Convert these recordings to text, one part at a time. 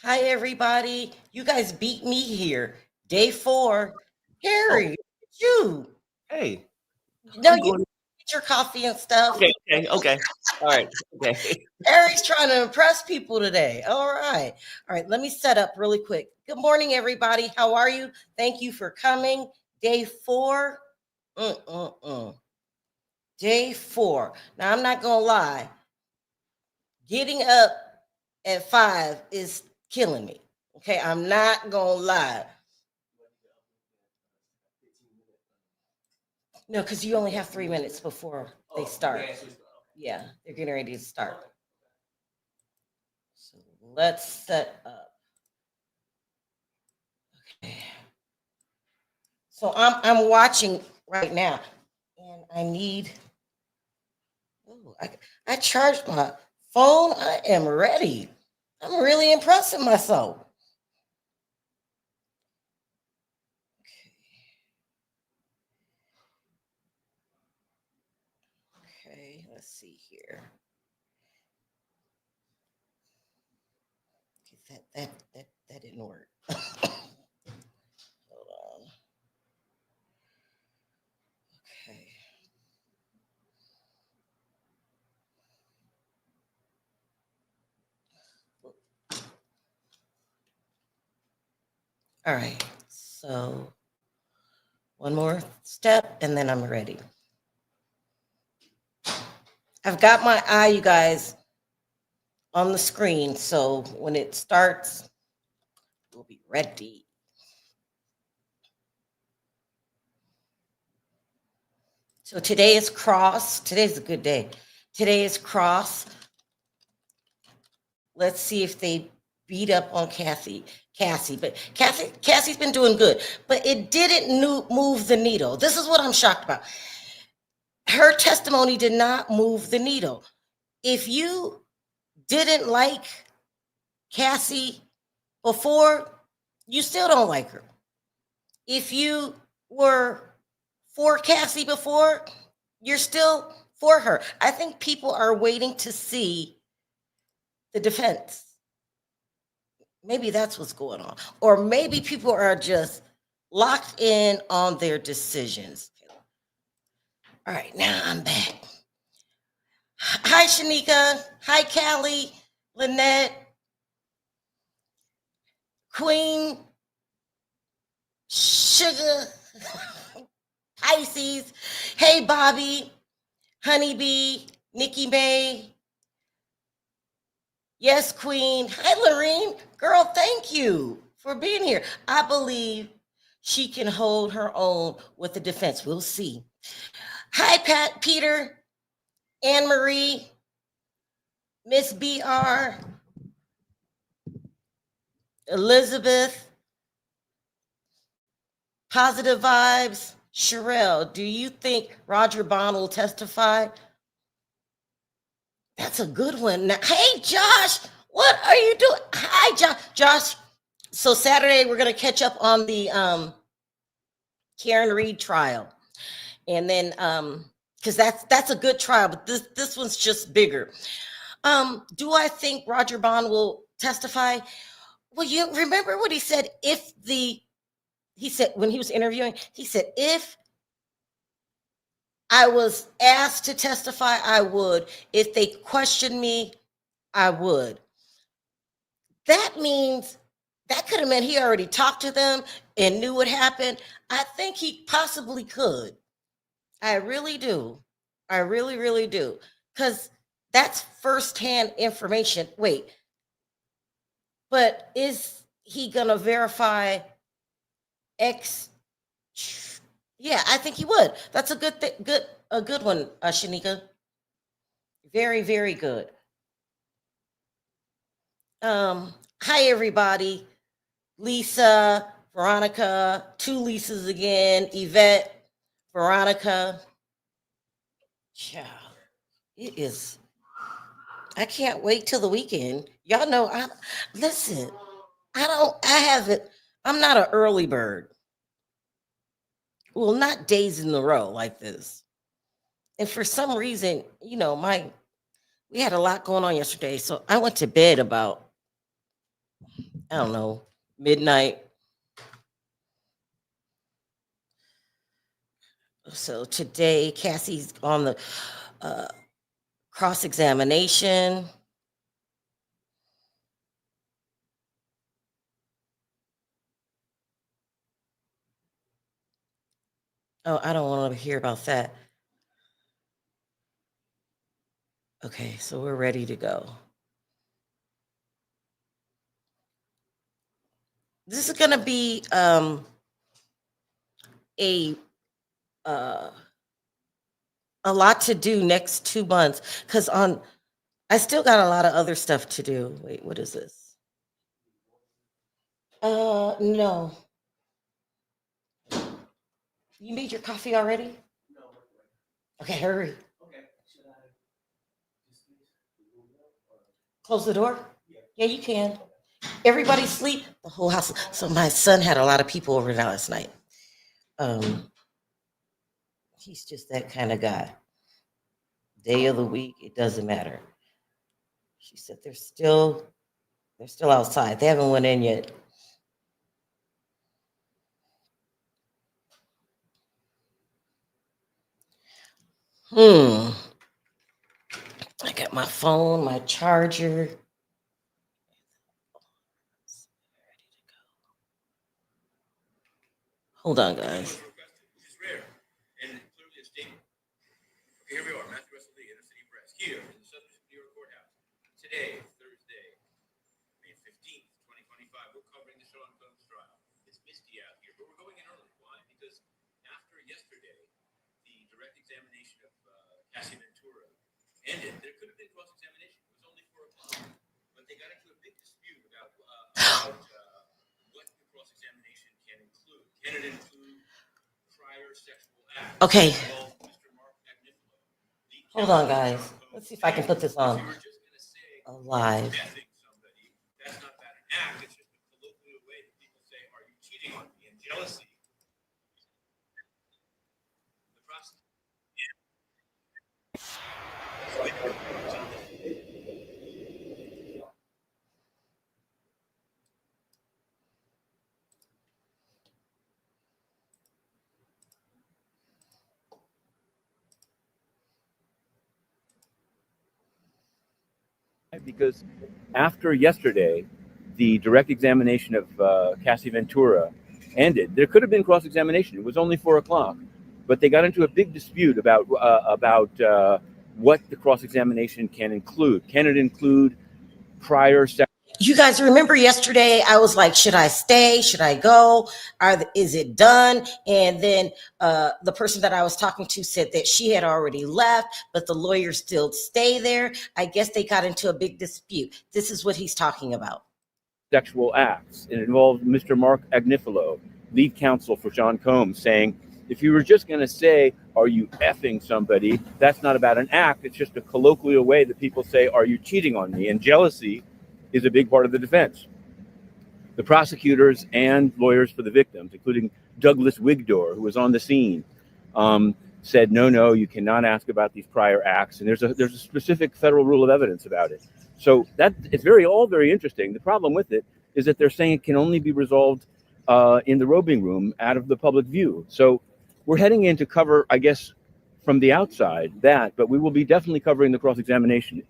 Hi, everybody. You guys beat me here. Day 4. Oh, Harry, you. hey, No, I'm you going. get your coffee and stuff. Okay. All right. Okay. Harry's trying to impress people today. All right. All right. Let me set up really quick. Good morning, everybody. How are you? Thank you for coming. Day 4. Mm-mm-mm. Day 4. Now, I'm not going to lie. Getting up at 5 is killing me. Okay. I'm not going to lie. No, because you only have 3 minutes before they start. Yeah, they're getting ready to start. So let's set up. Okay. So I'm watching right now, and I need. Oh, I charged my phone. I am ready. I'm really impressing myself. Okay, let's see here. Okay, that didn't work. Hold on. Okay. All right. So one more step, and then I'm ready. I've got my eye, you guys, on the screen. So when it starts, we'll be ready. So today is cross. Today's a good day. Today is cross. Let's see if they beat up on Cassie, but Cassie's been doing good, but it didn't move the needle. This is what I'm shocked about. Her testimony did not move the needle. If you didn't like Cassie before, you still don't like her. If you were for Cassie before, you're still for her. I think people are waiting to see the defense. Maybe that's what's going on. Or maybe people are just locked in on their decisions. All right, now I'm back. Hi, Shanika. Hi, Callie, Lynette, Queen, Sugar, Pisces. Hey, Bobby, Honeybee, Nikki May. Yes, Queen. Hi, Lorene. Girl, thank you for being here. I believe she can hold her own with the defense. We'll see. Hi, Pat, Peter, Anne Marie, Miss BR, Elizabeth, Positive Vibes. Sharrell, do you think Roger Bond will testify? That's a good one. Now, hey, Josh, what are you doing? Hi, Josh. Josh, so Saturday we're going to catch up on the Karen Reed trial. And then because that's a good trial, but this one's just bigger. Do I think Roger Bond will testify? Well, you remember what he said. He said when he was interviewing, he said if I was asked to testify, I would. If they questioned me, I would. That means that could have meant he already talked to them and knew what happened. I think he possibly could. I really do. I really, really do. Because that's firsthand information. Wait, but is he going to verify X? Yeah, I think he would. That's a a good one, Shanika. Very, very good. Hi everybody. Lisa, Veronica, two Lisas again, Yvette, Veronica. Yeah, it is. I can't wait till the weekend. Y'all know I listen. I haven't. I'm not an early bird. Well, not days in a row like this. And for some reason, my we had a lot going on yesterday, so I went to bed about I don't know, midnight. So today, Cassie's on the uh, cross examination. Oh, I don't want to hear about that. Okay, so we're ready to go. This is going to be a uh, a lot to do next 2 months because on I still got a lot of other stuff to do. Wait, what is this? No. You made your coffee already? Okay, hurry. Close the door? Yeah, you can. Everybody sleep? The whole house. So my son had a lot of people over last night. Um, he's just that kind of guy. Day of the week, it doesn't matter. She said they're still outside. They haven't went in yet. Hmm. I got my phone, my charger. Hold on, guys. Which is rare and clearly a statement. Here we are, Matthew Russell Lee, Inner City Press, here in the Southern New York Courthouse. Today, Thursday, May 15th, 2025. We're covering the Sharrell trial. It's misty out here, but we're going in early. Why? Because after yesterday, the direct examination of Cassie Ventura ended. There could have been cross-examination. It was only 4 o'clock. But they got into a big dispute about what the cross-examination can include. Can it include prior sexual acts? Okay. Hold on, guys. Let's see if I can put this on live. That's not about an act. It's just a colloquial way that people say, "Are you cheating on me?" And jealousy. The process. Because after yesterday, the direct examination of Cassie Ventura ended. There could have been cross-examination. It was only 4 o'clock, but they got into a big dispute about what the cross-examination can include. Can it include prior sex? You guys remember yesterday I was like, should I stay? Should I go? Is it done? And then the person that I was talking to said that she had already left, but the lawyers still stay there. I guess they got into a big dispute. This is what he's talking about. Sexual acts. It involved Mr. Mark Agnifilo, lead counsel for Sean Combs, saying, if you were just going to say, are you effing somebody, that's not about an act. It's just a colloquial way that people say, are you cheating on me? And jealousy is a big part of the defense. The prosecutors and lawyers for the victims, including Douglas Wigdor, who was on the scene, said, no, you cannot ask about these prior acts. And there's a specific federal rule of evidence about it. So that it's all very interesting. The problem with it is that they're saying it can only be resolved in the robing room out of the public view. So we're heading in to cover, I guess, from the outside that, but we will be definitely covering the cross-examination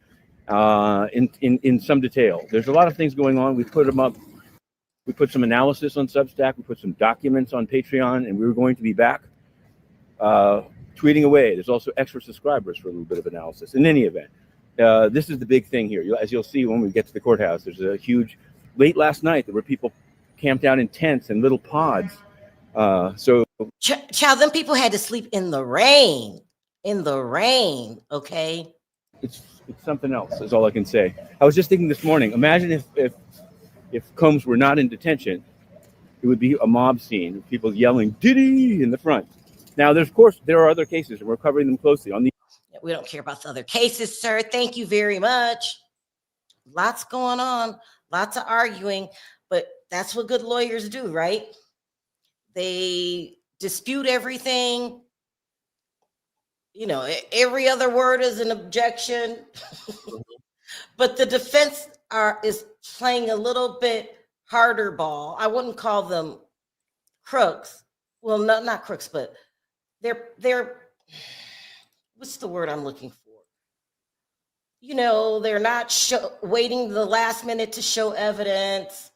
in some detail. There's a lot of things going on. We put them up. We put some analysis on Substack. We put some documents on Patreon, and we were going to be back tweeting away. There's also extra subscribers for a little bit of analysis. In any event, this is the big thing here. As you'll see when we get to the courthouse, there's a huge, late last night, there were people camped out in tents and little pods. Child, them people had to sleep in the rain. Okay? It's something else, is all I can say. I was just thinking this morning, imagine if Combs were not in detention, it would be a mob scene, people yelling "Diddy" in the front. Now, of course, there are other cases, and we're covering them closely. We don't care about the other cases, sir. Thank you very much. Lots going on, lots of arguing, but that's what good lawyers do, right? They dispute everything. You know, every other word is an objection. But the defense is playing a little bit harder ball. I wouldn't call them crooks. Well, not crooks, but they're what's the word I'm looking for? They're not waiting the last minute to show evidence.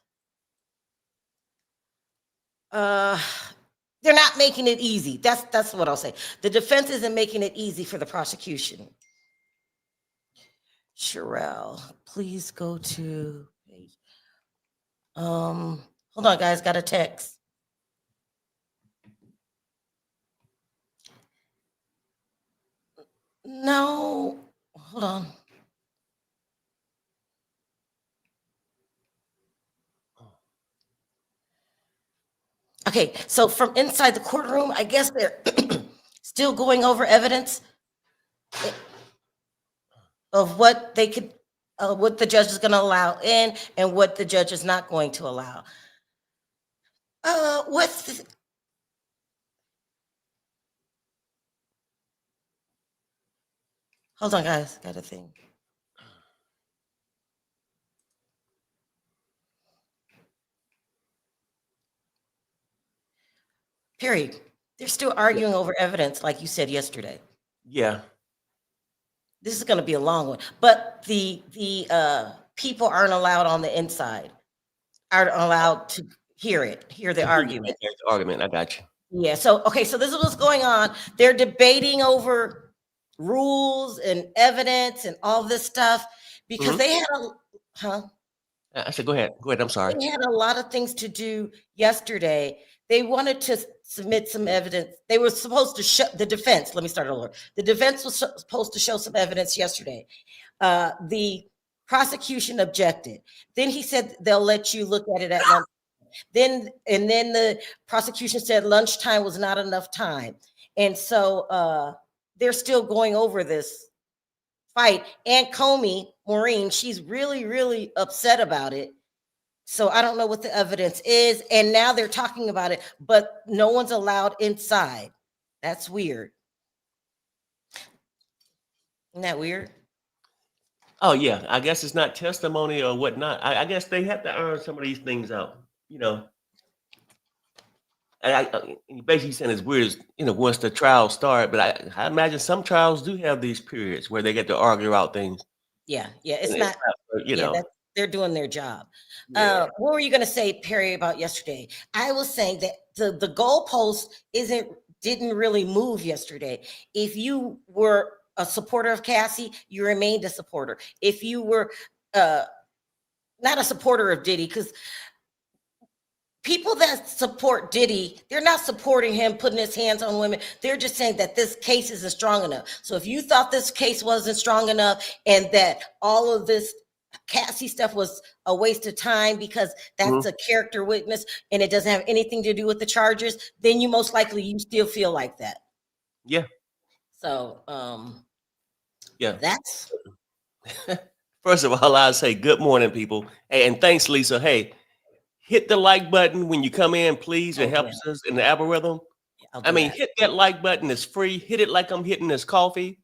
They're not making it easy. That's what I'll say. The defense isn't making it easy for the prosecution. Sharrell, please go to page. Hold on, guys, got a text. No, hold on. Okay, so from inside the courtroom, I guess they're still going over evidence of what they could, what the judge is going to allow in and what the judge is not going to allow. Hold on, guys, got a thing. Period. They're still arguing over evidence, like you said yesterday. Yeah. This is going to be a long one, but the people aren't allowed on the inside, aren't allowed to hear the argument. The argument, I got you. Yeah. So okay. So this is what's going on. They're debating over rules and evidence and all this stuff because they had I said, go ahead. I'm sorry. They had a lot of things to do yesterday. They wanted to submit some evidence. They were supposed to show the defense. Let me start over. The defense was supposed to show some evidence yesterday. The prosecution objected. Then he said they'll let you look at it at lunch. Then the prosecution said lunchtime was not enough time. And so they're still going over this fight. Aunt Comey, Maureen, she's really, really upset about it. So I don't know what the evidence is. And now they're talking about it, but no one's allowed inside. That's weird. Isn't that weird? Oh, yeah. I guess it's not testimony or whatnot. I guess they have to iron some of these things out, And you're basically saying it's weird, once the trial start. But I imagine some trials do have these periods where they get to argue out things. Yeah. It's not, they're doing their job. Yeah. What were you going to say, Perry, about yesterday? I was saying that the goalpost didn't really move yesterday. If you were a supporter of Cassie, you remained a supporter. If you were not a supporter of Diddy, because people that support Diddy, they're not supporting him putting his hands on women. They're just saying that this case isn't strong enough. So if you thought this case wasn't strong enough and that all of this Cassie stuff was a waste of time because that's a character witness and it doesn't have anything to do with the charges, then you still feel like that. Yeah. So, yeah, that's. First of all, I'll say good morning, people. Hey, and thanks, Lisa. Hey, hit the like button when you come in, please. It helps us in the algorithm. Hit that like button. It's free. Hit it like I'm hitting this coffee.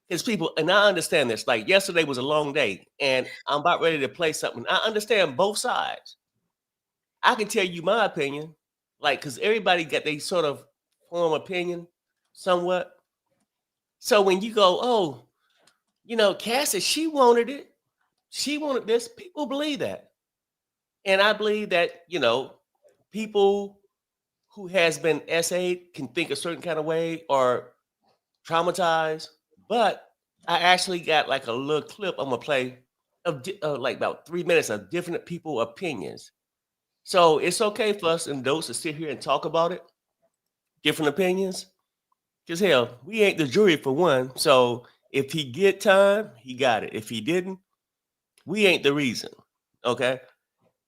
It's people, and I understand this. Like yesterday was a long day, and I'm about ready to play something. I understand both sides. I can tell you my opinion, because everybody got they sort of form opinion somewhat. So when you go, Cassie, she wanted it. She wanted this. People believe that. And I believe that, people who has been SA'd can think a certain kind of way or traumatized. But I actually got like a little clip I'm going to play of like about 3 minutes of different people opinions. So it's okay for us and those to sit here and talk about it. Different opinions. Because hell, we ain't the jury for one. So if he get time, he got it. If he didn't, we ain't the reason. Okay.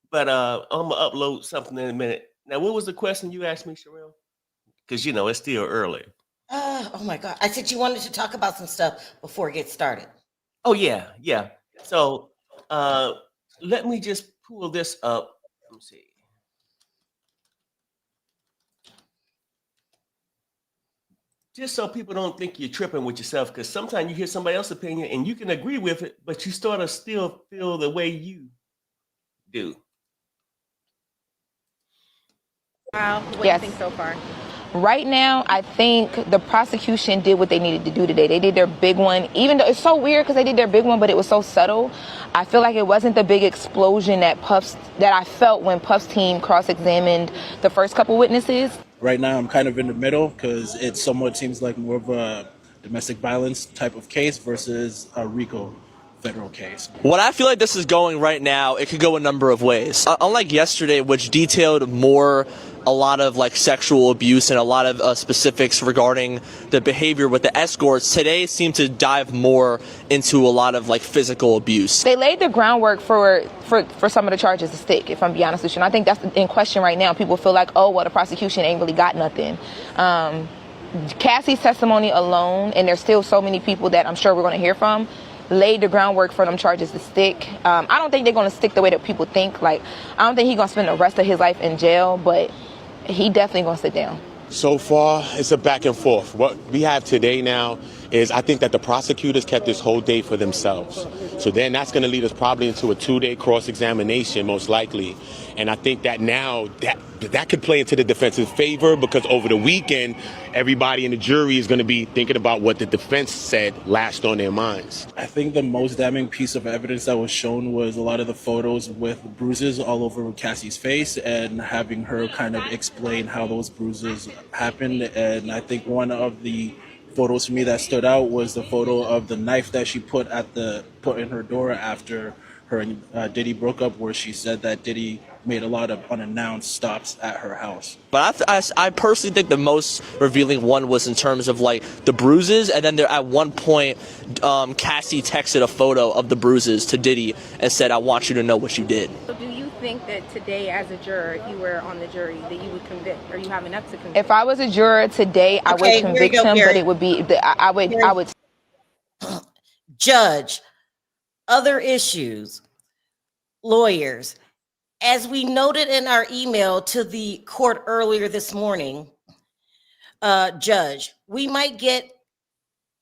But I'm gonna upload something in a minute. Now, what was the question you asked me, Sharrell? Because it's still early. Oh my God! I said you wanted to talk about some stuff before it gets started. Oh yeah. So let me just pull this up. Let me see. just so people don't think you're tripping with yourself, because sometimes you hear somebody else's opinion and you can agree with it, but you sort of still feel the way you do. What do you think so far? Right now, I think the prosecution did what they needed to do today. They did their big one, even though it's so weird because they did their big one, but it was so subtle. I feel like it wasn't the big explosion that I felt when Puff's team cross-examined the first couple witnesses. Right now, I'm kind of in the middle because it somewhat seems like more of a domestic violence type of case versus a RICO federal case. What I feel like this is going right now, it could go a number of ways. Unlike yesterday, which detailed a lot of like sexual abuse and a lot of specifics regarding the behavior with the escorts, today seemed to dive more into a lot of like physical abuse. They laid the groundwork for some of the charges to stick, if I'm being honest with you. And I think that's in question right now. People feel like, oh, well, the prosecution ain't really got nothing. Cassie's testimony alone, and there's still so many people that I'm sure we're going to hear from, laid the groundwork for them charges to stick. I don't think they're going to stick the way that people think. Like, I don't think he's going to spend the rest of his life in jail, but he definitely going to sit down. So far, it's a back and forth. What we have today now is I think that the prosecutors kept this whole day for themselves. So then that's going to lead us probably into a 2-day cross-examination, most likely. And I think that now that could play into the defense's favor because over the weekend, everybody in the jury is going to be thinking about what the defense said last on their minds. I think the most damning piece of evidence that was shown was a lot of the photos with bruises all over Cassie's face and having her kind of explain how those bruises happened. And I think one of the photos for me that stood out was the photo of the knife that she put in her door after her and Diddy broke up, where she said that Diddy made a lot of unannounced stops at her house. But I personally think the most revealing one was in terms of like the bruises, and then at one point Cassie texted a photo of the bruises to Diddy and said, "I want you to know what you did." So do you think that today as a juror, if you were on the jury, that you would convict, or you have enough to convict? If I was a juror today, I would convict him, but it would be, I would. Judge, other issues, lawyers. As we noted in our email to the court earlier this morning, Judge, we might get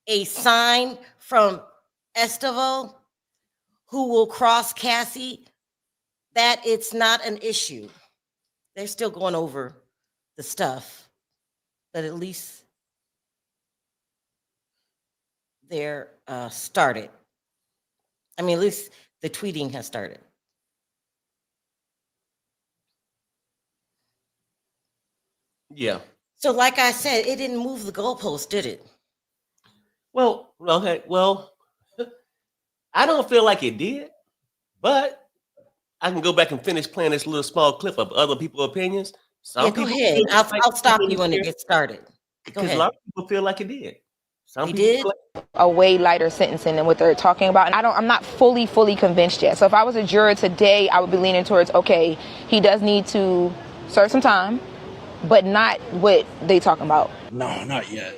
a sign from Estevo who will cross Cassie that it's not an issue. They're still going over the stuff, but at least they're started. I mean, at least the tweeting has started. Yeah. So like I said, it didn't move the goalpost, did it? Well, okay. Well, I don't feel like it did, but I can go back and finish playing this little small clip of other people's opinions. Some go ahead. I'll stop you when it gets started. Because a lot of people feel like it did. Some people did a way lighter sentencing than what they're talking about. And I'm not fully convinced yet. So if I was a juror today, I would be leaning towards, okay, he does need to serve some time, but not what they talking about. No, not yet.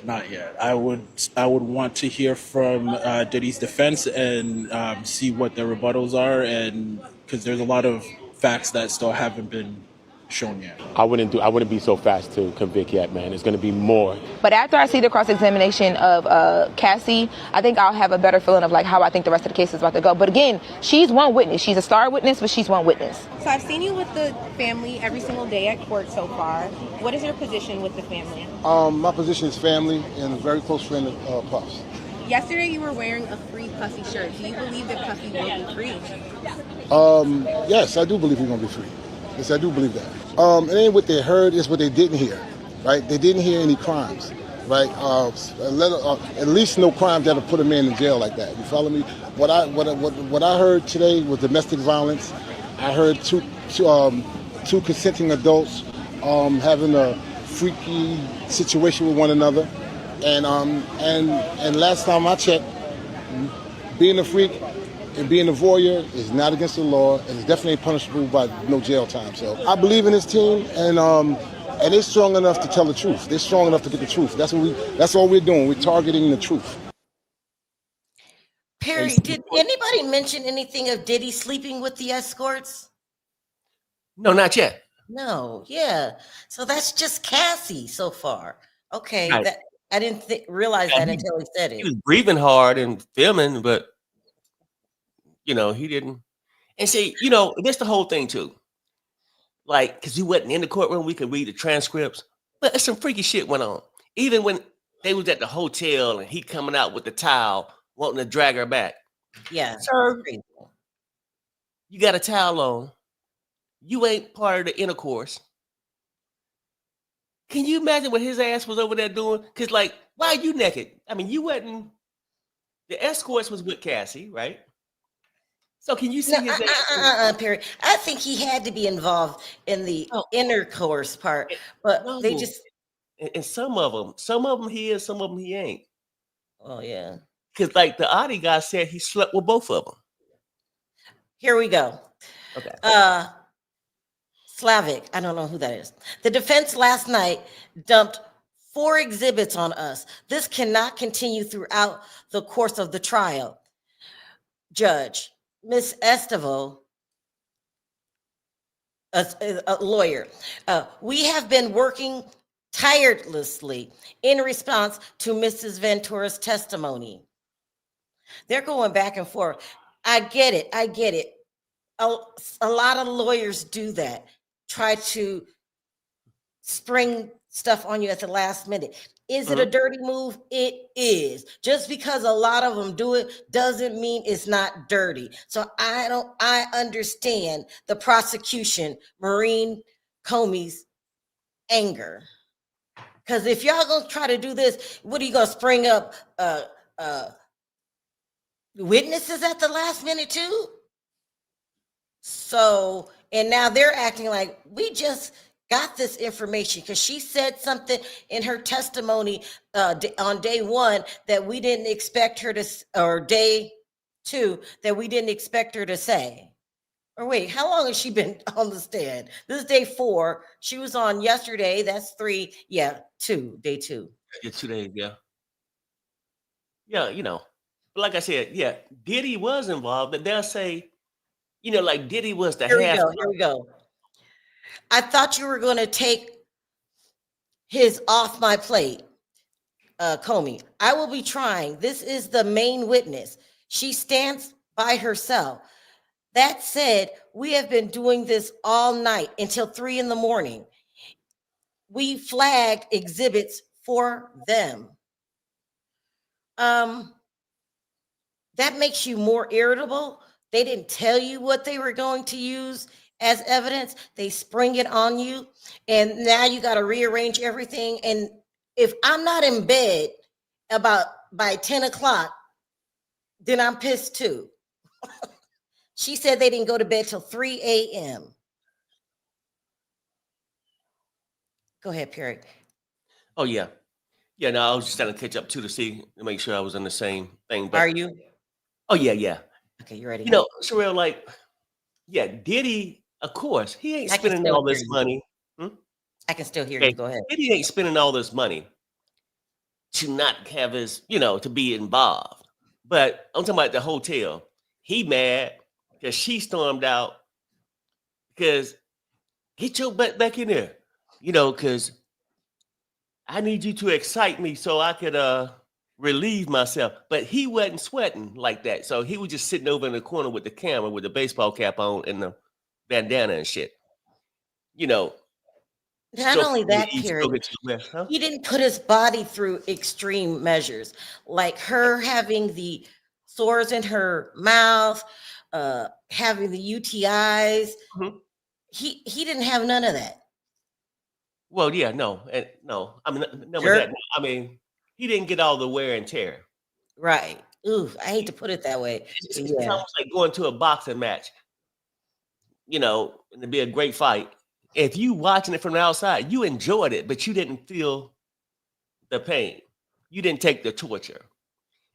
I would want to hear from Diddy's defense and see what their rebuttals are, and because there's a lot of facts that still haven't been shown yet. I wouldn't be so fast to convict yet, man. It's going to be more. But after I see the cross-examination of Cassie, I think I'll have a better feeling of like how I think the rest of the case is about to go. But again, she's one witness. She's a star witness, but she's one witness. So I've seen you with the family every single day at court so far. What is your position with the family? My position is family and a very close friend of Puff's. Yesterday you were wearing a Free Puffy shirt. Do you believe that Puffy will be free? Yes, I do believe he's going to be free. Yes, I do believe that. It ain't what they heard, it's what they didn't hear, right? They didn't hear any crimes, right? At least no crimes that'll put a man in jail like that. You follow me? What I heard today was domestic violence. I heard two consenting adults having a freaky situation with one another, and last time I checked, being a freak and being a voyeur is not against the law, and it's definitely punishable by no jail time. So I believe in this team, and they're strong enough to tell the truth. They're strong enough to get the truth. That's all we're doing. We're targeting the truth. Perry, did anybody mention anything of Diddy sleeping with the escorts? No, not yet. No, yeah. So that's just Cassie so far. Okay, Right. I didn't realize Yeah, that until he said he it. was breathing hard and filming, but he didn't. And see, that's the whole thing too. Like, because he wasn't in the courtroom, we could read the transcripts, but some freaky shit went on. Even when they was at the hotel and he coming out with the towel, wanting to drag her back. Yeah, Sir, crazy. you got a towel on. You ain't part of the intercourse. Can you imagine what his ass was over there doing? Because, like, why are you naked? I mean, you wasn't. The escorts was with Cassie, right? So can you No, see his ass? Perry. I think he had to be involved in the No, intercourse part, but they no. just. And some of them he is, some of them he ain't. Oh yeah. Because, like, the Audi guy said he slept with both of them. Here we go. Okay. Slavic. I don't know who that is. The defense last night dumped 4 exhibits on us. This cannot continue throughout the course of the trial. Judge, Miss Estevo, a lawyer, we have been working tirelessly in response to Mrs. Ventura's testimony. They're going back and forth. I get it. A lot of lawyers do that, try to spring stuff on you at the last minute. Is it a dirty move? It is. Just because a lot of them do it doesn't mean it's not dirty. So I understand the prosecution, Maureen Comey's anger. Because if y'all gonna try to do this, what are you gonna spring up witnesses at the last minute too? So, and now they're acting like we just got this information because she said something in her testimony on day 1 that we didn't expect her to, or day 2 that we didn't expect her to say. Or wait, how long has she been on the stand? This is day 4. She was on yesterday. That's 3. Yeah, 2. Day 2. Yeah, 2 days. Yeah. Yeah. But like I said, yeah, Diddy was involved, and they'll say, like Diddy was the Here we half. go. Here we go. I thought you were going to take his off my plate, Comey. I will be trying. This is the main witness. She stands by herself. That said, we have been doing this all night until 3 a.m. We flagged exhibits for them. That makes you more irritable. They didn't tell you what they were going to use as evidence. They spring it on you, and now you got to rearrange everything. And if I'm not in bed by 10 o'clock, then I'm pissed too. She said they didn't go to bed till 3 a.m. Go ahead, Perry. Oh yeah. Yeah, no, I was just trying to catch up too to make sure I was on the same thing. But Are you? Oh yeah. Okay, you ready? Sharrell, like, yeah, Diddy, of course, he ain't I can spending still all this hear you. money. I can still hear Okay, you. Go ahead. Diddy ain't spending all this money to not have his, to be involved. But I'm talking about the hotel. He mad because she stormed out because get your butt back in there, because I need you to excite me so I could relieve myself. But he wasn't sweating like that. So he was just sitting over in the corner with the camera with the baseball cap on and the bandana and shit. Not only that, Perry, Huh? he didn't put his body through extreme measures, like her having the sores in her mouth, having the UTIs. He didn't have none of that. Well, yeah, no. I mean, none of that. I mean, he didn't get all the wear and tear. Right. Ooh, I hate to put it that way. It's almost like going to a boxing match, and it'd be a great fight. If you watching it from the outside, you enjoyed it, but you didn't feel the pain. You didn't take the torture.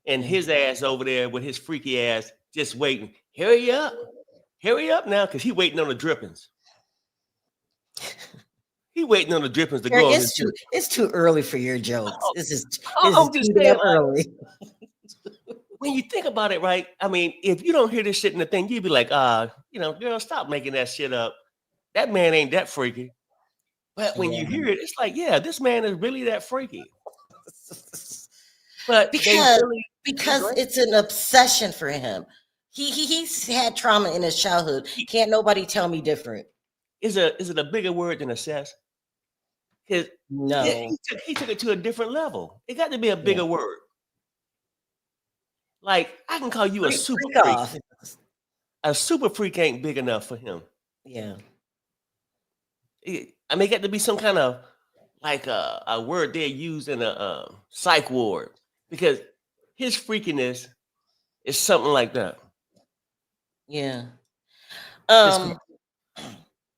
And his ass over there with his freaky ass just waiting. Hurry up now, because he waiting on the drippings. He waiting on the drippings to go. It's too early for your jokes. This is just too saying, early. When you think about it, right? I mean, if you don't hear this shit in the thing, you'd be like, girl, stop making that shit up. That man ain't that freaky. But when you hear it, it's like, yeah, this man is really that freaky. But they because really because it's an obsession for him. He's had trauma in his childhood. Can't nobody tell me different. is it a bigger word than assess? Because No. he took it to a different level. It got to be a bigger Yeah. word. Like I can call you a super Freak freak. off. A super freak ain't big enough for him. Yeah. I mean, it got to be some kind of like a word they use in a psych ward because his freakiness is something like that. Yeah. Just come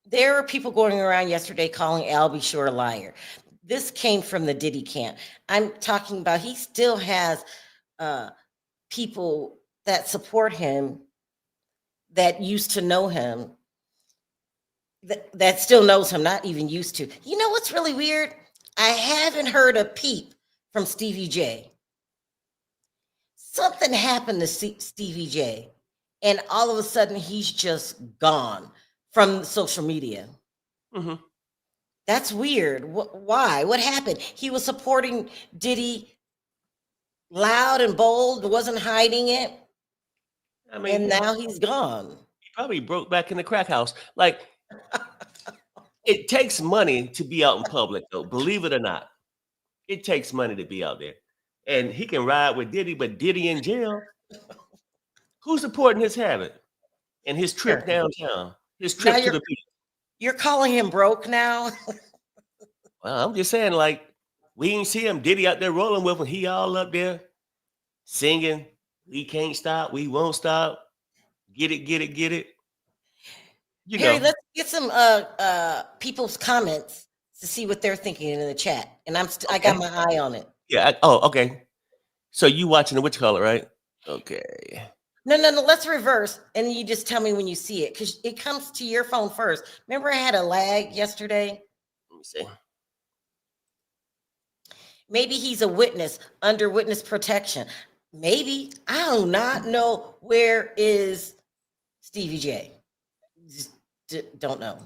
There were people going around yesterday calling Albie Shore a liar. This came from the Diddy camp. I'm talking about he still has people that support him that used to know him, that still knows him, not even used to. You know what's really weird? I haven't heard a peep from Stevie J. Something happened to Stevie J, and all of a sudden he's just gone from social media. hmm That's weird. Why? What happened? He was supporting Diddy loud and bold, wasn't hiding it, I mean, and now he's gone. he probably broke back in the crack house. Like it takes money to be out in public, though. Believe it or not, it takes money to be out there. And he can ride with Diddy, but Diddy in jail. Who's supporting his habit and his trip downtown, his Now trip to the beach? you're calling him broke now? Well, I'm just saying, like, we ain't see him Diddy out there rolling with him. He all up there singing, "We can't stop, we won't stop. Get it, get it, get it." You Harry, know, let's get some people's comments to see what they're thinking in the chat. And I got okay. my eye on it. Yeah. Oh, okay. So you watching the Witch Color, right? Okay. No, let's reverse. And you just tell me when you see it, because it comes to your phone first. Remember, I had a lag yesterday? Let me see. Maybe he's a witness under witness protection. Maybe. I do not know. Where is Stevie J? Just don't know.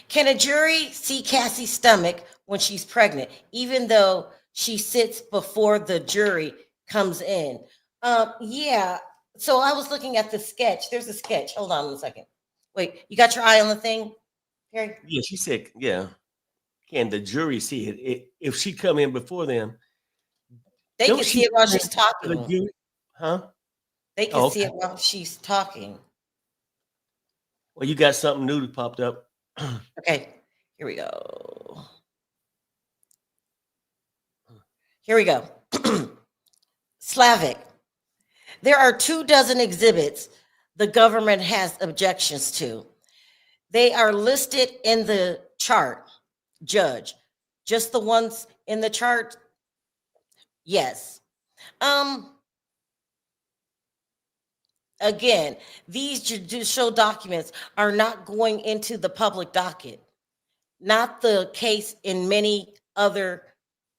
Can a jury see Cassie's stomach when she's pregnant, even though she sits before the jury comes in? Yeah. So I was looking at the sketch. There's a sketch. Hold on a second. Wait, you got your eye on the thing, Harry? Yeah, she said, yeah. Can the jury see it? If she come in before them, They don't can she see it while come in she's to the talking. jury? Huh? They can Oh, see okay. it while she's talking. Well, you got something new that popped up. Okay, here we go. Here we go. Slavic. There are 24 exhibits the government has objections to. They are listed in the chart, Judge. Just the ones in the chart? Yes. Again, these judicial documents are not going into the public docket, not the case in many other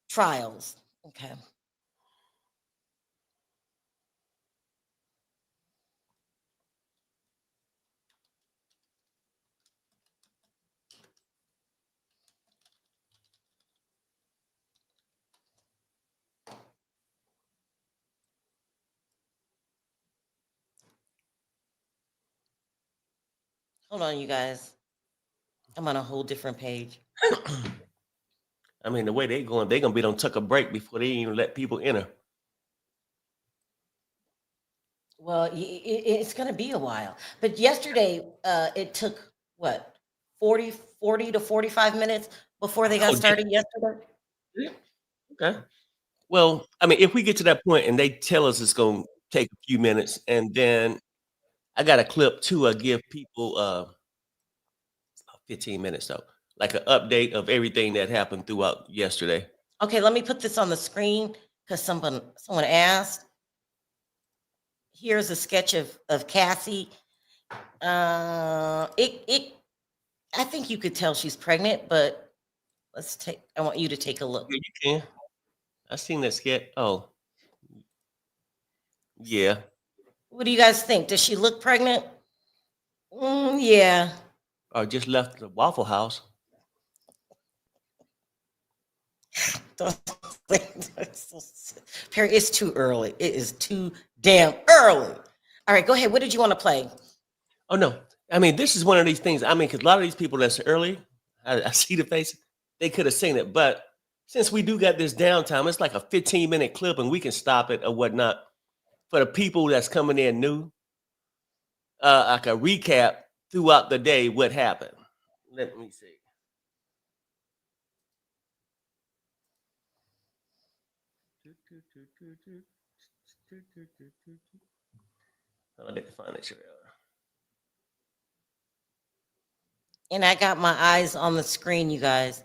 trials. Okay. Hold on, you guys. I'm on a whole different page. I mean, the way they going, they gonna be on took a break before they even let people enter. Well, it's going to be a while. But yesterday, it took what, 40 to 45 minutes before they got Oh, started yesterday? yeah. Okay. Well, I mean, if we get to that point and they tell us it's gonna take a few minutes, and then I got a clip too. I give people 15 minutes though, like an update of everything that happened throughout yesterday. Okay, let me put this on the screen because someone asked. Here's a sketch of Cassie. It I think you could tell she's pregnant, but I want you to take a look. Yeah, you can. I seen that sketch. Oh, yeah. What do you guys think? Does she look pregnant? Yeah. Or just left the Waffle House. Perry, it's too early. It is too damn early. All right, go ahead. What did you want to play? Oh no, I mean this is one of these things. I mean, because a lot of these people that's early, I see the face. They could have seen it, but since we do got this downtime, it's like a 15-minute clip, and we can stop it or whatnot. For the people that's coming in new, like a recap throughout the day what happened. Let me see. I need to find it, Sharrell. And I got my eyes on the screen, you guys.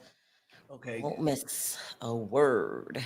Okay. Won't miss a word.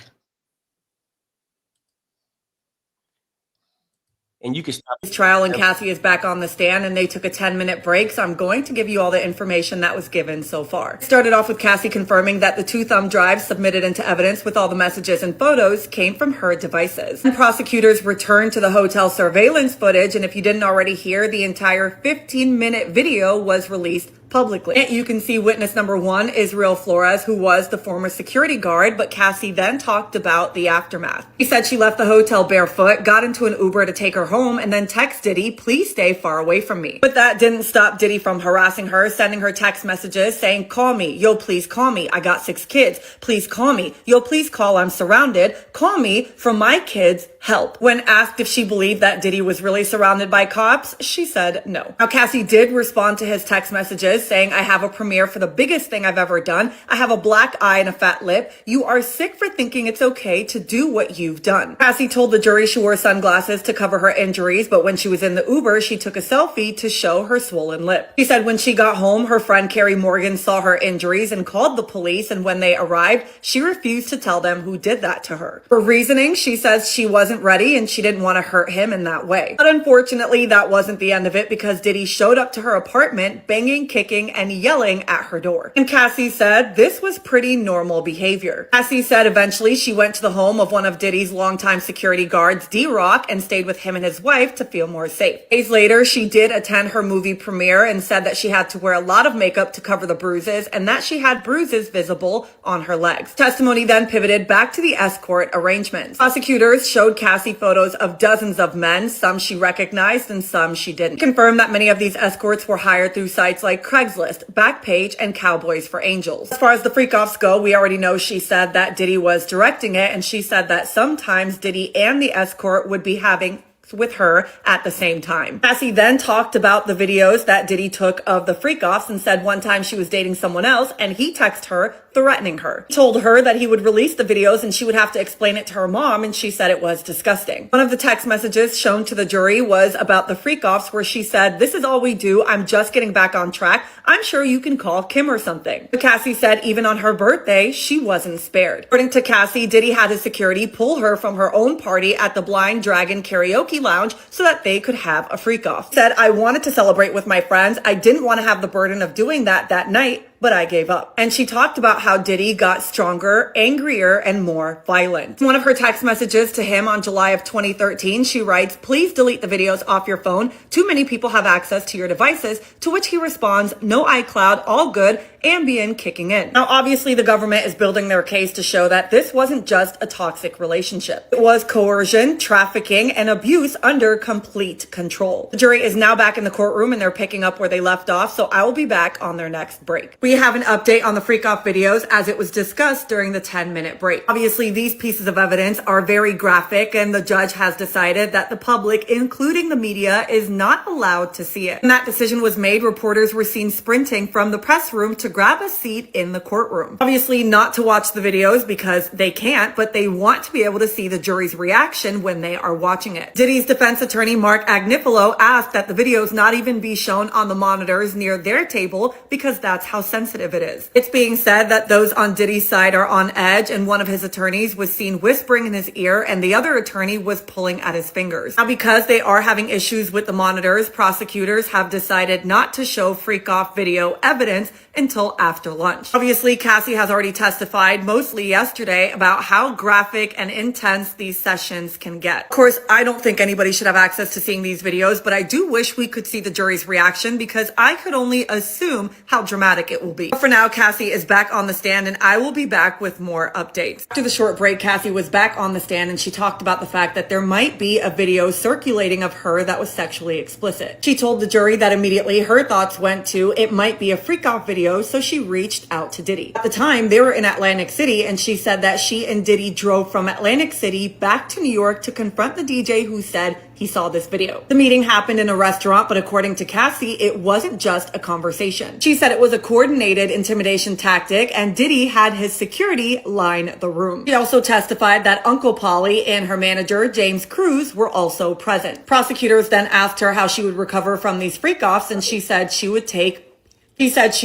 And you can stop. Trial and Cassie is back on the stand and they took a 10-minute break. So I'm going to give you all the information that was given so far. It started off with Cassie confirming that the 2 thumb drives submitted into evidence with all the messages and photos came from her devices. And prosecutors returned to the hotel surveillance footage. And if you didn't already hear, the entire 15-minute video was released publicly. And you can see witness number 1, Israel Flores, who was the former security guard, but Cassie then talked about the aftermath. She said she left the hotel barefoot, got into an Uber to take her home, and then texted Diddy, please stay far away from me. But that didn't stop Diddy from harassing her, sending her text messages saying, call me, yo, please call me. I got 6 kids. Please call me. Yo, please call. I'm surrounded. Call me from my kids. Help. When asked if she believed that Diddy was really surrounded by cops, she said no. Now, Cassie did respond to his text messages saying, I have a premiere for the biggest thing I've ever done. I have a black eye and a fat lip. You are sick for thinking it's okay to do what you've done. Cassie told the jury she wore sunglasses to cover her injuries, but when she was in the Uber, she took a selfie to show her swollen lip. She said when she got home, her friend Carrie Morgan saw her injuries and called the police, and when they arrived, she refused to tell them who did that to her. For reasoning, she says she wasn't ready and she didn't want to hurt him in that way. But unfortunately, that wasn't the end of it because Diddy showed up to her apartment banging, kicking, and yelling at her door. And Cassie said this was pretty normal behavior. Cassie said eventually she went to the home of one of Diddy's longtime security guards, D-Rock, and stayed with him and his wife to feel more safe. Days later, she did attend her movie premiere and said that she had to wear a lot of makeup to cover the bruises and that she had bruises visible on her legs. Testimony then pivoted back to the escort arrangements. Prosecutors showed Cassie photos of dozens of men, some she recognized and some she didn't. Confirmed that many of these escorts were hired through sites like Craigslist, Backpage, and Cowboys for Angels. As far as the freak-offs go, we already know she said that Diddy was directing it, and she said that sometimes Diddy and the escort would be having with her at the same time. Cassie then talked about the videos that Diddy took of the freak-offs and said one time she was dating someone else and he texted her threatening her. He told her that he would release the videos and she would have to explain it to her mom, and she said it was disgusting. One of the text messages shown to the jury was about the freak-offs where she said, this is all we do. I'm just getting back on track. I'm sure you can call Kim or something. But Cassie said even on her birthday, she wasn't spared. According to Cassie, Diddy had his security pull her from her own party at the Blind Dragon Karaoke Lounge so that they could have a freak-off. Said, I wanted to celebrate with my friends. I didn't want to have the burden of doing that night, but I gave up. And she talked about how Diddy got stronger, angrier, and more violent. One of her text messages to him on July of 2013, she writes, please delete the videos off your phone. Too many people have access to your devices, to which he responds, no iCloud, all good, Ambien kicking in. Now, obviously, the government is building their case to show that this wasn't just a toxic relationship. It was coercion, trafficking, and abuse under complete control. The jury is now back in the courtroom and they're picking up where they left off, so I will be back on their next break. We have an update on the freak-off videos as it was discussed during the 10-minute break. Obviously, these pieces of evidence are very graphic and the judge has decided that the public, including the media, is not allowed to see it. When that decision was made, reporters were seen sprinting from the press room to grab a seat in the courtroom. Obviously not to watch the videos because they can't, but they want to be able to see the jury's reaction when they are watching it. Diddy's defense attorney, Mark Agnifilo, asked that the videos not even be shown on the monitors near their table because that's how sensitive it is. It's being said that those on Diddy's side are on edge, and one of his attorneys was seen whispering in his ear and the other attorney was pulling at his fingers. Now, because they are having issues with the monitors, prosecutors have decided not to show freak-off video evidence until after lunch. Obviously, Cassie has already testified, mostly yesterday, about how graphic and intense these sessions can get. Of course, I don't think anybody should have access to seeing these videos, but I do wish we could see the jury's reaction because I could only assume how dramatic it will be. But for now, Cassie is back on the stand, and I will be back with more updates. After the short break, Cassie was back on the stand, and she talked about the fact that there might be a video circulating of her that was sexually explicit. She told the jury that immediately her thoughts went to it might be a freak-off video, so she reached out to Diddy. At the time, they were in Atlantic City, and she said that she and Diddy drove from Atlantic City back to New York to confront the DJ who said he saw this video. The meeting happened in a restaurant, but according to Cassie, it wasn't just a conversation. She said it was a coordinated intimidation tactic, and Diddy had his security line the room. She also testified that Uncle Polly and her manager, James Cruz, were also present. Prosecutors then asked her how she would recover from these freak-offs, and she said she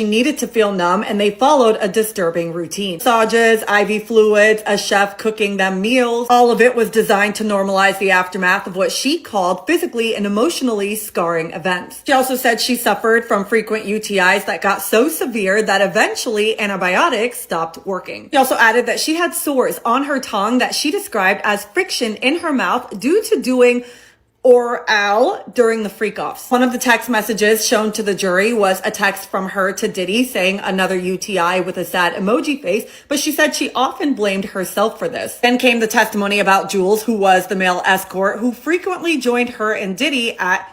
needed to feel numb, and they followed a disturbing routine. Massages, IV fluids, a chef cooking them meals. All of it was designed to normalize the aftermath of what she called physically and emotionally scarring events. She also said she suffered from frequent UTIs that got so severe that eventually antibiotics stopped working. She also added that she had sores on her tongue that she described as friction in her mouth due to doing oral during the freak-offs. One of the text messages shown to the jury was a text from her to Diddy saying another UTI with a sad emoji face, but she said she often blamed herself for this. Then came the testimony about Jules, who was the male escort who frequently joined her and Diddy at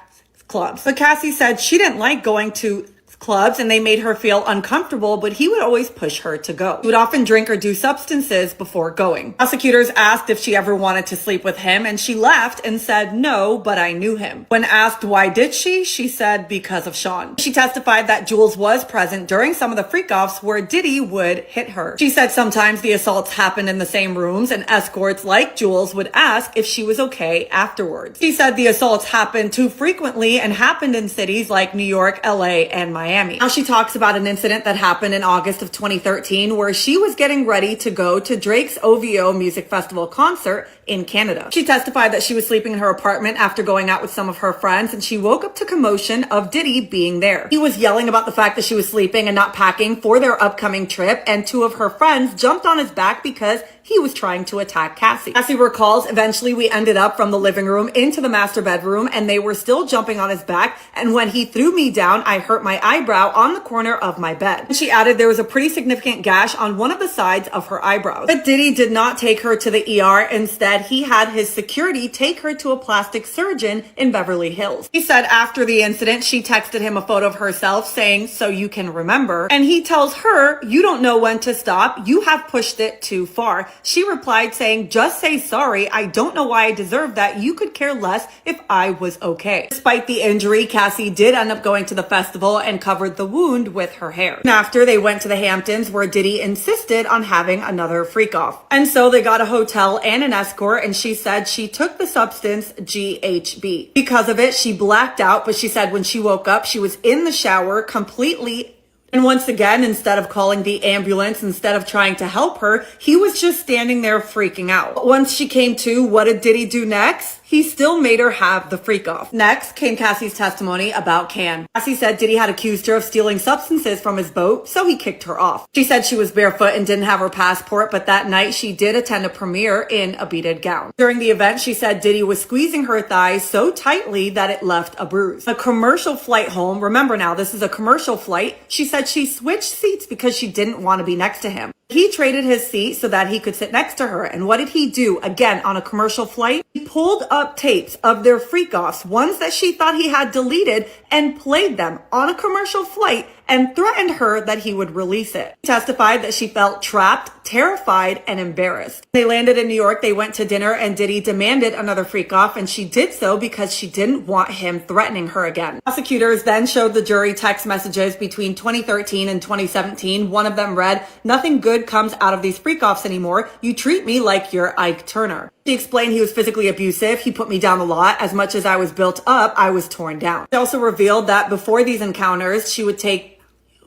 clubs. But Cassie said she didn't like going to clubs and they made her feel uncomfortable, but he would always push her to go. She would often drink or do substances before going. Prosecutors asked if she ever wanted to sleep with him, and she laughed and said, "No, but I knew him." When asked why did she said because of Sean. She testified that Jules was present during some of the freak-offs where Diddy would hit her. She said sometimes the assaults happened in the same rooms, and escorts like Jules would ask if she was okay afterwards. She said the assaults happened too frequently and happened in cities like New York, LA, and Miami. Now she talks about an incident that happened in August of 2013 where she was getting ready to go to Drake's OVO Music Festival concert in Canada. She testified that she was sleeping in her apartment after going out with some of her friends, and she woke up to commotion of Diddy being there. He was yelling about the fact that she was sleeping and not packing for their upcoming trip, and two of her friends jumped on his back because he was trying to attack Cassie. Cassie recalls, eventually we ended up from the living room into the master bedroom, and they were still jumping on his back, and when he threw me down, I hurt my eyebrow on the corner of my bed. And she added there was a pretty significant gash on one of the sides of her eyebrows. But Diddy did not take her to the ER. Instead, he had his security take her to a plastic surgeon in Beverly Hills. He said after the incident, she texted him a photo of herself saying, "So you can remember." And he tells her, "You don't know when to stop. You have pushed it too far." She replied saying, "Just say sorry. I don't know why I deserve that. You could care less if I was okay." Despite the injury, Cassie did end up going to the festival and covered the wound with her hair. And after, they went to the Hamptons where Diddy insisted on having another freak-off. And so they got a hotel and an escort, and she said she took the substance GHB. Because of it, she blacked out, but she said when she woke up, she was in the shower completely. And once again, instead of calling the ambulance, instead of trying to help her, he was just standing there freaking out. But once she came to, what did Diddy do next? He still made her have the freak off. Next came Cassie's testimony about Can. Cassie said Diddy had accused her of stealing substances from his boat, so he kicked her off. She said she was barefoot and didn't have her passport, but that night she did attend a premiere in a beaded gown. During the event, she said Diddy was squeezing her thighs so tightly that it left a bruise. A commercial flight home, remember now, this is a commercial flight, she said she switched seats because she didn't want to be next to him. He traded his seat so that he could sit next to her. And what did he do? Again, on a commercial flight, he pulled up tapes of their freak-offs, ones that she thought he had deleted, and played them on a commercial flight and threatened her that he would release it. She testified that she felt trapped, terrified, and embarrassed. They landed in New York, they went to dinner, and Diddy demanded another freak-off, and she did so because she didn't want him threatening her again. Prosecutors then showed the jury text messages between 2013 and 2017. One of them read, "Nothing good comes out of these freak-offs anymore. You treat me like you're Ike Turner." She explained he was physically abusive. He put me down a lot. As much as I was built up, I was torn down. She also revealed that before these encounters, she would take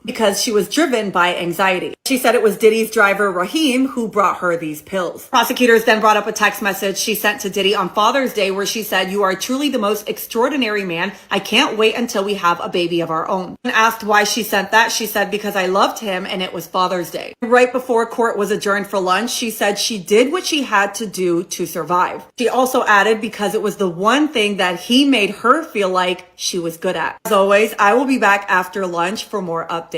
because she was driven by anxiety. She said it was Diddy's driver, Raheem, who brought her these pills. Prosecutors then brought up a text message she sent to Diddy on Father's Day where she said, "You are truly the most extraordinary man. I can't wait until we have a baby of our own." When asked why she sent that, she said, "Because I loved him and it was Father's Day." Right before court was adjourned for lunch, she said she did what she had to do to survive. She also added because it was the one thing that he made her feel like she was good at. As always, I will be back after lunch for more updates.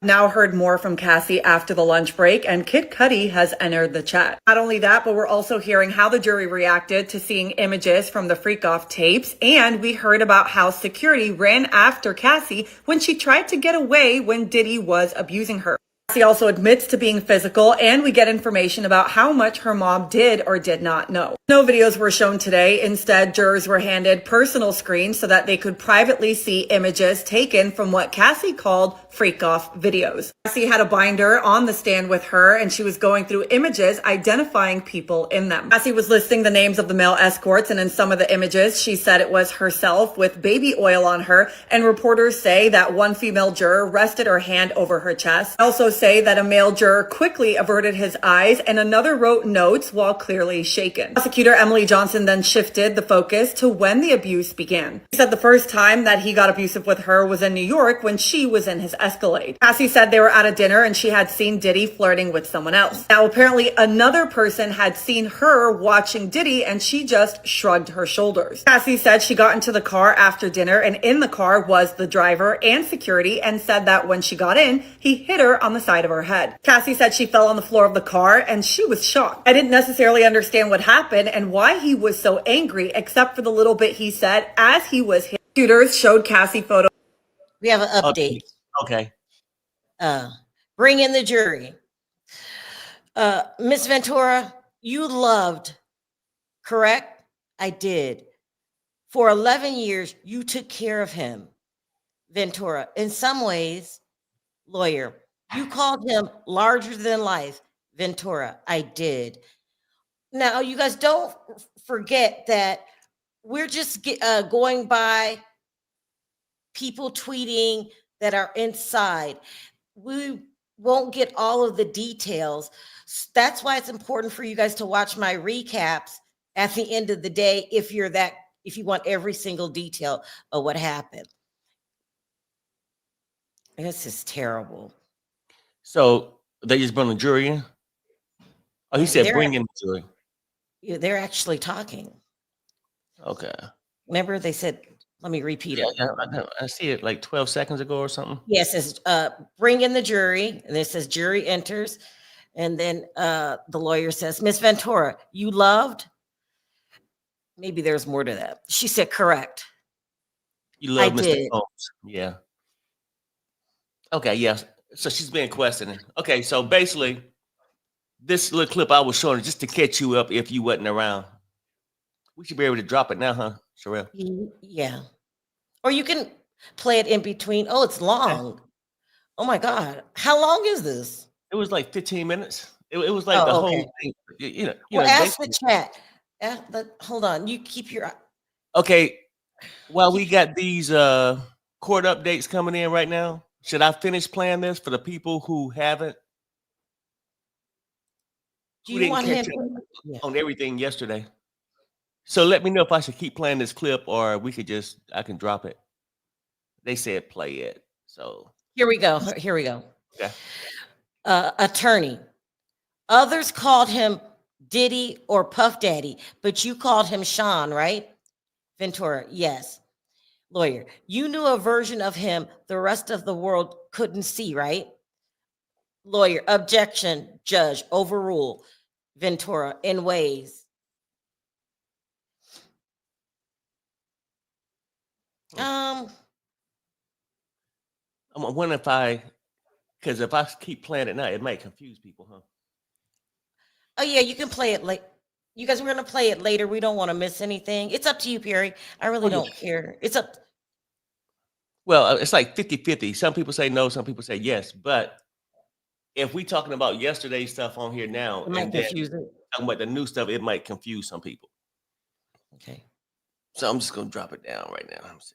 Now heard more from Cassie after the lunch break, and Kid Cudi has entered the chat. Not only that, but we're also hearing how the jury reacted to seeing images from the freak off tapes, and we heard about how security ran after Cassie when she tried to get away when Diddy was abusing her. Cassie also admits to being physical, and we get information about how much her mom did or did not know. No videos were shown today. Instead, jurors were handed personal screens so that they could privately see images taken from what Cassie called freak off videos. Cassie had a binder on the stand with her, and she was going through images identifying people in them. Cassie was listing the names of the male escorts, and in some of the images, she said it was herself with baby oil on her, and reporters say that one female juror rested her hand over her chest. Also say that a male juror quickly averted his eyes, and another wrote notes while clearly shaken. Prosecutor Emily Johnson then shifted the focus to when the abuse began. She said the first time that he got abusive with her was in New York when she was in his Escalade. Cassie said they were at a dinner and she had seen Diddy flirting with someone else. Now, apparently another person had seen her watching Diddy and she just shrugged her shoulders. Cassie said she got into the car after dinner, and in the car was the driver and security, and said that when she got in, he hit her on the side of her head. Cassie said she fell on the floor of the car and she was shocked. I didn't necessarily understand what happened and why he was so angry, except for the little bit he said as he was hit. Shooters showed Cassie photos. We have an update. Okay. Bring in the jury. Miss Ventura, you loved, correct? I did. For 11 years, you took care of him, Ventura. In some ways, lawyer, you called him larger than life, Ventura. I did. Now, you guys don't forget that we're just going by people tweeting that are inside. We won't get all of the details. That's why it's important for you guys to watch my recaps at the end of the day if you want every single detail of what happened. This is terrible. So they just brought the jury in? Oh, he said bring in the jury. Yeah, they're actually talking. Okay. Remember they said, let me repeat it. I see it like 12 seconds ago or something. Yes, it says bring in the jury, and it says jury enters, and then the lawyer says, Miss Ventura, you loved? Maybe there's more to that. She said, correct. You love Mr. did. Combs. Yeah. Okay, yes. So she's being questioned. Okay, so basically, this little clip I was showing just to catch you up if you wasn't around. We should be able to drop it now, huh, Sharrell? Yeah. Or you can play it in between. Oh, it's long. Okay. Oh my God. How long is this? It was like 15 minutes. It was like the whole thing. You know, ask the chat. Hold on. You keep your. Okay. While we got these court updates coming in right now, should I finish playing this for the people who haven't? Do you want him on everything yesterday? So let me know if I should keep playing this clip or I can drop it. They said play it. So here we go. Here we go. Okay. Attorney. Others called him Diddy or Puff Daddy, but you called him Sean, right? Ventura, yes. Lawyer, you knew a version of him the rest of the world couldn't see, right? Lawyer, objection, judge, overrule. Ventura, in ways. I'm wondering because if I keep playing it now, it might confuse people, huh? Oh yeah, you can play it late. You guys, we're gonna play it later. We don't want to miss anything. It's up to you, Perry. I really don't care. It's up. Well, it's like 50-50. Some people say no, some people say yes. But if we talking about yesterday's stuff on here now, it might confuse it. Talking about the new stuff, it might confuse some people. Okay. So I'm just gonna drop it down right now. Let me see.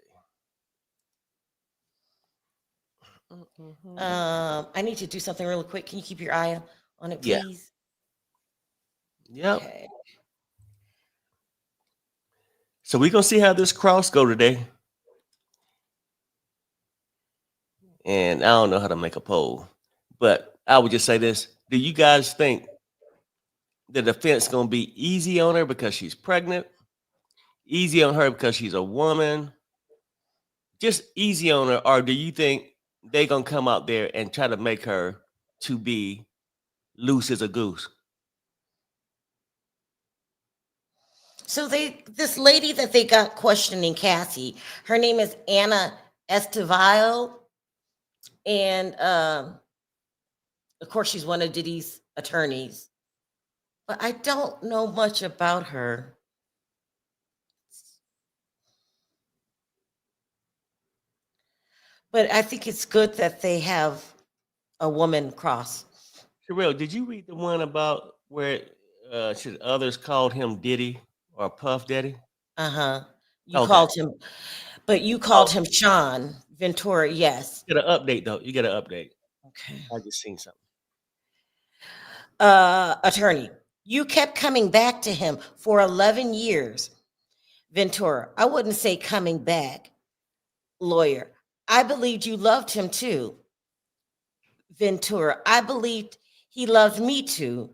I need to do something really quick. Can you keep your eye on it, please? Yep. Okay. So we're gonna see how this cross go today. And I don't know how to make a poll, but I would just say this. Do you guys think the defense gonna be easy on her because she's pregnant? Easy on her because she's a woman? Just easy on her, or do you think they're gonna come out there and try to make her to be loose as a goose. So this lady that they got questioning Cassie, her name is Anna Estival, and of course she's one of Diddy's attorneys. But I don't know much about her. But I think it's good that they have a woman cross. Sharrell, did you read the one about where should others called him Diddy or Puff Daddy? Uh-huh. You Okay. called him, but you called him Sean Ventura, yes. You get an update though. You get an update. Okay. I just seen something. Attorney, you kept coming back to him for 11 years. Ventura, I wouldn't say coming back. Lawyer, I believed you loved him too. Ventura, I believed he loved me too.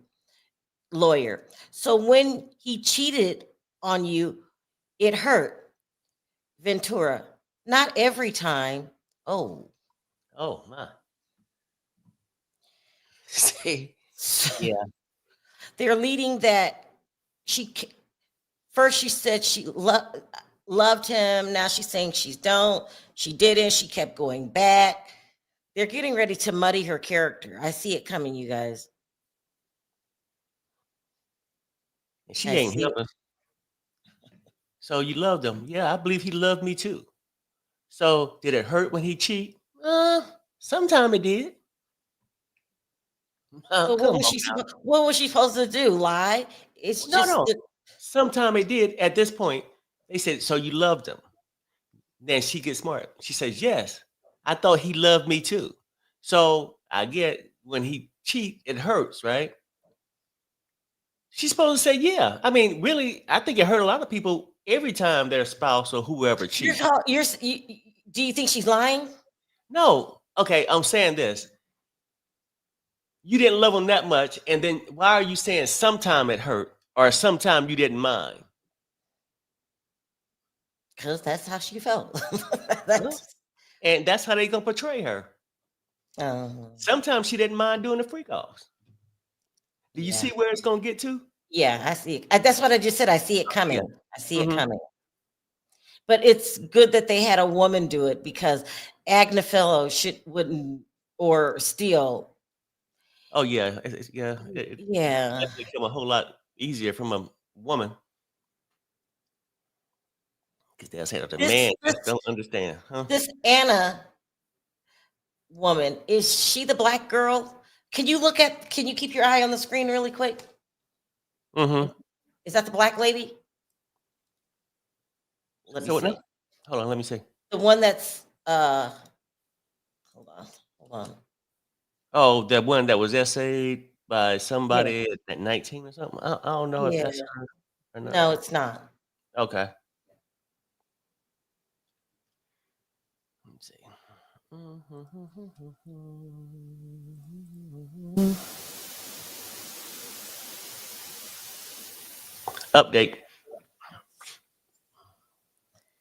Lawyer, so when he cheated on you, it hurt. Ventura, not every time. Oh. Oh my. See, yeah. They're leading that first she said she loved him. Now she's saying she didn't. She kept going back. They're getting ready to muddy her character. I see it coming, you guys. And she ain't helping. So you loved him. Yeah, I believe he loved me too. So did it hurt when he cheat? Sometime it did. So what was she supposed to do? Lie? It's no. Sometime it did. At this point, they said, so you loved him. Then she gets smart. She says, yes, I thought he loved me too. So I get when he cheat, it hurts, right? She's supposed to say, yeah. I mean, really, I think it hurt a lot of people every time their spouse or whoever cheats. Do you think she's lying? No. Okay, I'm saying this. You didn't love him that much, and then why are you saying sometime it hurt or sometime you didn't mind? Because that's how she felt. And that's how they gonna portray her. Sometimes she didn't mind doing the freak offs. Do you see where it's gonna get to? Yeah, I see it. That's what I just said. I see it coming. Yeah. I see it coming. But it's good that they had a woman do it because Agnefello wouldn't or Steele. Oh yeah, it definitely become a whole lot easier from a woman. Because that's how the man just don't understand, huh? This Anna woman, is she the black girl? Can you keep your eye on the screen really quick? Mm-hmm. Is that the black lady? Let me see. Hold on, let me see. The one that's hold on. Oh, that one that was essayed by somebody at 19 or something. I don't know if that's her or not. No, it's not. Okay. Let's see. Update.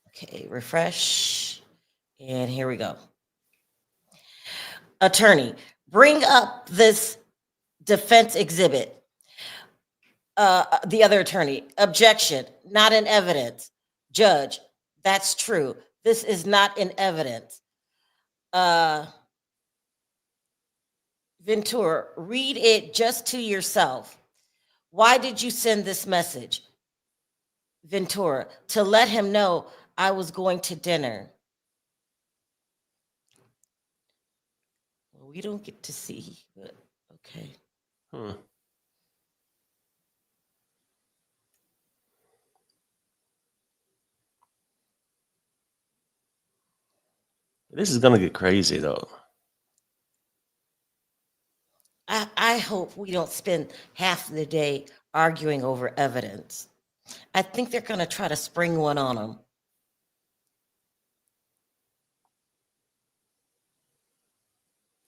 Okay, refresh. And here we go. Attorney, bring up this defense exhibit. The other attorney, objection, not in evidence. Judge, that's true. This is not in evidence. Ventura, read it just to yourself. Why did you send this message? Ventura, to let him know I was going to dinner. Well, we don't get to see, but okay. This is gonna get crazy though. I hope we don't spend half the day arguing over evidence. I think they're going to try to spring one on them.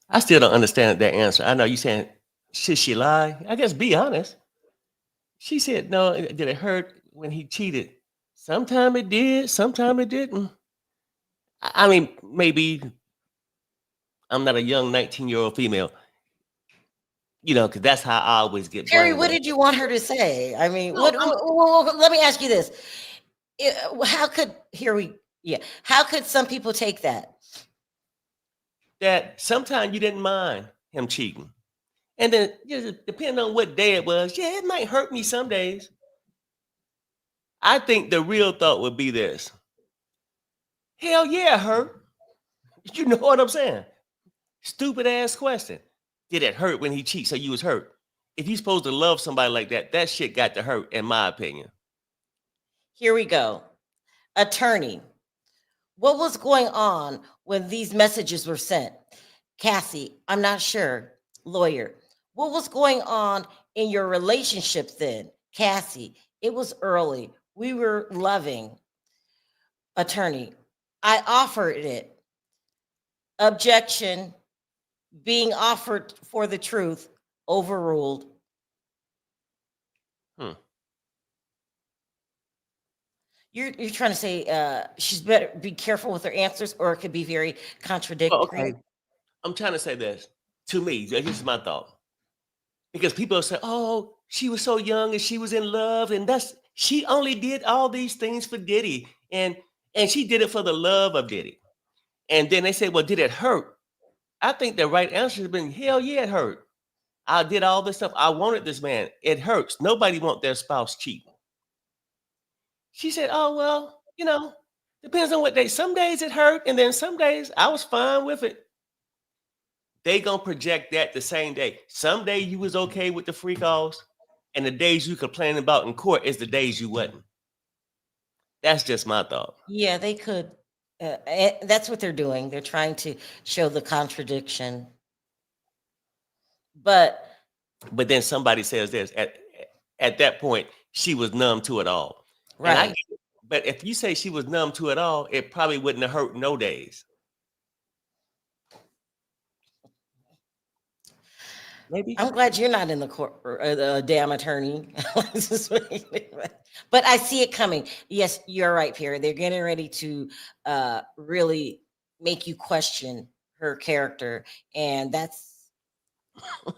I still don't understand that answer. I know you saying, should she lie? I guess be honest. She said, no, did it hurt when he cheated? Sometime it did, sometime it didn't. I mean, maybe I'm not a young 19-year-old female. You know, because that's how I always get Terry, blamed. what did you want her to say? I mean, No, let me ask you this. How could, how could some people take that? That sometimes you didn't mind him cheating. And then, depending on what day it was, yeah, it might hurt me some days. I think the real thought would be this. Hell yeah, it hurt. You know what I'm saying? Stupid ass question. Did it hurt when he cheats so you was hurt? If you're supposed to love somebody like that, that shit got to hurt, in my opinion. Here we go. Attorney, what was going on when these messages were sent? Cassie, I'm not sure. Lawyer, what was going on in your relationship then? Cassie, it was early. We were loving. Attorney, I offered it. Objection, being offered for the truth, overruled. You're trying to say she's better be careful with her answers, or it could be very contradictory. Well, okay. I'm trying to say this. To me, this is my thought. Because people say, oh, she was so young and she was in love, and she only did all these things for Diddy. And she did it for the love of Diddy. And then they say, well, did it hurt? I think the right answer has been, hell yeah, it hurt. I did all this stuff. I wanted this man. It hurts. Nobody wants their spouse cheating. She said, oh, well, depends on what day. Some days it hurt, and then some days I was fine with it. They gonna project that the same day. Some day you was okay with the freak offs, and the days you complain about in court is the days you wasn't. That's just my thought. Yeah, they could. That's what they're doing. They're trying to show the contradiction. But then somebody says this at that point, she was numb to it all. Right. But if you say she was numb to it all, it probably wouldn't have hurt no days. Maybe. I'm glad you're not in the court, damn attorney. But I see it coming. Yes, you're right, Pierre. They're getting ready to really make you question her character, and that's. Why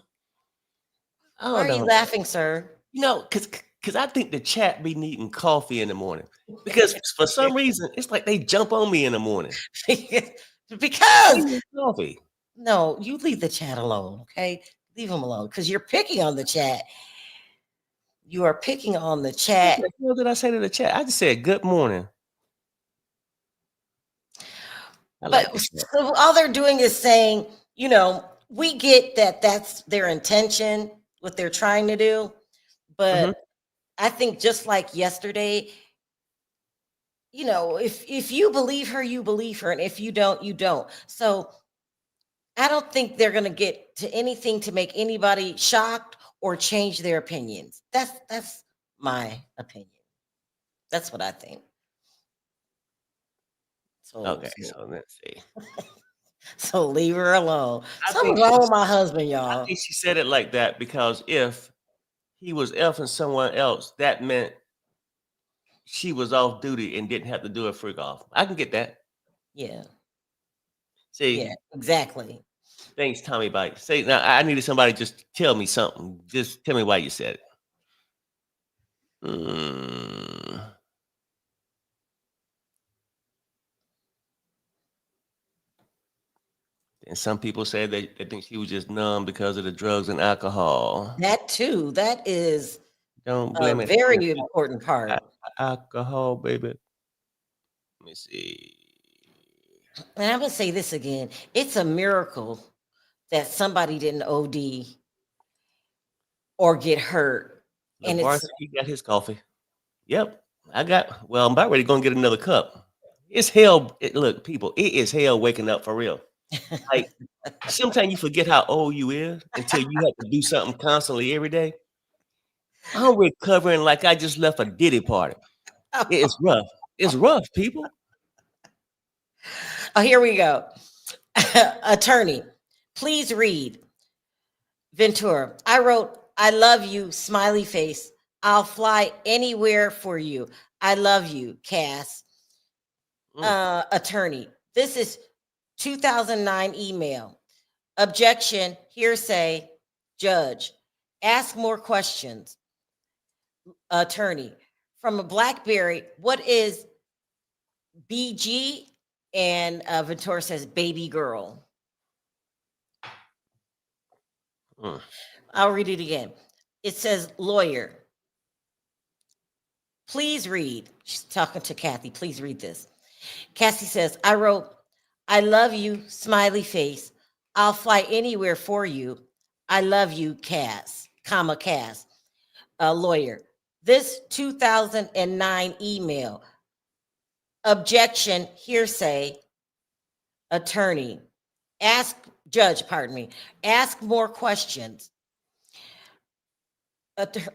are you laughing, sir? Because I think the chat be needing coffee in the morning. Because for some reason, it's like they jump on me in the morning. Because coffee. No, you leave the chat alone, okay? Leave them alone, because you're picking on the chat. You are picking on the chat. What did I say to the chat? I just said good morning. So all they're doing is saying, we get that that's their intention, what they're trying to do. But I think just like yesterday, if you believe her, you believe her. And if you don't, you don't. So I don't think they're going to get to anything to make anybody shocked or change their opinions. That's my opinion. That's what I think. So let's see. So leave her alone. Something's wrong with my husband, y'all. I think she said it like that because if he was effing someone else, that meant she was off duty and didn't have to do a freak off. I can get that. Yeah. See? Yeah, exactly. Thanks, Tommy Bite. Say now I needed somebody to just tell me something. Just tell me why you said it. And some people say they think she was just numb because of the drugs and alcohol. That too. That is Don't blame a very important part. Alcohol, baby. Let me see. And I'm going to say this again. It's a miracle that somebody didn't OD or get hurt. And he got his coffee. Yep. I'm about ready to go and get another cup. It's hell. Look, people, it is hell waking up for real. Like, sometimes you forget how old you is until you have to do something constantly every day. I'm recovering like I just left a Diddy party. It's rough. It's rough, people. Oh, here we go. Attorney, please read. Ventura, I wrote, I love you, smiley face. I'll fly anywhere for you. I love you, Cass. Attorney, this is 2009 email. Objection, hearsay, judge. Ask more questions. Attorney, from a BlackBerry, what is BG? And Ventura says, baby girl. I'll read it again. It says, lawyer. Please read. She's talking to Kathy. Please read this. Cassie says, I wrote, I love you, smiley face. I'll fly anywhere for you. I love you, Cass, comma, Cass. Lawyer, this 2009 email. Objection, hearsay. Attorney, judge, pardon me, ask more questions.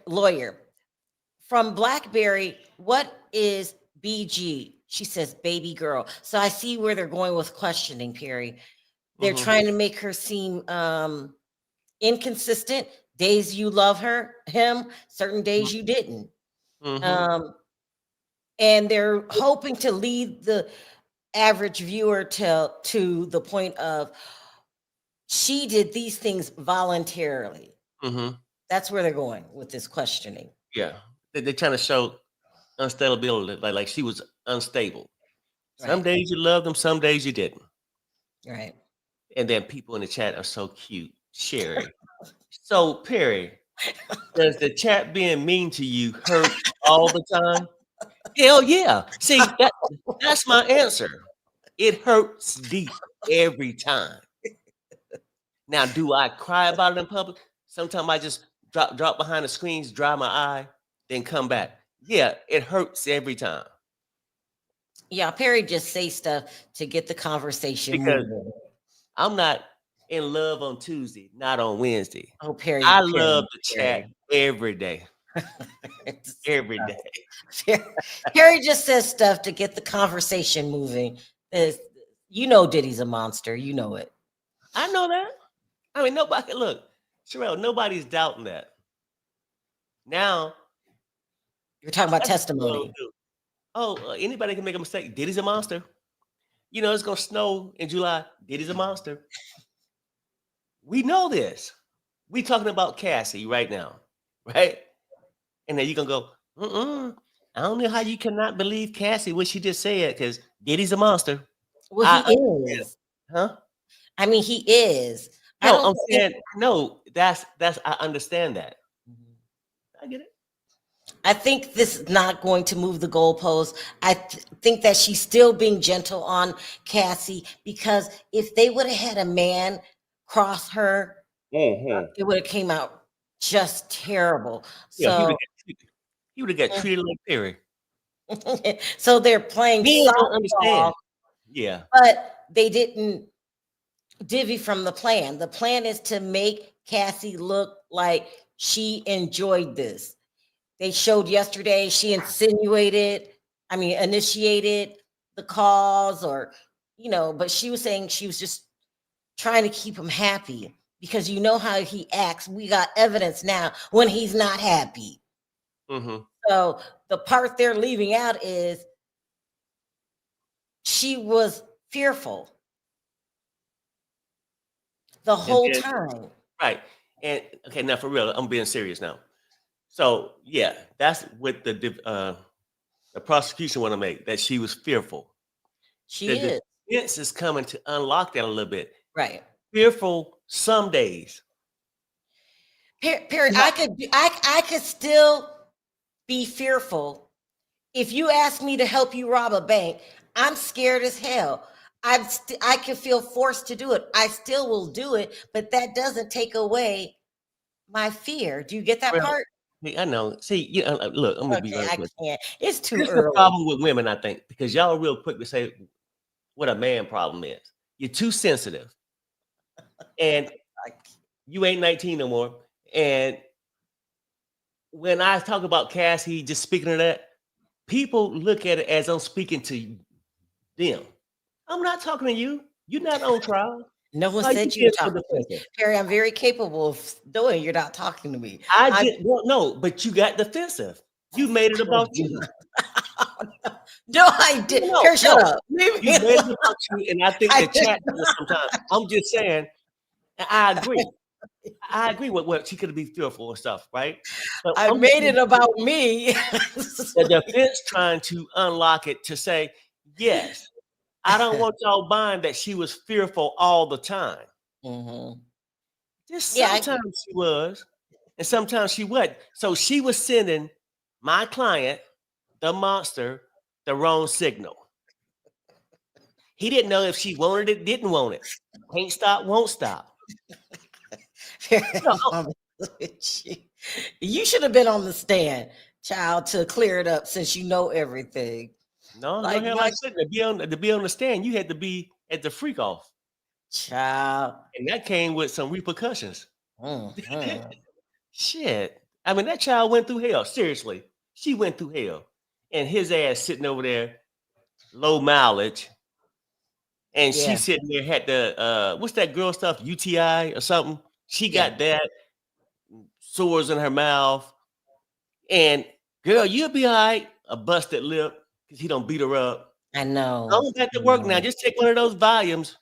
Lawyer, from BlackBerry, what is BG? She says, baby girl. So I see where they're going with questioning, Perry. They're trying to make her seem inconsistent. Days you love him, certain days you didn't. And they're hoping to lead the average viewer to the point of she did these things voluntarily. That's where they're going with this questioning. Yeah, they're trying to show unstability, like she was unstable. Some days you loved them, some days you didn't. Right. And then people in the chat are so cute. Sherry. So, Perry, does the chat being mean to you hurt all the time? Hell yeah. See, that's my answer. It hurts deep every time. Now, do I cry about it in public? Sometimes I just drop behind the screens, dry my eye, then come back. Yeah, it hurts every time. Yeah, Perry just say stuff to get the conversation because moving. I'm not in love on Tuesday, not on Wednesday. Oh, Perry, I love the chat every day. Every day. Perry just says stuff to get the conversation moving. You know Diddy's a monster. You know it. I know that. I mean, nobody, look, Sharrell, nobody's doubting that. Now, you're talking about testimony. Anybody can make a mistake. Diddy's a monster. You know, it's going to snow in July. Diddy's a monster. We know this. We talking about Cassie right now, right? And then you're going to go, I don't know how you cannot believe Cassie, what she just said, because Diddy's a monster. Well, he is. Huh? I mean, he is. No, I'm saying, no, that's, I understand that. I get it. I think this is not going to move the goalposts. I think that she's still being gentle on Cassie, because if they would have had a man cross her, it would have came out just terrible. So he would have got treated like Perry. So they're playing softball. Yeah. But they didn't divvy from the plan. The plan is to make Cassie look like she enjoyed this. They showed yesterday she initiated the calls, or, but she was saying she was just trying to keep him happy, because you know how he acts. We got evidence now when he's not happy. So the part they're leaving out is she was fearful the whole time. Right. And okay, now for real, I'm being serious now. So yeah, that's what the prosecution want to make, that she was fearful. The defense is coming to unlock that a little bit. Right. Fearful some days. Perry, I could still be fearful. If you ask me to help you rob a bank, I'm scared as hell. I can feel forced to do it. I still will do it, but that doesn't take away my fear. Do you get that part? I know. See, look, I'm gonna be honest with you. It's too This early. is the problem with women, I think, because y'all are real quick to say what a man problem is. You're too sensitive, and you ain't 19 no more. And when I talk about Cassie, just speaking of that, people look at it as I'm speaking to them. I'm not talking to you. You're not on trial. No one said you were talking to me. Perry, I'm very capable of doing. You're not talking to me. No, but you got defensive. You made it about you. No, I didn't. Perry, shut up. You made it about you, and I think the chat does sometimes. I'm just saying, And I agree. I agree with what she could be fearful and stuff, right? But I made it about me. the defense trying to unlock it to say, yes, I don't want y'all buying that she was fearful all the time. Mm-hmm. Just Yeah, sometimes she was, and sometimes she wasn't. So she was sending my client, the monster, the wrong signal. He didn't know if she wanted it, didn't want it. Can't stop, won't stop. No, you should have been on the stand, child, to clear it up since you know everything. no Like hell my like that. To be on the stand, you had to be at the freak off. child. And that came with some repercussions. Mhm. Shit. I mean, that child went through hell. Seriously. She went through hell. And his ass sitting over there, low mileage. And she Yeah, sitting there had the what's that girl stuff? UTI or something. She yeah. got that, sores in her mouth. And girl, you'll be all right. A busted lip because he don't beat her up. I know. Going back to work now. Just take one of those volumes.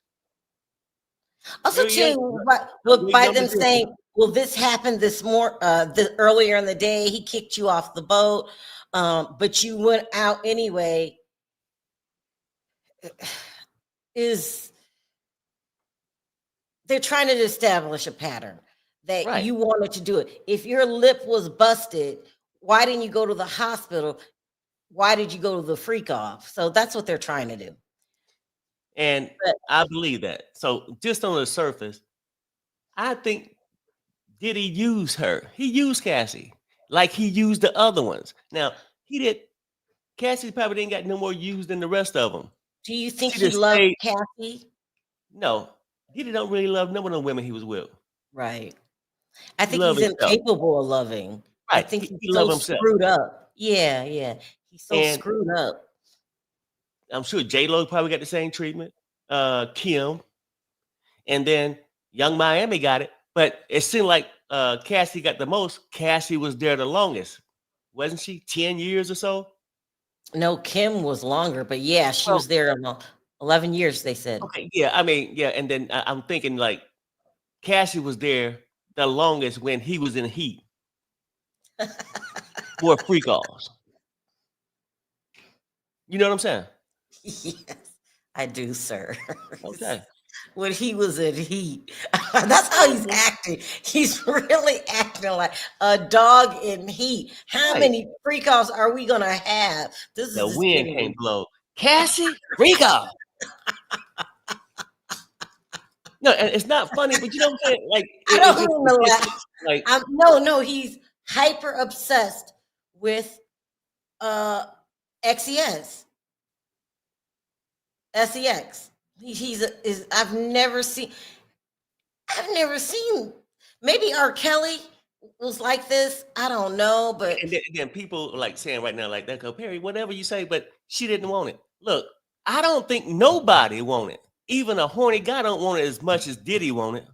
Also, Girl, yeah, too, I'm waiting by on the them difference. saying, "Well, this happened earlier in the day. He kicked you off the boat, but you went out anyway." Is they're trying to establish a pattern that Right. you wanted to do it. If your lip was busted, why didn't you go to the hospital? Why did you go to the freak off? So that's what they're trying to do. And But I believe that. So just on the surface, I think Diddy used her. He used Cassie like he used the other ones. Now, he did. Cassie probably didn't got no more use than the rest of them. do you think She he just loved stayed. Kathy? No, Diddy don't really love none of the women he was with. Right. I He think loved he's himself. incapable of loving. I Right. think He he's so loved himself. screwed up. Yeah, yeah. He's so And screwed up. I'm sure J-Lo probably got the same treatment. Kim. And then Young Miami got it. But it seemed like Cassie got the most. Cassie was there the longest. Wasn't she? 10 years or so? No, Kim was longer, but yeah, she Well, was there 11 years, they said. okay, yeah, I mean, yeah, and then I'm thinking like Cassie was there the longest when he was in heat for freak offs. You know what I'm saying? Yes, I do, sir. Okay. When he was in heat. That's how he's acting. He's really acting like a dog in heat. How Right. many freak offs are we gonna have? This is The just wind getting can't blow. Cassie, freak off. No, and it's not funny, but you know what I'm saying? Like I it's don't just mean to laugh. ridiculous. Like No, he's hyper obsessed with XES. SEX. I've never seen maybe R. Kelly was like this. I don't know, but and then people are like saying right now, like that go Perry, whatever you say, but she didn't want it. Look, I don't think nobody want it. Even a horny guy don't want it as much as Diddy want it.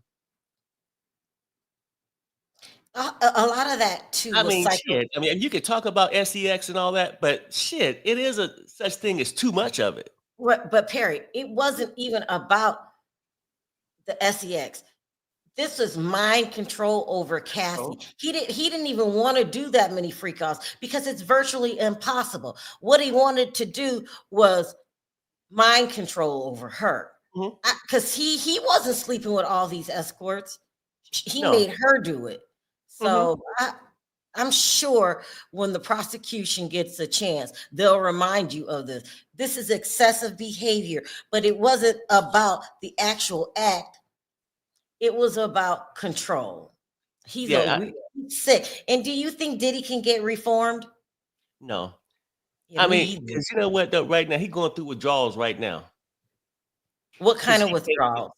a lot of that too I was mean, shit. I mean, you could talk about SEX and all that, but shit, it is a such thing as too much of it. But Perry, it wasn't even about the SEX. This was mind control over Cassie. Oh. He didn't even want to do that many freak offs because it's virtually impossible. What he wanted to do was mind control over her. Because he wasn't sleeping with all these escorts. He made her do it. So I'm sure when the prosecution gets a chance, they'll remind you of this. This is excessive behavior, but it wasn't about the actual act. It was about control. He's sick. And do you think Diddy can get reformed? No. Yeah, I mean, because you know what, though, right now, he's going through withdrawals right now. What kind of withdrawals?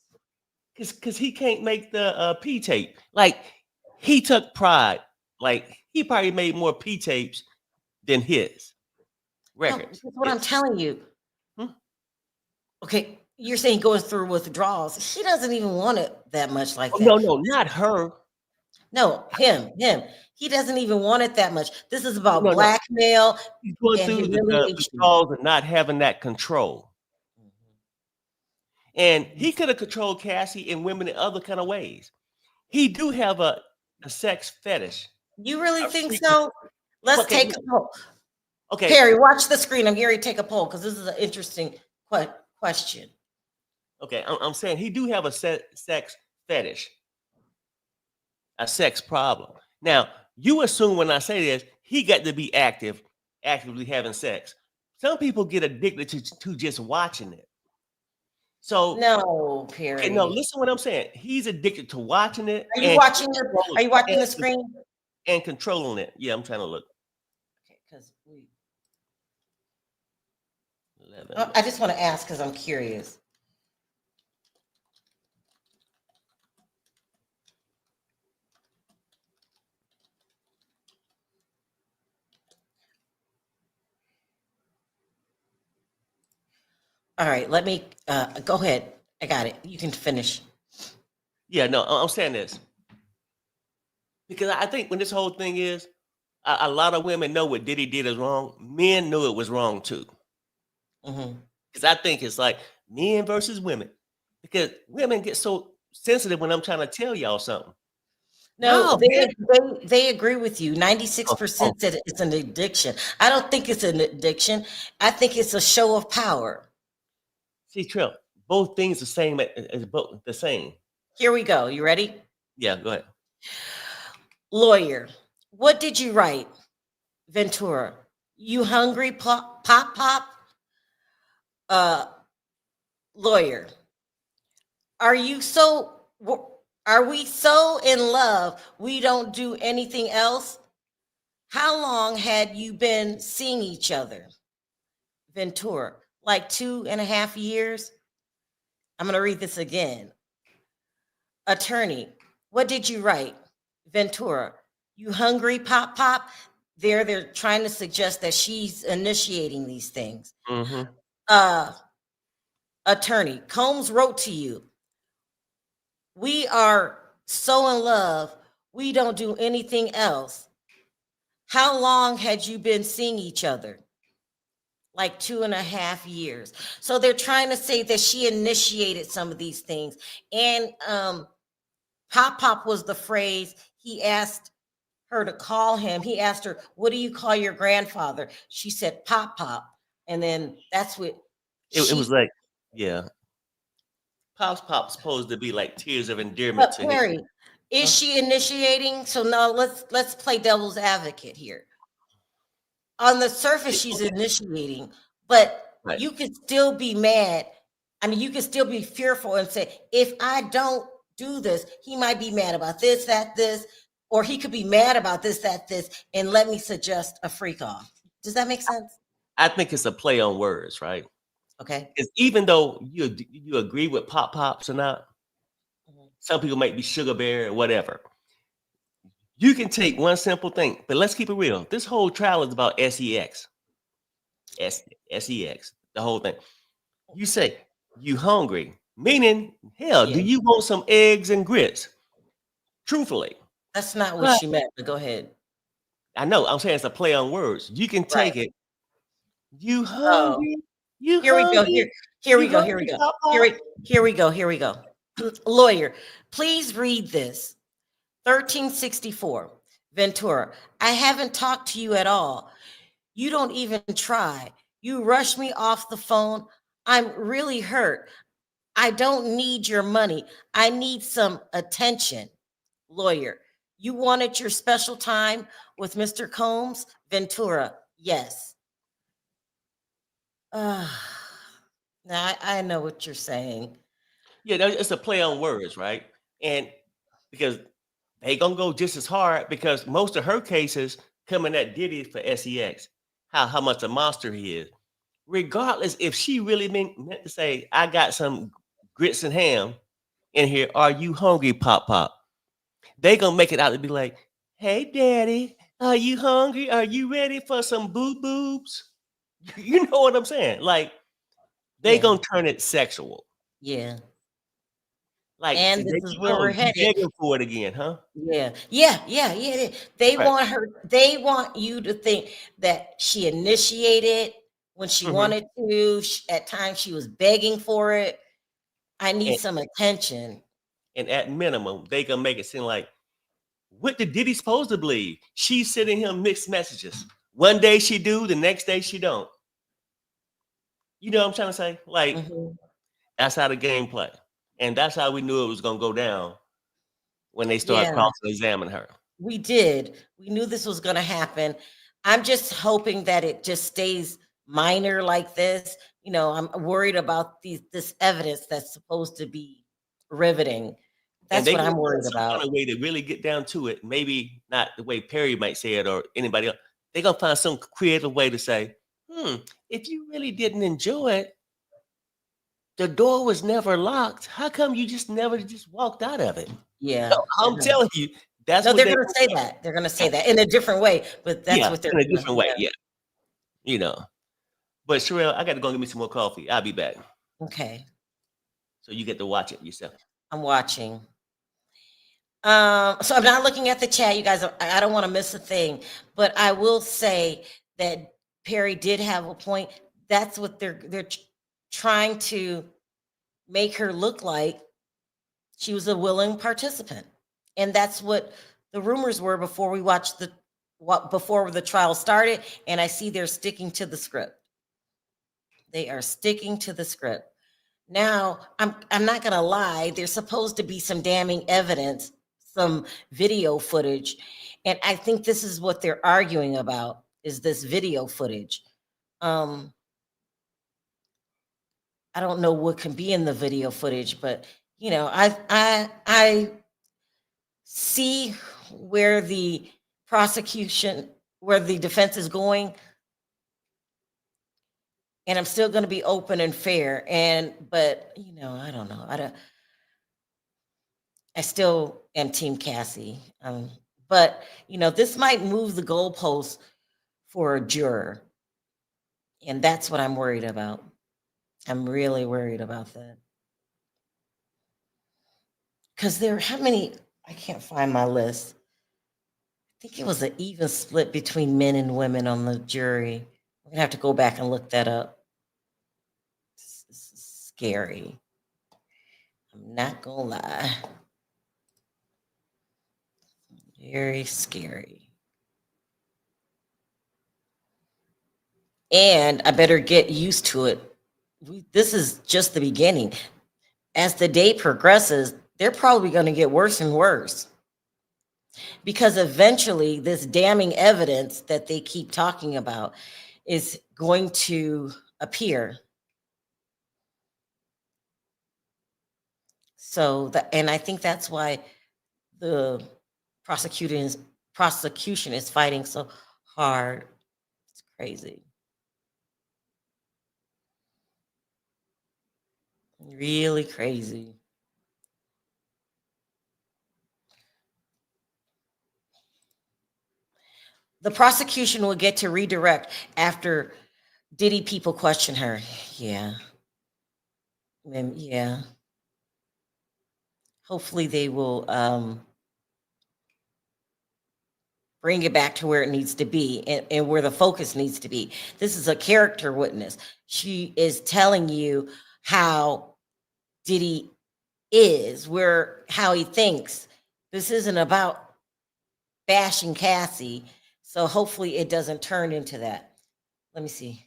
Because he can't make the P tape. Like, he took pride. Like, he probably made more P tapes than his records. No, that's what I'm telling you. Okay, you're saying going through withdrawals. He doesn't even want it that much like that. No, not her. No, him. He doesn't even want it that much. This is about blackmail. He's going through the withdrawals and not having that control. And he could have controlled Cassie and women in other kind of ways. He do have a sex fetish. You really think freak- so? Let's Okay, take a poll. Okay. Perry, watch the screen. I'm here to take a poll because this is an interesting question. Okay, I'm saying he do have a sex fetish, a sex problem. Now, you assume when I say this, he got to be actively having sex. Some people get addicted to just watching it. So no, Perry. Okay, no, listen what I'm saying. He's addicted to watching it. Are you watching Are you watching the screen? And controlling it. Yeah, I'm trying to look. Okay, because I just want to ask because I'm curious. All right, let me go ahead. I got it. You can finish. Yeah, no, I'm saying this because I think when this whole thing is, a lot of women know what Diddy did is wrong. Men knew it was wrong too. Because I think it's like men versus women. Because women get so sensitive when I'm trying to tell y'all something. No, they agree with you. 96% said it's an addiction. I don't think it's an addiction. I think it's a show of power. See, Trill, both things the same as both the same. Here we go. You ready? Yeah, go ahead. Lawyer, what did you write? Ventura, you hungry pop? Lawyer, are we so in love we don't do anything else? How long had you been seeing each other? Ventura, like 2.5 years. I'm going to read this again. Attorney, what did you write? Ventura, you hungry pop? They're trying to suggest that she's initiating these things. Attorney, Combs wrote to you, we are so in love, we don't do anything else. How long had you been seeing each other? Like 2.5 years. So they're trying to say that she initiated some of these things. And pop was the phrase he asked her to call him. He asked her, what do you call your grandfather? She said, Pop. And then that's what it was like, yeah. Pop's supposed to be like tears of endearment to Mary, him. is she initiating? So now let's play devil's advocate here. On the surface, she's initiating, but you could still be mad. I mean, you could still be fearful and say, if I don't do this, he might be mad about this, that, this, or he could be mad about this, that, this, and let me suggest a freak off. Does that make sense? I think it's a play on words, right? Okay. Because even though you agree with pops or not, some people might be sugar bear or whatever. You can take one simple thing, but let's keep it real. This whole trial is about sex. Sex, the whole thing. You say, you hungry, meaning, hell, do you want some eggs and grits? Truthfully. That's not what she meant, but go ahead. I know, I'm saying it's a play on words. You can take it. You hungry? You Here hungry? Here we go. Lawyer, please read this. 1364, Ventura, I haven't talked to you at all. You don't even try. You rush me off the phone. I'm really hurt. I don't need your money. I need some attention. Lawyer, you wanted your special time with Mr. Combs? Ventura, yes. Now I know what you're saying. Yeah, it's a play on words, right? And because they gonna go just as hard because most of her cases coming at Diddy for sex, how much a monster he is. Regardless if she really meant to say, I got some grits and ham in here, are you hungry, Pop? They gonna make it out to be like, hey, daddy, are you hungry? Are you ready for some boobs? You know what I'm saying? Like, they gonna turn it sexual. Yeah. Like, and this is where we're headed. Begging for it again, huh? Yeah. They want her. They want you to think that she initiated when she wanted to. At times, she was begging for it. I need And, some attention. and at minimum, they gonna make it seem like, what did Diddy supposed to believe? She's sending him mixed messages. One day she do, the next day she don't. You know what I'm trying to say? Like, Mhm. that's how the game play. And that's how we knew it was gonna go down when they started Yeah, cross-examining her. we did. We knew this was going to happen. I'm just hoping that it just stays minor like this. You know, I'm worried about this evidence that's supposed to be riveting. And That's they what gonna I'm find worried some kind about. of way to really get down to it. Maybe not the way Perry might say it or anybody else. They're gonna find some creative way to say, if you really didn't enjoy it, the door was never locked. How come you just never just walked out of it? Yeah. So I'm telling you, that's No, what they're they going to say that. They're going to say that in a different way, but that's yeah, what they're in a gonna, different way. Yeah. You know. But Sharrell, I gotta go get me some more coffee. I'll be back. Okay. So you get to watch it yourself. I'm watching. So I'm not looking at the chat, you guys. I don't want to miss a thing, but I will say that Perry did have a point. That's what they're trying to make her look like. She was a willing participant, and that's what the rumors were before we watched before the trial started. And I see they're sticking to the script. They are sticking to the script. Now, I'm not gonna lie, there's supposed to be some damning evidence, some video footage, and I think this is what they're arguing about, is this video footage. Um, I don't know what can be in the video footage, but you know, I see where the prosecution, where the defense is going, and I'm still gonna be open and fair. But you know, I don't know. I still am Team Cassie. But you know, this might move the goalposts for a juror, and that's what I'm worried about. I'm really worried about that because how many? I can't find my list. I think it was an even split between men and women on the jury. We're gonna have to go back and look that up. This is scary. I'm not gonna lie. Very scary. And I better get used to it. This is just the beginning. As the day progresses, they're probably going to get worse and worse because eventually this damning evidence that they keep talking about is going to appear. And I think that's why the prosecution is fighting so hard. It's crazy. Really crazy. The prosecution will get to redirect after Diddy people question her. Yeah. Yeah. Hopefully they will bring it back to where it needs to be and where the focus needs to be. This is a character witness. She is telling you how Diddy is, how he thinks. This isn't about bashing Cassie. So hopefully it doesn't turn into that. Let me see.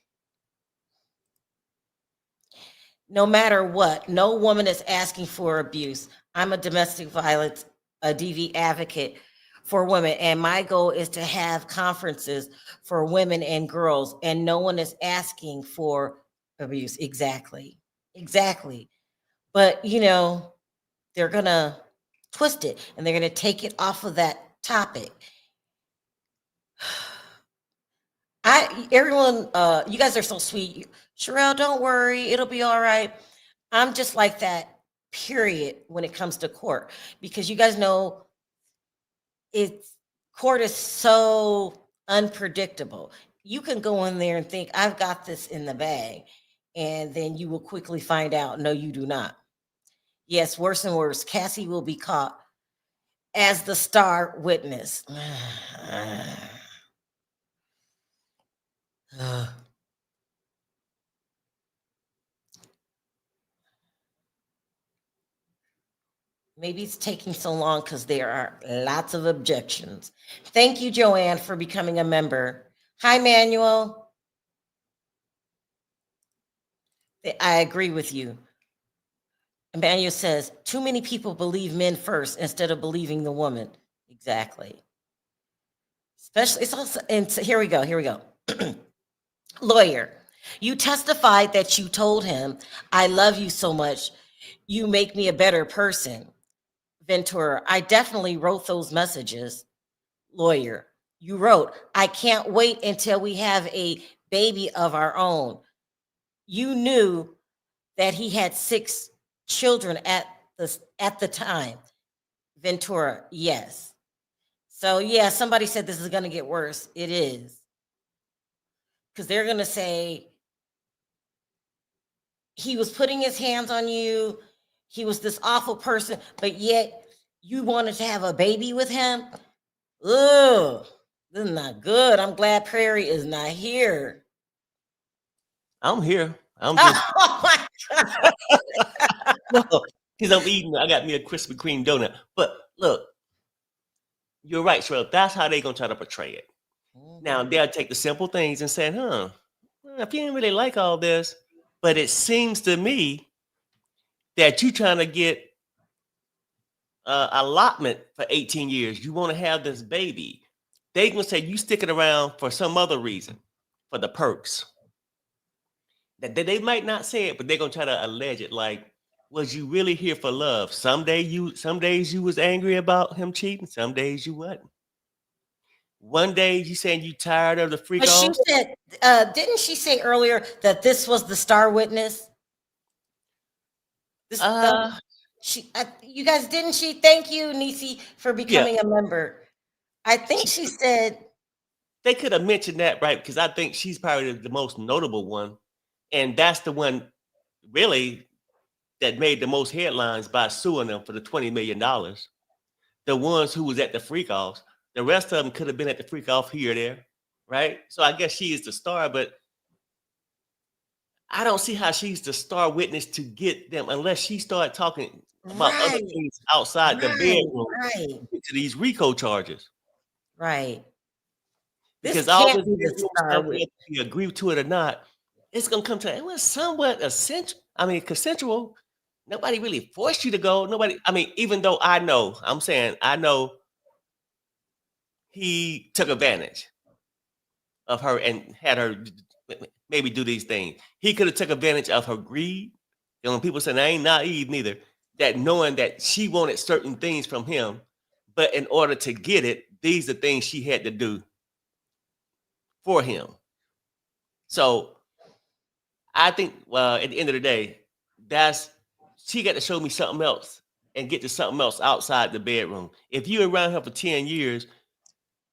No matter what, no woman is asking for abuse. I'm a domestic violence, a DV advocate for women, and my goal is to have conferences for women and girls, and no one is asking for abuse. Exactly. Exactly. But, you know, they're going to twist it and they're going to take it off of that topic. Everyone, you guys are so sweet. Sharrell, don't worry, it'll be all right. I'm just like that, period, when it comes to court, because you guys know court is so unpredictable. You can go in there and think, I've got this in the bag, and then you will quickly find out, no, you do not. Yes, worse and worse. Cassie will be caught as the star witness. Maybe it's taking so long because there are lots of objections. Thank you, Joanne, for becoming a member. Hi, Manuel. I agree with you. Emmanuel says, too many people believe men first instead of believing the woman. Exactly. Especially, it's also, and so here we go. Lawyer, you testified that you told him, I love you so much, you make me a better person. Ventura, I definitely wrote those messages. Lawyer, you wrote, I can't wait until we have a baby of our own. You knew that he had 6 children at the time. Ventura, yes. So yeah, somebody said this is going to get worse. It is. Because they're going to say he was putting his hands on you. He was this awful person, but yet you wanted to have a baby with him. Ugh, this is not good. I'm glad Prairie is not here. I'm here. I'm just Oh my God. no, because I'm eating. I got me a Krispy Kreme donut. But look, you're right, Sharrell. That's how they're gonna try to portray it. Now they'll take the simple things and say, "Huh, well, if you didn't really like all this," but it seems to me that you're trying to get allotment for 18 years. You want to have this baby. They gonna say you sticking around for some other reason, for the perks. That they might not say it, but they're gonna try to allege it. Like, was you really here for love? Some days you was angry about him cheating. Some days you wasn't. One day you saying you tired of the freak But she off. said, didn't she say earlier that this was the star witness? This, you guys, didn't she? Thank you, Nisi, for becoming a member. I think she said they could have mentioned that, right? Because I think she's probably the most notable one, and that's the one really that made the most headlines by suing them for the $20 million. The ones who was at the freak offs, the rest of them could have been at the freak off here or there, right? So I guess she is the star, but I don't see how she's the star witness to get them unless she started talking about other things outside the bedroom to these RICO charges. Right. Because all this stuff, whether you agree to it or not, it's gonna come to it was somewhat essential. I mean, consensual. Nobody really forced you to go. Nobody. I mean, even though I know, I'm saying I know he took advantage of her and had her maybe do these things. He could have took advantage of her greed. And when people say, I ain't naive neither, that knowing that she wanted certain things from him, but in order to get it, these are things she had to do for him. So I think at the end of the day, she got to show me something else and get to something else outside the bedroom. If you're around her for 10 years,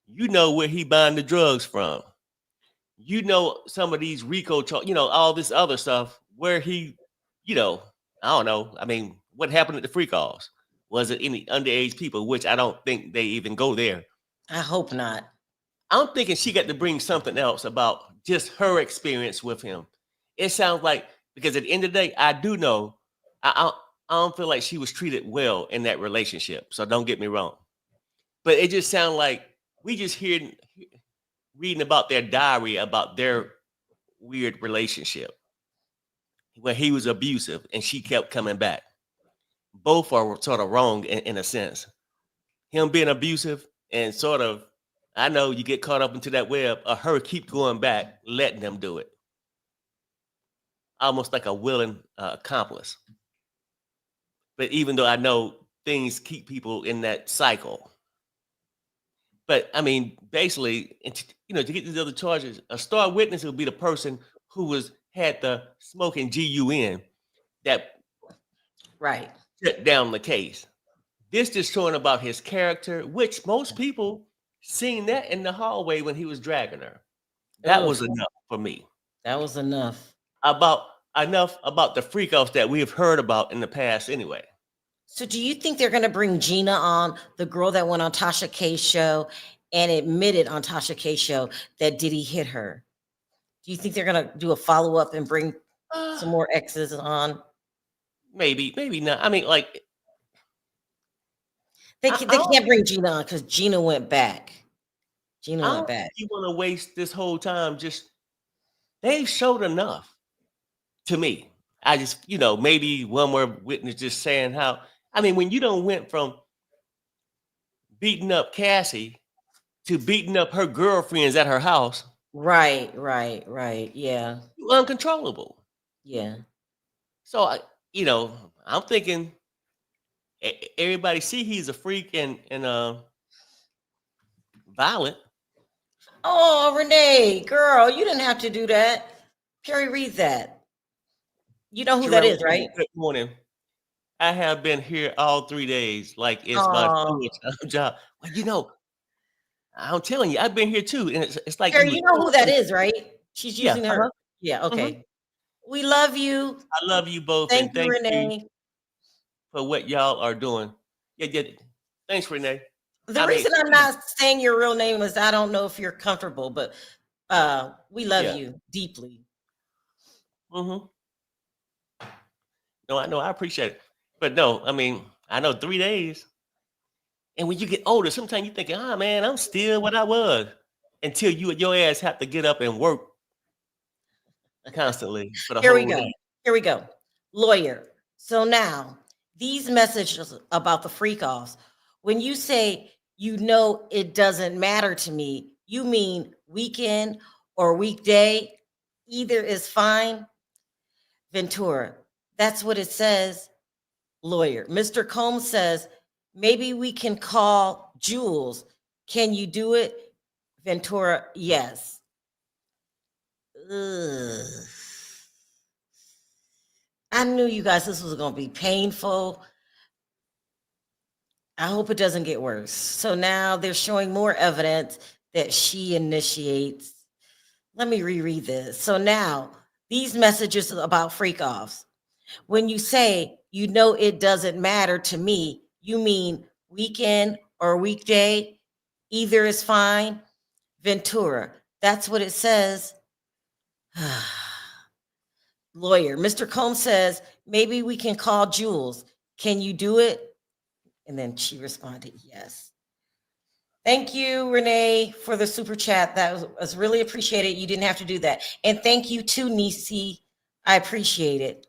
you know where he buying the drugs from. You know some of these RICO, all this other stuff where he, I don't know. I mean, what happened at the freak offs? Was it any underage people, which I don't think they even go there. I hope not. I'm thinking she got to bring something else about just her experience with him. It sounds like, because at the end of the day, I do know, I don't feel like she was treated well in that relationship. So don't get me wrong. But it just sounds like we just reading about their diary, about their weird relationship where he was abusive and she kept coming back. Both are sort of wrong in a sense. Him being abusive and sort of, I know you get caught up into that web, or her keep going back, letting them do it. Almost like a willing accomplice. But even though I know things keep people in that cycle. But I mean, basically, to get these other charges, a star witness would be the person who had the smoking GUN that shut down the case. This just showing about his character, which most people seen that in the hallway when he was dragging her. That was enough for me. That was enough. Enough about the freak offs that we have heard about in the past anyway. So do you think they're going to bring Gina on, the girl that went on Tasha K's show and admitted on Tasha K's show that Diddy hit her? Do you think they're going to do a follow-up and bring some more exes on? Maybe not. I mean, like, They I they can't bring Gina on because Gina went back. Gina don't went think back. you want to waste this whole time. Just they've showed enough to me. I just, maybe one more witness just saying how. I mean, when you don't went from beating up Cassie to beating up her girlfriends at her house, Right. Yeah. you uncontrollable. Yeah. So I'm thinking everybody see he's a freak and violent. Oh, Renee, girl, you didn't have to do that. Perry, read that. You know who that Sharrell, is, right? good morning. I have been here all 3 days, like it's my Oh, full-time job. Well, I'm telling you, I've been here too, and it's like you Perry, was you know who that talking. is, right? She's Yeah, using her. Yeah, hmm okay. We love you. I love you both, Thank and you, thank you Renee. for what y'all are doing. Yeah, yeah. Thanks, Renee. The I mean, reason I'm not saying your real name is I don't know if you're comfortable, but we love yeah. you deeply. hmm No, I know. I appreciate it, but no, I mean, I know 3 days, and when you get older, sometimes you think, ah, man, I'm still what I was, until your ass have to get up and work constantly for the Here we whole go. day. Here we go. Lawyer. So now these messages about the freak offs, when you say it doesn't matter to me, you mean weekend or weekday, either is fine. Ventura. That's what it says. Lawyer. Mr. Combs says, maybe we can call Jules. Can you do it? Ventura, yes. Ugh. I knew you guys this was going to be painful. I hope it doesn't get worse. So now they're showing more evidence that she initiates. Let me reread this. So now these messages about freak offs. When you say, it doesn't matter to me, you mean weekend or weekday, either is fine. Ventura, that's what it says. Lawyer, Mr. Combs says, maybe we can call Jules. Can you do it? And then she responded, yes. Thank you, Renee, for the super chat. That was really appreciated. You didn't have to do that. And thank you too, Nisi. I appreciate it.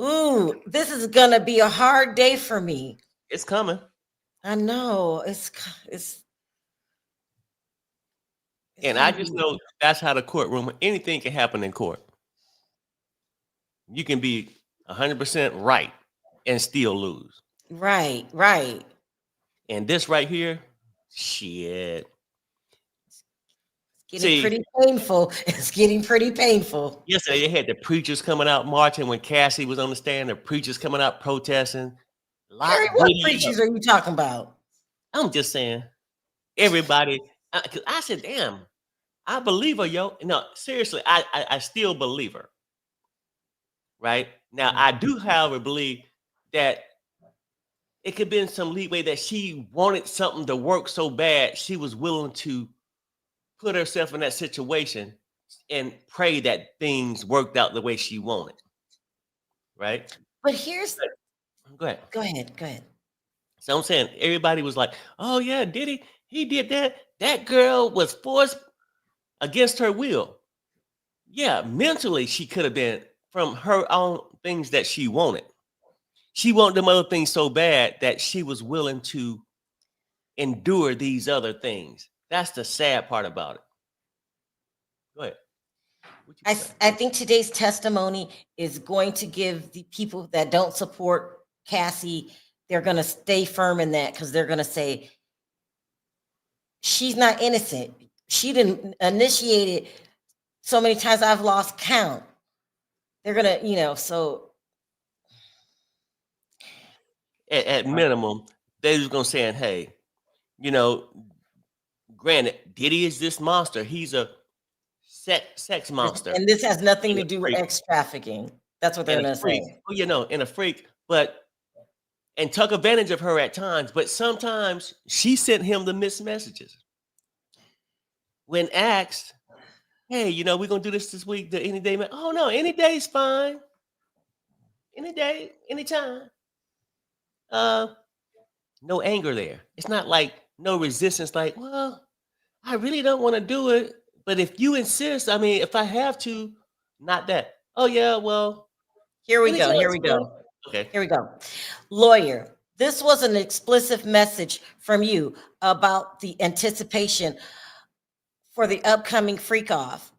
Ooh, this is gonna be a hard day for me. It's coming. I know it's And I gonna just be know that's how the courtroom, anything can happen in court. You can be 100% right and still lose. right. And this right here, shit. Getting See, pretty painful. It's getting pretty painful. yesterday they had the preachers coming out marching when Cassie was on the stand, the preachers coming out protesting. Perry, Lock what Diddy up. preachers are you talking about? I'm just saying, everybody, 'cause I said, damn, I believe her, yo. No, seriously, I still believe her. Right? Now, I do, however, believe that it could have been some leeway that she wanted something to work so bad, she was willing to put herself in that situation and pray that things worked out the way she wanted. Right? But here's Go ahead. go ahead. So I'm saying everybody was like, oh yeah, Diddy, he did that. That girl was forced against her will. Yeah, mentally she could have been from her own things that she wanted. She wanted them other things so bad that she was willing to endure these other things. That's the sad part about it. Go ahead. I think today's testimony is going to give the people that don't support Cassie, they're going to stay firm in that because they're going to say she's not innocent. She didn't initiate it so many times I've lost count. They're going to, so At minimum, they was gonna say, hey, granted, Diddy is this monster. He's a sex monster. and this has nothing And to a do with freak. ex trafficking. That's what they're And a going to freak. say. And a freak, and took advantage of her at times, but sometimes she sent him the missed messages. When asked, hey, we're gonna do this week, the any day, man. Oh no, any day's fine. Any day, anytime. No anger there. It's not like no resistance, like, well, I really don't want to do it. But if you insist, I mean, if I have to, not that. Oh, yeah, well, Here we anytime go. Here we soon. go. Okay. Here we go. Lawyer, this was an explicit message from you about the anticipation for the upcoming freak off.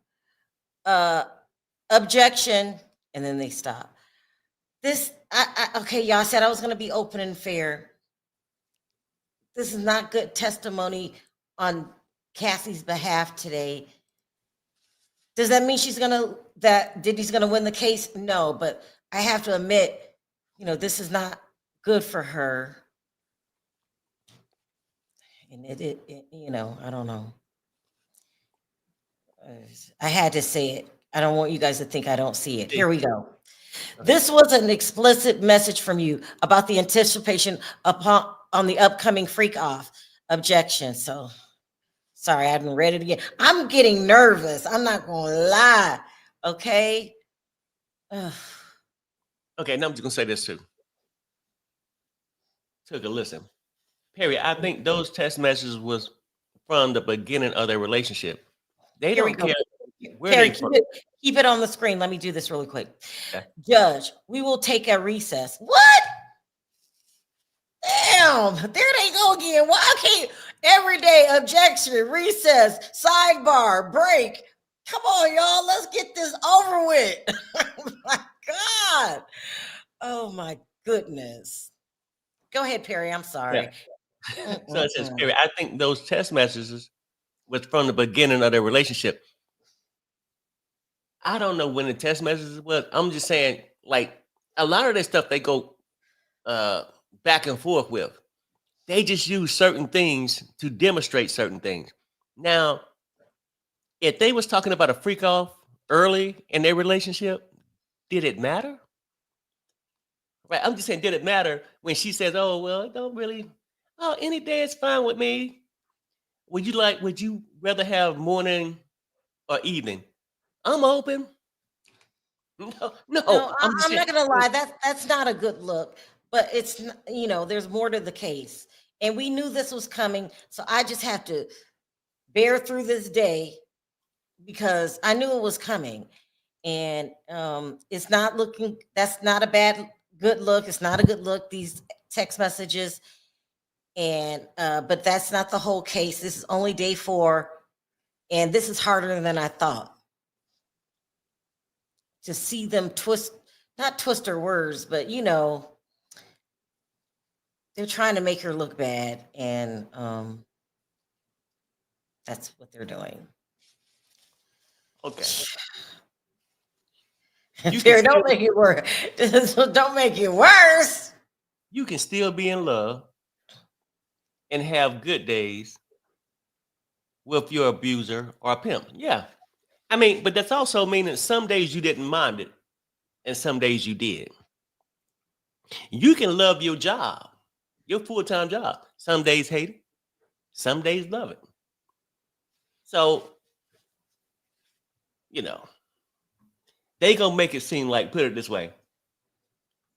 Objection, and then they stop. This, okay, y'all said I was going to be open and fair. This is not good testimony on Cassie's behalf today. Does that mean that Diddy's gonna win the case? No, but I have to admit, this is not good for her. And it I don't know. I had to say it. I don't want you guys to think I don't see it. Here we go. This was an explicit message from you about the anticipation on the upcoming freak off. Objection. So sorry, I haven't read it again. I'm getting nervous. I'm not gonna lie. Okay. Ugh. Okay, now I'm just gonna say this too. Took a listen. Perry, I think those text messages was from the beginning of their relationship. They Here we don't go. care where Terry, they from. keep it on the screen. Let me do this really quick. Okay. Judge, we will take a recess. What? Damn, there they go again. Why can't everyday objection, recess, sidebar, break? Come on, y'all. Let's get this over with. Oh my God. Oh my goodness. Go ahead, Perry. I'm sorry. Yeah. So it says, Perry, I think those text messages was from the beginning of their relationship. I don't know when the text messages was. I'm just saying, like, a lot of this stuff they go back and forth with. They just use certain things to demonstrate certain things. Now, if they was talking about a freak off early in their relationship, did it matter? Right. I'm just saying, did it matter when she says, "Oh, well, it don't really. Oh, any day is fine with me." Would you rather have morning or evening? I'm open. No, No, I'm just I'm saying. not gonna lie. That's not a good look. But there's more to the case, and we knew this was coming. So I just have to bear through this day because I knew it was coming, and it's not looking. That's not a good look. It's not a good look. These text messages, and but that's not the whole case. This is only day 4, and this is harder than I thought. To see them not twist her words, but they're trying to make her look bad, and that's what they're doing. Okay. Perry, don't make it worse. Don't make it worse. You can still be in love and have good days with your abuser or pimp. Yeah. I mean, but that's also meaning some days you didn't mind it and some days you did. You can love your job, your full-time job. Some days hate it, some days love it. So, they gonna make it seem like, put it this way,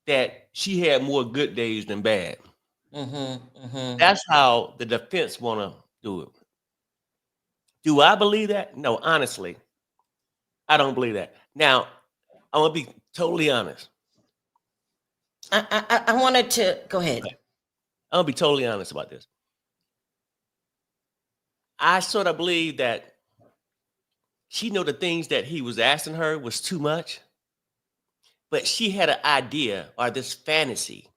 that she had more good days than bad. That's how the defense wanna do it. Do I believe that? No, honestly, I don't believe that. Now, I'm gonna be totally honest. I wanted to go ahead. Okay. I'm gonna be totally honest about this. I sort of believe that she knew the things that he was asking her was too much, but she had an idea or this fantasy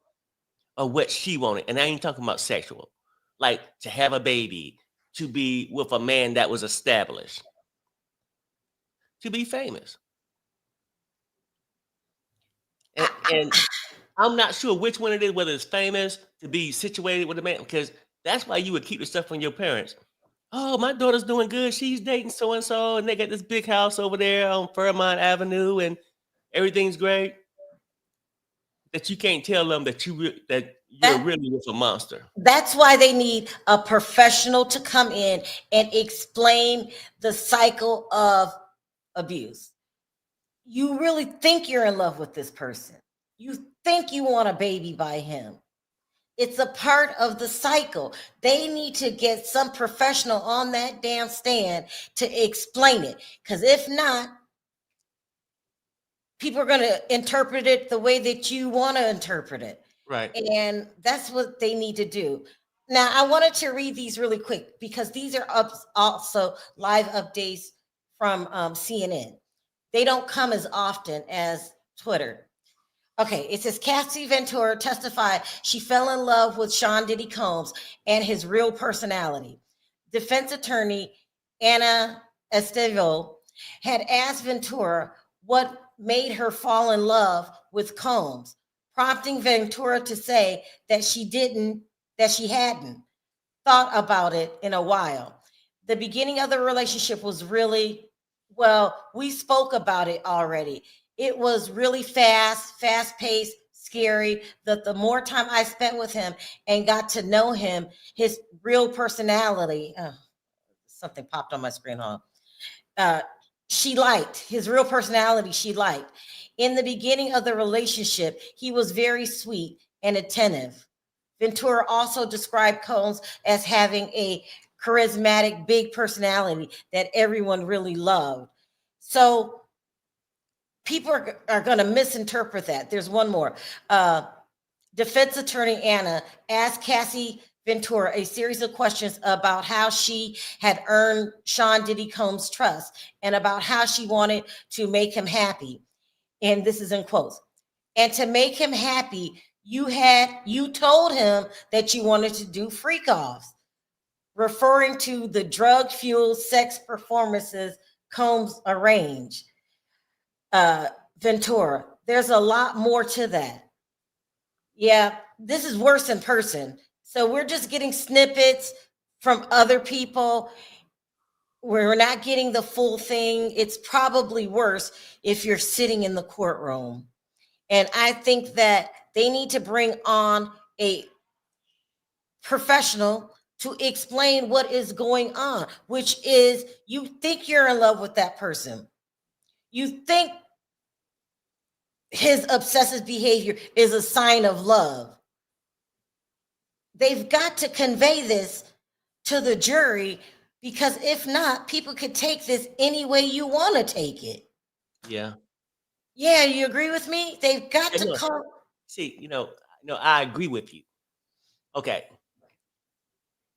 of what she wanted. And I ain't talking about sexual, like to have a baby, to be with a man that was established, to be famous. And I'm not sure which one it is, whether it's famous, to be situated with a man, because that's why you would keep the stuff from your parents. Oh, my daughter's doing good. She's dating so-and-so, and they got this big house over there on Fairmont Avenue, and everything's great. That you can't tell them that you're really with a monster. That's why they need a professional to come in and explain the cycle of abuse. You really think you're in love with this person. You think you want a baby by him. It's a part of the cycle. They need to get some professional on that damn stand to explain it. Because if not, people are going to interpret it the way that you want to interpret it. Right. And that's what they need to do. Now, I wanted to read these really quick because these are also live updates from CNN. They don't come as often as Twitter. Okay, it says Cassie Ventura testified she fell in love with Sean Diddy Combs and his real personality. Defense attorney Anna Estevo had asked Ventura what made her fall in love with Combs, prompting Ventura to say that she hadn't thought about it in a while. The beginning of the relationship was really, well, we spoke about it already. It was really fast-paced, scary. The more time I spent with him and got to know him, his real personality, something popped on my screen, she liked his real personality. She liked. In the beginning of the relationship, he was very sweet and attentive. Ventura also described Combs as having a charismatic, big personality that everyone really loved. So people are going to misinterpret that. There's one more. Defense attorney Anna asked Cassie Ventura a series of questions about how she had earned Sean Diddy Combs' trust and about how she wanted to make him happy. And this is in quotes. And to make him happy, you told him that you wanted to do freak offs, referring to the drug-fueled sex performances Combs arranged. Ventura, there's a lot more to that. Yeah, this is worse in person. So we're just getting snippets from other people. We're not getting the full thing. It's probably worse if you're sitting in the courtroom. And I think that they need to bring on a professional to explain what is going on, which is you think you're in love with that person. You think his obsessive behavior is a sign of love. They've got to convey this to the jury because if not, people could take this any way you want to take it. Yeah. Yeah, you agree with me? They've got to come. See, I agree with you. Okay.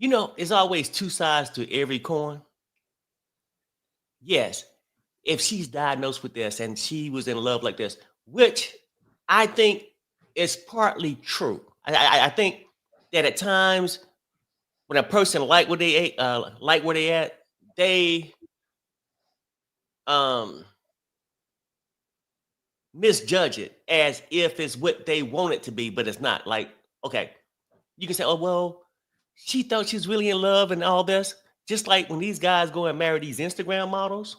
There's always two sides to every coin. Yes, if she's diagnosed with this and she was in love like this, which I think is partly true. I think that at times when a person like where they at, they misjudge it as if it's what they want it to be, but it's not. Like, okay, you can say, oh, well, she thought she was really in love and all this. Just like when these guys go and marry these Instagram models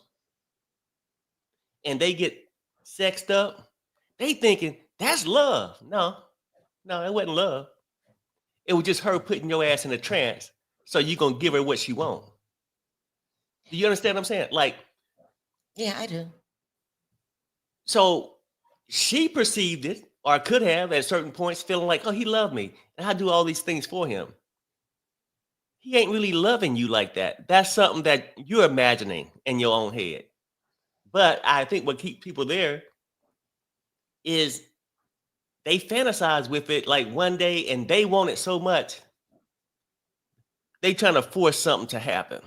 and they get sexed up, they thinking that's love. No, it wasn't love. It was just her putting your ass in a trance so you're going to give her what she wants. Do you understand what I'm saying? Like, yeah, I do. So she perceived it, or could have at certain points, feeling like, oh, he loved me, and I do all these things for him. He ain't really loving you like that. That's something that you're imagining in your own head. But I think what keeps people there is they fantasize with it like one day, and they want it so much, they trying to force something to happen.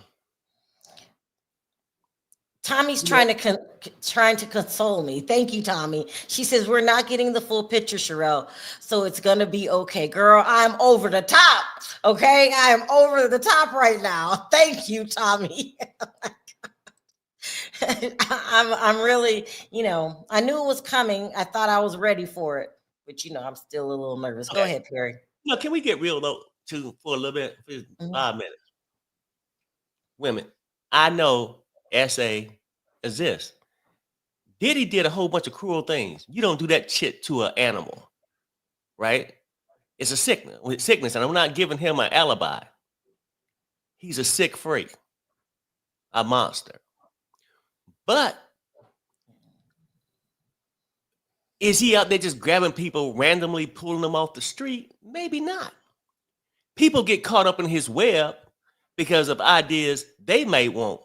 Tommy's trying to console me. Thank you, Tommy. She says, we're not getting the full picture, Sharrell, so it's going to be okay. Girl, I'm over the top, okay? I am over the top right now. Thank you, Tommy. I'm really, I knew it was coming. I thought I was ready for it, but, I'm still a little nervous. Okay. Go ahead, Perry. Can we get real, though, for a little bit? For 5 minutes. Women, I know SA exists. Diddy did a whole bunch of cruel things. You don't do that shit to an animal, right? It's a sickness, and I'm not giving him an alibi. He's a sick freak, a monster. But is he out there just grabbing people randomly, pulling them off the street? Maybe not. People get caught up in his web because of ideas they may want.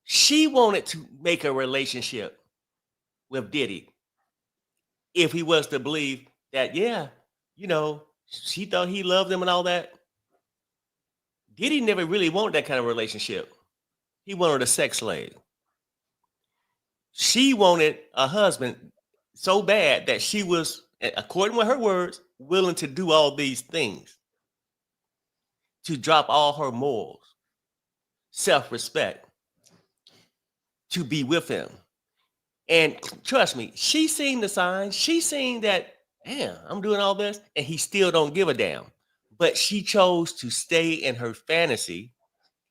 She wanted to make a relationship with Diddy if he was to believe that, yeah, she thought he loved him and all that. Diddy never really wanted that kind of relationship. He wanted a sex slave. She wanted a husband so bad that she was, according to her words, willing to do all these things, to drop all her morals, self-respect, to be with him. And trust me, she seen the signs. She seen that, damn, I'm doing all this, and he still don't give a damn. But she chose to stay in her fantasy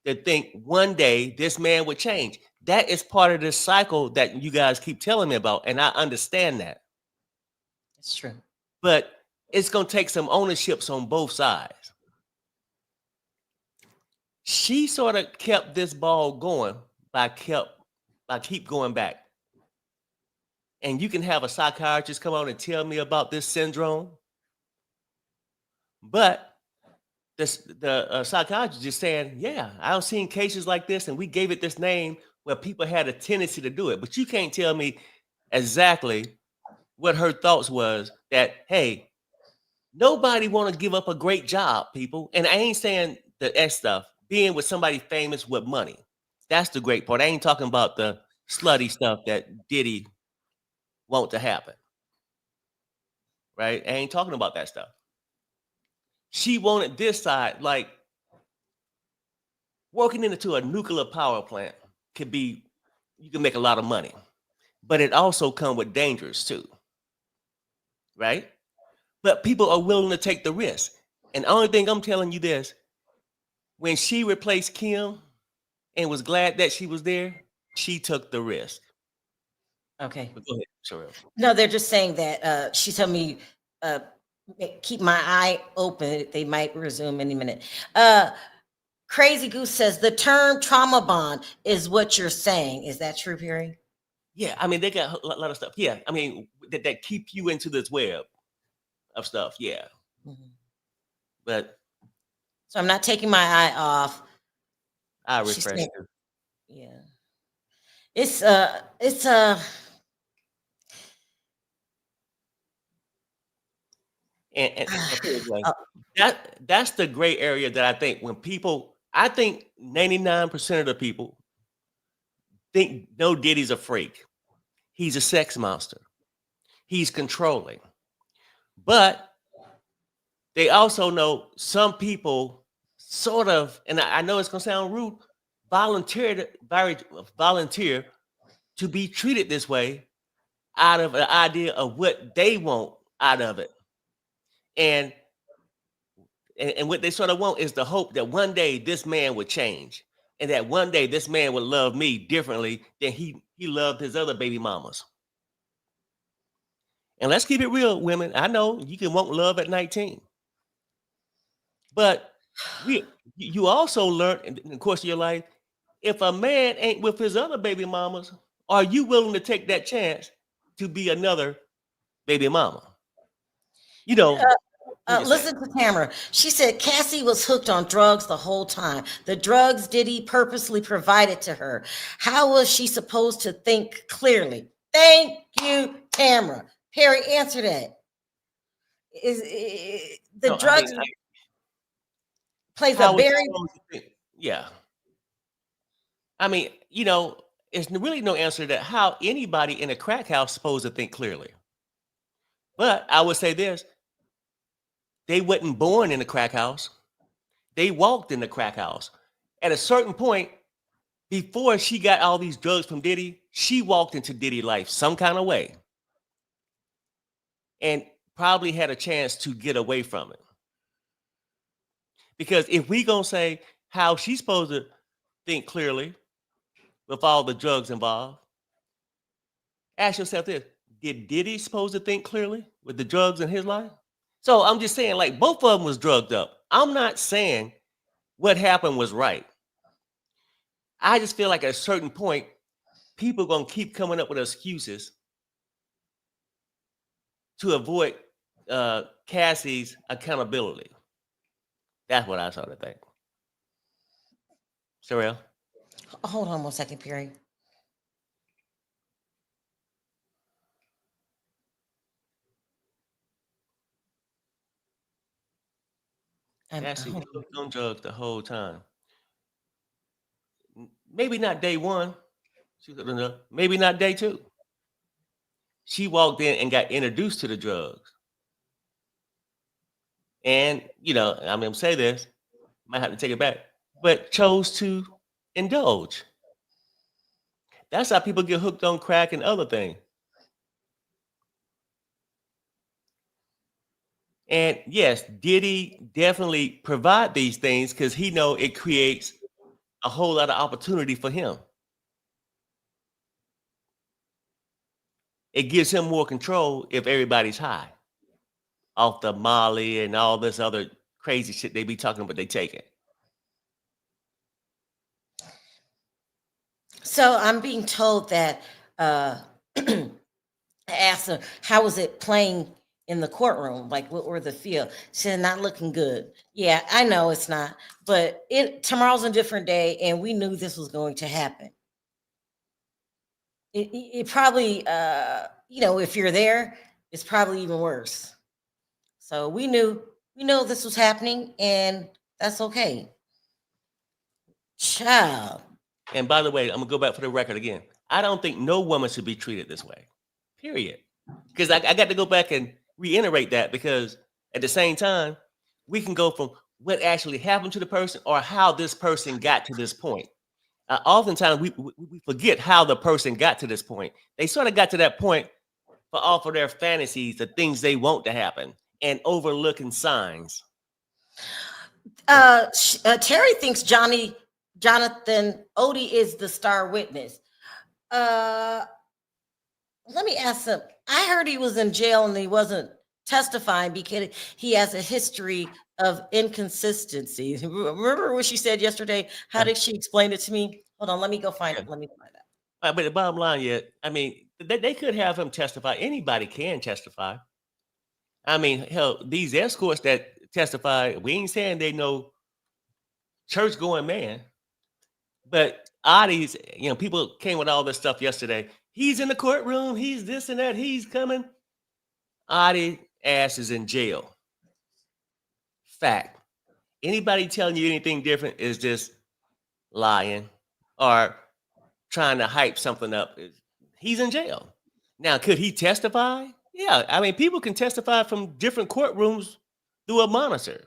to think one day this man would change. That is part of this cycle that you guys keep telling me about, and I understand that. It's true. But it's going to take some ownerships on both sides. She sort of kept this ball going by keep going back. And you can have a psychiatrist come on and tell me about this syndrome. But the psychiatrist is saying, yeah, I've seen cases like this, and we gave it this name where people had a tendency to do it. But you can't tell me exactly what her thoughts was that, hey, nobody want to give up a great job, people. And I ain't saying the S stuff, being with somebody famous with money. That's the great part. I ain't talking about the slutty stuff that Diddy want to happen. Right? I ain't talking about that stuff. She wanted this side, like working into a nuclear power plant you can make a lot of money, but it also comes with dangers too. Right? But people are willing to take the risk. And the only thing I'm telling you this, when she replaced Kim and was glad that she was there, she took the risk. Okay. But go ahead, Sharrell. No, they're just saying that she told me keep my eye open. They might resume any minute. Crazy Goose says the term trauma bond is what you're saying. Is that true, Perry? Yeah, I mean, they got a lot of stuff. Yeah, I mean, that keep you into this web of stuff. Yeah. Mm-hmm. But so I'm not taking my eye off. I refresh it. Yeah. It's And that's the gray area that I think I think 99% of the people think no Diddy's a freak. He's a sex monster. He's controlling. But they also know some people sort of, and I know it's going to sound rude, volunteer to be treated this way out of an idea of what they want out of it. And what they sort of want is the hope that one day this man would change, and that one day this man would love me differently than he loved his other baby mamas. And let's keep it real, women. I know you can want love at 19, but you also learn in the course of your life, if a man ain't with his other baby mamas, are you willing to take that chance to be another baby mama? Listen to Tamara. She said Cassie was hooked on drugs the whole time. The drugs Diddy purposely provided to her. How was she supposed to think clearly? Thank you, Tamara. Perry, answer that. Drugs plays a very yeah. I mean, it's really no answer to that. How anybody in a crack house supposed to think clearly? But I would say this. They wasn't born in the crack house. They walked in the crack house. At a certain point, before she got all these drugs from Diddy, she walked into Diddy life some kind of way and probably had a chance to get away from it. Because if we gonna say how she's supposed to think clearly with all the drugs involved, ask yourself this: did Diddy supposed to think clearly with the drugs in his life? So I'm just saying, like, both of them was drugged up. I'm not saying what happened was right. I just feel like at a certain point, people are going to keep coming up with excuses to avoid Cassie's accountability. That's what I sort of think. Sharrell? Hold on 1 second, Perry. Cassie Hold was on. hooked on drugs the whole time. Maybe not day one. She was hooked on drugs. Maybe not day two. She walked in and got introduced to the drugs. And, I'm going to say this, might have to take it back, but chose to indulge. That's how people get hooked on crack and other things. And yes, Diddy definitely provide these things because he know it creates a whole lot of opportunity for him. It gives him more control if everybody's high off the Molly and all this other crazy shit they be talking about they take it. So I'm being told that I asked her, how was it playing in the courtroom? Like, what were the feel? She said, not looking good. Yeah, I know it's not, but tomorrow's a different day, and we knew this was going to happen. It probably, if you're there, it's probably even worse. So we knew this was happening, and that's okay. Child. And by the way, I'm gonna go back for the record again. I don't think no woman should be treated this way. Period. Because I got to go back and reiterate that, because at the same time, we can go from what actually happened to the person or how this person got to this point. Oftentimes we forget how the person got to this point. They sort of got to that point for off of their fantasies, the things they want to happen, and overlooking signs. Terry thinks Jonathan Odie is the star witness. Let me ask him. I heard he was in jail and he wasn't testifying because he has a history of inconsistencies. Remember what she said yesterday? How did she explain it to me? Hold on, let me go find it. Let me find that. But the bottom line, they could have him testify. Anybody can testify. I mean, hell, these escorts that testify, we ain't saying they know church going man. But Adi's, people came with all this stuff yesterday. He's in the courtroom. He's this and that. He's coming. Adi ass is in jail. Fact. Anybody telling you anything different is just lying or trying to hype something up. He's in jail. Now, could he testify? Yeah. I mean, people can testify from different courtrooms through a monitor,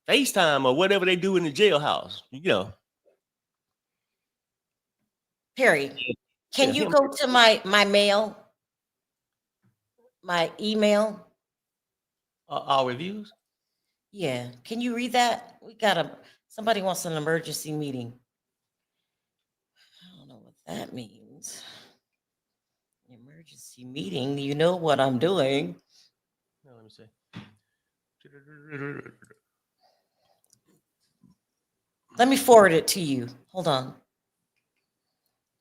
FaceTime, or whatever they do in the jailhouse, Perry, can you go to my mail, my email? Our reviews? Yeah. Can you read that? Somebody wants an emergency meeting. I don't know what that means. Emergency meeting. You know what I'm doing. No, let me see. Let me forward it to you. Hold on.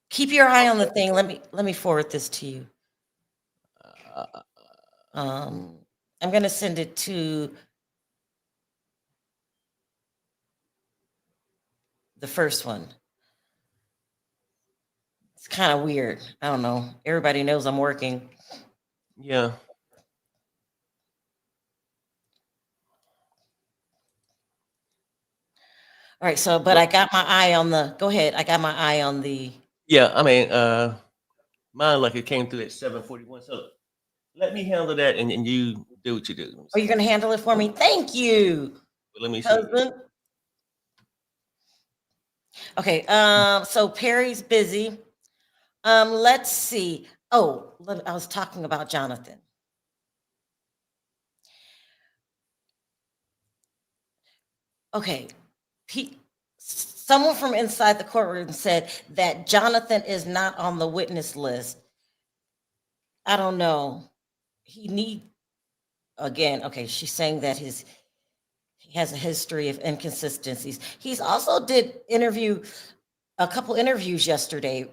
Keep your eye on the thing. Let me forward this to you. I'm gonna send it to the first one. It's kind of weird. I don't know. Everybody knows I'm working. Yeah. All right. So, but I got my eye on the. Go ahead. I got my eye on the. Yeah. I mean, mine like it came through at 7:41. So let me handle that, and you do what you do. Are you gonna handle it for me? Thank you. Let me see. Husband. Okay. So Perry's busy. Let's see. Oh, I was talking about Jonathan. Okay. Someone from inside the courtroom said that Jonathan is not on the witness list. I don't know. Okay, she's saying that he has a history of inconsistencies. He's also did a couple interviews yesterday.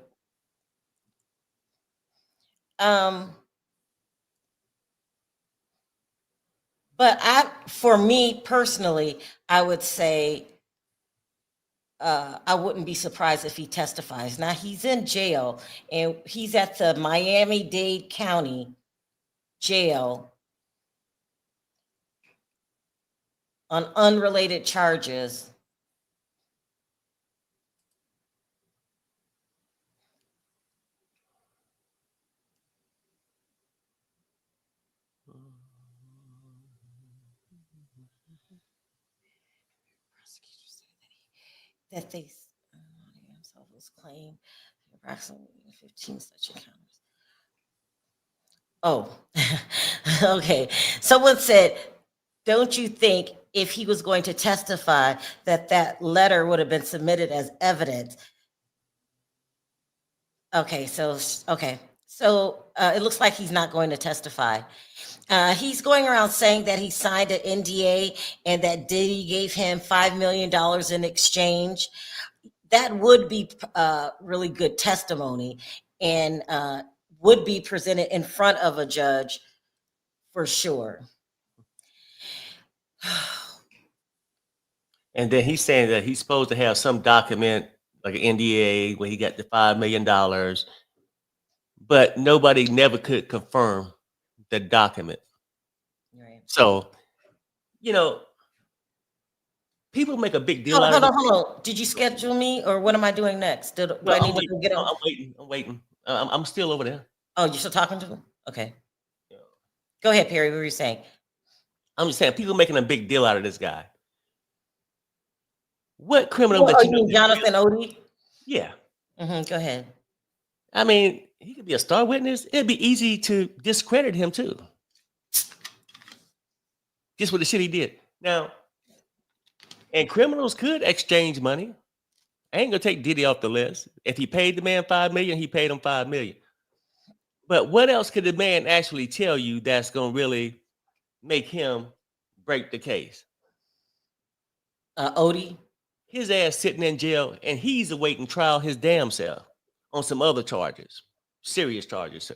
But for me personally, I would say I wouldn't be surprised if he testifies. Now he's in jail and he's at the Miami-Dade County jail on unrelated charges. That they himself was claimed approximately 15 such encounters. Oh, okay. Someone said, don't you think if he was going to testify that that letter would have been submitted as evidence? Okay, so it looks like he's not going to testify. He's going around saying that he signed an NDA and that Diddy gave him $5 million in exchange. That would be really good testimony and would be presented in front of a judge for sure. And then he's saying that he's supposed to have some document like an NDA where he got the $5 million, but nobody never could confirm the document. Right. So, people make a big deal out Hold of it. on. Did you schedule me or what am I doing next? Do I need to get on? I'm waiting. I'm still over there. Oh, you're still talking to him? Okay. Go ahead, Perry. What were you saying? I'm just saying, people making a big deal out of this guy. What criminal that you mean Jonathan Odie? Yeah. Go ahead. I mean, he could be a star witness. It'd be easy to discredit him too. Just what the shit he did. Now, and criminals could exchange money. I ain't gonna take Diddy off the list. If he paid the man $5 million, he paid him $5 million. But what else could the man actually tell you that's gonna really make him break the case? Odie? His ass sitting in jail and he's awaiting trial his damn self on some other charges, serious charges too.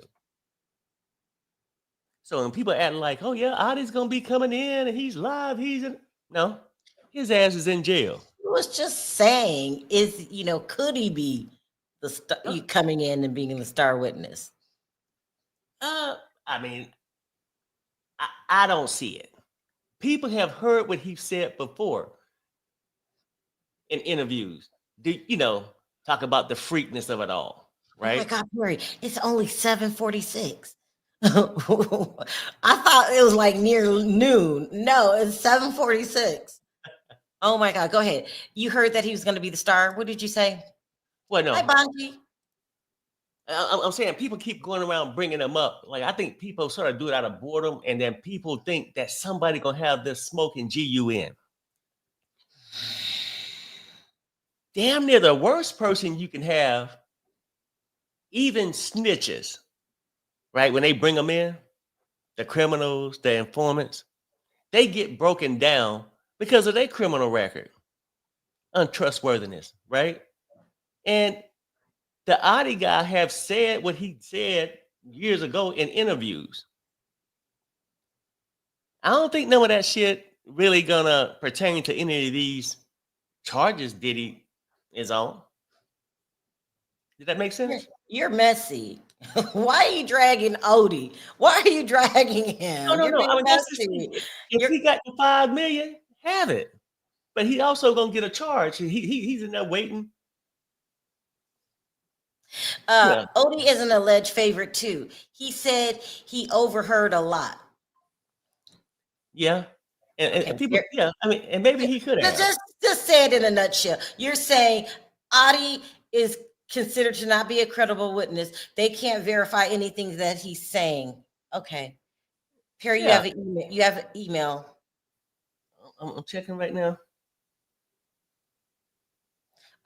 So when people act like, oh yeah, Adi's gonna be coming in and he's live, no, his ass is in jail. I was just saying, could he be you coming in and being the star witness? I mean, I don't see it. People have heard what he said before in interviews. Talk about the freakness of it all, right? Oh my God, Perry, it's only 7:46. I thought it was like near noon. No, it's 7:46. Oh my God, go ahead. You heard that he was going to be the star. What did you say? Well, no. Hi, Bonji. I'm saying people keep going around bringing them up. Like, I think people sort of do it out of boredom, and then people think that somebody gonna have this smoking GUN. Damn near the worst person you can have, even snitches, right? When they bring them in, the criminals, the informants, they get broken down because of their criminal record, untrustworthiness, right? And the Adi guy have said what he said years ago in interviews. I don't think none of that shit really gonna pertain to any of these charges Diddy is on. Did that make sense? You're messy. Why are you dragging Odie? Why are you dragging him? No. You're being I mean, messy. if he got the $5 million, have it. But he also gonna get a charge. He's in there waiting. Odie is an alleged favorite too. He said he overheard a lot. Yeah. And people, I mean, and maybe he could have. Just say it in a nutshell. You're saying Adi is considered to not be a credible witness. They can't verify anything that he's saying. Okay. Perry, you have an email. You have an email. I'm checking right now.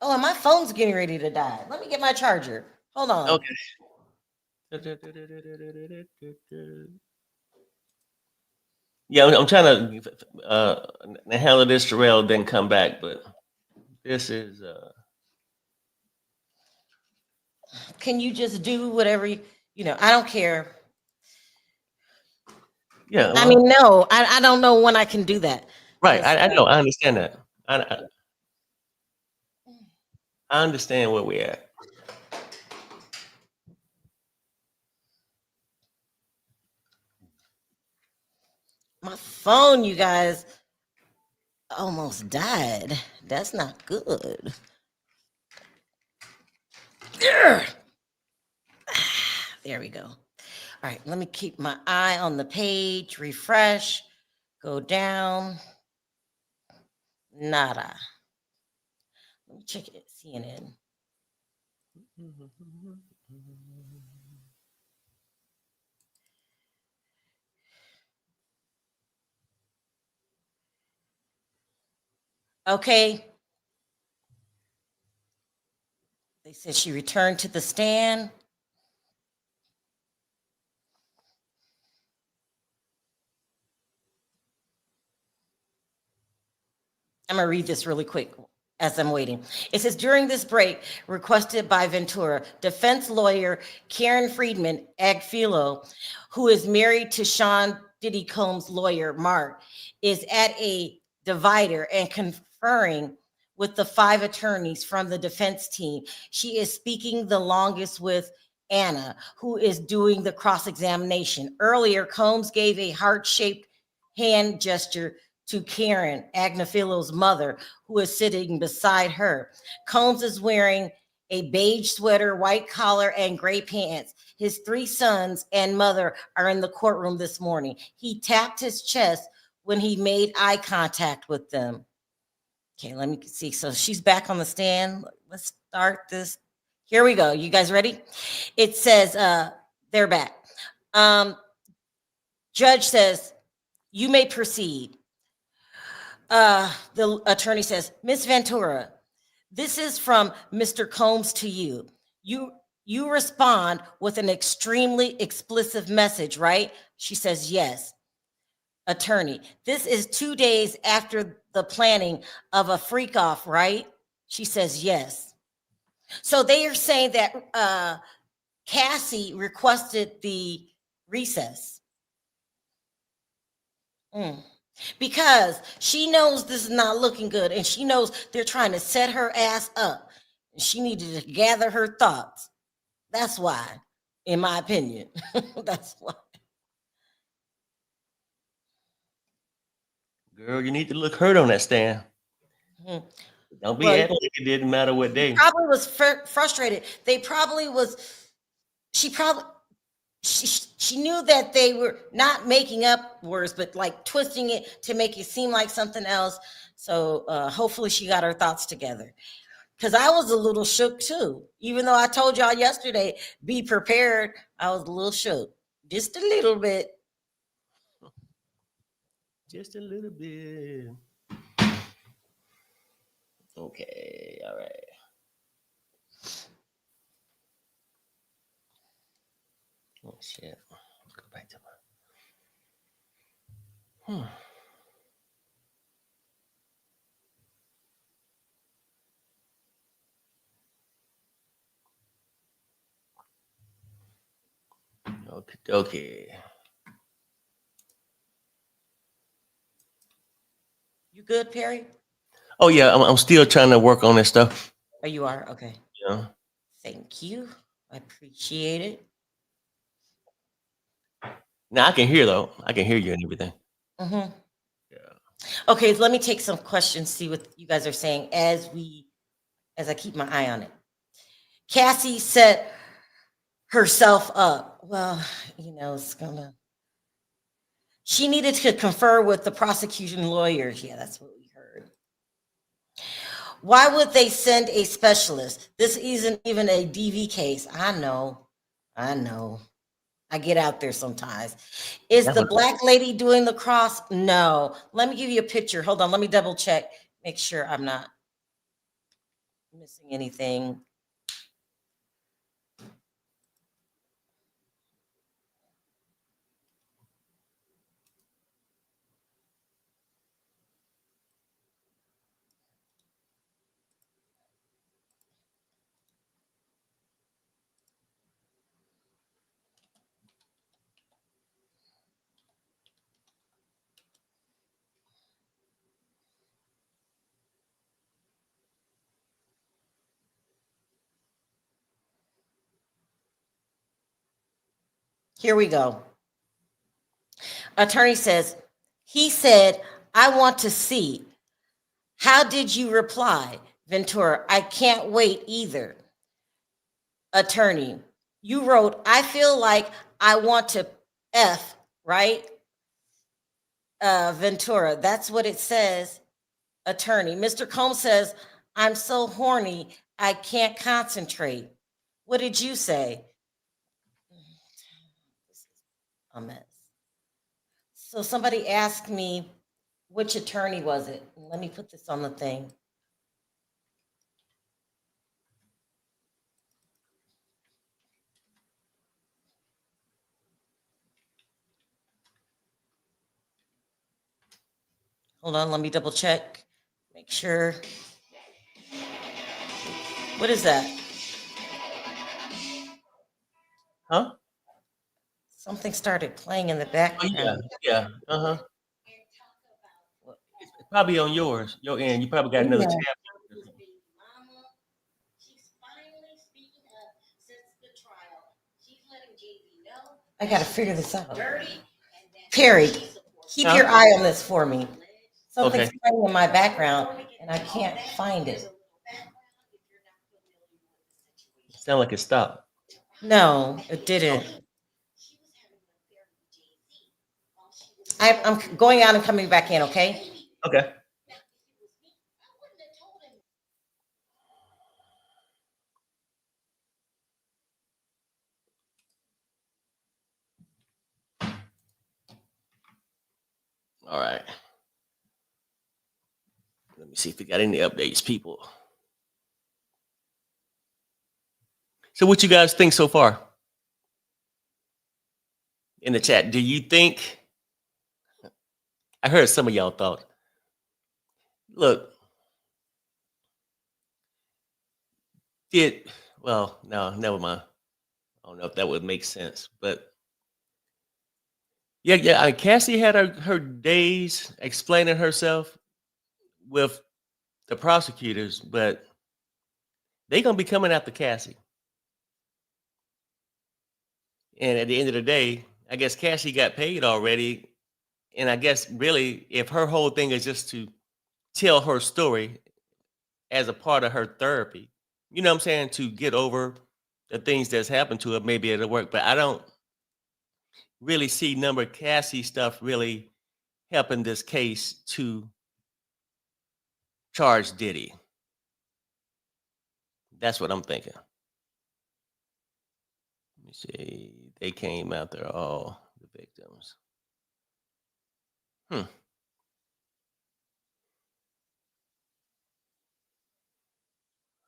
Oh, and my phone's getting ready to die. Let me get my charger. Hold on. Okay. Yeah, I'm trying to handle this. Sharrell didn't come back, but this is. Can you just do whatever I don't care. Yeah, I well, mean, no, I don't know when I can do that. right. 'Cause, I know. I understand that. I understand where we're at. my phone, you guys, almost died. That's not good. Urgh. There we go. All right, let me keep my eye on the page, refresh, go down. Nada. Let me check it. CNN. Okay. They said she returned to the stand. I'm going to read this really quick as I'm waiting. It says, during this break, requested by Ventura, defense lawyer Karen Friedman Agfilo, who is married to Sean Diddy Combs' lawyer, Mark, is at a divider and conferring with the 5 attorneys from the defense team. She is speaking the longest with Anna, who is doing the cross-examination. Earlier, Combs gave a heart-shaped hand gesture to Karen, Agnafilo's mother, who is sitting beside her. Combs is wearing a beige sweater, white collar, and gray pants. His 3 sons and mother are in the courtroom this morning. He tapped his chest when he made eye contact with them. Okay, let me see. So she's back on the stand. Let's start this. Here we go. You guys ready? It says, they're back. Judge says, you may proceed. The attorney says, Miss Ventura, this is from Mr. Combs to you. You respond with an extremely explicit message, right? She says, yes. Attorney, this is 2 days after the planning of a freak off, right? She says, yes. So they are saying that Cassie requested the recess. Because she knows this is not looking good and she knows they're trying to set her ass up. She needed to gather her thoughts. That's why, in my opinion. That's why. Girl, you need to look hurt on that stand. Mhm. Don't be Well, acting like it didn't matter what day. Probably was frustrated. They probably was. She probably she knew that they were not making up words, but like twisting it to make it seem like something else. So hopefully she got her thoughts together. Because I was a little shook too. Even though I told y'all yesterday, be prepared, I was a little shook. Just a little bit. Just a little bit. Okay, all right. Oh shit. Let's go back to my Okay. You good, Perry? Oh yeah, I'm still trying to work on that stuff. Oh, you are? Okay. Yeah. Thank you. I appreciate it. Now I can hear though. I can hear you and everything. Mm-hmm. Yeah. Okay, let me take some questions, see what you guys are saying as I keep my eye on it. Cassie set herself up. Well, she needed to confer with the prosecution lawyers. Yeah, that's what we heard. Why would they send a specialist? This isn't even a DV case. I know. I get out there sometimes. Is the black lady doing the cross? No. Let me give you a picture. Hold on. Let me double check. Make sure I'm not missing anything. Here we go. Attorney says, he said, I want to see. How did you reply? Ventura, I can't wait either. Attorney, you wrote, I feel like I want to F, right? Ventura, that's what it says. Attorney, Mr. Combs says, I'm so horny, I can't concentrate. What did you say? A mess. So somebody asked me, which attorney was it? Let me put this on the thing. Hold on, let me double check. Make sure. What is that? Huh? Something started playing in the Oh, background. yeah. Uh-huh. It's probably on your end. You probably got another Yeah. tab. I gotta figure this out. Perry, keep Huh? your eye on this for me. Something's Okay. playing in my background and I can't find it. Sound like it stopped. No, it didn't. I'm going out and coming back in, okay? Okay. All right. Let me see if we got any updates, people. So what you guys think so far? In the chat, do you think, I heard some of y'all thought, look, well, no, never mind. I don't know if that would make sense, but yeah. I mean, Cassie had her days explaining herself with the prosecutors, but they gonna be coming after Cassie. And at the end of the day, I guess Cassie got paid already. And I guess really, if her whole thing is just to tell her story as a part of her therapy, you know what I'm saying, to get over the things that's happened to her, maybe it'll work. But I don't really see number Cassie stuff really helping this case to charge Diddy. That's what I'm thinking. Let me see. They came after all the victims.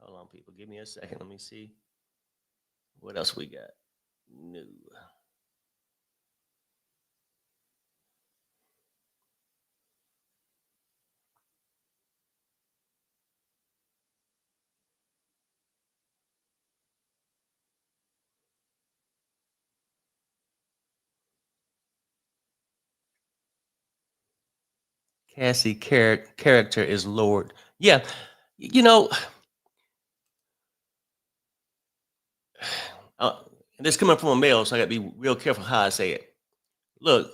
Hold on, people. Give me a second. Let me see. What else we got? New. Cassie character is Lord. Yeah, you know, and this coming from a male, so I got to be real careful how I say it. Look,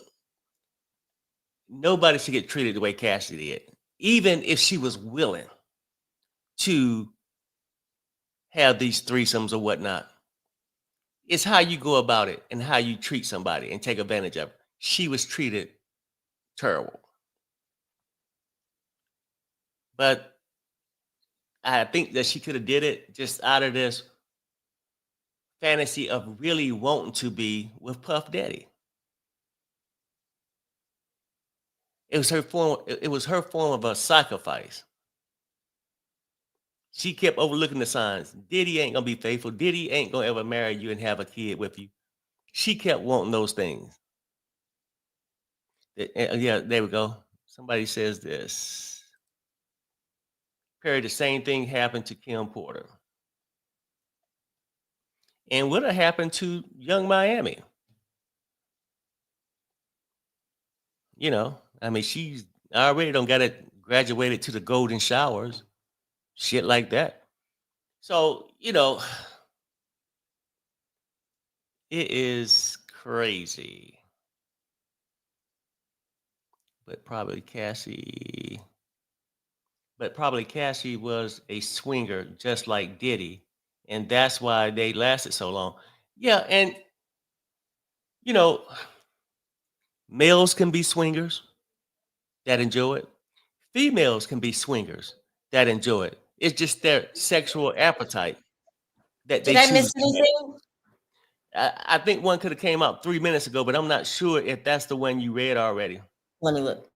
nobody should get treated the way Cassie did, even if she was willing to have these threesomes or whatnot. It's how you go about it and how you treat somebody and take advantage of it. She was treated terrible. But I think that she could have did it just out of this fantasy of really wanting to be with Puff Daddy. It was her form. It was her form of a sacrifice. She kept overlooking the signs. Diddy ain't gonna be faithful. Diddy ain't gonna ever marry you and have a kid with you. She kept wanting those things. Yeah, there we go. Somebody says this. Perry, the same thing happened to Kim Porter. And what happened to Young Miami? You know, I mean, she's already don't got it graduated to the golden showers, shit like that. So, you know, it is crazy. But probably Cassie was a swinger just like Diddy, and that's why they lasted so long. Yeah, and you know, males can be swingers that enjoy it. Females can be swingers that enjoy it. It's just their sexual appetite that Did they I miss choose to have. anything? I think one could have came out 3 minutes ago, but I'm not sure if that's the one you read already. Let me look.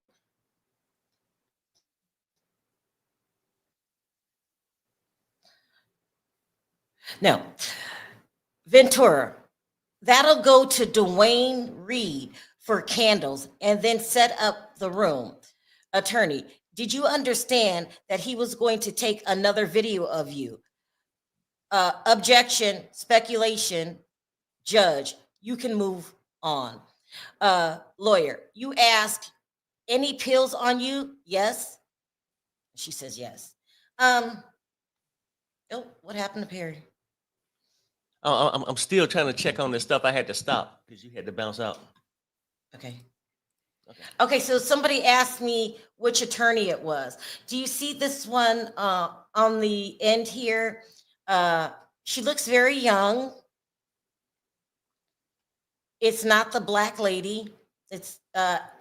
No. Ventura. That'll go to Dwayne Reed for candles and then set up the room. Attorney, did you understand that he was going to take another video of you? Objection, speculation, judge, you can move on. Lawyer, you asked, any pills on you? Yes. She says yes. Oh, what happened to Perry? I'm still trying to check on this stuff. I had to stop because you had to bounce out. Okay. Okay, so somebody asked me which attorney it was. Do you see this one on the end here? She looks very young. It's not the black lady. It's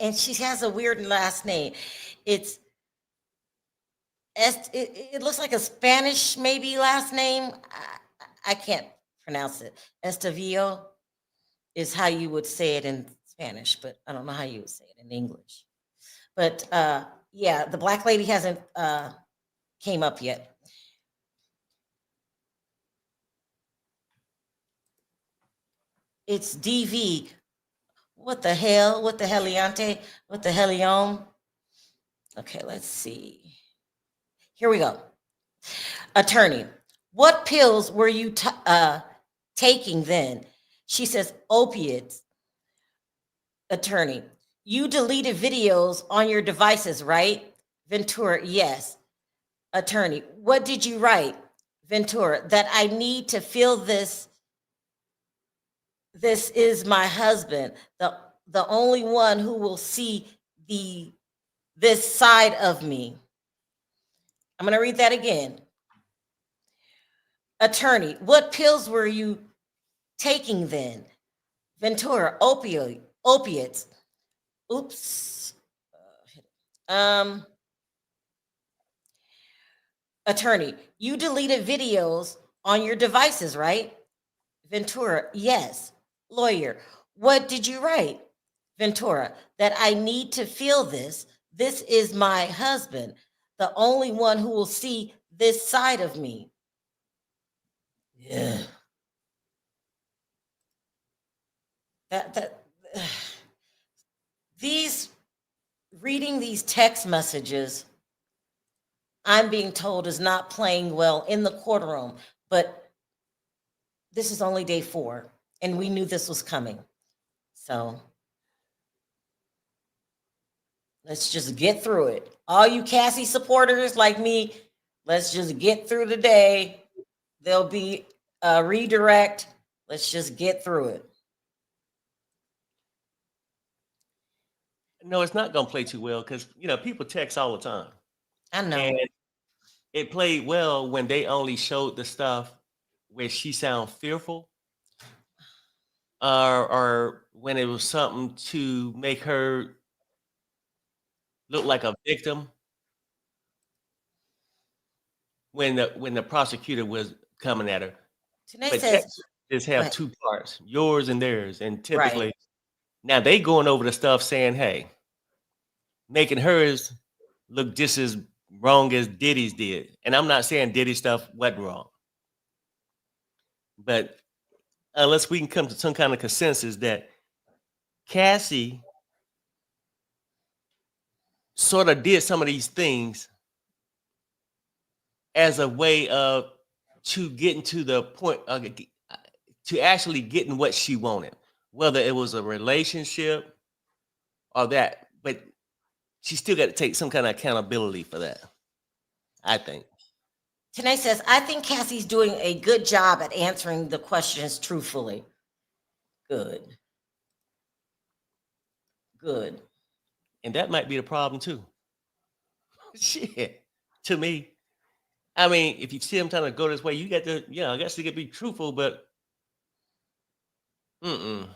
and she has a weird last name. It's it looks like a Spanish maybe last name. I can't pronounce it. Estavillo is how you would say it in Spanish, but I don't know how you would say it in English. But yeah, the black lady hasn't came up yet. It's DV. What the hell? What the heliante? What the helium? Okay, let's see. Here we go. Attorney, what pills were you taking then? She says opiates. Attorney, you deleted videos on your devices, right? Ventura, yes. Attorney, what did you write? Ventura, that I need to feel this. This is my husband, the only one who will see this side of me. I'm going to read that again. Attorney, what pills were you taking then? Ventura, opiates. Oops. Attorney, you deleted videos on your devices, right? Ventura, yes. Lawyer, what did you write? Ventura, that I need to feel this. This is my husband, the only one who will see this side of me. Yeah. These reading these text messages, I'm being told is not playing well in the courtroom, but this is only day 4 and we knew this was coming. So let's just get through it. All you Cassie supporters like me, let's just get through the day. There'll be a redirect. Let's just get through it. No, it's not going to play too well because, people text all the time. I know. And it played well when they only showed the stuff where she sounded fearful or when it was something to make her look like a victim. When the prosecutor was coming at her. Tanae But says, texts just have right. 2 parts, yours and theirs. And typically, Right. now they going over the stuff saying, hey, making hers look just as wrong as Diddy's did. And I'm not saying Diddy stuff wasn't wrong. But unless we can come to some kind of consensus that Cassie sort of did some of these things as a way of to getting to the point to actually getting what she wanted, whether it was a relationship or that, but she still got to take some kind of accountability for that, I think. Tanae says, I think Cassie's doing a good job at answering the questions truthfully. Good. Good. And that might be the problem too. Shit. To me. I mean, if you see him trying to go this way, you got to, I guess you could be truthful, but mm-mm.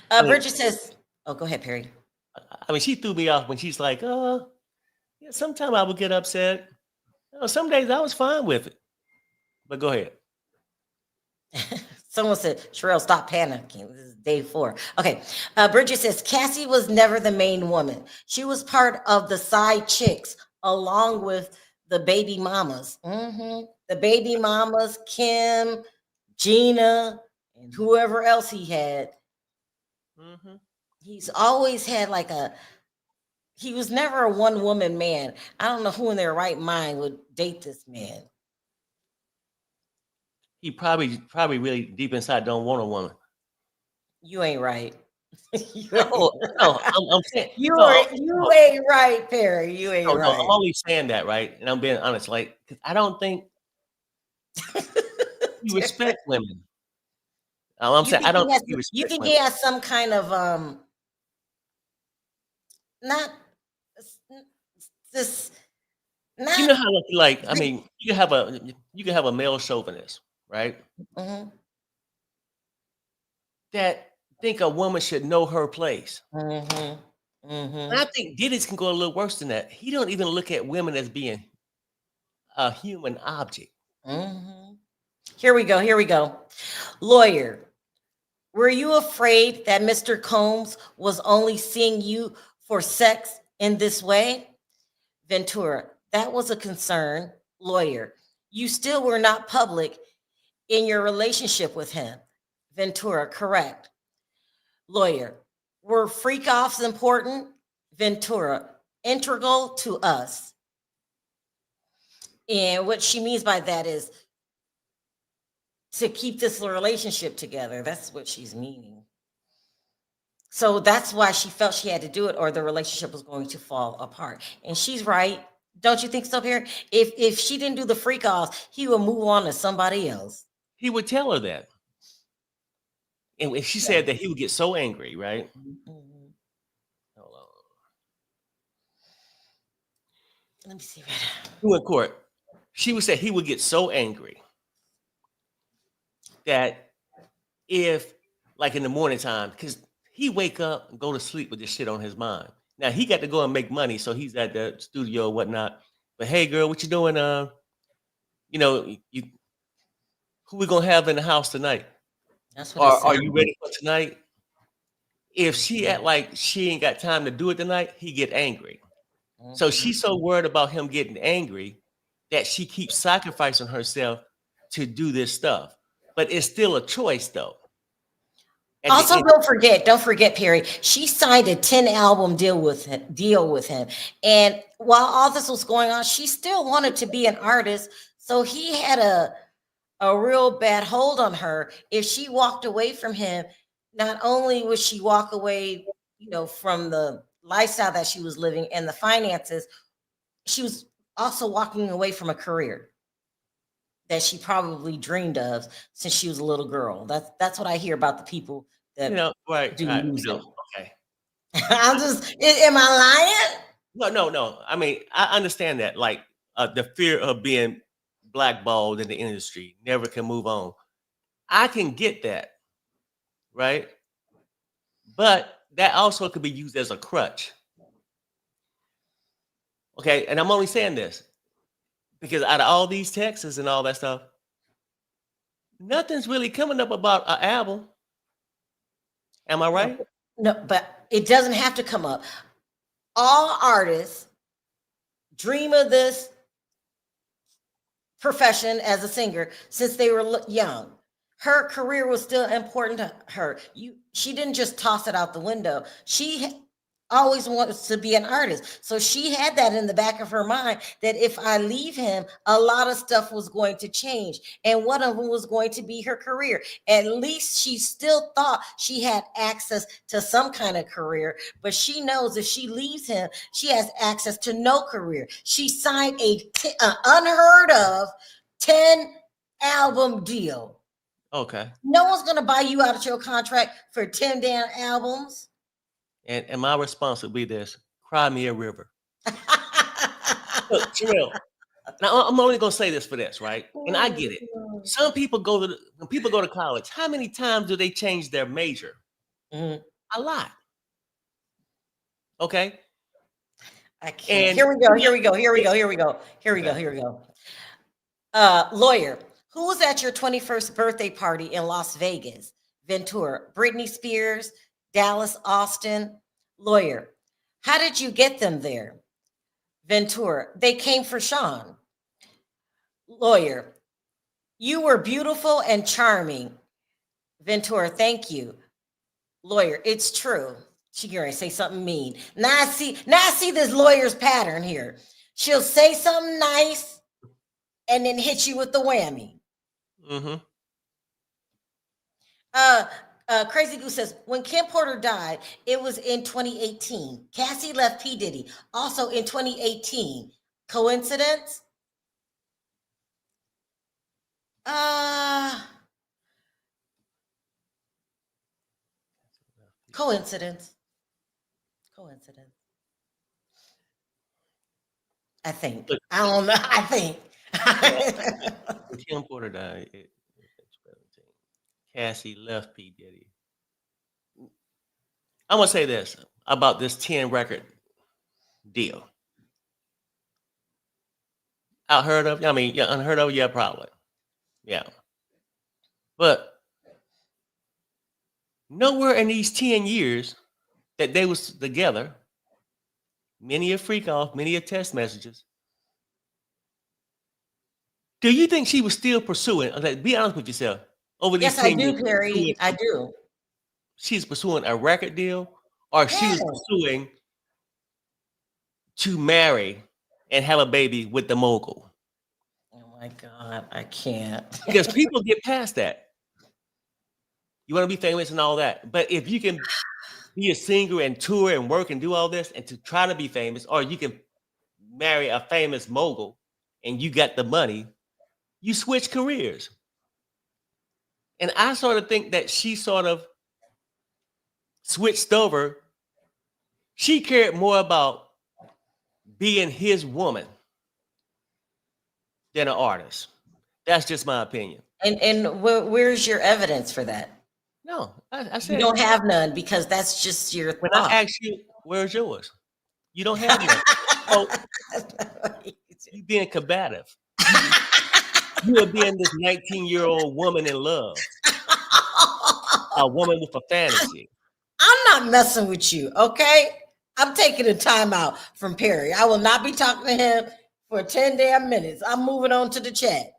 I mean, Bridget says, oh, go ahead, Perry. she threw me off when she's like, yeah, sometimes I would get upset. Some days I was fine with it. But go ahead. Someone said, Sharrell, stop panicking. This is day 4. Okay. Bridget says, Cassie was never the main woman. She was part of the side chicks along with the baby mamas. The baby mamas, Kim, Gina, and whoever else he had. He's always had he was never a one woman man. I don't know who in their right mind would date this man. He probably really deep inside don't want a woman. You ain't right. No, I'm saying you ain't right, Perry. You ain't right. I'm only saying that, right? And I'm being honest, like, 'cause I don't think you respect women. I'm saying I don't think you respect You think women. he has some kind of not this not You know how like I mean, you can have a male chauvinist, right? That think a woman should know her place. And I think Diddy's can go a little worse than that. He don't even look at women as being a human object. Here we go. Lawyer, were you afraid that Mr. Combs was only seeing you for sex in this way? Ventura, that was a concern. Lawyer, you still were not public in your relationship with him. Ventura, correct. Lawyer, were freak offs important? Ventura, integral to us. And what she means by that is to keep this relationship together. That's what she's meaning. So that's why she felt she had to do it, or the relationship was going to fall apart. And she's right. Don't you think so, Perry? If she didn't do the freak offs, he would move on to somebody else. He would tell her that. And when she said that he would get so angry, right? Hold on. Let me see. Who in court? She would say he would get so angry that if, like in the morning time, because he wake up and go to sleep with this shit on his mind. Now he got to go and make money, so he's at the studio or whatnot. But hey, girl, what you doing? Who we gonna have in the house tonight? That's what are you ready for tonight? If she act like she ain't got time to do it tonight, he get angry. So she's so worried about him getting angry that she keeps sacrificing herself to do this stuff. But it's still a choice, though. Also, don't forget, Perry. She signed a 10-album deal with him, and while all this was going on, she still wanted to be an artist. So he had a real bad hold on her. If she walked away from him, not only would she walk away, from the lifestyle that she was living and the finances, she was also walking away from a career that she probably dreamed of since she was a little girl. That's what I hear about the people that do music. Okay. I'm just, am I lying? No. I mean, I understand that, like the fear of being blackballed in the industry, never can move on. I can get that, right? But that also could be used as a crutch. Okay, and I'm only saying this because out of all these texts and all that stuff, nothing's really coming up about an album. Am I right? No, but it doesn't have to come up. All artists dream of this profession as a singer since they were young. Her career was still important to her. She didn't just toss it out the window. She always wanted to be an artist. So she had that in the back of her mind that if I leave him, a lot of stuff was going to change. And one of them was going to be her career. At least she still thought she had access to some kind of career, but she knows if she leaves him, she has access to no career. She signed an unheard of 10-album deal. Okay. No one's going to buy you out of your contract for 10 damn albums. And my response would be this: cry me a river. Look, Sharrell, now I'm only gonna say this for this, right? And I get it. Some people when people go to college, how many times do they change their major? Mhm. A lot. Okay. I can't. And Here we go. Here we go. Here we go. Here we go. Here we go. Here we go. Lawyer, who was at your 21st birthday party in Las Vegas? Ventura, Britney Spears, Dallas, Austin. Lawyer, how did you get them there? Ventura, they came for Sean. Lawyer, you were beautiful and charming. Ventura, thank you. Lawyer, it's true. She gonna say something mean. Now I see this lawyer's pattern here. She'll say something nice and then hit you with the whammy. Mm-hmm. Crazy Goose says, when Kim Porter died, it was in 2018. Cassie left P. Diddy, also in 2018. Coincidence? Coincidence. Coincidence. I think. Look, I don't know. I think. when Kim Porter died, Cassie left P. Diddy. I'm gonna say this about this 10 record deal. Unheard of? I mean, yeah, unheard of, yeah, probably. Yeah. But nowhere in these 10 years that they was together, many a freak off, many a text messages. Do you think she was still pursuing? Like, be honest with yourself. Over these Yes, I 10 years, do, Perry. I do. she's pursuing a record deal, or she was Yes. pursuing to marry and have a baby with the mogul. Oh my God, I can't. Because people get past that. You want to be famous and all that. But if you can be a singer and tour and work and do all this and to try to be famous, or you can marry a famous mogul and you got the money, you switch careers. And I sort of think that she sort of switched over. She cared more about being his woman than an artist. That's just my opinion. And where's your evidence for that? No, I You said don't have none because that's just your when thought. I asked you, where's yours? You don't have none. So you being combative. You are being this 19-year-old woman in love, a woman with a fantasy. I'm not messing with you, okay? I'm taking a time out from Perry. I will not be talking to him for 10 damn minutes. I'm moving on to the chat.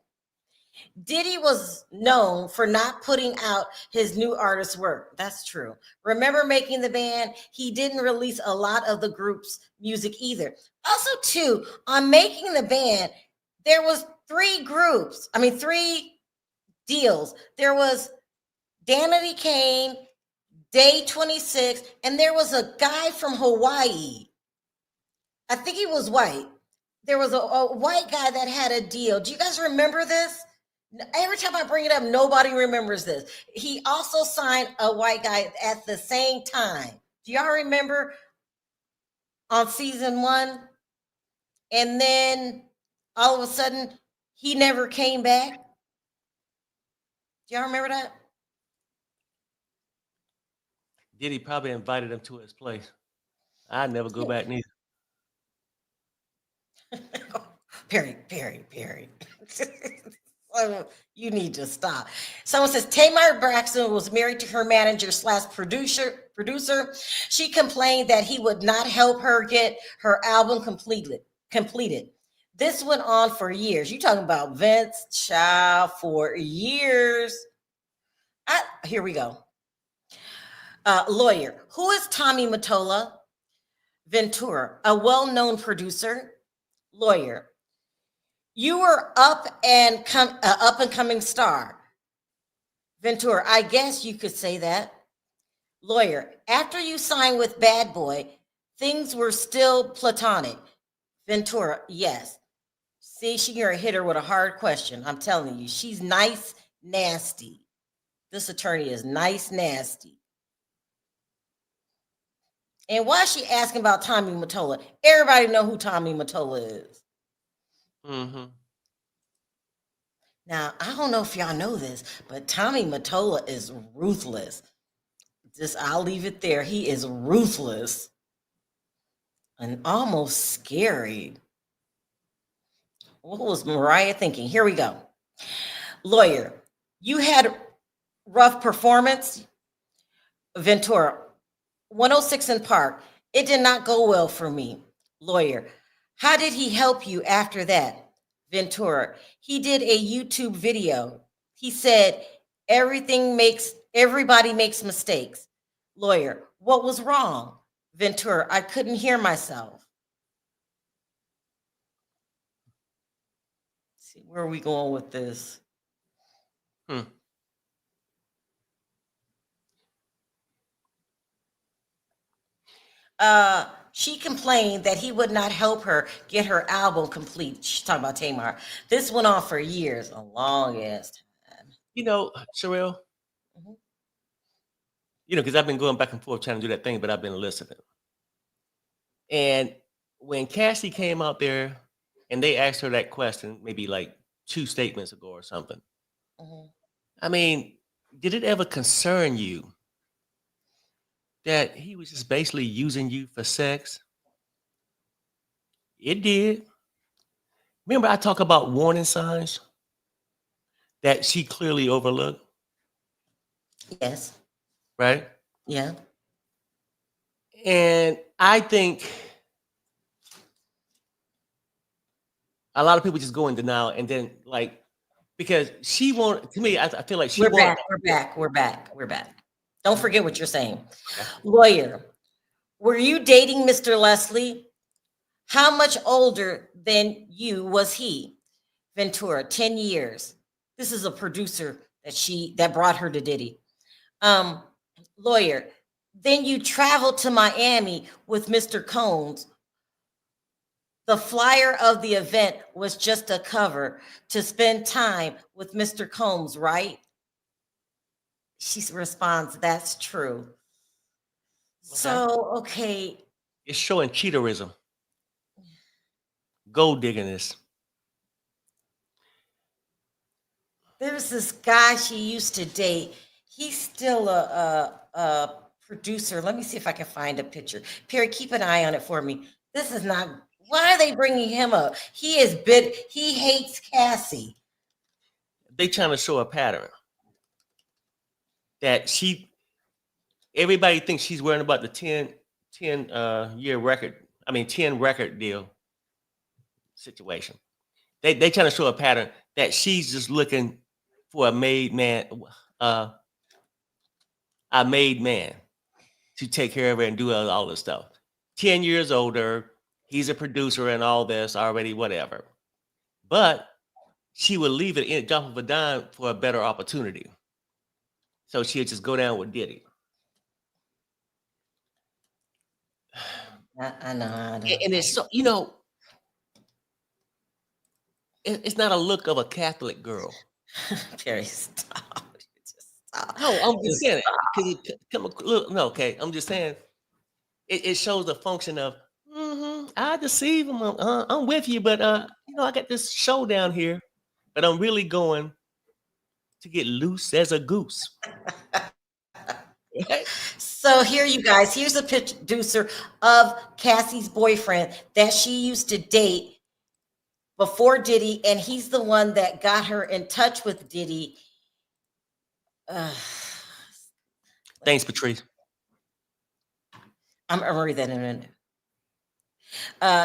Diddy was known for not putting out his new artist work. That's true. Remember making the band? He didn't release a lot of the group's music either. Also, too, on making the band, there was three deals. There was Danity Kane, Day 26, and there was a guy from Hawaii. I think he was white. There was a white guy that had a deal. Do you guys remember this? Every time I bring it up, nobody remembers this. He also signed a white guy at the same time. Do y'all remember on season 1? And then all of a sudden, he never came back. Do y'all remember that? Diddy probably invited him to his place. I'd never go back neither. Perry. You need to stop. Someone says Tamar Braxton was married to her manager / producer. She complained that he would not help her get her album completed. This went on for years. You talking about Vince, child, for years. Here we go. Lawyer. Who is Tommy Mottola? Ventura, a well-known producer. Lawyer. You were up and coming star. Ventura, I guess you could say that. Lawyer, after you signed with Bad Boy, things were still platonic. Ventura, yes. See, she gonna hit her with a hard question. I'm telling you, she's nice, nasty. This attorney is nice, nasty. And why is she asking about Tommy Mottola? Everybody know who Tommy Mottola is. Mm-hmm. Now, I don't know if y'all know this, but Tommy Mottola is ruthless. I'll leave it there. He is ruthless and almost scary. What was Mariah thinking? Here we go. Lawyer, you had rough performance. Ventura, 106 in Park. It did not go well for me. Lawyer, how did he help you after that? Ventura, he did a YouTube video. He said everybody makes mistakes. Lawyer, what was wrong? Ventura, I couldn't hear myself. Let's see, where are we going with this? She complained that he would not help her get her album complete. She's talking about Tamar. This went on for years, a long ass time. You know, Sharrell, you know, because I've been going back and forth trying to do that thing, but I've been listening. And when Cassie came out there and they asked her that question, maybe like 2 statements ago or something, I mean, did it ever concern you that he was just basically using you for sex? It did. Remember, I talk about warning signs that she clearly overlooked, Yes. right? Yeah. And I think a lot of people just go in denial and then like, because she wanted, to me, I feel like she wanted. We're back. Don't forget what you're saying. Okay. Lawyer, were you dating Mr. Leslie? How much older than you was he? Ventura, 10 years. This is a producer that brought her to Diddy. Lawyer, then you traveled to Miami with Mr. Combs. The flyer of the event was just a cover to spend time with Mr. Combs, right? She responds, that's true. Okay. So, okay. It's showing cheaterism. Gold diggingness. There's this guy she used to date. He's still a producer. Let me see if I can find a picture. Perry, keep an eye on it for me. This is not, why are they bringing him up? He hates Cassie. They trying to show a pattern that everybody thinks she's worrying about the 10 record deal situation. They trying to show a pattern that she's just looking for a made man to take care of her and do all this stuff. 10 years older, he's a producer and all this already, whatever. But she would leave it in a drop of a dime for a better opportunity. So she'd just go down with Diddy. I know. And it's so, you know, it's not a look of a Catholic girl. Perry, stop. Stop. No, I'm just saying it. I'm just saying it shows the function of I deceive him. I'm with you, but you know, I got this show down here, but I'm really going to get loose as a goose. Okay. So here, you guys, here's a producer of Cassie's boyfriend that she used to date before Diddy, and he's the one that got her in touch with Diddy. Thanks, Patrice. I'm gonna read that in a minute.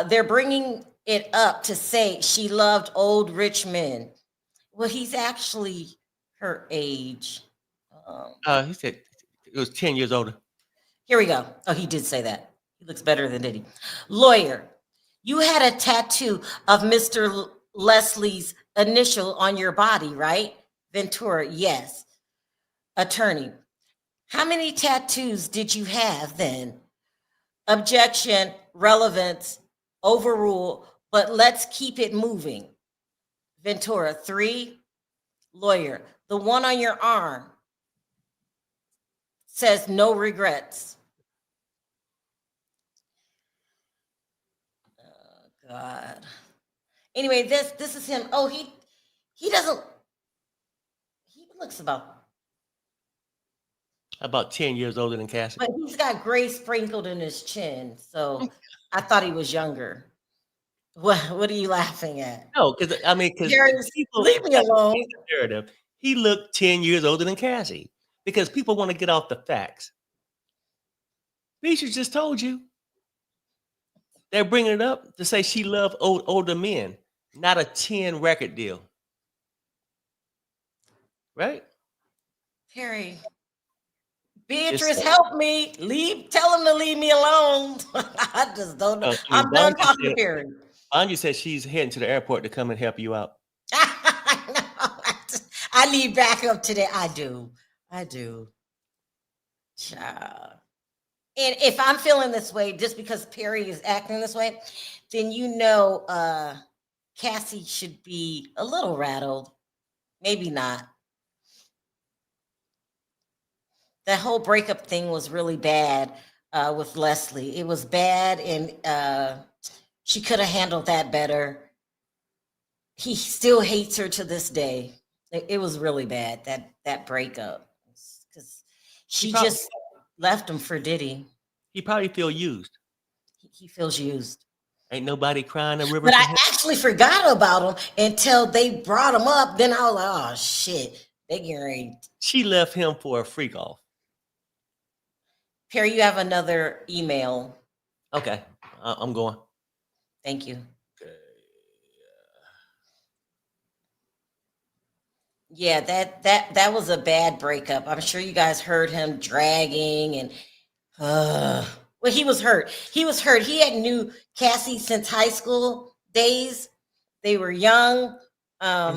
They're bringing it up to say she loved old rich men. Well, he's actually her age. He said it was 10 years older. Here we go. Oh, he did say that. He looks better than Diddy. Lawyer, you had a tattoo of Mr. Leslie's initial on your body, right? Ventura, yes. Attorney, how many tattoos did you have then? Objection, relevance, overrule, but let's keep it moving. Ventura, 3. Lawyer, the one on your arm says no regrets. God. Anyway, this is him. Oh, he doesn't. He looks About 10 years older than Cassie. but he's got gray sprinkled in his chin. So I thought he was younger. What are you laughing at? No, because people Leave me alone. narrative. He looked 10 years older than Cassie because people want to get off the facts. Nisha just told you. They're bringing it up to say she loved older men, not a 10 record deal. Right? Terry. Beatrice, help me. Tell him to leave me alone. I just don't know. I'm done talking to Perry. Anya said she's heading to the airport to come and help you out. I need backup today. I do. Child. And if I'm feeling this way, just because Perry is acting this way, then Cassie should be a little rattled. Maybe not. That whole breakup thing was really bad with Leslie. It was bad, and she could have handled that better. He still hates her to this day. It was really bad, that breakup, because she just left him for Diddy. He probably feel used. He feels used. Ain't nobody crying a river. But I actually forgot about him until they brought him up. Then I was like, oh shit, they getting ready. She left him for a freak off. Perry, you have another email. Okay, I'm going. Thank you. Yeah, that was a bad breakup. I'm sure you guys heard him dragging and well, he was hurt. He had knew Cassie since high school days. They were young. I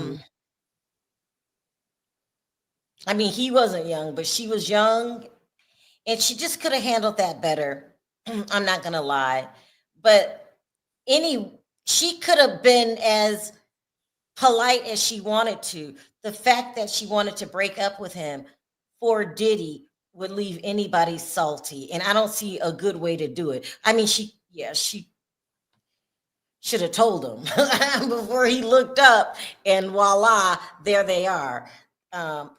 mean, he wasn't young, but she was young. And she just could have handled that better. I'm not going to lie. But she could have been as polite as she wanted to. The fact that she wanted to break up with him for Diddy would leave anybody salty. And I don't see a good way to do it. I mean, she should have told him before he looked up, and voila, there they are.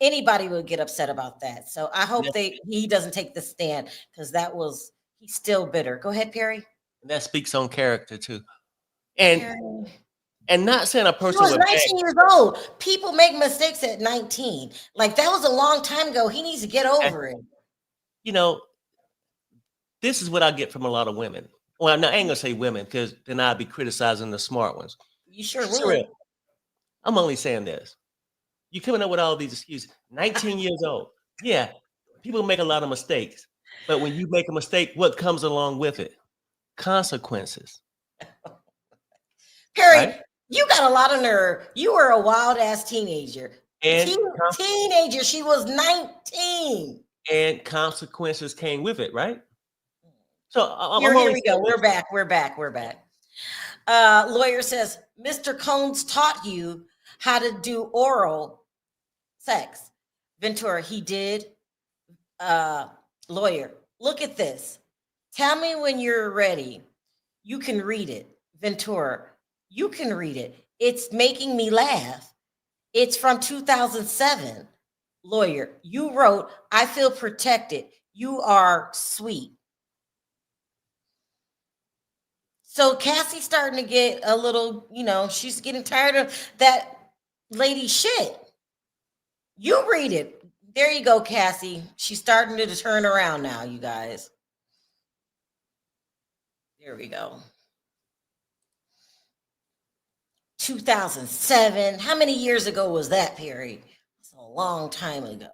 Anybody would get upset about that. So I hope he doesn't take the stand, because he's still bitter. Go ahead, Perry. That speaks on character too. And not saying a person was 19 years old. People make mistakes at 19. Like, that was a long time ago. He needs to get over it. This is what I get from a lot of women. Well, now I ain't gonna say women, because then I'd be criticizing the smart ones. You sure will. I'm only saying this. You coming up with all these excuses. 19 years old. Yeah, people make a lot of mistakes. But when you make a mistake, what comes along with it? Consequences. Perry, right? You got a lot of nerve. You were a wild ass teenager. And teenager, she was 19. And consequences came with it, right? So here we go. We're back. Lawyer says, Mr. Combs taught you how to do oral sex. Ventura, he did. Lawyer, look at this. Tell me when you're ready. You can read it. Ventura, you can read it. It's making me laugh. It's from 2007. Lawyer, you wrote, I feel protected. You are sweet. So Cassie's starting to get a little, she's getting tired of that lady shit. You read it. There you go, Cassie. She's starting to turn around now, you guys. There we go. 2007. How many years ago was that, Perry? It's a long time ago.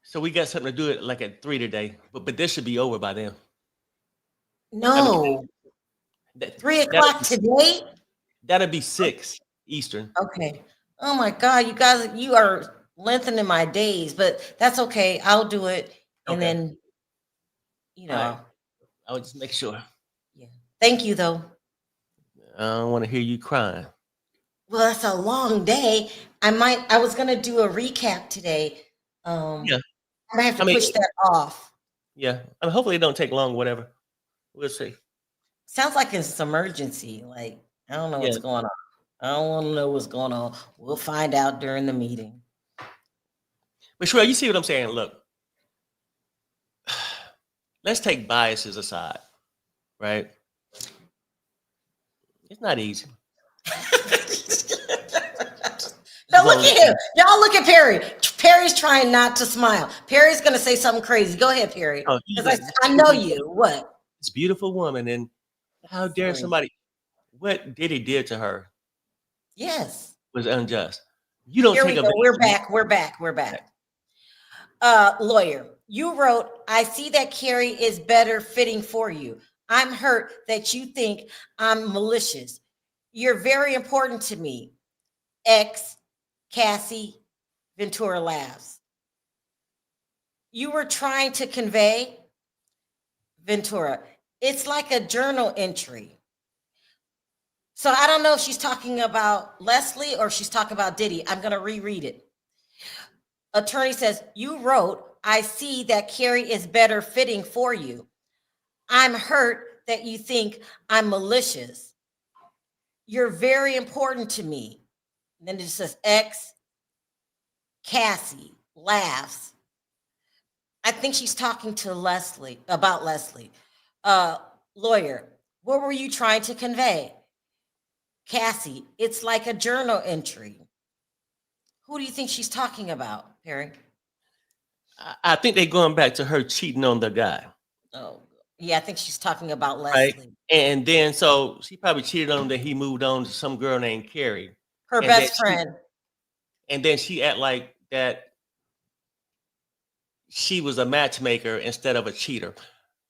So we got something to do it like at 3 today, but this should be over by then. No. 3 o'clock today? That'll be 6 Eastern. Okay. Oh my God, you guys, you are lengthening my days, but that's okay. I'll do it. And then, right. I'll just make sure. Yeah. Thank you, though. I don't want to hear you crying. Well, that's a long day. I was going to do a recap today. Yeah. I'm gonna have to I mean, push that off. yeah. I mean, hopefully it don't take long. Whatever. We'll see. Sounds like it's an emergency. Like, I don't know Yeah. what's going on. I don't want to know what's going on. We'll find out during the meeting. But Sharrell, you see what I'm saying? Look, let's take biases aside, right? It's not easy. Now look at him. Y'all look at Perry. Perry's trying not to smile. Perry's gonna say something crazy. Go ahead, Perry. Oh, Because I know you. What? This beautiful woman, and how dare somebody? What Diddy did to her Yes. was unjust. You don't Here take we a go. We're back. We're back. We're back. Lawyer, you wrote, I see that Carrie is better fitting for you. I'm hurt that you think I'm malicious. You're very important to me. Ex Cassie Ventura laughs. You were trying to convey, Ventura, it's like a journal entry. So I don't know if she's talking about Leslie or if she's talking about Diddy. I'm going to reread it. Attorney says, you wrote, I see that Carrie is better fitting for you. I'm hurt that you think I'm malicious. You're very important to me. And then it says, X, Cassie laughs. I think she's talking to Leslie, about Leslie. Lawyer, what were you trying to convey? Cassie, it's like a journal entry. Who do you think she's talking about, Perry? I think they're going back to her cheating on the guy. Oh, yeah, I think she's talking about Right. Leslie. And then so she probably cheated on him that he moved on to some girl named Carrie. Her And best then friend. And then she act like that she was a matchmaker instead of a cheater.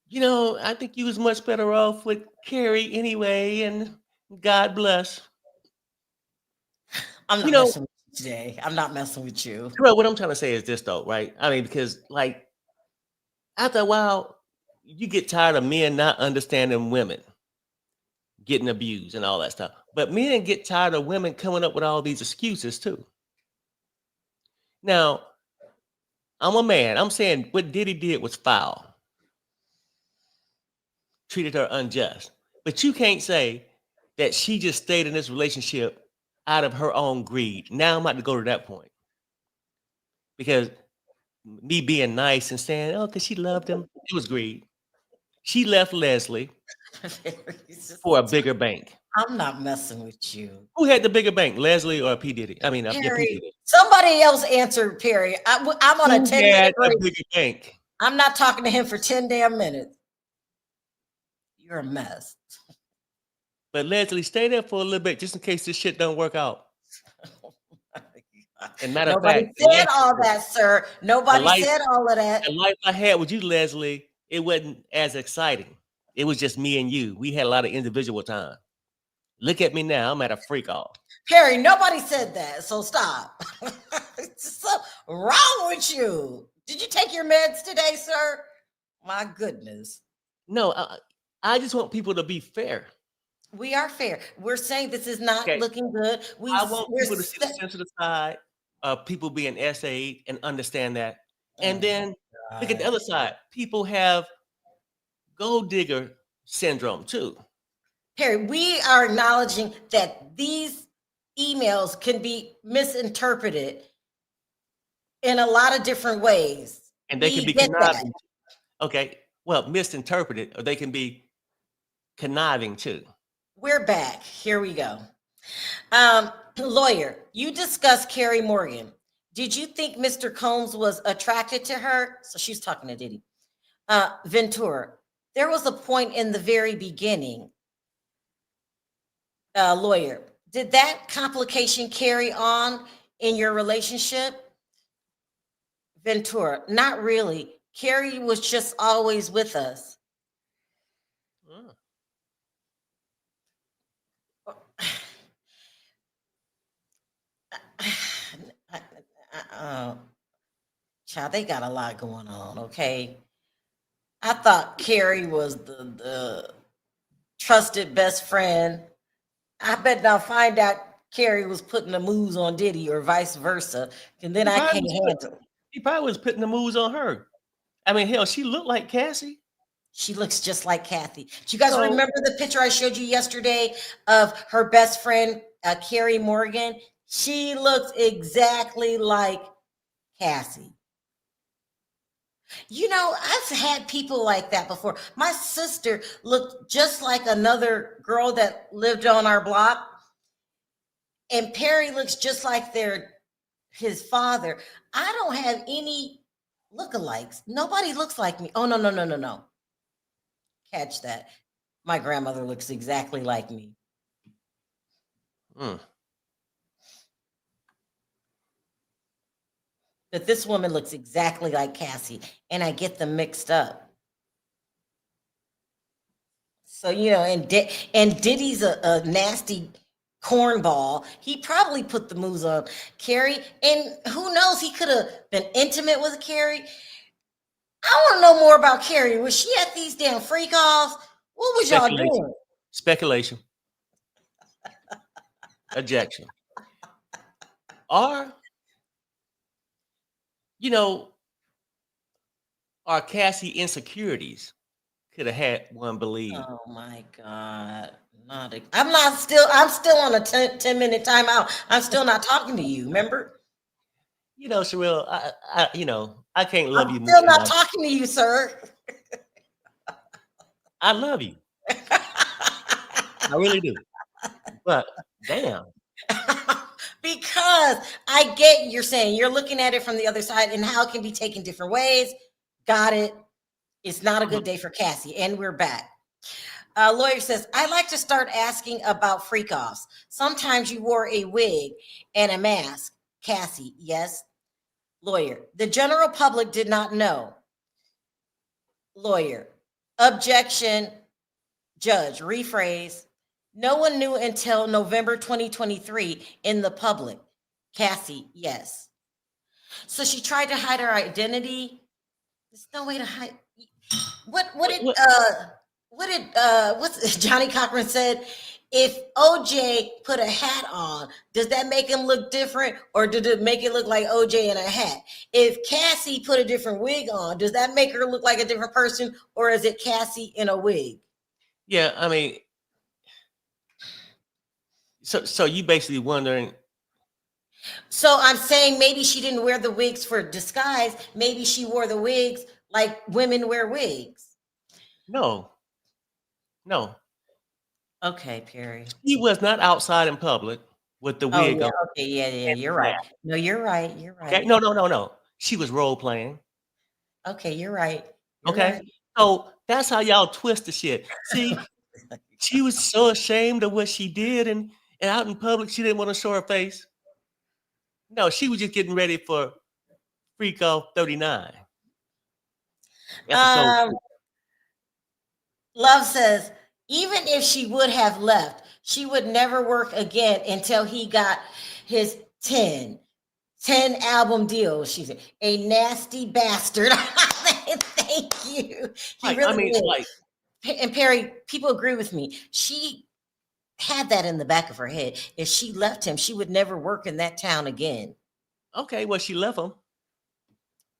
You know, I think you was much better off with Carrie anyway, and God bless. I'm not You know, messing with you today. I'm not messing with you. Well, what I'm trying to say is this though, right? I mean, because like after a while, you get tired of men not understanding women getting abused and all that stuff. But men get tired of women coming up with all these excuses too. Now, I'm a man. I'm saying what Diddy did was foul. Treated her unjust. But you can't say that she just stayed in this relationship out of her own greed. Now I'm about to go to that point. Because me being nice and saying, oh, because she loved him, it was greed. She left Leslie for a bigger bank. I'm not messing with you. Who had the bigger bank, Leslie or P. Diddy? I mean, yeah, P. Perry, Diddy. somebody else answered Perry. I'm on a Who 10-minute had a break. bigger bank? I'm not talking to him for 10 damn minutes. You're a mess. But Leslie, stay there for a little bit just in case this shit don't work out. And matter of Nobody fact, said all that, sir. Nobody said all of that. The life I had with you, Leslie, it wasn't as exciting. It was just me and you. We had a lot of individual time. Look at me now. I'm at a freak off. Perry, nobody said that, so stop. What's wrong with you? Did you take your meds today, sir? My goodness. No, I just want people to be fair. We are fair. We're saying this is not looking good. I want people to see the sensitive side of people being SA'd and understand that. And then look at the other side. People have gold digger syndrome too. Perry, we are acknowledging that these emails can be misinterpreted in a lot of different ways. And they can be conniving. Okay, well, misinterpreted, or they can be conniving too. We're back. Here we go. Lawyer, you discussed Carrie Morgan. Did you think Mr. Combs was attracted to her? So she's talking to Diddy. Ventura, there was a point in the very beginning. Lawyer, did that complication carry on in your relationship? Ventura, not really. Carrie was just always with us. Child, they got a lot going on, okay? I thought Carrie was the trusted best friend. I bet now find out Carrie was putting the moves on Diddy or vice versa, and then I can't handle it. He probably was putting the moves on her. I mean, hell, she looked like Cassie. She looks just like Kathy. Do you guys So- remember the picture I showed you yesterday of her best friend, Carrie Morgan? She looks exactly like Cassie. You know, I've had people like that before. My sister looked just like another girl that lived on our block, and Perry looks just like his father. I don't have any lookalikes. Nobody looks like me. Oh, no, no, no, no, no. Catch that. My grandmother looks exactly like me. But this woman looks exactly like Cassie, and I get them mixed up. So, you know, and Diddy's a nasty cornball. He probably put the moves on Carrie, and who knows, he could have been intimate with Carrie. I want to know more about Carrie. Was she at these damn freak offs? What was y'all doing? Speculation. Objection. Or, you know, our Cassie insecurities could have had one believe. Oh my God. I'm still on a 10-minute timeout. I'm still not talking to you, remember? You know, Sharrell, I can't love you more. I'm still not talking to you, sir. I love you. I really do. But damn. Because I get you're saying you're looking at it from the other side and how it can be taken different ways. Got it. It's not a good day for Cassie. And we're back. Lawyer says, I like to start asking about freak offs. Sometimes you wore a wig and a mask. Cassie, yes. Lawyer, the general public did not know. Lawyer, objection. Judge, rephrase. No one knew until November 2023 in the public. Cassie, yes. So she tried to hide her identity. There's no way to hide. What's Johnny Cochran said? If OJ put a hat on, does that make him look different, or did it make it look like OJ in a hat? If Cassie put a different wig on, does that make her look like a different person, or is it Cassie in a wig? Yeah, I mean, so you basically wondering. So I'm saying maybe she didn't wear the wigs for disguise. Maybe she wore the wigs like women wear wigs. No. Okay, Perry. He was not outside in public with the wig on. Okay, yeah, you're right. No, you're right. Okay, no. She was role playing. Okay, you're right. Okay, right. so that's how y'all twist the shit. See, she was so ashamed of what she did, and out in public, she didn't want to show her face. No, she was just getting ready for Freak Off 39. Love says, even if she would have left, she would never work again until he got his 10 album deal. She said, a nasty bastard. Thank you. He really is. And Perry, people agree with me. She had that in the back of her head. If she left him, she would never work in that town again. Okay, well, she left him.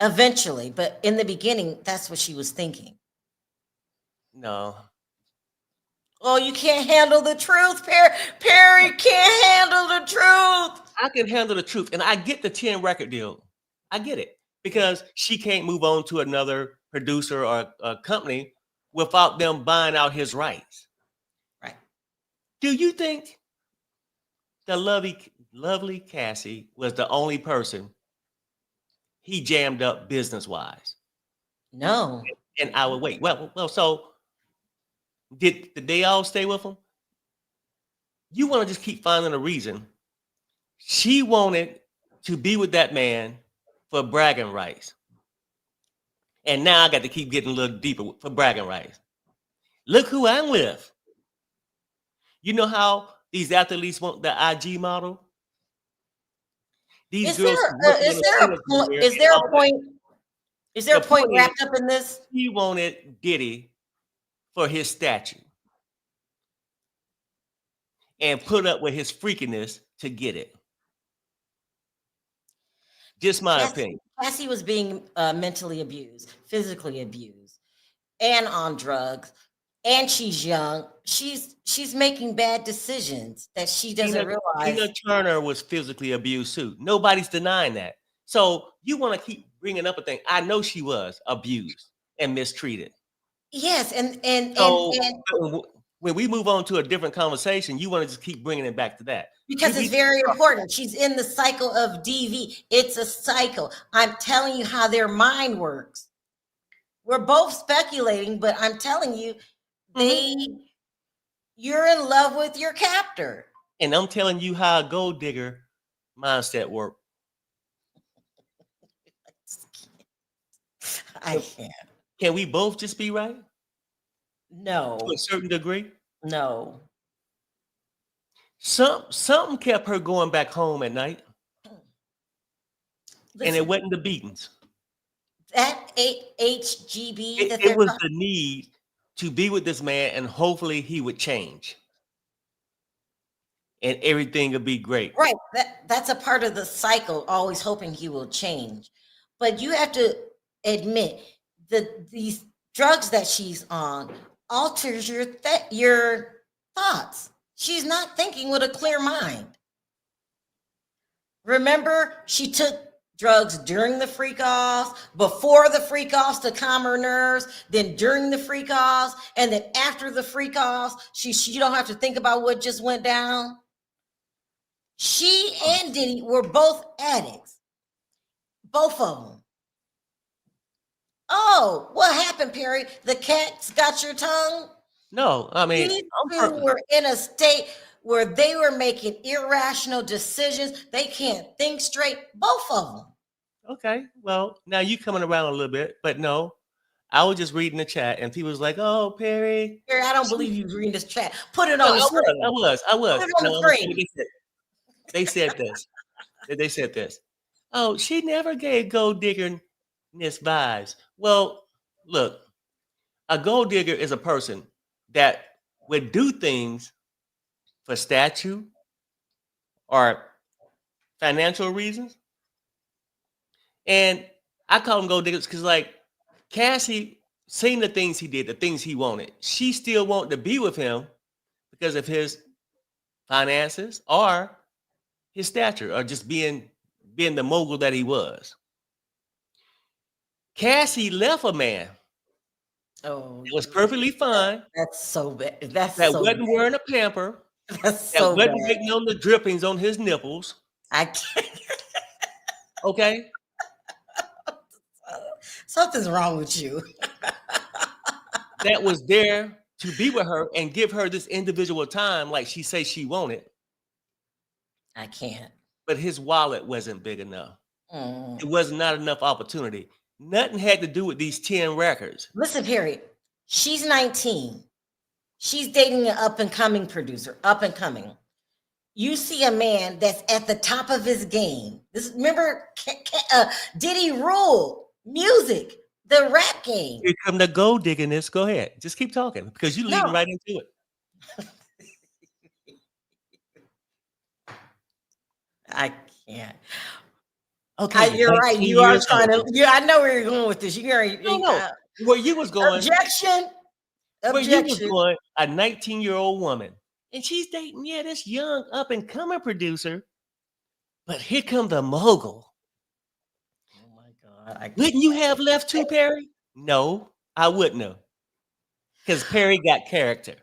Eventually, but in the beginning, that's what she was thinking. No. Oh, you can't handle the truth, Perry. Perry can't handle the truth. I can handle the truth, and I get the 10 record deal. I get it, because she can't move on to another producer or a company without them buying out his rights. Right. Do you think the lovely Cassie was the only person he jammed up business-wise? No. And I would wait. Well, so did they all stay with him? You want to just keep finding a reason. She wanted to be with that man for bragging rights. And now I got to keep getting a little deeper for bragging rights. Look who I'm with. You know how these athletes want the IG model? These girls. Is there a point wrapped up in this? He wanted Diddy for his statue and put up with his freakiness to get it. Just my opinion. Cassie was being mentally abused, physically abused, and on drugs, and she's young. She's making bad decisions that she doesn't realize. Tina Turner was physically abused too. Nobody's denying that. So you want to keep bringing up a thing. I know she was abused and mistreated. Yes, and So when we move on to a different conversation, you want to just keep bringing it back to that. because it's very important. She's in the cycle of DV. It's a cycle. I'm telling you how their mind works. We're both speculating, but I'm telling you, you're in love with your captor. And I'm telling you how a gold digger mindset works. I can't. Can we both just be right? No. To a certain degree? No. Something kept her going back home at night. Listen, and it wasn't the beatings. That HGB. It was the need to be with this man, and hopefully he would change. And everything would be great. Right. That's a part of the cycle, always hoping he will change. But you have to admit that these drugs that she's on alters your thoughts. She's not thinking with a clear mind. Remember, she took drugs during the freak offs, before the freak offs to calm her nerves, then during the freak offs, and then after the freak offs, she don't have to think about what just went down. She and Diddy were both addicts. Both of them. Oh, what happened, Perry? The cat's got your tongue? No, I mean, these two were in a state where they were making irrational decisions. They can't think straight. Both of them. Okay, well, now you coming around a little bit, but no, I was just reading the chat, and people was like, "Oh, Perry, I don't believe you reading this chat. Put it on the screen." I was. Put it on the screen. They said this. They said this. Oh, she never gave gold diggerness vibes. Well, look, a gold digger is a person that would do things for statue or financial reasons. And I call them gold diggers because, like, Cassie seen the things he did, the things he wanted. She still wanted to be with him because of his finances or his stature, or just being the mogul that he was. Cassie left a man. Oh, it was perfectly fine. That's so bad. That wasn't wearing a pamper. That's that so wasn't bad. waiting on the drippings on his nipples. I can't. Okay. Something's wrong with you. That was there to be with her and give her this individual time like she says she wanted. I can't. But his wallet wasn't big enough. It was not enough opportunity. Nothing had to do with these 10 records. Listen, Perry, she's 19. She's dating an up-and-coming producer, up-and-coming. You see a man that's at the top of his game. Remember, Diddy ruled music, the rap game. Here come the gold diggerness. Go ahead. Just keep talking because you're leading right into it. I can't. Okay, you're right. You are trying to. Yeah, I know where you're going with this. No. Where you was going? Objection. Where you was going? A 19-year-old woman, and she's dating this young up and coming producer. But here come the mogul. Oh my God! Wouldn't you have left too, Perry? No, I wouldn't have, because Perry got character.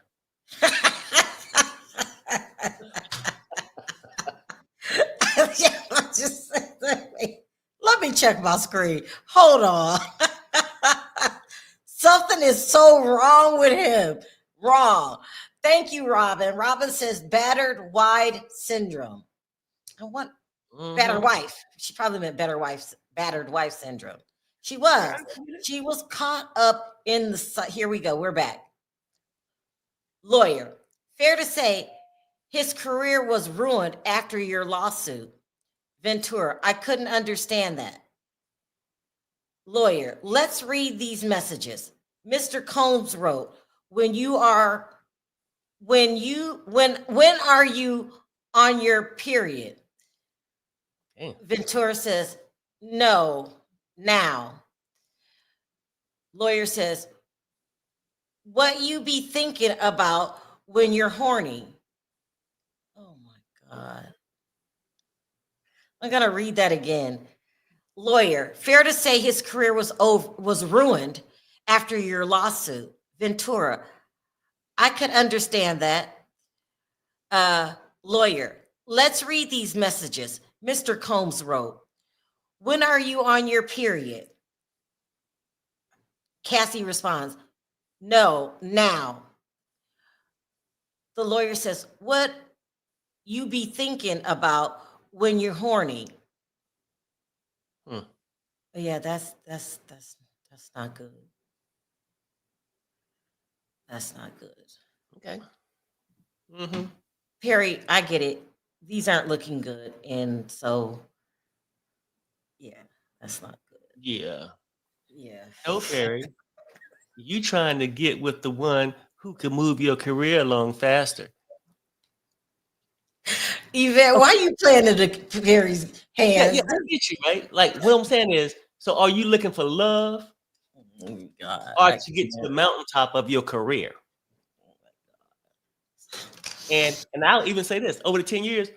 Let me check my screen. Hold on. Something is so wrong with him. Wrong. Thank you, Robin. Robin says battered wide syndrome. I want battered wife. She probably meant battered wife syndrome. She was caught up in the, here we go. We're back. Lawyer. Fair to say, his career was ruined after your lawsuit. Ventura, I couldn't understand that. Lawyer, let's read these messages. Mr. Combs wrote, when are you on your period? Damn. Ventura says, no, Now, lawyer says, what you be thinking about when you're horny? Oh my God. I'm gonna read that again. Lawyer, fair to say his career was ruined after your lawsuit. Ventura, I could understand that. Lawyer, let's read these messages. Mr. Combs wrote, when are you on your period? Cassie responds, no, now. The lawyer says, what you be thinking about when you're horny? Yeah, that's not good. That's not good. Okay. Perry, I get it. These aren't looking good. And so, yeah, that's not good. Yeah. Yeah. No, Perry. You trying to get with the one who can move your career along faster. Yvette, why are you playing into Perry's hands? Yeah, I get you, right? Like, what I'm saying is, so are you looking for love God, or to get to the mountaintop of your career? And I'll even say this, over the 10 years,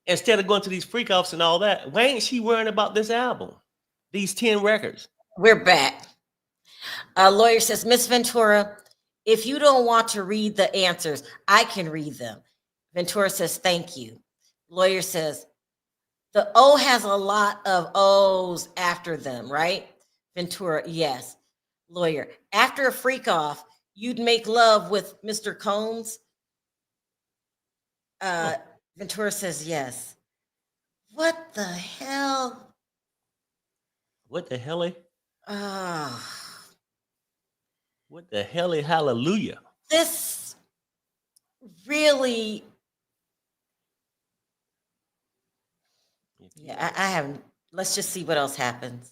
instead of going to these freak offs and all that, why ain't she worrying about this album? These 10 records. We're back. A lawyer says, Miss Ventura, if you don't want to read the answers, I can read them. Ventura says, thank you. Lawyer says, the O has a lot of O's after them, right? Ventura, yes. Lawyer, after a freak off, you'd make love with Mr. Combs? Ventura says, yes. What the hell? What the hell? Ah. What the hell? Hallelujah. This really, yeah, I haven't. Let's just see what else happens.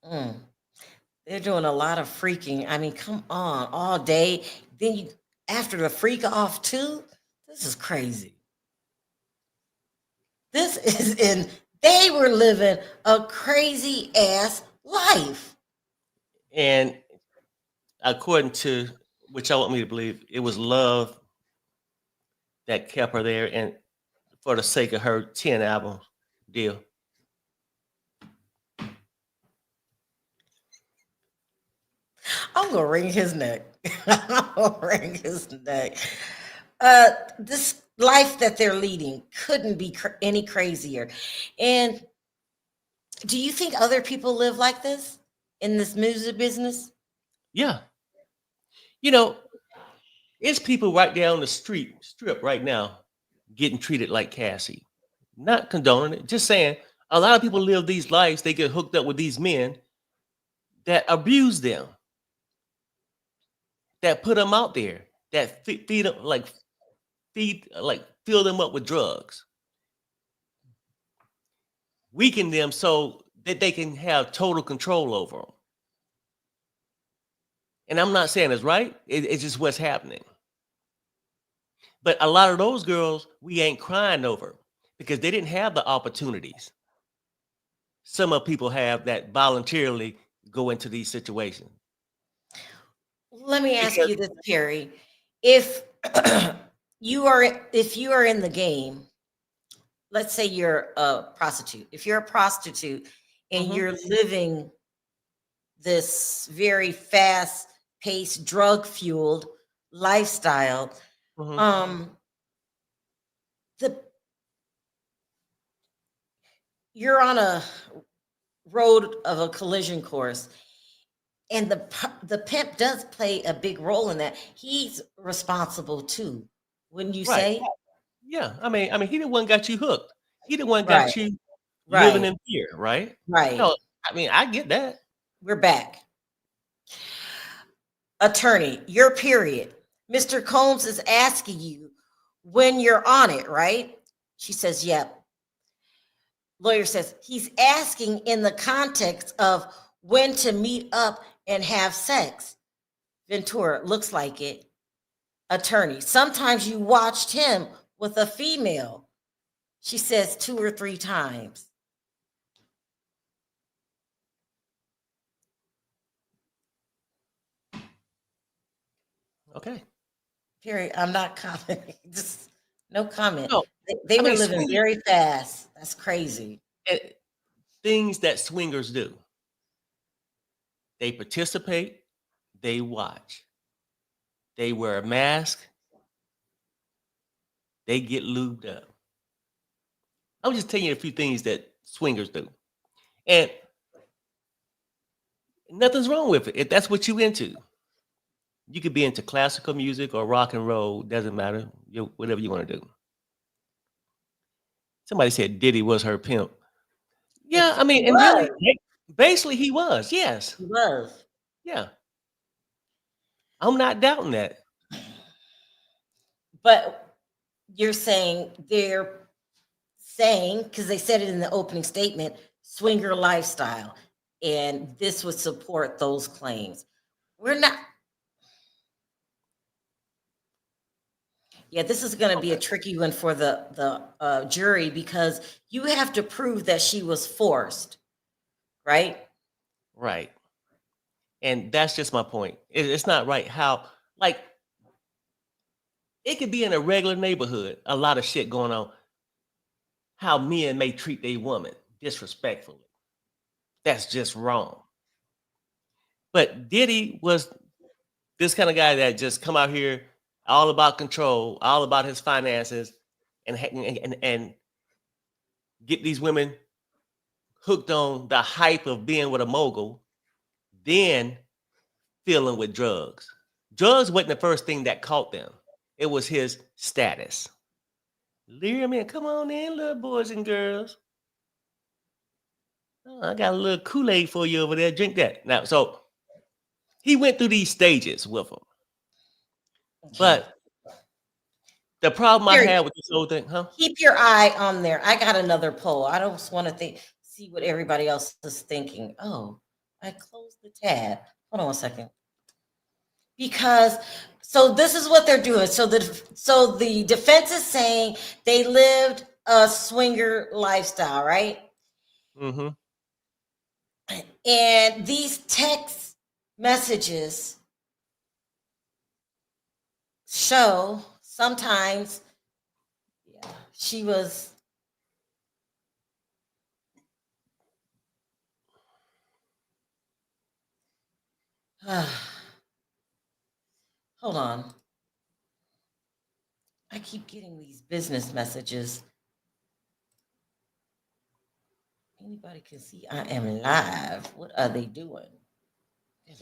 They're doing a lot of freaking. I mean, come on, all day. Then you, after the freak off too, this is crazy. This is they were living a crazy ass life. And according to what y'all want me to believe, it was love that kept her there, and for the sake of her 10 album deal. I'm gonna wring his neck. I'm gonna wring his neck. This life that they're leading couldn't be any crazier. And do you think other people live like this in this music business? Yeah. You know, it's people right down the strip right now getting treated like Cassie. Not condoning it, just saying a lot of people live these lives, they get hooked up with these men that abuse them, that put them out there, that feed them fill them up with drugs, weaken them so that they can have total control over them. And I'm not saying it's right, it's just what's happening. But a lot of those girls, we ain't crying over because they didn't have the opportunities some of people have that voluntarily go into these situations. Let me ask you this, Perry. If you are in the game, let's say you're a prostitute. If you're a prostitute and you're living this very fast-paced, drug-fueled lifestyle, you're on a road of a collision course, and the pimp does play a big role in that. He's responsible too, wouldn't you say? Yeah, I mean, he the one got you hooked. He the one got you living in fear, right? Right. No, I mean, I get that. We're back. Attorney, your period. Mr. Combs is asking you when you're on it, right? She says, yep. Lawyer says, he's asking in the context of when to meet up and have sex. Ventura, looks like it. Attorney, sometimes you watched him with a female. She says 2 or 3 times. Okay. Period. I'm not commenting. Just no comment. No, They I were mean, living very fast. That's crazy. things that swingers do. They participate, they watch, they wear a mask, they get lubed up. I'm just telling you a few things that swingers do. And nothing's wrong with it if that's what you into. You could be into classical music or rock and roll, doesn't matter. Whatever you want to do. Somebody said Diddy was her pimp. Yeah, I mean, He and really, was. basically, he was. Yes. He was. Yeah. I'm not doubting that. But you're saying they're saying, because they said it in the opening statement, swinger lifestyle, and this would support those claims. We're not. Yeah, this is going to be a tricky one for the jury because you have to prove that she was forced, right? Right. And that's just my point. It's not right how, like, it could be in a regular neighborhood, a lot of shit going on. How men may treat their woman disrespectfully. That's just wrong. But Diddy was this kind of guy that just come out here all about control, all about his finances, and get these women hooked on the hype of being with a mogul, then filling with drugs. Drugs wasn't the first thing that caught them. It was his status. Lure them in. Come on in, little boys and girls. Oh, I got a little Kool-Aid for you over there. Drink that. Now, so he went through these stages with them. Okay. But the problem I Here, had with this whole thing, huh? keep your eye on there. I got another poll. I don't want to see what everybody else is thinking. Oh, I closed the tab. Hold on one second. Because so this is what they're doing. So the defense is saying they lived a swinger lifestyle, right? Mm-hmm. And these text messages show sometimes, yeah, she was. Hold on. I keep getting these business messages. Anybody can see I am live. What are they doing? I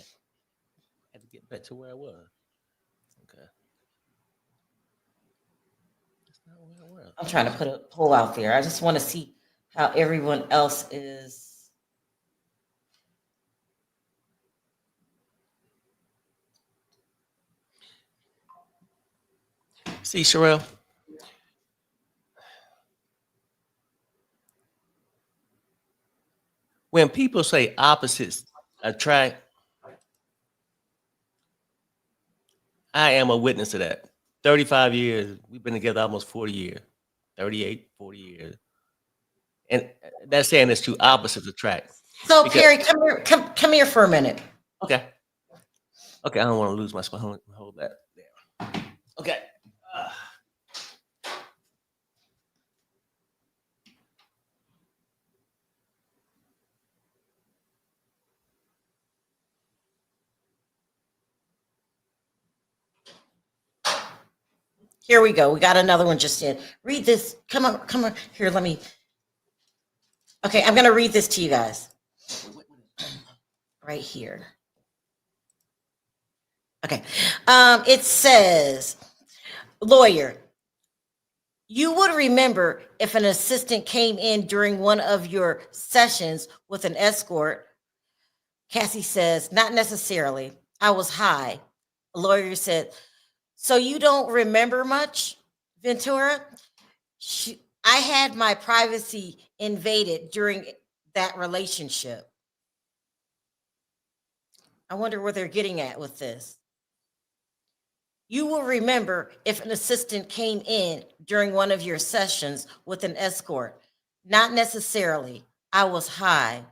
had to get back to where I was. Okay. That's not where I was. I'm trying to put a poll out there. I just want to see how everyone else is. See, Sharrell, when people say opposites attract, I am a witness to that. 35 years, we've been together almost 40 years, 38, 40 years. And that's saying it's two opposites attract. So Because- Perry, come here for a minute. Okay. Okay, I don't want to lose my spot. Hold that there. Okay. Here we go. We got another one just in. Read this. Come on. Here, let me. Okay, I'm going to read this to you guys. Right here. Okay. It says, lawyer, you would remember if an assistant came in during one of your sessions with an escort. Cassie says, not necessarily. I was high. A lawyer said, so you don't remember much, Ventura? I had my privacy invaded during that relationship. I wonder where they're getting at with this. You will remember if an assistant came in during one of your sessions with an escort. Not necessarily. I was high.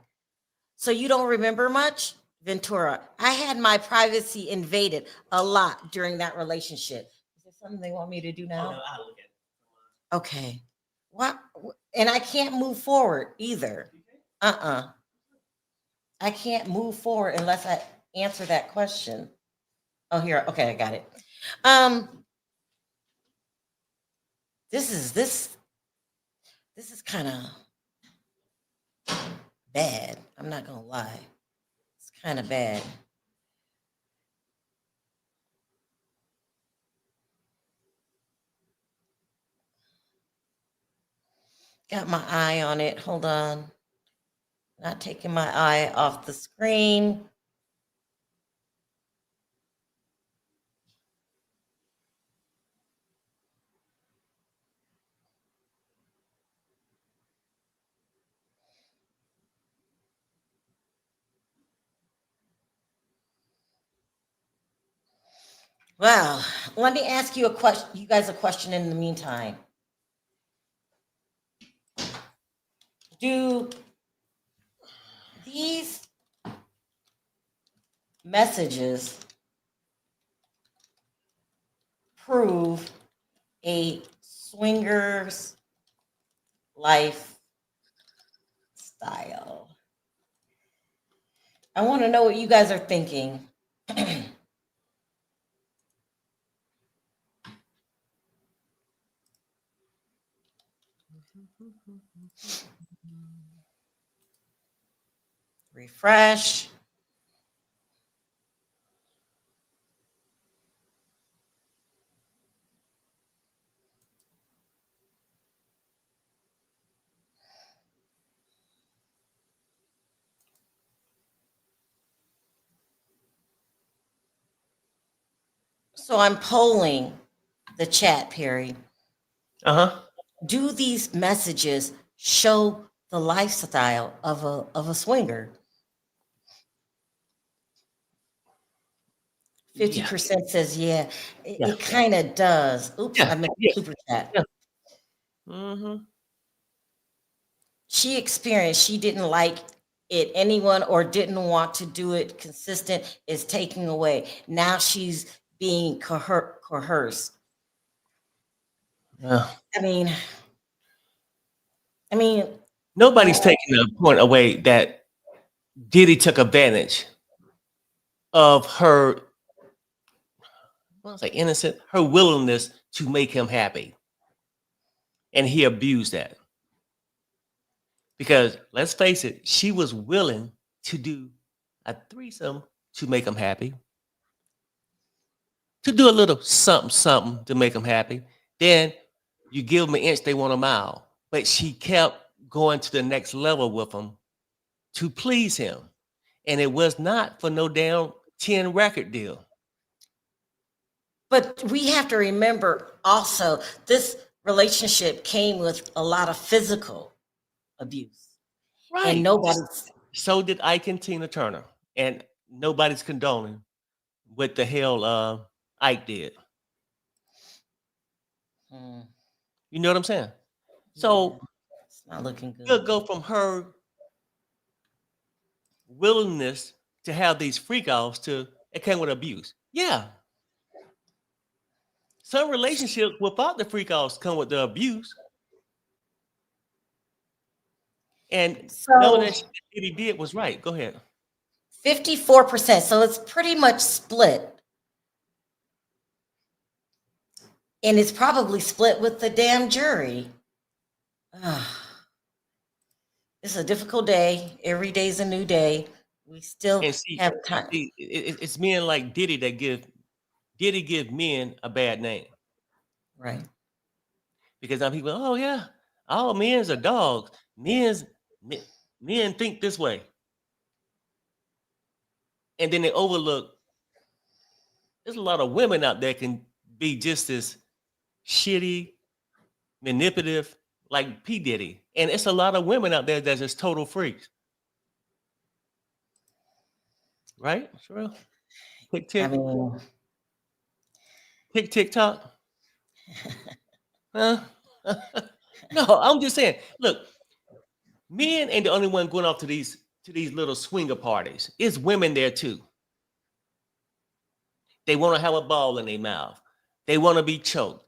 So you don't remember much, Ventura, I had my privacy invaded a lot during that relationship. Is there something they want me to do now? Oh, no, I'll look at it. Okay. What? And I can't move forward either. I can't move forward unless I answer that question. Oh, here. Okay, I got it. This is kind of bad. I'm not gonna lie. It's kind of bad. Got my eye on it. Hold on. Not taking my eye off the screen. Well, let me ask you a question. You guys a question in the meantime. Do these messages prove a swinger's lifestyle? I want to know what you guys are thinking. Refresh. So I'm polling the chat, Perry. Uh-huh. Do these messages show the lifestyle of a swinger? 50% says yeah. It kind of does. Oops, I missed the super chat. Yeah. Mm-hmm. She experienced, she didn't like it. Anyone or didn't want to do it consistent is taking away. Now she's being coerced. Yeah. I mean, Nobody's taking the point away that Diddy took advantage of her, I was like innocent, her willingness to make him happy. And he abused that. Because let's face it, she was willing to do a threesome to make him happy, to do a little something, something to make him happy. Then you give them an inch, they want a mile. But she kept going to the next level with him to please him. And it was not for no damn 10 record deal. but we have to remember also this relationship came with a lot of physical abuse. Right. And nobody's So did Ike and Tina Turner. And nobody's condoning what the hell Ike did. You know what I'm saying? So it's not looking good. you'll go from her willingness to have these freak offs to it came with abuse. Yeah. Some relationships without the freak offs come with the abuse. And none of that shit that he did was right. Go ahead. 54%. So it's pretty much split. And it's probably split with the damn jury. It's a difficult day. Every day's a new day. We still have time. It's men like Diddy that give men a bad name. Right. Because now people, oh yeah, all men's are dogs. Men think this way. And then they overlook there's a lot of women out there can be just as shitty, manipulative, like P. Diddy. And it's a lot of women out there that's just total freaks. Right? Sharrell? TikTok? Huh? No, I'm just saying, look, men ain't the only one going off to these to these little swinger parties. It's women there too. They want to have a ball in their mouth. They want to be choked.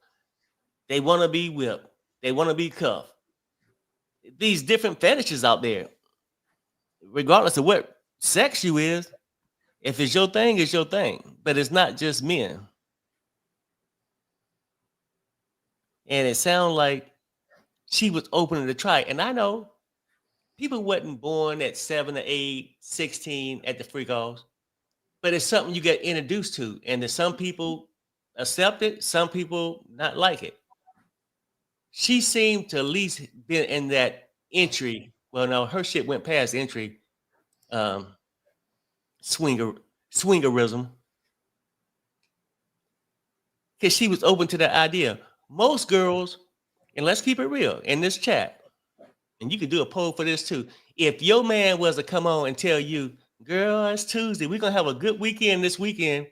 They want to be whipped. They want to be cuffed. These different fetishes out there, regardless of what sex you is, if it's your thing, it's your thing. But it's not just men. And it sounds like she was open to try. And I know people wasn't born at 7 or 8, 16 at the freak offs, but it's something you get introduced to. And there's some people accept it, some people not like it. She seemed to at least been in that entry. Well, no, her shit went past entry. Swingerism. Because she was open to the idea. Most girls, and let's keep it real in this chat, and you could do a poll for this too. If your man was to come on and tell you, girl, it's Tuesday, we're gonna have a good weekend this weekend.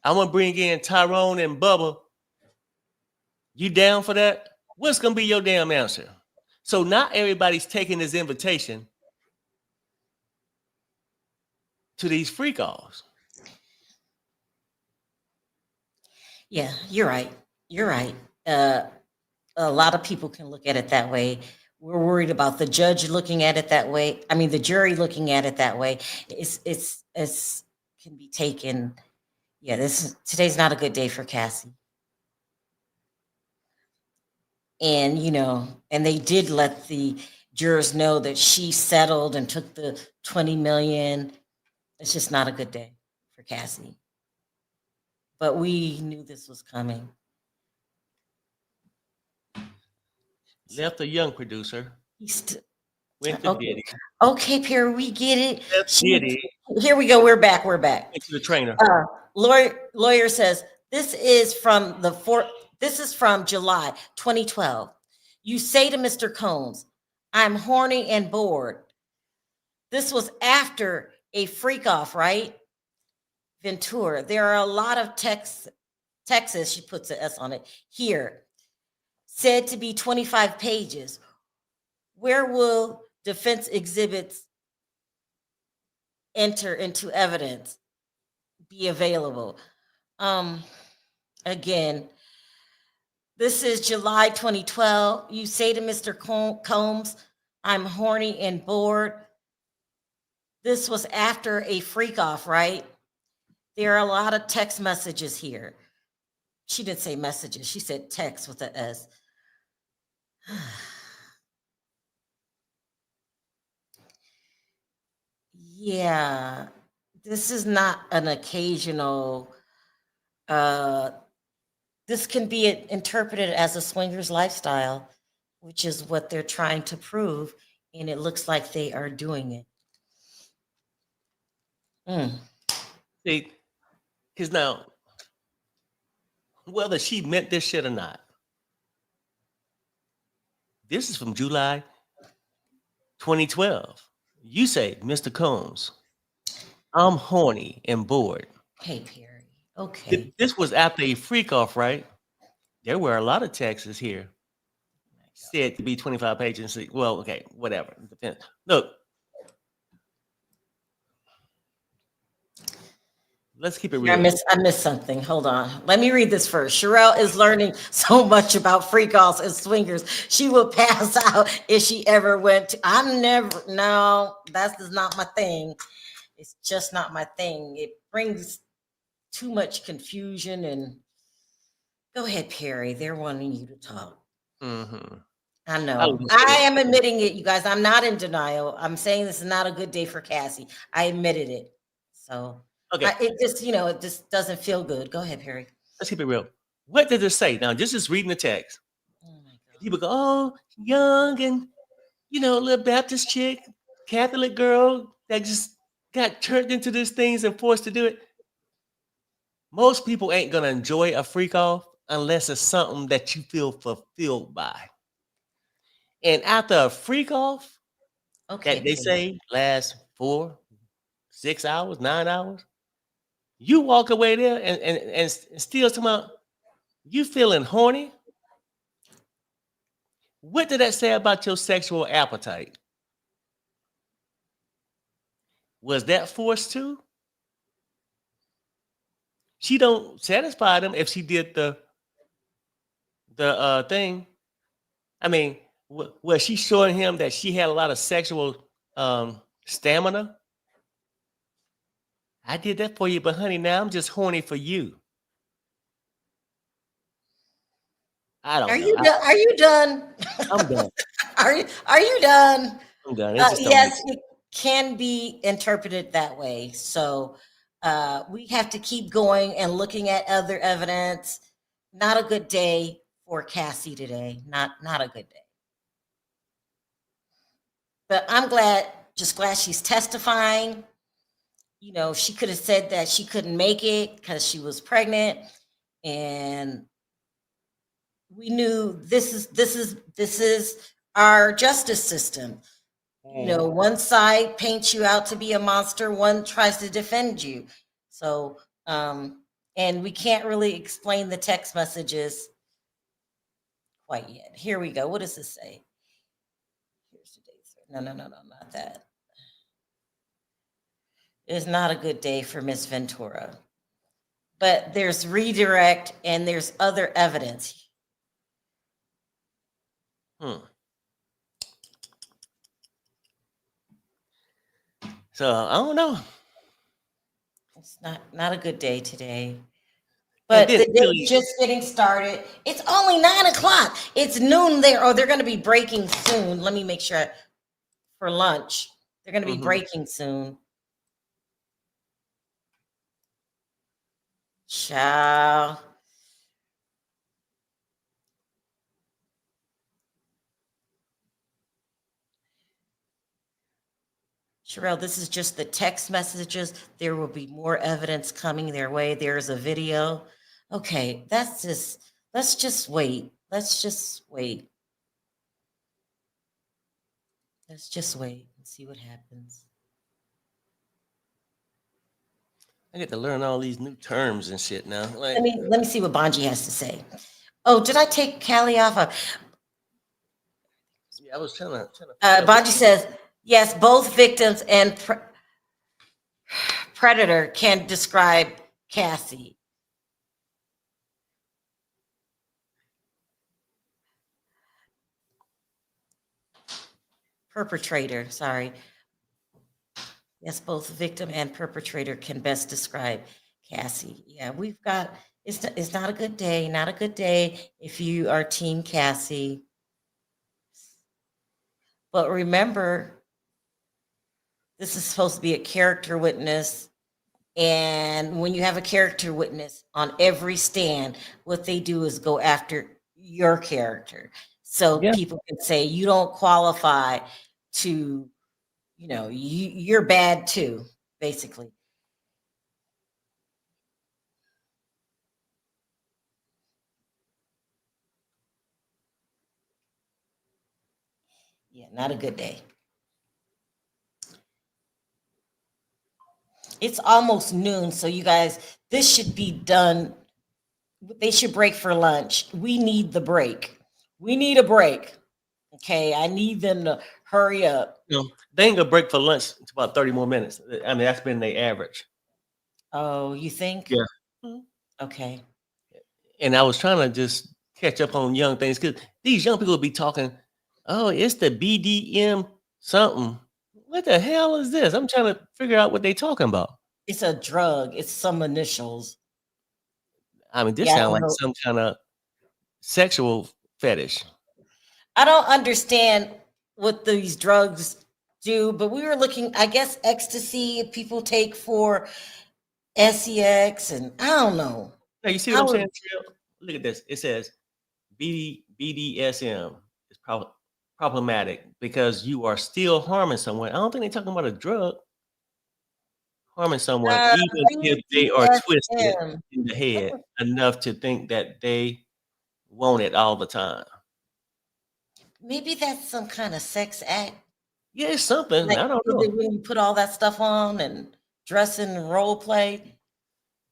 I'm gonna bring in Tyrone and Bubba. You down for that? What's gonna be your damn answer? So not everybody's taking this invitation to these freak offs. Yeah, you're right. You're right. A lot of people can look at it that way. We're worried about the judge looking at it that way. I mean, the jury looking at it that way. It's can be taken. Yeah, today's not a good day for Cassie. And and they did let the jurors know that she settled and took the 20 million. It's just not a good day for Cassie. But we knew this was coming. Left a young producer. Went to Okay. Diddy. Okay, Perry, we get it. Diddy. Here we go. We're back. We're back. Went to the trainer. Lawyer says this is from July 2012. You say to Mr. Combs, "I'm horny and bored." This was after a freak off, right? Ventura. There are a lot of Texas, she puts an S on it, here, said to be 25 pages. Where will defense exhibits enter into evidence be available? Again, this is July 2012. You say to Mr. Combs, "I'm horny and bored." This was after a freak off, right? There are a lot of text messages here. She didn't say messages. She said text with an S. Yeah, this is not an occasional, this can be interpreted as a swinger's lifestyle, which is what they're trying to prove, and it looks like they are doing it. See, because now, whether she meant this shit or not, this is from July 2012. You say, Mr. Combs, "I'm horny and bored." Hey, Perry. Okay. This was after a freak off, right? There were a lot of texts here. Said to be 25 pages. Well, okay, whatever. Look, let's keep it real. I missed something. Hold on. Let me read this first. Sharrell is learning so much about freak offs and swingers. She will pass out if she ever went to. No, that's not my thing. It's just not my thing. It brings too much confusion. And go ahead, Perry. They're wanting you to talk. Mm-hmm. I know. I am admitting it, you guys. I'm not in denial. I'm saying this is not a good day for Cassie. I admitted it. So okay. It just doesn't feel good. Go ahead, Perry. Let's keep it real. What did it say? Now, just reading the text. Oh my God. People go, "Oh, young and, little Baptist chick, Catholic girl that just got turned into these things and forced to do it." Most people ain't going to enjoy a freak off unless it's something that you feel fulfilled by. And after a freak off, that they say lasts 4, 6 hours, 9 hours, you walk away there and still talking about you feeling horny. What did that say about your sexual appetite? Was that forced too? She don't satisfy them if she did the thing. I mean, was she showing him that she had a lot of sexual stamina? I did that for you, but honey, now I'm just horny for you. I Are don't know. you done? Are you done? I'm done. Are you done? I'm done. It just don't make Yes, sense. it can be interpreted that way. So we have to keep going and looking at other evidence. Not a good day for Cassie today. Not a good day. But I'm just glad she's testifying. You know, she could have said that she couldn't make it because she was pregnant, and we knew this is our justice system. You know, one side paints you out to be a monster, one tries to defend you. So, and we can't really explain the text messages quite yet. Here we go. What does this say? Here's the date. No, not that. It's not a good day for Miss Ventura. But there's redirect and there's other evidence. So I don't know. It's not a good day today. And But then the really, day's just getting started. It's only 9 o'clock. It's noon there. Oh, they're going to be breaking soon. Let me make sure for lunch. They're going to be breaking soon. Ciao. Sharrell, this is just the text messages. There will be more evidence coming their way. There's a video. Okay, let's just wait. Let's just wait. Let's just wait and see what happens. I get to learn all these new terms and shit now. Like, Let me see what Bonji has to say. Oh, did I take Callie off? yeah, I was trying to. Bonji says, yes, both victims and predator can describe Cassie. Perpetrator, sorry. Yes, both victim and perpetrator can best describe Cassie. Yeah, we've got, it's not a good day, not a good day if you are Team Cassie. But remember, this is supposed to be a character witness. And when you have a character witness on every stand, what they do is go after your character. So people can say you don't qualify to, you're bad too, basically. Yeah, not a good day. It's almost noon, so you guys, this should be done. They should break for lunch. We need the break. We need a break. Okay, I need them to hurry up. They ain't gonna break for lunch. It's about 30 more minutes. I mean, that's been their average. Oh, you think? Yeah. Okay. And I was trying to just catch up on young things because these young people will be talking, oh, it's the BDM something. What the hell is this? I'm trying to figure out what they're talking about. It's a drug. It's some initials. I mean, this sounds like some kind of sexual fetish. I don't understand what these drugs do, but we were looking, I guess, ecstasy people take for sex, and I don't know. Now, you see what I'm saying, Trill? Look at this. It says BDSM is problematic because you are still harming someone. I don't think they're talking about a drug. Harming someone, even if they are twisted in the head enough to think that they want it all the time. Maybe that's some kind of sex act. Yeah, it's something. Like, I don't know. when you put all that stuff on and dress and role play.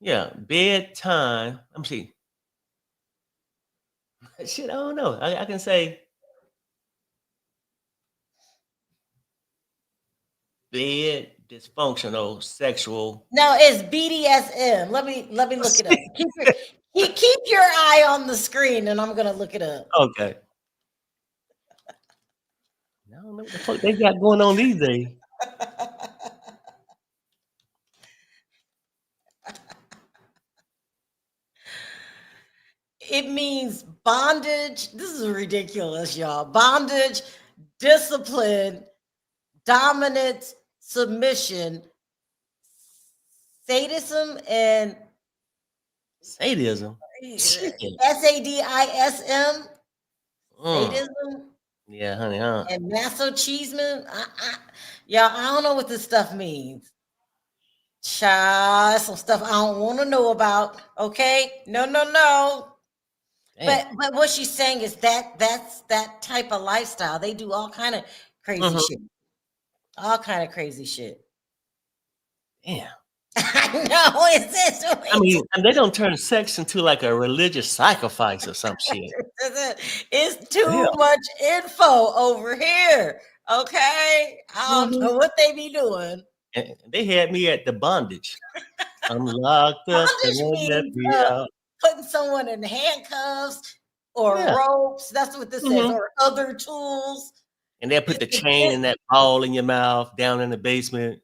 Yeah, bedtime. Let me see. Shit, I don't know. I can say Dysfunctional sexual. No, it's BDSM. Let me look it up. Keep your eye on the screen, and I'm gonna look it up. Okay. I don't know what the fuck they got going on these days. It means bondage. This is ridiculous, y'all. Bondage, discipline, dominance, submission, sadism, and Sadism. SADISM, sadism, Yeah, honey, and masochism. Y'all, I don't know what this stuff means. Child, some stuff I don't want to know about. Okay, no. Damn. But what she's saying is that's that type of lifestyle. They do all kind of crazy shit. All kind of crazy shit. Damn. I know. It's this. I mean, and they don't turn sex into like a religious sacrifice or some shit. It's too much info over here. Okay, I don't know what they be doing. And they had me at the bondage. I'm locked up Bondage and they let means me out. putting someone in handcuffs or ropes. That's what this says, or other tools. And they'll put the chain and that ball in your mouth down in the basement.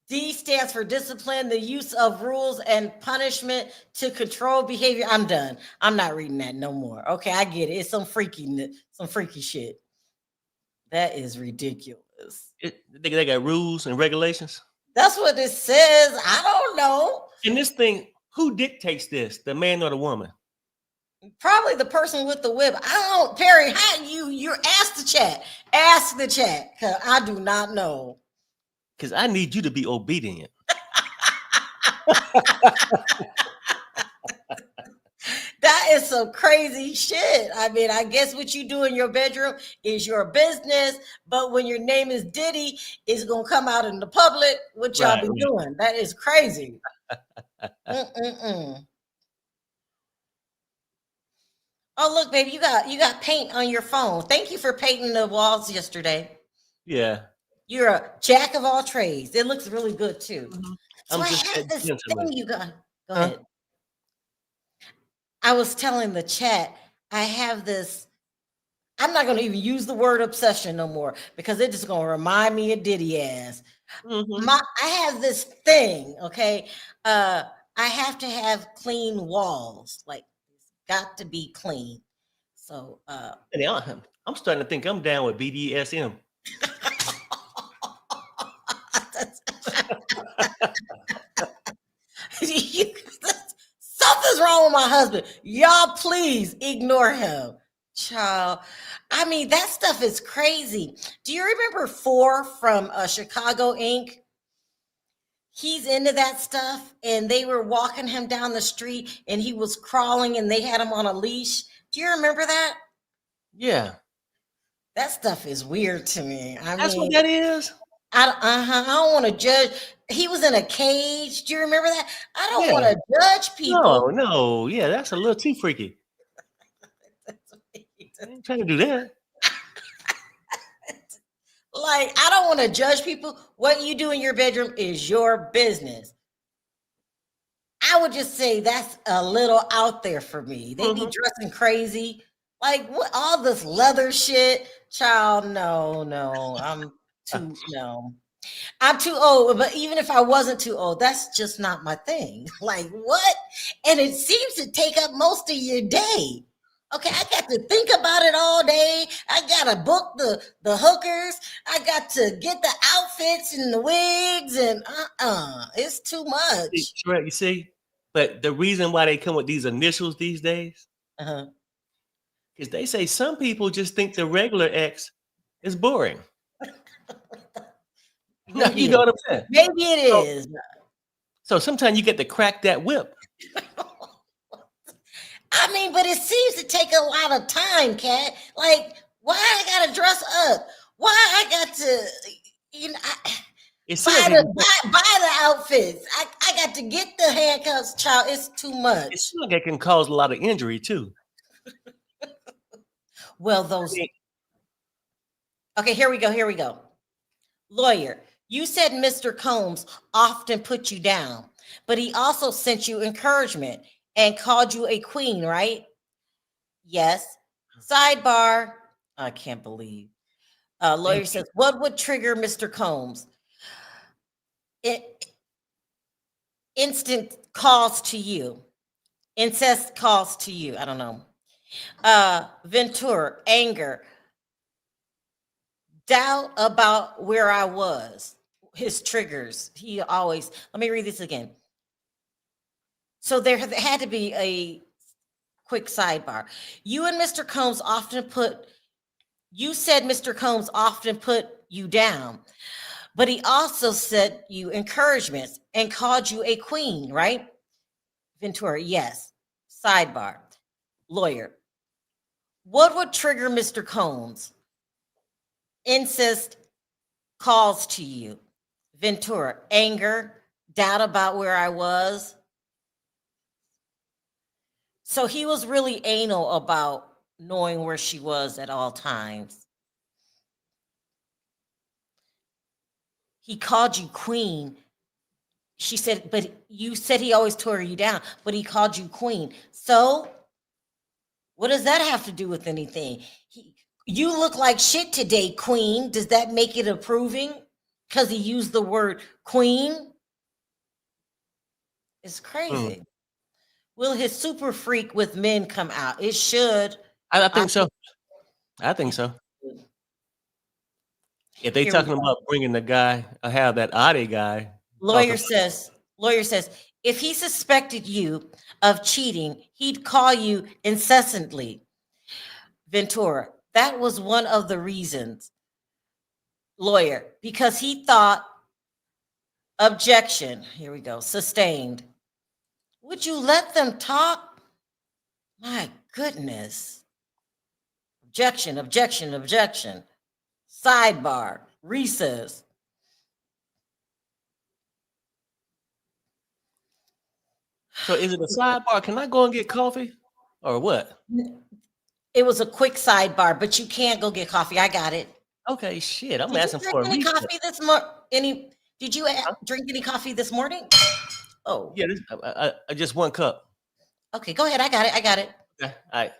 D stands for discipline, the use of rules and punishment to control behavior. I'm done. I'm not reading that no more. Okay, I get it. It's some freaky shit. That is ridiculous. They got rules and regulations. That's what it says. I don't know. And this thing, who dictates this? The man or the woman? Probably the person with the whip. I don't, Perry. How you ask the chat? Ask the chat, because I do not know. Because I need you to be obedient. That is some crazy shit. I mean, I guess what you do in your bedroom is your business, but when your name is Diddy, it's gonna come out in the public. What y'all be doing? That is crazy. Oh, look, baby, you got paint on your phone. Thank you for painting the walls yesterday. Yeah. You're a jack of all trades. It looks really good too. So I have this thing you got. Go ahead. I was telling the chat, I have this. I'm not going to even use the word obsession no more because it's just going to remind me of Diddy ass. I have this thing, okay? I have to have clean walls. Like, it's got to be clean. So, I'm starting to think I'm down with BDSM. Something's wrong with my husband. Y'all please ignore him. Child. I mean, that stuff is crazy. Do you remember 4 from Chicago Inc.? He's into that stuff, and they were walking him down the street, and he was crawling, and they had him on a leash. Do you remember that? Yeah. That stuff is weird to me. That's what that is? I don't want to judge. He was in a cage. Do you remember that? I don't want to judge people. No. Yeah, that's a little too freaky. I ain't trying to do that. Like, I don't want to judge people. What you do in your bedroom is your business. I would just say that's a little out there for me. They be dressing crazy. Like, what, all this leather shit. Child, no. I'm too old, but even if I wasn't too old, that's just not my thing. Like, what? And it seems to take up most of your day. Okay, I got to think about it all day. I got to book the hookers. I got to get the outfits and the wigs and it's too much. Right, you see? But the reason why they come with these initials these days is they say some people just think the regular X is boring. No, you know what I'm saying? Maybe it is. So sometimes you get to crack that whip. I mean, but it seems to take a lot of time, Kat. Like, why I gotta dress up? Why I got to, buy the outfits? I got to get the handcuffs, child. It's too much. It seems like it can cause a lot of injury too. Well, those. Okay, here we go. Lawyer, You said Mr. Combs often put you down, but he also sent you encouragement and called you a queen, right? Yes. Sidebar. I can't believe. Lawyer Thank you. says, what would trigger Mr. Combs? It, instant calls to you. Incest calls to you. I don't know. Ventura, anger, doubt about where I was. His triggers. He always, let me read this again. So there had to be a quick sidebar. You and Mr. Combs often put, you said Mr. Combs often put you down, but he also said you encouragements and called you a queen, right? Ventura, yes. Sidebar. Lawyer, what would trigger Mr. Combs? Incest calls to you. Ventura, anger, doubt about where I was. So he was really anal about knowing where she was at all times. He called you queen. She said, but you said he always tore you down, but he called you queen. So what does that have to do with anything? You look like shit today, queen. Does that make it approving? Because he used the word queen? It's crazy. Will his super freak with men come out? It should. I think so. I think so. If they Here we talking go. about bringing the guy, I have that Adi guy. Lawyer says, if he suspected you of cheating, he'd call you incessantly. Ventura, that was one of the reasons. Lawyer, because he thought, objection, here we go, sustained. Would you let them talk? My goodness. Objection, objection, objection. Sidebar, recess. So is it a sidebar? Can I go and get coffee or what? It was a quick sidebar, but you can't go get coffee. I got it. Okay, shit. I'm Did you asking drink for a any recess. coffee this morning? Did you Huh? drink any coffee this morning? Oh, Yeah, just 1 cup. okay. Go ahead. I got it. Okay, all right.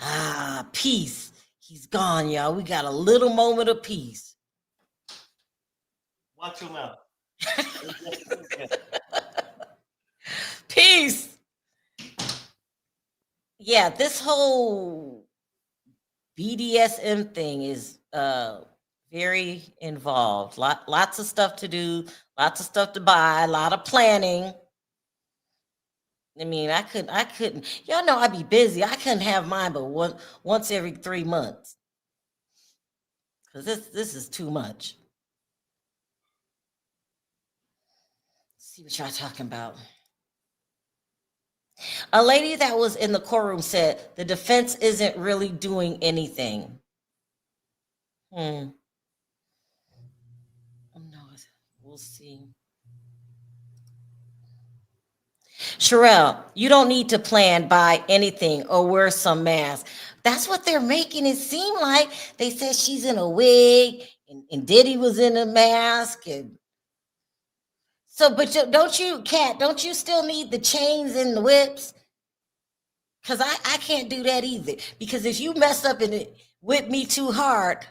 Ah, peace. He's gone, y'all. We got a little moment of peace. Watch your mouth. Peace. Yeah, this whole BDSM thing is very involved. Lots of stuff to do, lots of stuff to buy, a lot of planning. I mean, I couldn't. Y'all know I'd be busy. I couldn't have mine, but once every 3 months, because this is too much. Let's see what y'all talking about. A lady that was in the courtroom said the defense isn't really doing anything. No, we'll see. Sharrell, you don't need to plan, buy anything, or wear some mask. That's what they're making it seem like. They said she's in a wig, and Diddy was in a mask, and so. But don't you, Kat? Don't you still need the chains and the whips? Because I can't do that either. Because if you mess up and whip me too hard,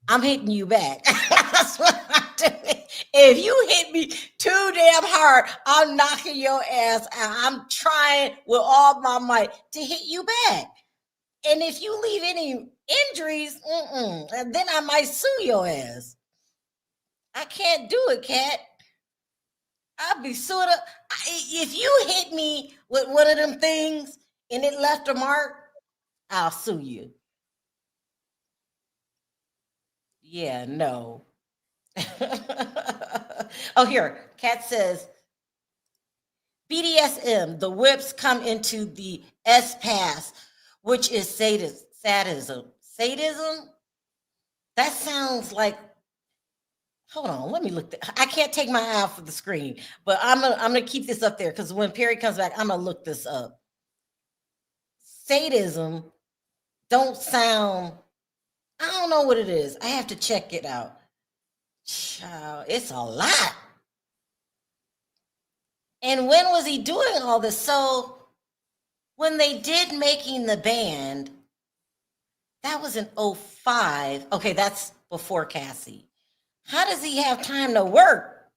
I'm hitting you back. That's what I'm doing. If you hit me too damn hard, I'm knocking your ass out. I'm trying with all my might to hit you back. And if you leave any injuries, then I might sue your ass. I can't do it, Kat. I'll be sued up. If you hit me with one of them things and it left a mark, I'll sue you. Yeah, no. Oh, here, Kat says, BDSM, the whips come into the S-Pass, which is sadism. Sadism? That sounds like, hold on, let me look. I can't take my eye off of the screen, but I'm gonna keep this up there because when Perry comes back, I'm gonna look this up. Sadism don't sound, I don't know what it is. I have to check it out. Child, it's a lot. And when was he doing all this? So when they did Making the Band, that was in 05. Okay, that's before Cassie. How does he have time to work?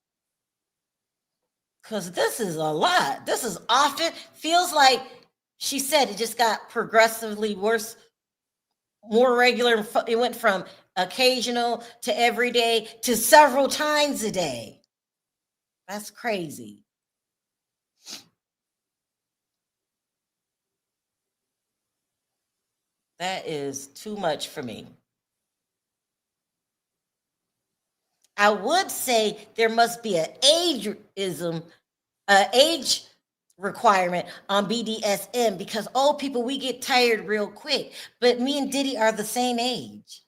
Because this is a lot. This is often, feels like she said it just got progressively worse, more regular. It went from occasional to everyday to several times a day. That's crazy. That is too much for me. I would say there must be an age requirement on BDSM because old people, we get tired real quick. But me and Diddy are the same age.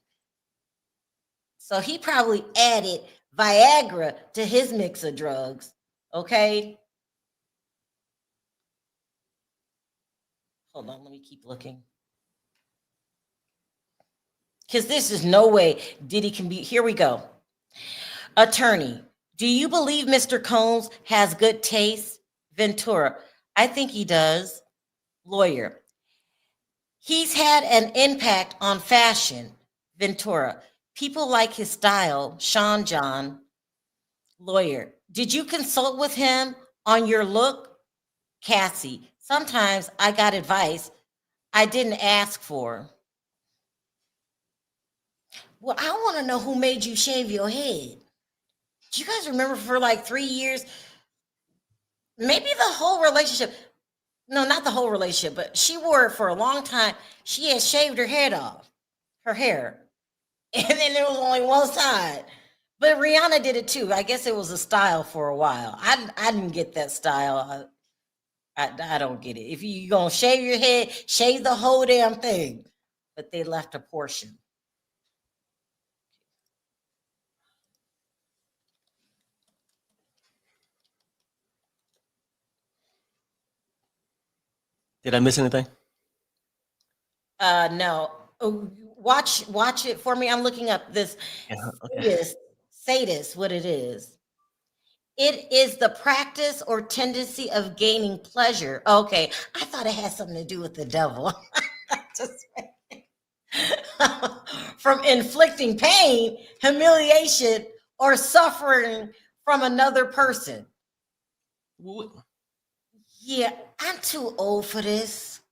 So he probably added Viagra to his mix of drugs. Okay. Hold on, let me keep looking. Because this is no way Diddy can be. Here we go. Attorney, do you believe Mr. Combs has good taste? Ventura, I think he does. Lawyer, he's had an impact on fashion. Ventura, people like his style. Sean John. Lawyer, did you consult with him on your look? Cassie, sometimes I got advice I didn't ask for. Well, I want to know who made you shave your head. Do you guys remember for like 3 years? Maybe the whole relationship. No, not the whole relationship, but she wore it for a long time. She had shaved her head off, her hair. And then there was only one side. But Rihanna did it too. I guess it was a style for a while. I didn't get that style. I don't get it. If you're going to shave your head, shave the whole damn thing. But they left a portion. Did I miss anything? No. Oh, watch it for me. I'm looking up this sadist, what it is. It is the practice or tendency of gaining pleasure. Okay, I thought it had something to do with the devil. Just from inflicting pain, humiliation, or suffering from another person. What? Yeah, I'm too old for this.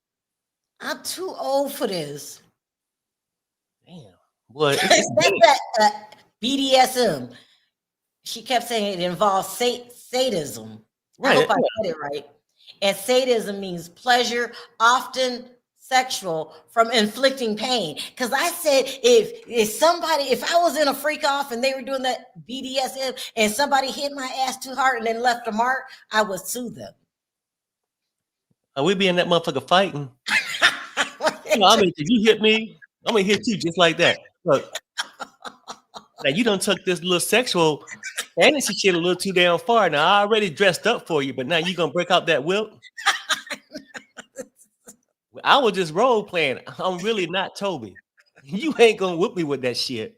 I'm too old for this. Damn. What? That's that BDSM. She kept saying it involves sadism. Right. I hope I said it right. And sadism means pleasure, often sexual, from inflicting pain. Because I said if I was in a freak off and they were doing that BDSM and somebody hit my ass too hard and then left a mark, I would sue them. We be in that motherfucker fighting. If you hit me, I'm gonna hit you just like that. Look, now you done took this little sexual fantasy shit a little too damn far. Now I already dressed up for you, but now you gonna break out that whip. I was just role playing. I'm really not Toby. You ain't gonna whip me with that shit.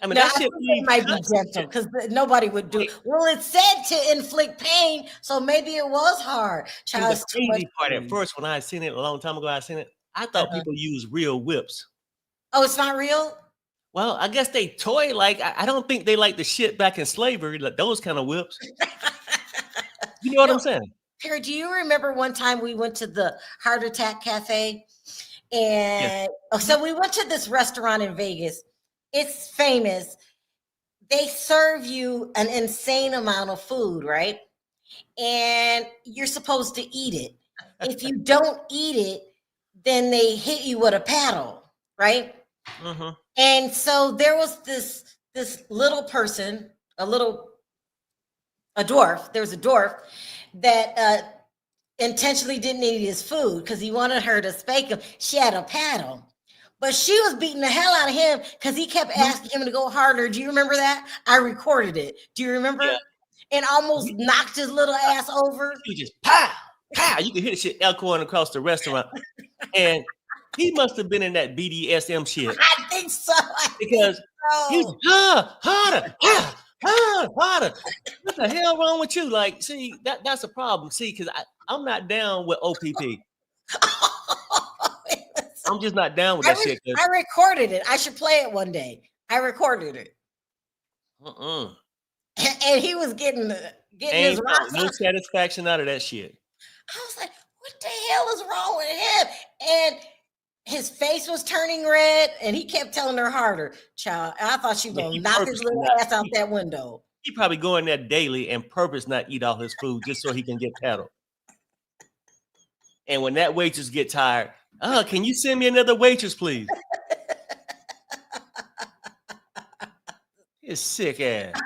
I mean, that shit might be gentle because nobody would do it. Well, it said to inflict pain, so maybe it was hard. Child, the crazy part at first, when I seen it a long time ago, I thought people use real whips. Oh, it's not real? Well, I guess they toy like. I don't think they like the shit back in slavery, like those kind of whips. You know what I'm saying? Perry, do you remember one time we went to the Heart Attack Cafe? And so we went to this restaurant in Vegas. It's famous. They serve you an insane amount of food, right? And you're supposed to eat it. If you don't eat it, then they hit you with a paddle, right? Mm-hmm. And so there was this little person, a dwarf. There was a dwarf that intentionally didn't eat his food because he wanted her to spank him. She had a paddle. But she was beating the hell out of him because he kept asking him to go harder. Do you remember that? I recorded it. Do you remember? Yeah. And almost knocked his little ass over. You just pow, pow. You can hear the shit echoing across the restaurant. And he must have been in that BDSM shit. I think so because he's harder. Harder. What the hell wrong with you? Like, see, that's a problem. See, because I'm not down with OPP. I'm just not down with that shit. I recorded it. I should play it one day. I recorded it. And he was getting his rocks no satisfaction out of that shit. I was like, what the hell is wrong with him? And his face was turning red, and he kept telling her harder, child. I thought she was going to knock his little ass out that window. He probably go in there daily and purpose not eat all his food just so he can get paddled. And when that waitress get tired, can you send me another waitress, please? His sick ass.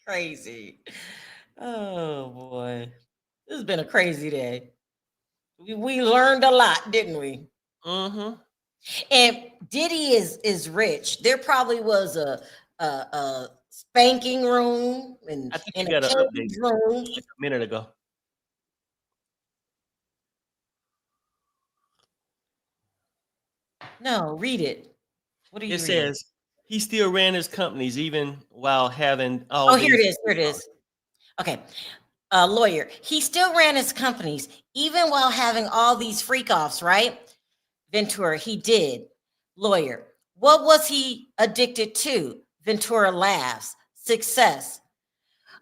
Crazy. Oh boy. This has been a crazy day. We learned a lot, didn't we? Mm-hmm. And Diddy is rich. There probably was a spanking room and I think a you got an update room like a minute ago. No, read it. What are you It reading? says he still ran his companies even while having all. Oh, here it is. Here it is. Okay. Lawyer. He still ran his companies even while having all these freak offs, right? Ventura, he did. Lawyer. What was he addicted to? Ventura laughs. Success.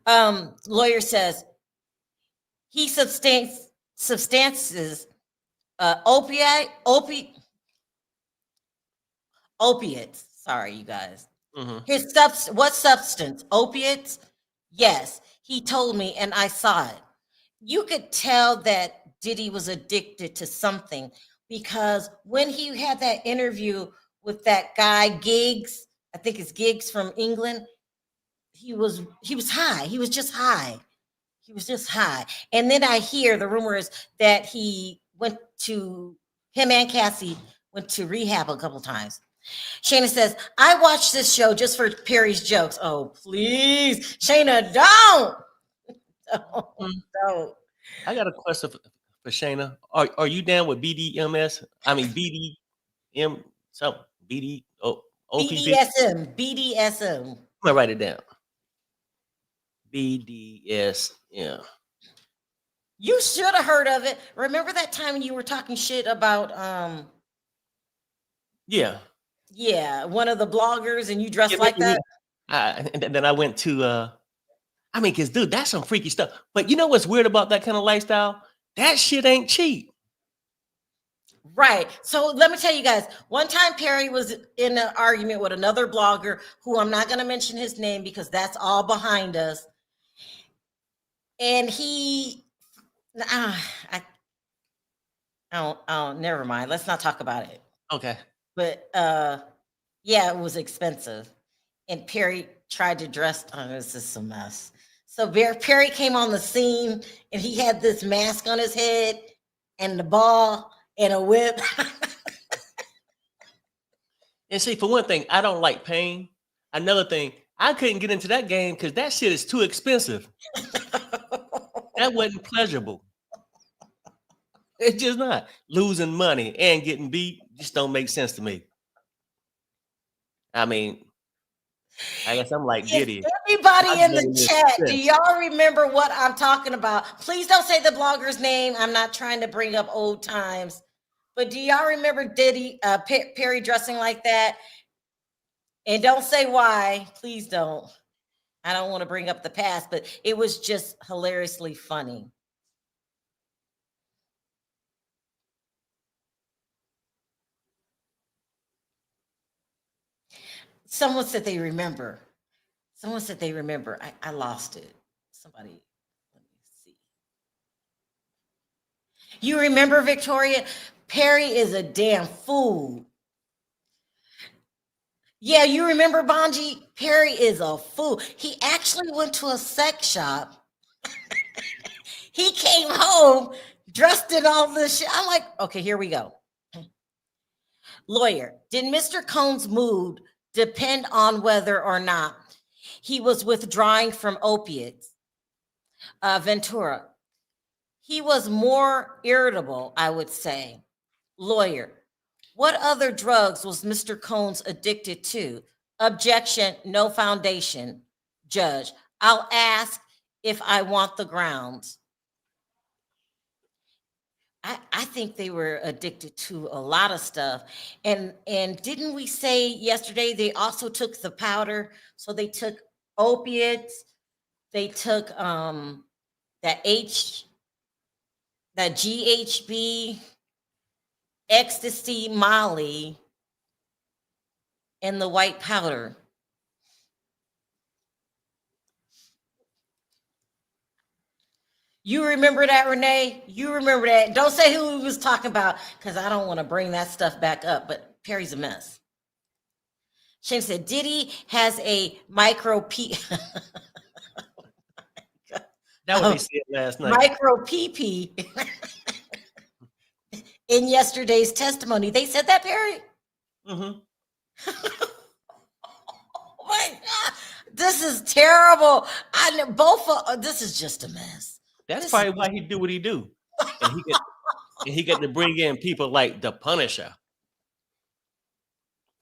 Lawyer says he substances opiates. Sorry, you guys. Mm-hmm. What substance? Opiates? Yes, he told me, and I saw it. You could tell that Diddy was addicted to something because when he had that interview with that guy Giggs, I think it's Giggs from England, he was high. He was just high. He was just high. And then I hear the rumor is that him and Cassie went to rehab a couple times. Shayna says, I watched this show just for Perry's jokes. Oh, please. Shayna, don't. Don't. I got a question for Shayna. Are you down with BDMS? I mean BDM something. BDSM. I'm gonna write it down. BDSM. You should have heard of it. Remember that time when you were talking shit about one of the bloggers and you dressed like that? And then I went to because dude, that's some freaky stuff. But you know what's weird about that kind of lifestyle? That shit ain't cheap. Right. So let me tell you guys, one time Perry was in an argument with another blogger who I'm not going to mention his name because that's all behind us. And never mind. Let's not talk about it. Okay. But it was expensive. And Perry tried to dress. Oh, this is a mess. So Perry came on the scene and he had this mask on his head and the ball and a whip. And see, for one thing, I don't like pain. Another thing, I couldn't get into that game because that shit is too expensive. That wasn't pleasurable. It's just not. Losing money and getting beat just don't make sense to me. I mean, I guess I'm like Diddy. Everybody in the chat, do y'all remember what I'm talking about? Please don't say the blogger's name. I'm not trying to bring up old times. But do y'all remember Diddy, Perry dressing like that? And don't say why. Please don't. I don't want to bring up the past, but it was just hilariously funny. Someone said they remember. I lost it. Somebody, let me see. You remember, Victoria? Perry is a damn fool. Yeah, you remember, Bonji? Perry is a fool. He actually went to a sex shop. He came home dressed in all this shit. I'm like, okay, here we go. Lawyer, did Mr. Cohn's mood depend on whether or not he was withdrawing from opiates? Ventura, he was more irritable, I would say. Lawyer, what other drugs was Mr. Combs addicted to? Objection, no foundation. Judge, I'll ask if I want the grounds. I think they were addicted to a lot of stuff. And didn't we say yesterday they also took the powder? So they took opiates, they took that GHB, ecstasy, Molly, and the white powder. You remember that, Renee? You remember that? Don't say who he was talking about, because I don't want to bring that stuff back up, but Perry's a mess. Shane said, Diddy has a micro P. That what they said last night. Micro PP in yesterday's testimony. They said that, Perry? Mm-hmm. Oh my God. This is terrible. This is just a mess. That's probably why he do what he do. And he get to bring in people like the Punisher.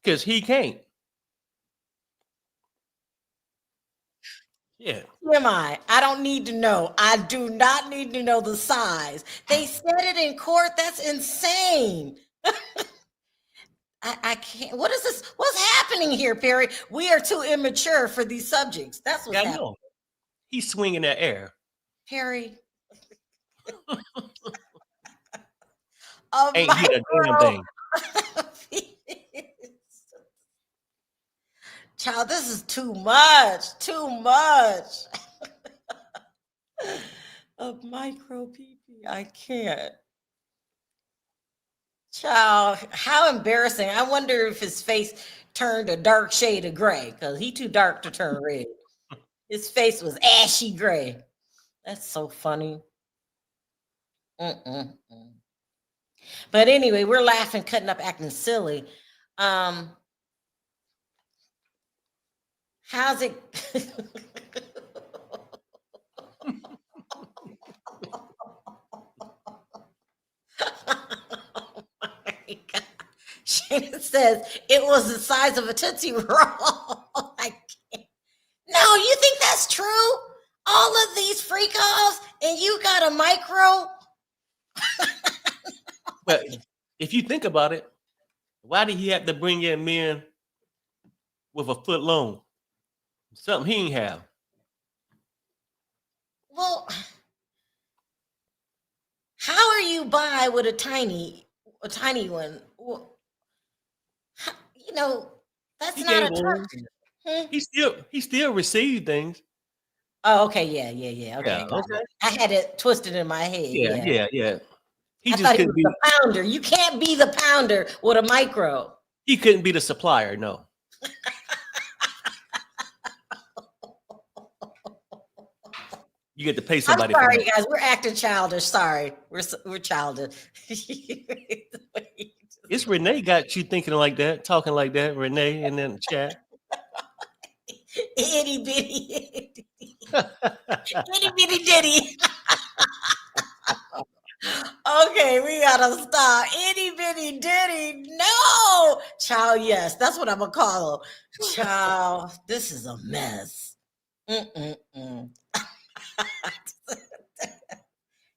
Because he can't. Yeah. Who am I? I don't need to know. I do not need to know the size. They said it in court. That's insane. I can't. What is this? What's happening here, Perry? We are too immature for these subjects. That's what's happening. Know. He's swinging that air. Perry. Ain't he a damn thing? Child, this is too much. Too much. A micro PP. I can't. Child, how embarrassing. I wonder if his face turned a dark shade of gray, because he too dark to turn red. His face was ashy gray. That's so funny. But anyway, we're laughing, cutting up, acting silly. How's it? Oh my God. Shana says it was the size of a Tootsie Roll. I can't. No, you think that's true? All of these freak offs, and you got a micro? But if you think about it, why did he have to bring in men with a foot long? Something he ain't have. Well, how are you by with a tiny one? Well, you know, that's He not gave a one. He still received things. Oh, okay, yeah. Okay, Yeah, okay. I had it twisted in my head. Yeah. He I just thought he couldn't was be. the pounder. You can't be the pounder with a micro. He couldn't be the supplier. No. You get to pay somebody. I'm sorry, guys. We're acting childish. Sorry, we're childish. It's Renee got you thinking like that, talking like that. Renee, and then the chat. Itty bitty, itty bitty Diddy. Okay, we gotta stop. Itty bitty Diddy. No, child. Yes, that's what I'm gonna call him. Child, this is a mess.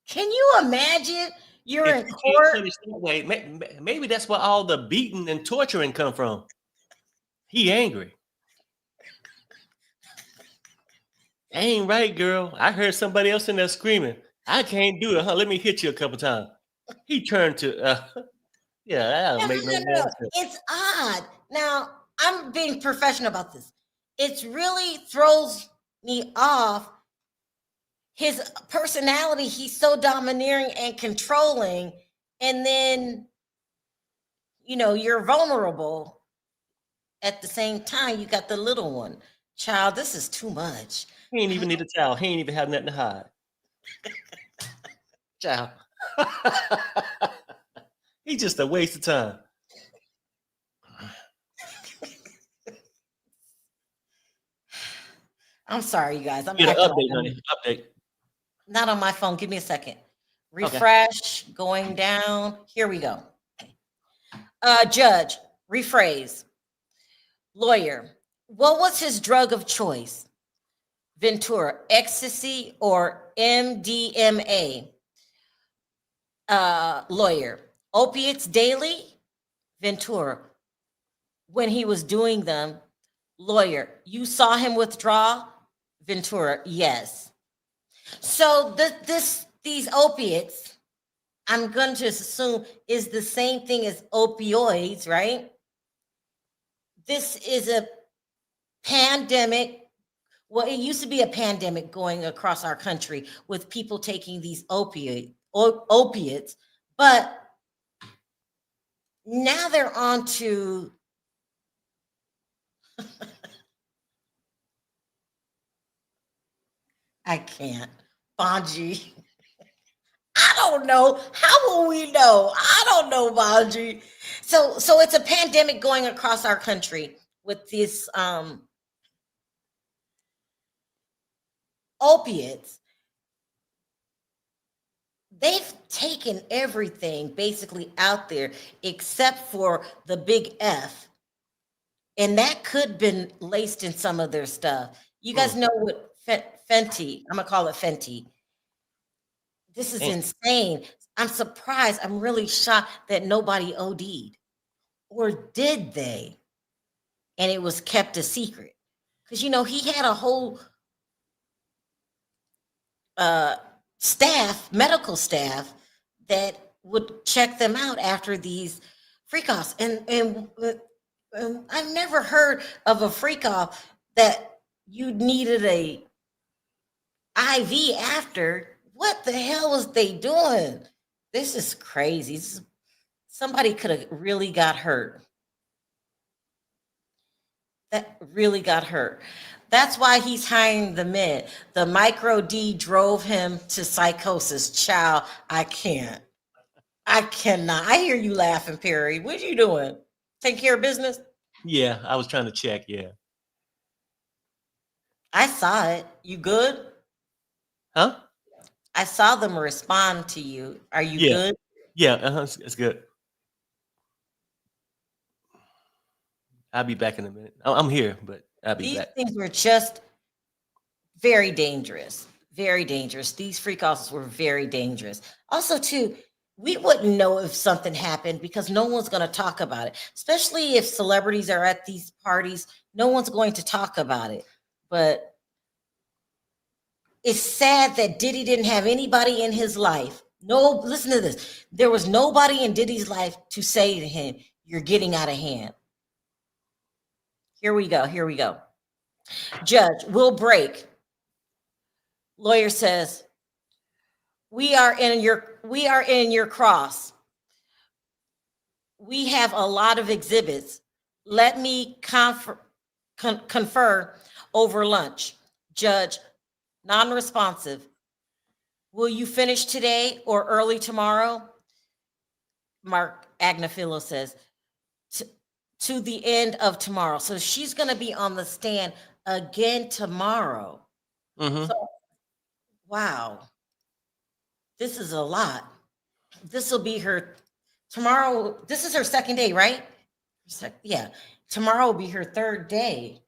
Can you imagine? You're in court. Maybe that's where all the beating and torturing come from. He angry. Ain't right, girl. I heard somebody else in there screaming. I can't do it, huh? Let me hit you a couple times. He turned to, that'll make no sense. It's odd. Now, I'm being professional about this. It really throws me off. His personality, he's so domineering and controlling. And then, you're vulnerable. At the same time, you got the little one. Child, this is too much. He ain't even need a towel. He ain't even have nothing to hide. Child. He's just a waste of time. I'm sorry, you guys. Get an update, honey. Update. Not on my phone. Give me a second. Refresh, going down. Here we go. Judge, rephrase. Lawyer, what was his drug of choice? Ventura, ecstasy or MDMA? Lawyer, opiates daily? Ventura, when he was doing them. Lawyer, you saw him withdraw? Ventura, yes. So these opiates, I'm going to assume, is the same thing as opioids, right? This is a pandemic. Well, it used to be a pandemic going across our country with people taking these opiates, but now they're on to I can't. Bonji. I don't know. How will we know? I don't know, Bonji. So it's a pandemic going across our country with these opiates. They've taken everything basically out there except for the big F. And that could have been laced in some of their stuff. You guys know what Fenty, I'm gonna call it Fenty. This is insane. I'm surprised. I'm really shocked that nobody OD'd. Or did they? And it was kept a secret. Because, he had a whole medical staff, that would check them out after these freak-offs. And I've never heard of a freak-off that you needed a IV after. What the hell was they doing? This is crazy. Somebody could have really got hurt. That really got hurt. That's why he's hiring the men. The micro D drove him to psychosis. Child, I can't. I cannot. I hear you laughing, Perry. What are you doing? Taking care of business? Yeah, I was trying to check. Yeah. I saw it. You good? Huh? I saw them respond to you. Are you good? Yeah, it's good. I'll be back in a minute. I'm here, but I'll be back. These things were just very dangerous. Very dangerous. These freak-offs were very dangerous. Also, too, we wouldn't know if something happened because no one's going to talk about it. Especially if celebrities are at these parties, no one's going to talk about it. But it's sad that Diddy didn't have anybody in his life. No, listen to this. There was nobody in Diddy's life to say to him, "You're getting out of hand." Here we go. Here we go. Judge, we'll break. Lawyer says, we are in your cross. We have a lot of exhibits. Let me confer over lunch. Judge, non-responsive. Will you finish today or early tomorrow? Mark Agnifilo says, to the end of tomorrow. So she's going to be on the stand again tomorrow. So, wow. This is a lot. This will be her tomorrow. This is her second day, right? Yeah. Tomorrow will be her third day.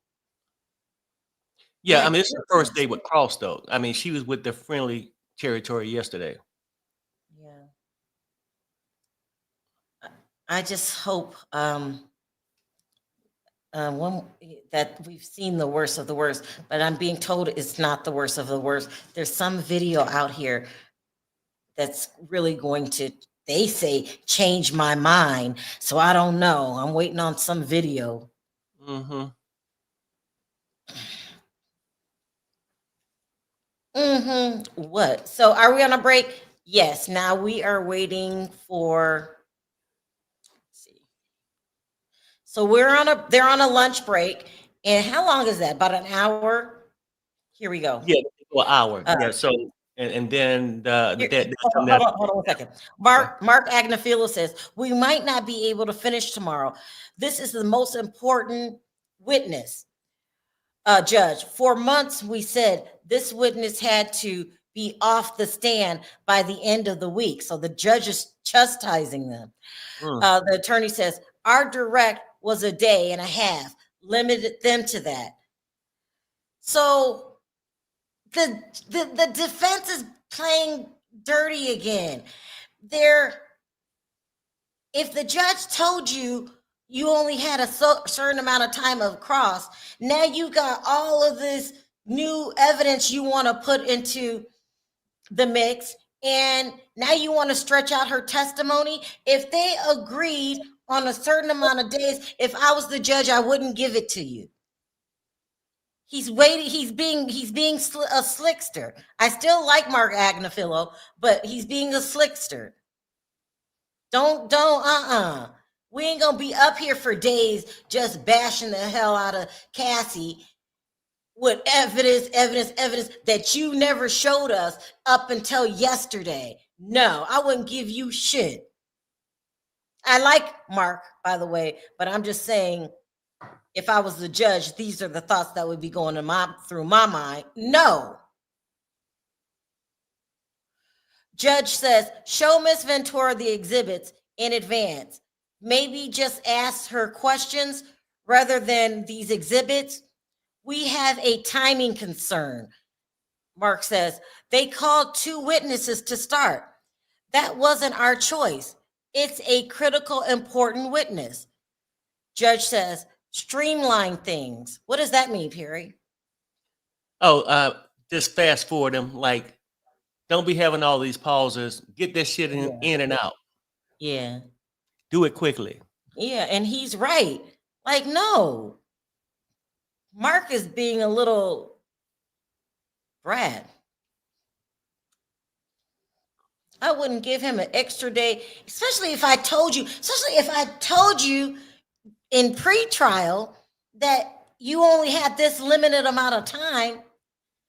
Yeah, I mean, it's her first day with Cross, though. I mean, she was with the Friendly Territory yesterday. Yeah. I just hope that we've seen the worst of the worst, but I'm being told it's not the worst of the worst. There's some video out here that's really going to, they say, change my mind. So I don't know. I'm waiting on some video. What? So are we on a break? Yes. Now we are waiting for, let's see. So they're on a lunch break. And how long is that? About an hour? Here we go. Yeah, an hour. Yeah. So and then hold on 1 second. Mark Agnifilo says, we might not be able to finish tomorrow. This is the most important witness. Judge, for months we said this witness had to be off the stand by the end of the week. So the judge is chastising them. The attorney says, our direct was a day and a half, limited them to that. So the defense is playing dirty again. If the judge told you only had a certain amount of time of cross, now you got all of this new evidence you want to put into the mix, and now you want to stretch out her testimony. If they agreed on a certain amount of days, if I was the judge, I wouldn't give it to you. He's waiting. He's being a slickster. I still like Mark Agnifilo, but he's being a slickster. We ain't gonna be up here for days just bashing the hell out of Cassie with evidence that you never showed us up until yesterday. No, I wouldn't give you shit. I like Mark, by the way, but I'm just saying, if I was the judge, these are the thoughts that would be going through my mind. No. Judge says, show Miss Ventura the exhibits in advance. Maybe just ask her questions rather than these exhibits. We have a timing concern. Mark says, they called 2 witnesses to start. That wasn't our choice. It's a critical, important witness. Judge says, streamline things. What does that mean, Perry? Just fast forward them. Like, don't be having all these pauses. Get that shit in and out. Yeah. Do it quickly. Yeah, and he's right. Like, no. Mark is being a little brat. I wouldn't give him an extra day, especially if I told you in pre-trial that you only had this limited amount of time.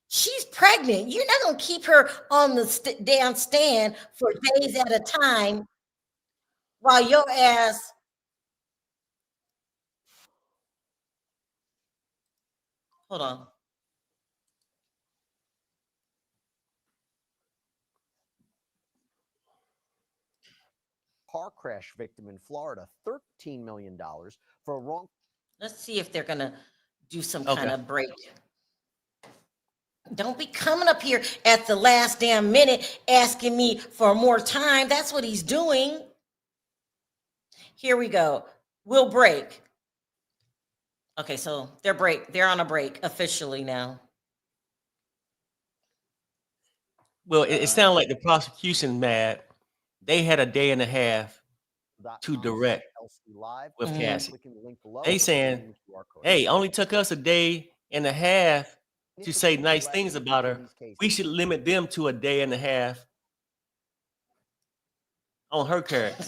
She's pregnant. You're not going to keep her on the damn stand for days at a time while your ass. Hold on. Car crash victim in Florida, $13 million for a wrong. Let's see if they're going to do some kind of break. Don't be coming up here at the last damn minute asking me for more time. That's what he's doing. Here we go. We'll break. Okay, so they're on a break officially now. Well, it sounds like the prosecution mad. They had a day and a half to direct with Cassie. They saying, hey, only took us a day and a half to say nice things about her. We should limit them to a day and a half on her character.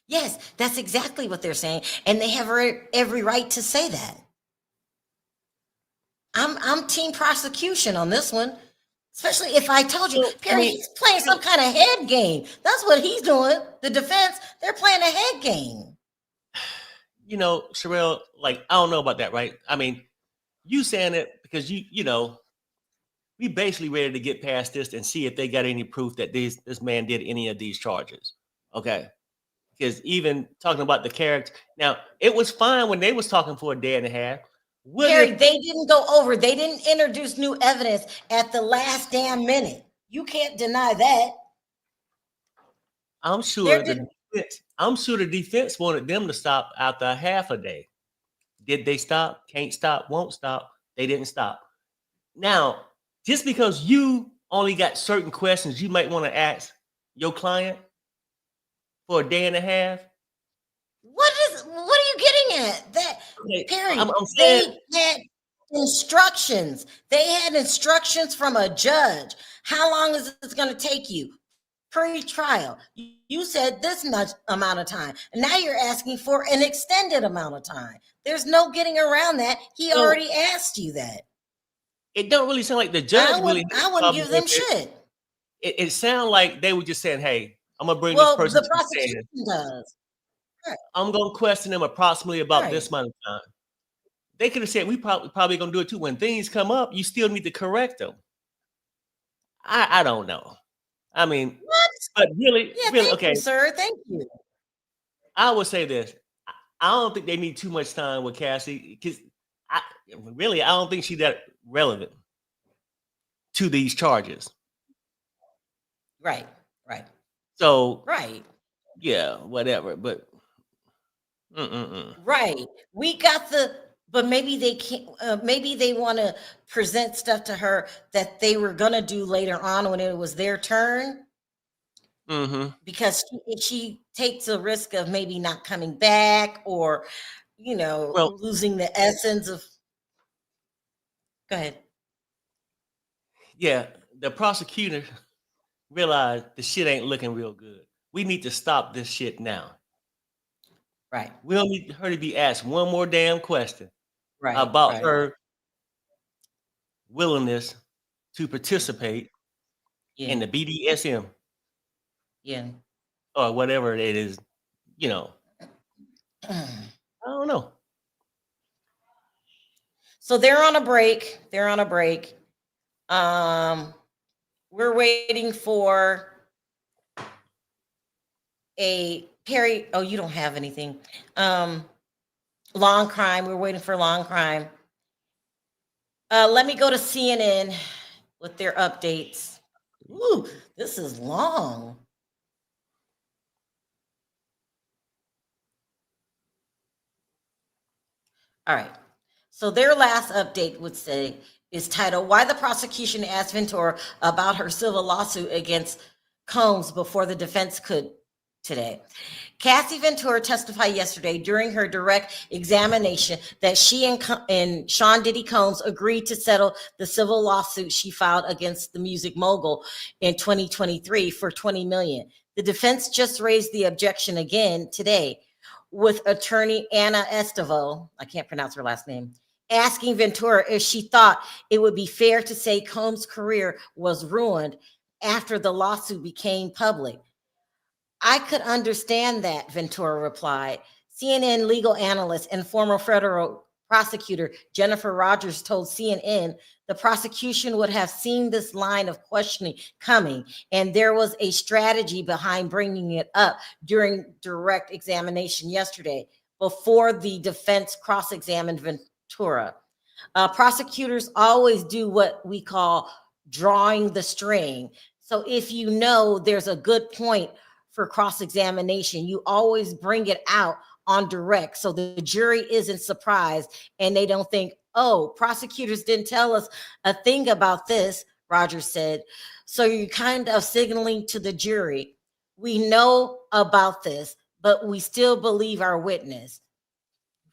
Yes, that's exactly what they're saying. And they have every right to say that. I'm team prosecution on this one. Especially if I told you, Perry, he's playing some kind of head game. That's what he's doing. The defense, they're playing a head game. You know, Sharrell, like, I don't know about that, right? I mean, you saying it because you know, we basically ready to get past this and see if they got any proof that this man did any of these charges. Okay. Because even talking about the character, now it was fine when they was talking for a day and a half. Perry, they didn't go over. They didn't introduce new evidence at the last damn minute. You can't deny that. I'm sure the defense wanted them to stop after a half a day. Did they stop? Can't stop, won't stop. They didn't stop. Now, just because you only got certain questions you might want to ask your client for a day and a half. What are you getting at? That Perry, I'm saying, they had instructions. They had instructions from a judge. How long is this going to take you? Pre-trial. You said this much amount of time. And now you're asking for an extended amount of time. There's no getting around that. He already asked you that. It don't really sound like the judge I wouldn't give them shit. It sounded like they were just saying, hey, I'm going to bring this person the prosecution does. Right. I'm going to question them approximately about this amount of time. They could have said, we probably going to do it too. When things come up, you still need to correct them. I don't know. I mean, What? but really, Yeah, really, thank okay. you, sir. Thank you. I would say this. I don't think they need too much time with Cassie because I don't think she's that relevant to these charges. Right, right, So right, yeah, whatever. But mm-mm-mm. right. We got but maybe they can't. Maybe they want to present stuff to her that they were gonna do later on when it was their turn. Mm-hmm. Because if she takes a risk of maybe not coming back or, Well, losing the essence of. Go ahead. yeah, the prosecutor realized the shit ain't looking real good. We need to stop this shit now. Right, We don't need her to be asked one more damn question right, about right. her willingness to participate in Yeah, the BDSM yeah. or whatever it is, you know. I don't know. So they're on a break. They're on a break. We're waiting for a Perry. Oh, you don't have anything. Long crime. We're waiting for long crime. Let me go to CNN with their updates. Ooh, this is long. All right. So their last update would say is titled "Why the Prosecution Asked Ventura About Her Civil Lawsuit Against Combs Before the Defense Could Today." Cassie Ventura testified yesterday during her direct examination that she and Sean Diddy Combs agreed to settle the civil lawsuit she filed against the music mogul in 2023 for $20 million. The defense just raised the objection again today, with attorney Anna Estevo, I can't pronounce her last name, asking Ventura if she thought it would be fair to say Combs' career was ruined after the lawsuit became public. I could understand that, Ventura replied. CNN legal analyst and former federal prosecutor Jennifer Rogers told CNN the prosecution would have seen this line of questioning coming, and there was a strategy behind bringing it up during direct examination yesterday before the defense cross-examined Ventura. Prosecutors always do what we call drawing the string. So if you know there's a good point for cross-examination, you always bring it out on direct so the jury isn't surprised and they don't think, oh, prosecutors didn't tell us a thing about this, Rogers said. So you're kind of signaling to the jury, we know about this, but we still believe our witness.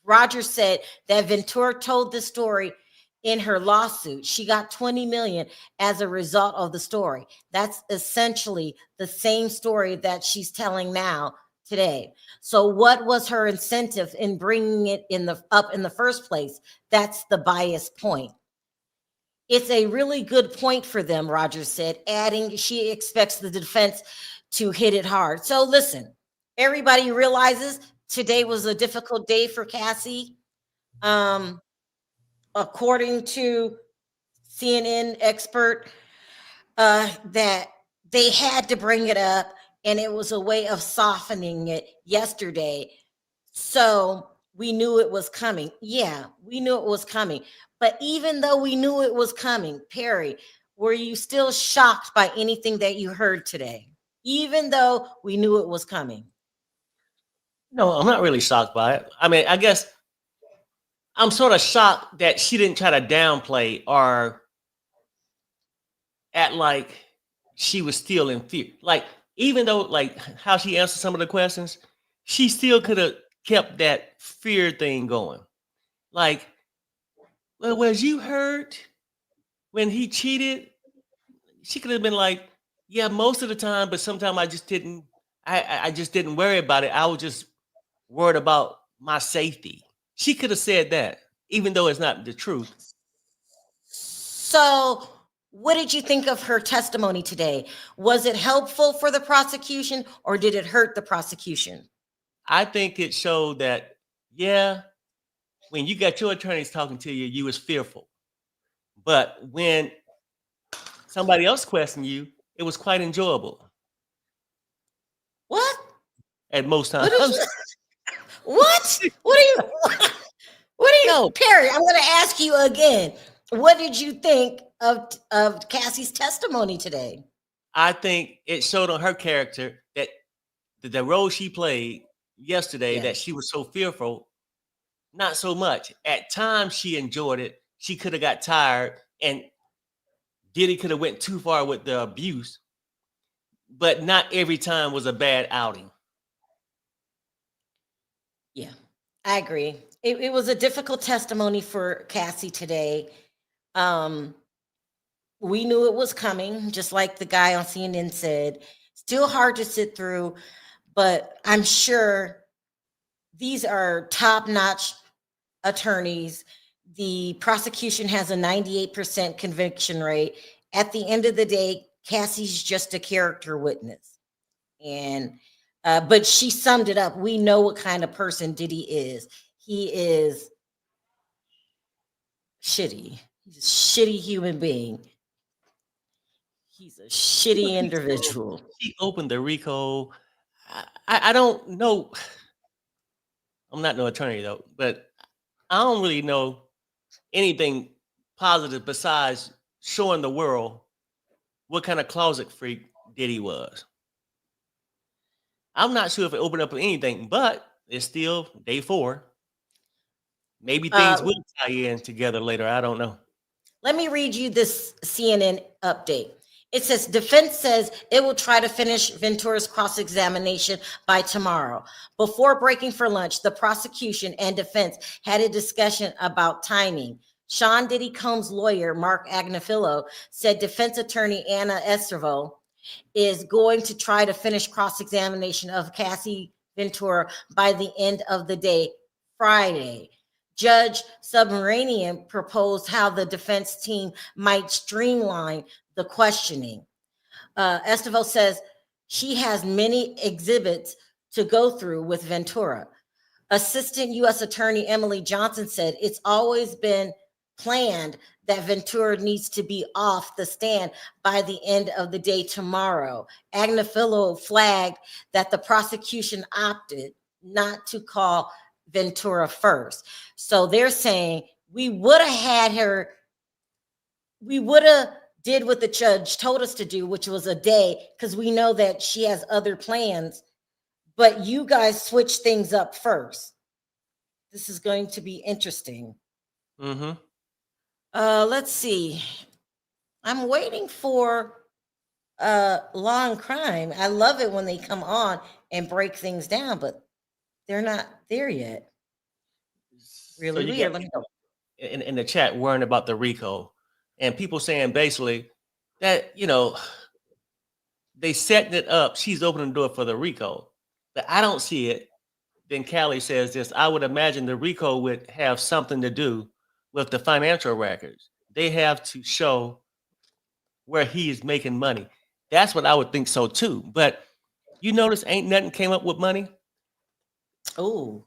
Rogers said that Ventura told the story in her lawsuit. She got $20 million as a result of the story. That's essentially the same story that she's telling now today. So what was her incentive in bringing it up in the first place? That's the bias point. It's a really good point for them, Rogers said, adding she expects the defense to hit it hard. So listen, everybody realizes today was a difficult day for Cassie. According to CNN expert, that they had to bring it up, and it was a way of softening it yesterday. So we knew it was coming. Yeah, we knew it was coming. But even though we knew it was coming, Perry, were you still shocked by anything that you heard today? Even though we knew it was coming? No, I'm not really shocked by it. I mean, I guess I'm sort of shocked that she didn't try to downplay or act like she was still in fear. Like, even though, like, how she answered some of the questions, she still could have kept that fear thing going. Like, well, was you hurt when he cheated? She could have been like, yeah, most of the time, but sometimes I just didn't. I just didn't worry about it. I was just worried about my safety. She could have said that, even though it's not the truth. So, what did you think of her testimony today? Was it helpful for the prosecution or did it hurt the prosecution? I think it showed that, yeah, when you got your attorneys talking to you, you was fearful. But when somebody else questioned you, it was quite enjoyable What? at most What did times. you? What? What are you? What are you? No. Perry, I'm going to ask you again. What did you think of Cassie's testimony today? I think it showed on her character that the role she played yesterday, that she was so fearful. Not so much. At times she enjoyed it. She could have got tired, and Diddy could have went too far with the abuse, but not every time was a bad outing. Yeah, I agree. It was a difficult testimony for Cassie today. We knew it was coming, just like the guy on CNN said. Still hard to sit through, but I'm sure these are top-notch attorneys. The prosecution has a 98% conviction rate. At the end of the day, Cassie's just a character witness. And but she summed it up. We know what kind of person Diddy is. He is shitty. He's a shitty human being. He's a shitty individual. She opened the RICO. I don't know. I'm not no attorney though, but I don't really know anything positive besides showing the world what kind of closet freak Diddy was. I'm not sure if it opened up anything, but it's still day 4. Maybe things will tie in together later. I don't know. Let me read you this CNN update. It says defense says it will try to finish Ventura's cross-examination by tomorrow. Before breaking for lunch, the prosecution and defense had a discussion about timing. Sean Diddy Combs' lawyer, Mark Agnifilo, said defense attorney Anna Estrevo is going to try to finish cross-examination of Cassie Ventura by the end of the day, Friday. Judge Subramanian proposed how the defense team might streamline the questioning. Estevez says she has many exhibits to go through with Ventura. Assistant U.S. Attorney Emily Johnson said it's always been planned that Ventura needs to be off the stand by the end of the day tomorrow. Agnifilo flagged that the prosecution opted not to call Ventura first. So they're saying we would have had her, we would have did what the judge told us to do, which was a day, because we know that she has other plans, but you guys switch things up first. This is going to be interesting. Mm-hmm. Let's see. I'm waiting for Law and Crime. I love it when they come on and break things down, but they're not there yet. Really so weird. Let me go. In the chat worrying about the RICO, and people saying basically that, you know, they setting it up. She's opening the door for the RICO, but I don't see it. Then Callie says this: I would imagine the RICO would have something to do with the financial records. They have to show where he is making money. That's what I would think so too. But you notice ain't nothing came up with money. Oh,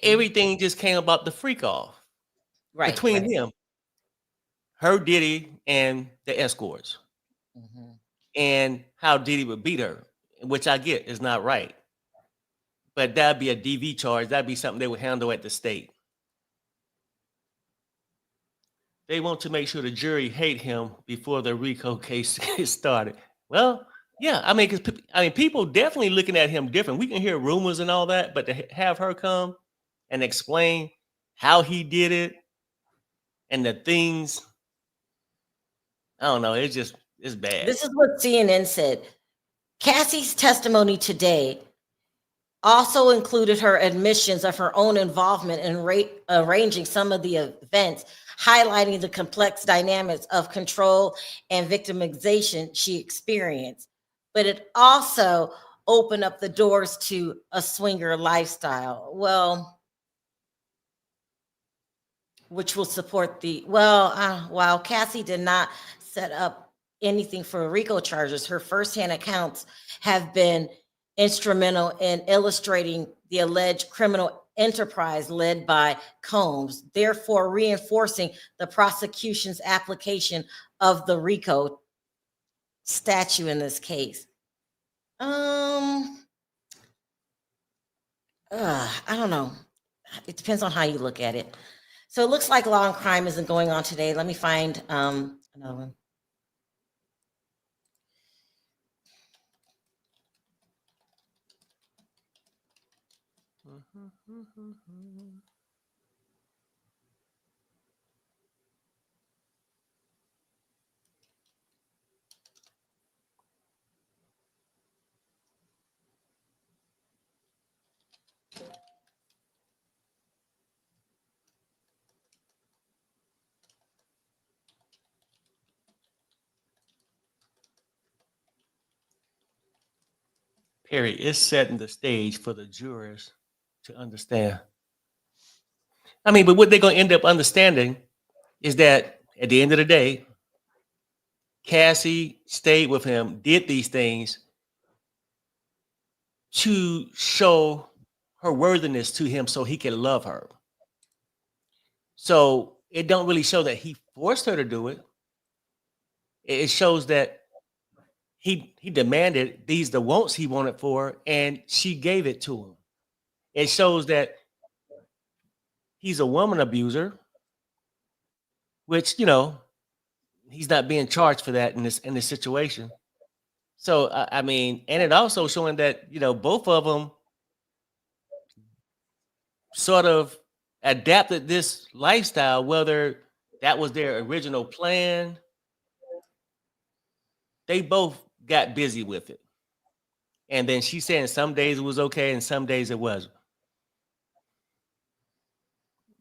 Everything just came about the freak off between him, her Diddy, and the escorts, and how Diddy would beat her, which I get is not right. But that'd be a DV charge. That'd be something they would handle at the state. They want to make sure the jury hate him before the RICO case gets started. Well, yeah, I mean, people definitely looking at him different. We can hear rumors and all that, but to have her come and explain how he did it and the things, I don't know. It's bad. This is what CNN said. Cassie's testimony today also included her admissions of her own involvement in arranging some of the events, highlighting the complex dynamics of control and victimization she experienced. But it also opened up the doors to a swinger lifestyle. Well, which will support while Cassie did not set up anything for RICO charges, her firsthand accounts have been instrumental in illustrating the alleged criminal enterprise led by Combs, therefore reinforcing the prosecution's application of the RICO statute in this case. I don't know. It depends on how you look at it. So it looks like law and crime isn't going on today. Let me find another one. Perry is setting the stage for the jurors to understand. I mean, but what they're going to end up understanding is that at the end of the day, Cassie stayed with him, did these things to show her worthiness to him so he can love her. So it don't really show that he forced her to do it. It shows that he demanded these the wants he wanted for her, and she gave it to him. It shows that he's a woman abuser, which, you know, he's not being charged for that in this situation. So I mean, and it also showing that, you know, both of them sort of adapted this lifestyle, whether that was their original plan. They both got busy with it. And then she's saying some days it was okay and some days it wasn't.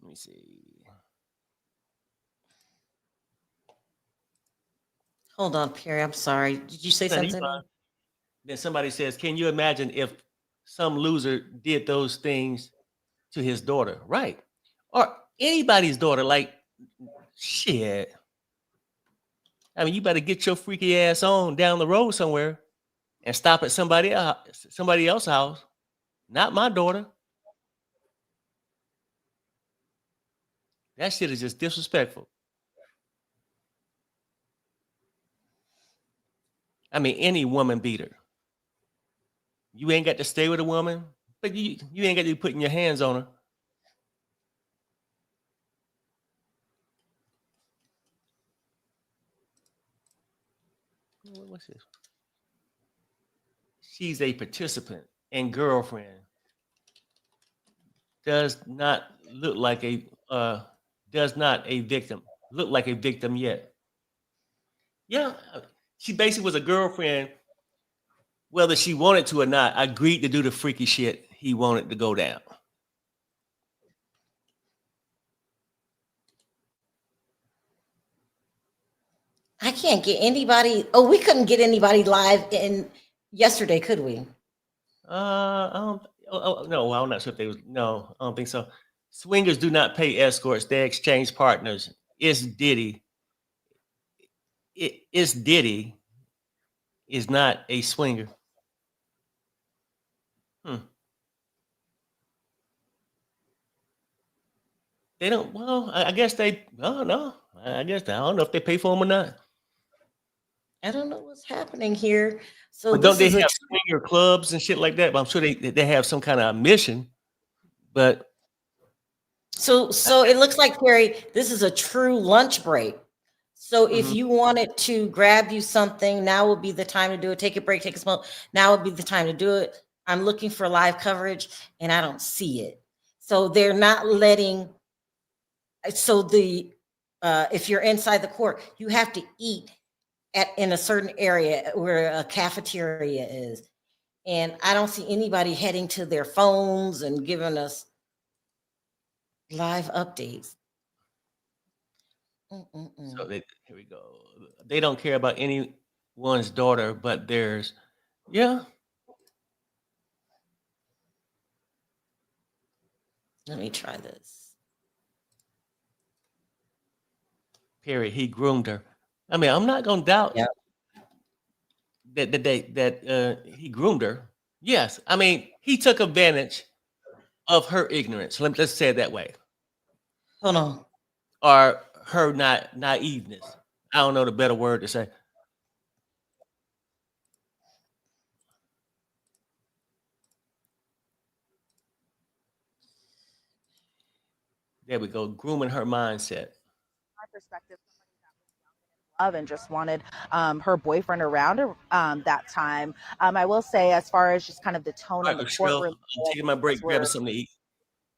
Let me see. Hold on, Perry. I'm sorry. Did you say No, you something? fine. Then somebody says, can you imagine if some loser did those things to his daughter? Right. Or anybody's daughter, like, shit. I mean, you better get your freaky ass on down the road somewhere and stop at somebody else's house. Not my daughter. That shit is just disrespectful. I mean, any woman beater. You ain't got to stay with a woman, but you ain't got to be putting your hands on her. What's this? She's a participant and girlfriend. Does not look like a victim. Look like a victim yet. Yeah, she basically was a girlfriend, whether she wanted to or not, agreed to do the freaky shit he wanted to go down. I can't get anybody. Oh, we couldn't get anybody live in yesterday, could we? No, I'm not sure if they was. No, I don't think so. Swingers do not pay escorts; they exchange partners. It's Diddy. It's Diddy. Is not a swinger. They don't. Well, I guess they. Oh no. I guess I don't know if they pay for them or not. I don't know what's happening here. So But don't they have swinger clubs and shit like that? But I'm sure they have some kind of mission. But so it looks like, Perry, this is a true lunch break. So if you wanted to grab you something, now would be the time to do it. Take a break, take a smoke. Now would be the time to do it. I'm looking for live coverage and I don't see it. So they're not letting. So if you're inside the court, you have to eat in a certain area where a cafeteria is. And I don't see anybody heading to their phones and giving us live updates. So here we go. They don't care about anyone's daughter, but theirs. Yeah. Let me try this. Perry, he groomed her. I mean, I'm not gonna doubt that he groomed her. Yes, I mean he took advantage of her ignorance. Let's say it that way. Hold on. Or her naiveness. I don't know the better word to say. There we go, grooming her mindset. My perspective, love and just wanted her boyfriend around that time. I will say, as far as just kind of the tone All in right, the Sharrell, courtroom, I'm taking my break, as grabbing something to eat.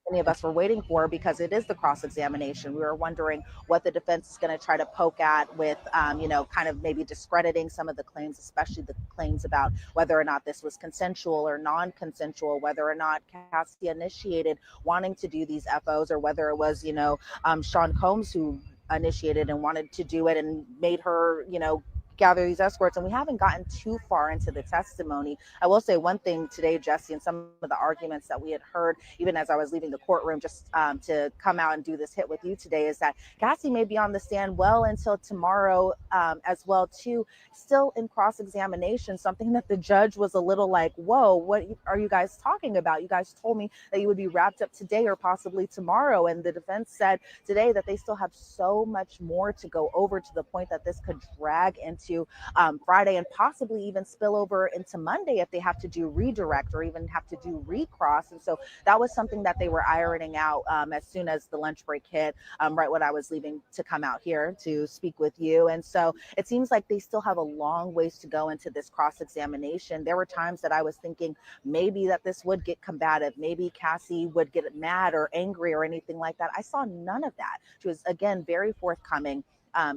many of us were waiting for, because it is the cross-examination. We were wondering what the defense is going to try to poke at with, kind of maybe discrediting some of the claims, especially the claims about whether or not this was consensual or non-consensual, whether or not Cassie initiated wanting to do these FOs, or whether it was, Sean Combs who initiated and wanted to do it and made her, gather these escorts. And we haven't gotten too far into the testimony. I will say one thing today, Jesse, and some of the arguments that we had heard, even as I was leaving the courtroom just to come out and do this hit with you today, is that Cassie may be on the stand well until tomorrow as well, too, still in cross-examination, something that the judge was a little like, whoa, what are you guys talking about? You guys told me that you would be wrapped up today or possibly tomorrow. And the defense said today that they still have so much more to go over, to the point that this could drag into Friday and possibly even spill over into Monday if they have to do redirect or even have to do recross. And so that was something that they were ironing out as soon as the lunch break hit, right when I was leaving to come out here to speak with you. And so it seems like they still have a long ways to go into this cross-examination. There were times that I was thinking maybe that this would get combative, maybe Cassie would get mad or angry or anything like that. I saw none of that. She was, again, very forthcoming,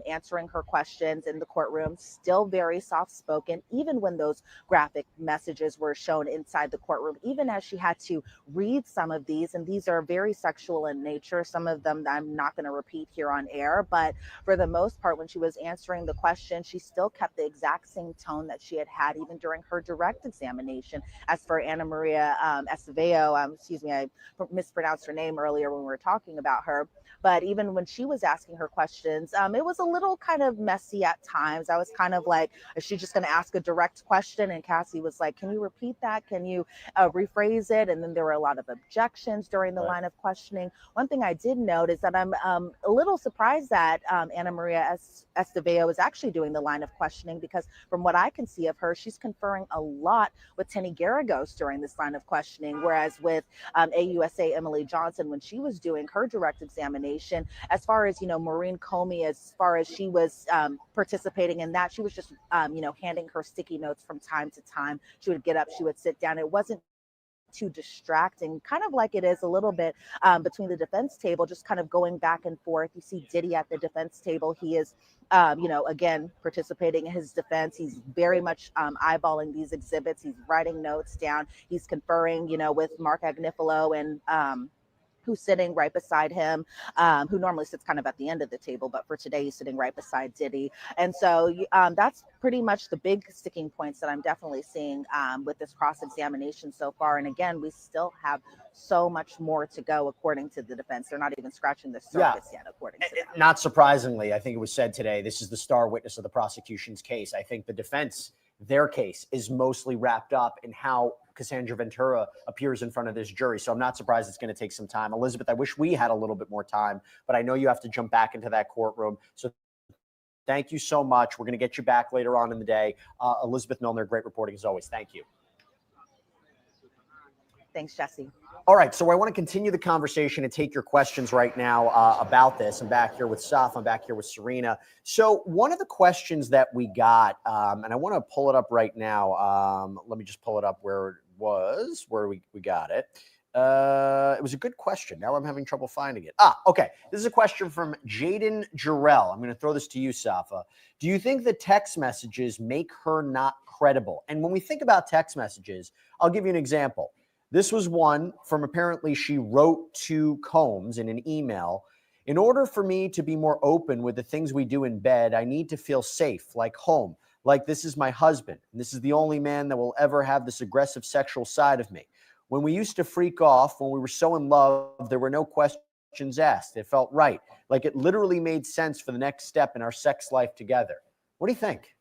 answering her questions in the courtroom, still very soft spoken, even when those graphic messages were shown inside the courtroom, even as she had to read some of these. And these are very sexual in nature. Some of them I'm not going to repeat here on air, but for the most part, when she was answering the question, she still kept the exact same tone that she had even during her direct examination. As for Ana Maria Esteveo, excuse me, I mispronounced her name earlier when we were talking about her. But even when she was asking her questions, it was a little kind of messy at times. I was kind of like, is she just going to ask a direct question? And Cassie was like, can you repeat that? Can you rephrase it? And then there were a lot of objections during the line of questioning. One thing I did note is that I'm a little surprised that Ana Maria Esteveo is actually doing the line of questioning, because from what I can see of her, she's conferring a lot with Tenny Garagos during this line of questioning, whereas with AUSA Emily Johnson, when she was doing her direct examination, as far as, Maureen Comey, as far as she was participating in that, she was just, handing her sticky notes from time to time. She would get up, she would sit down. It wasn't too distracting, kind of like it is a little bit between the defense table, just kind of going back and forth. You see Diddy at the defense table. He is, again, participating in his defense. He's very much eyeballing these exhibits. He's writing notes down. He's conferring, with Mark Agnifilo and who's sitting right beside him, who normally sits kind of at the end of the table, but for today he's sitting right beside Diddy. And so that's pretty much the big sticking points that I'm definitely seeing with this cross-examination so far. And again, we still have so much more to go, according to the defense. They're not even scratching the surface yet, according to them. Not surprisingly, I think it was said today, this is the star witness of the prosecution's case. I think the defense, their case, is mostly wrapped up in how Cassandra Ventura appears in front of this jury. So I'm not surprised it's going to take some time. Elizabeth, I wish we had a little bit more time, but I know you have to jump back into that courtroom. So thank you so much. We're going to get you back later on in the day. Elizabeth Milner, great reporting as always. Thank you. Thanks, Jesse. All right, so I want to continue the conversation and take your questions right now about this. I'm back here with Saf. I'm back here with Serena. So one of the questions that we got, and I want to pull it up right now. Let me just pull it up where it was, where we got it. It was a good question. Now I'm having trouble finding it. Okay. This is a question from Jaden Jarrell. I'm going to throw this to you, Safa. Do you think the text messages make her not credible? And when we think about text messages, I'll give you an example. This was one from apparently she wrote to Combs in an email. In order for me to be more open with the things we do in bed, I need to feel safe, like home, like this is my husband. And this is the only man that will ever have this aggressive sexual side of me. When we used to freak off, when we were so in love, there were no questions asked. It felt right. Like it literally made sense for the next step in our sex life together. What do you think?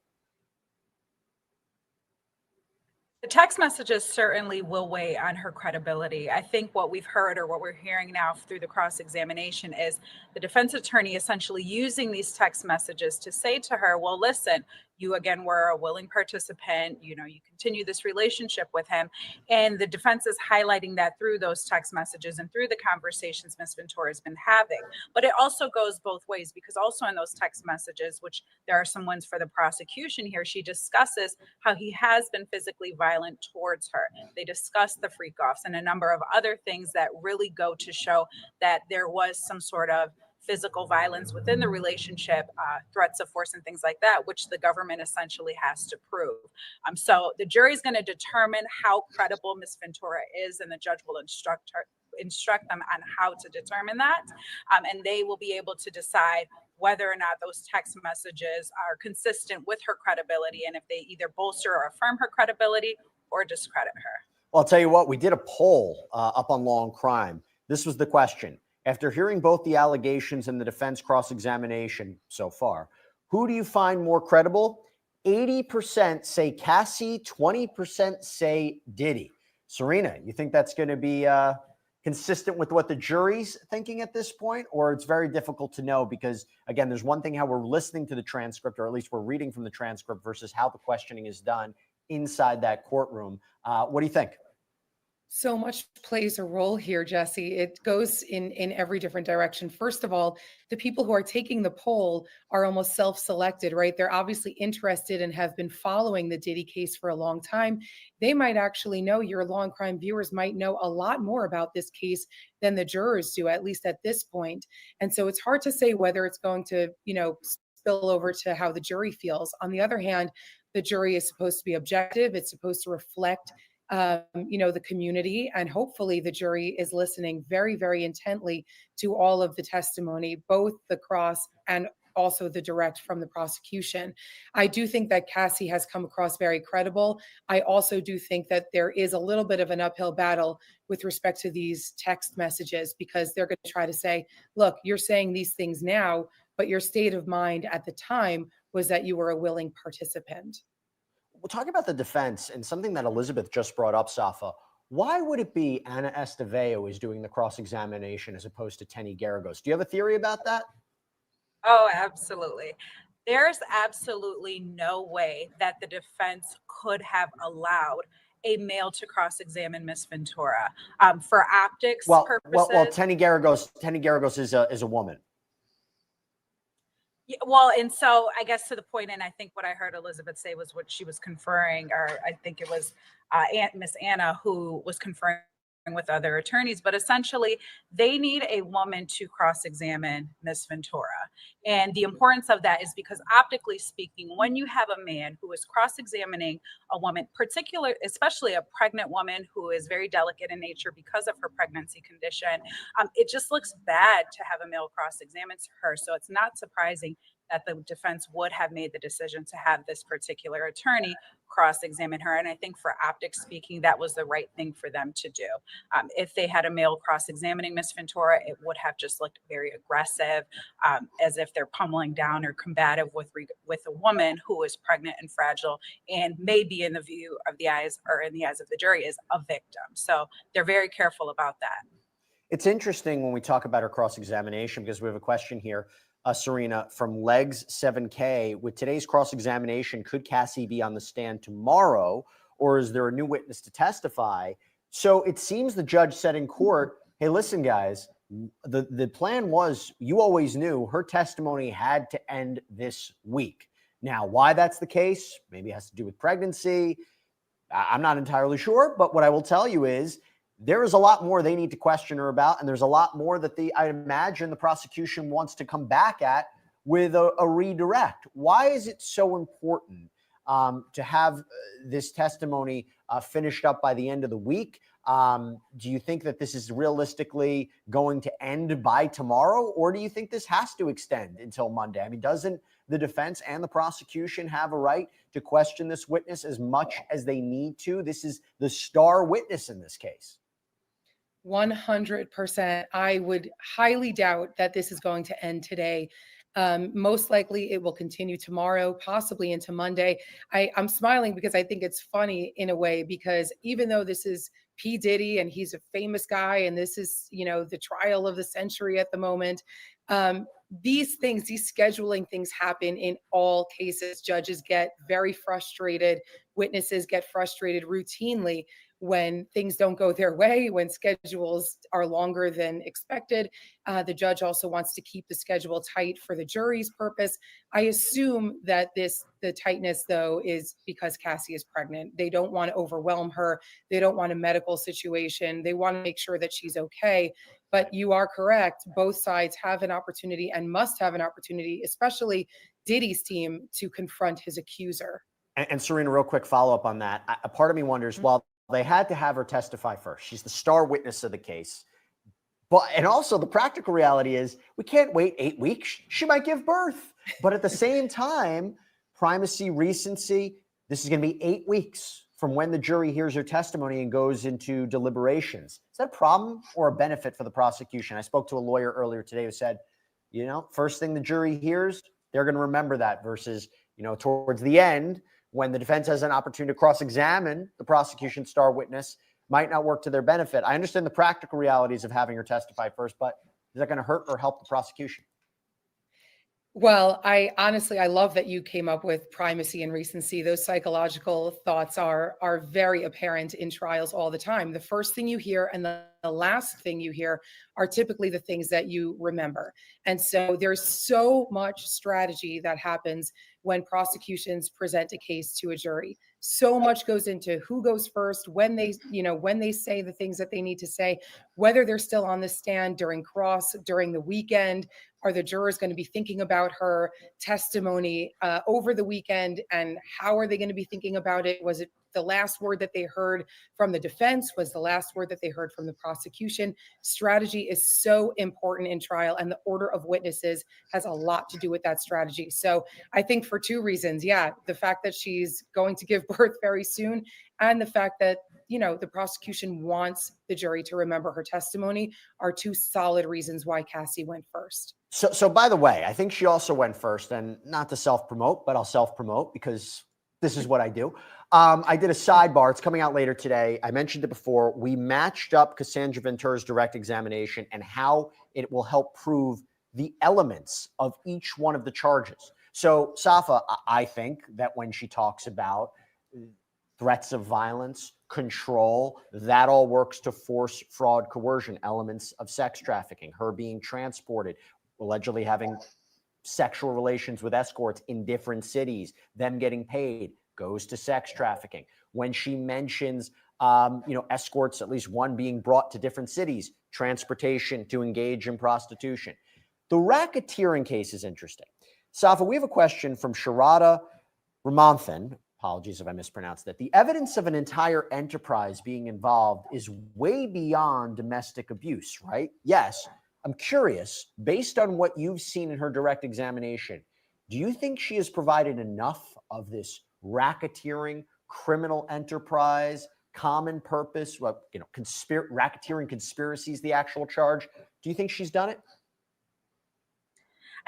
The text messages certainly will weigh on her credibility. I think what we've heard, or what we're hearing now through the cross-examination, is the defense attorney essentially using these text messages to say to her, well, listen, you again were a willing participant, you continue this relationship with him. And the defense is highlighting that through those text messages and through the conversations Ms. Ventura has been having. But it also goes both ways, because also in those text messages, which there are some ones for the prosecution here, she discusses how he has been physically violent towards her. They discuss the freak offs and a number of other things that really go to show that there was some sort of physical violence within the relationship, threats of force and things like that, which the government essentially has to prove. So the jury is going to determine how credible Ms. Ventura is, and the judge will instruct them on how to determine that. And they will be able to decide whether or not those text messages are consistent with her credibility, and if they either bolster or affirm her credibility or discredit her. Well, I'll tell you what, we did a poll up on Law and Crime. This was the question. After hearing both the allegations and the defense cross-examination so far, who do you find more credible? 80% say Cassie, 20% say Diddy. Serena, you think that's going to be consistent with what the jury's thinking at this point? Or it's very difficult to know because, again, there's one thing how we're listening to the transcript, or at least we're reading from the transcript, versus how the questioning is done inside that courtroom. What do you think? So much plays a role here, Jesse. It goes in every different direction. First of all, the people who are taking the poll are almost self-selected, right? They're obviously interested and have been following the Diddy case for a long time. They might actually know, your Law and Crime viewers might know a lot more about this case than the jurors do, at least at this point. And so it's hard to say whether it's going to, spill over to how the jury feels. On the other hand, the jury is supposed to be objective. It's supposed to reflect the community, and hopefully the jury is listening very, very intently to all of the testimony, both the cross and also the direct from the prosecution. I do think that Cassie has come across very credible. I also do think that there is a little bit of an uphill battle with respect to these text messages, because they're going to try to say, look, you're saying these things now, but your state of mind at the time was that you were a willing participant. We'll talk about the defense and something that Elizabeth just brought up, Safa. Why would it be Ana Esteveo is doing the cross-examination as opposed to Tenny Garagos? Do you have a theory about that? Oh, absolutely. There's absolutely no way that the defense could have allowed a male to cross-examine Miss Ventura for optics purposes. Well, Tenny Garagos is a woman. Yeah, well, and so I guess to the point, and I think what I heard Elizabeth say was what she was conferring, or I think it was Miss Anna who was conferring with other attorneys, but essentially they need a woman to cross-examine Miss Ventura. And the importance of that is because optically speaking, when you have a man who is cross-examining a woman, especially a pregnant woman who is very delicate in nature because of her pregnancy condition, it just looks bad to have a male cross-examine her. So it's not surprising that the defense would have made the decision to have this particular attorney cross-examine her. And I think for optics speaking, that was the right thing for them to do. If they had a male cross-examining Miss Ventura, it would have just looked very aggressive, as if they're pummeling down or combative with a woman who is pregnant and fragile and maybe in the view of the eyes of the jury is a victim. So they're very careful about that. It's interesting when we talk about her cross-examination, because we have a question here. Serena, from Legs 7K, with today's cross-examination, could Cassie be on the stand tomorrow, or is there a new witness to testify? So it seems the judge said in court, hey, listen, guys, the plan was, you always knew her testimony had to end this week. Now, why that's the case, maybe it has to do with pregnancy. I'm not entirely sure, but what I will tell you is, there is a lot more they need to question her about, and there's a lot more that I imagine the prosecution wants to come back at with a redirect. Why is it so important to have this testimony finished up by the end of the week? Do you think that this is realistically going to end by tomorrow, or do you think this has to extend until Monday? I mean, doesn't the defense and the prosecution have a right to question this witness as much as they need to? This is the star witness in this case. 100%. I would highly doubt that this is going to end today. Most likely it will continue tomorrow, possibly into Monday. I'm smiling because I think it's funny in a way, because even though this is P. Diddy and he's a famous guy and this is, the trial of the century at the moment, these things, these scheduling things happen in all cases. Judges get very frustrated. Witnesses get frustrated routinely when things don't go their way, when schedules are longer than expected. The judge also wants to keep the schedule tight for the jury's purpose. I assume that the tightness, though, is because Cassie is pregnant. They don't want to overwhelm her. They don't want a medical situation. They want to make sure that she's okay. But you are correct. Both sides have an opportunity and must have an opportunity, especially Diddy's team, to confront his accuser. And Serena, real quick follow-up on that. A part of me wonders, while they had to have her testify first, she's the star witness of the case. And also the practical reality is we can't wait 8 weeks. She might give birth. But at the same time, primacy, recency, this is going to be 8 weeks from when the jury hears her testimony and goes into deliberations. Is that a problem or a benefit for the prosecution? I spoke to a lawyer earlier today who said, first thing the jury hears, they're going to remember that versus, towards the end, when the defense has an opportunity to cross-examine the prosecution's star witness, might not work to their benefit. I understand the practical realities of having her testify first, but is that going to hurt or help the prosecution? Well, I love that you came up with primacy and recency. Those psychological thoughts are very apparent in trials all the time. The first thing you hear and the last thing you hear are typically the things that you remember. And so there's so much strategy that happens when prosecutions present a case to a jury. So much goes into who goes first, when they say the things that they need to say, whether they're still on the stand during cross, during the weekend. Are the jurors going to be thinking about her testimony over the weekend? And how are they going to be thinking about it? Was it the last word that they heard from the defense? Was the last word that they heard from the prosecution? Strategy is so important in trial, and the order of witnesses has a lot to do with that strategy. So I think for two reasons, the fact that she's going to give birth very soon, and the fact that the prosecution wants the jury to remember her testimony are two solid reasons why Cassie went first. So by the way, I think she also went first, and not to self-promote, but I'll self-promote because this is what I do. I did a sidebar. It's coming out later today. I mentioned it before. We matched up Cassandra Ventura's direct examination and how it will help prove the elements of each one of the charges. So Safa, I think that when she talks about threats of violence, control, that all works to force, fraud, coercion, elements of sex trafficking, her being transported, allegedly having sexual relations with escorts in different cities, them getting paid, goes to sex trafficking. When she mentions, escorts, at least one being brought to different cities, transportation to engage in prostitution. The racketeering case is interesting. Safa, we have a question from Sharrell Ramanthan. Apologies if I mispronounced that. The evidence of an entire enterprise being involved is way beyond domestic abuse, right? Yes. I'm curious, based on what you've seen in her direct examination, do you think she has provided enough of this racketeering, criminal enterprise, common purpose, racketeering conspiracy is the actual charge? Do you think she's done it?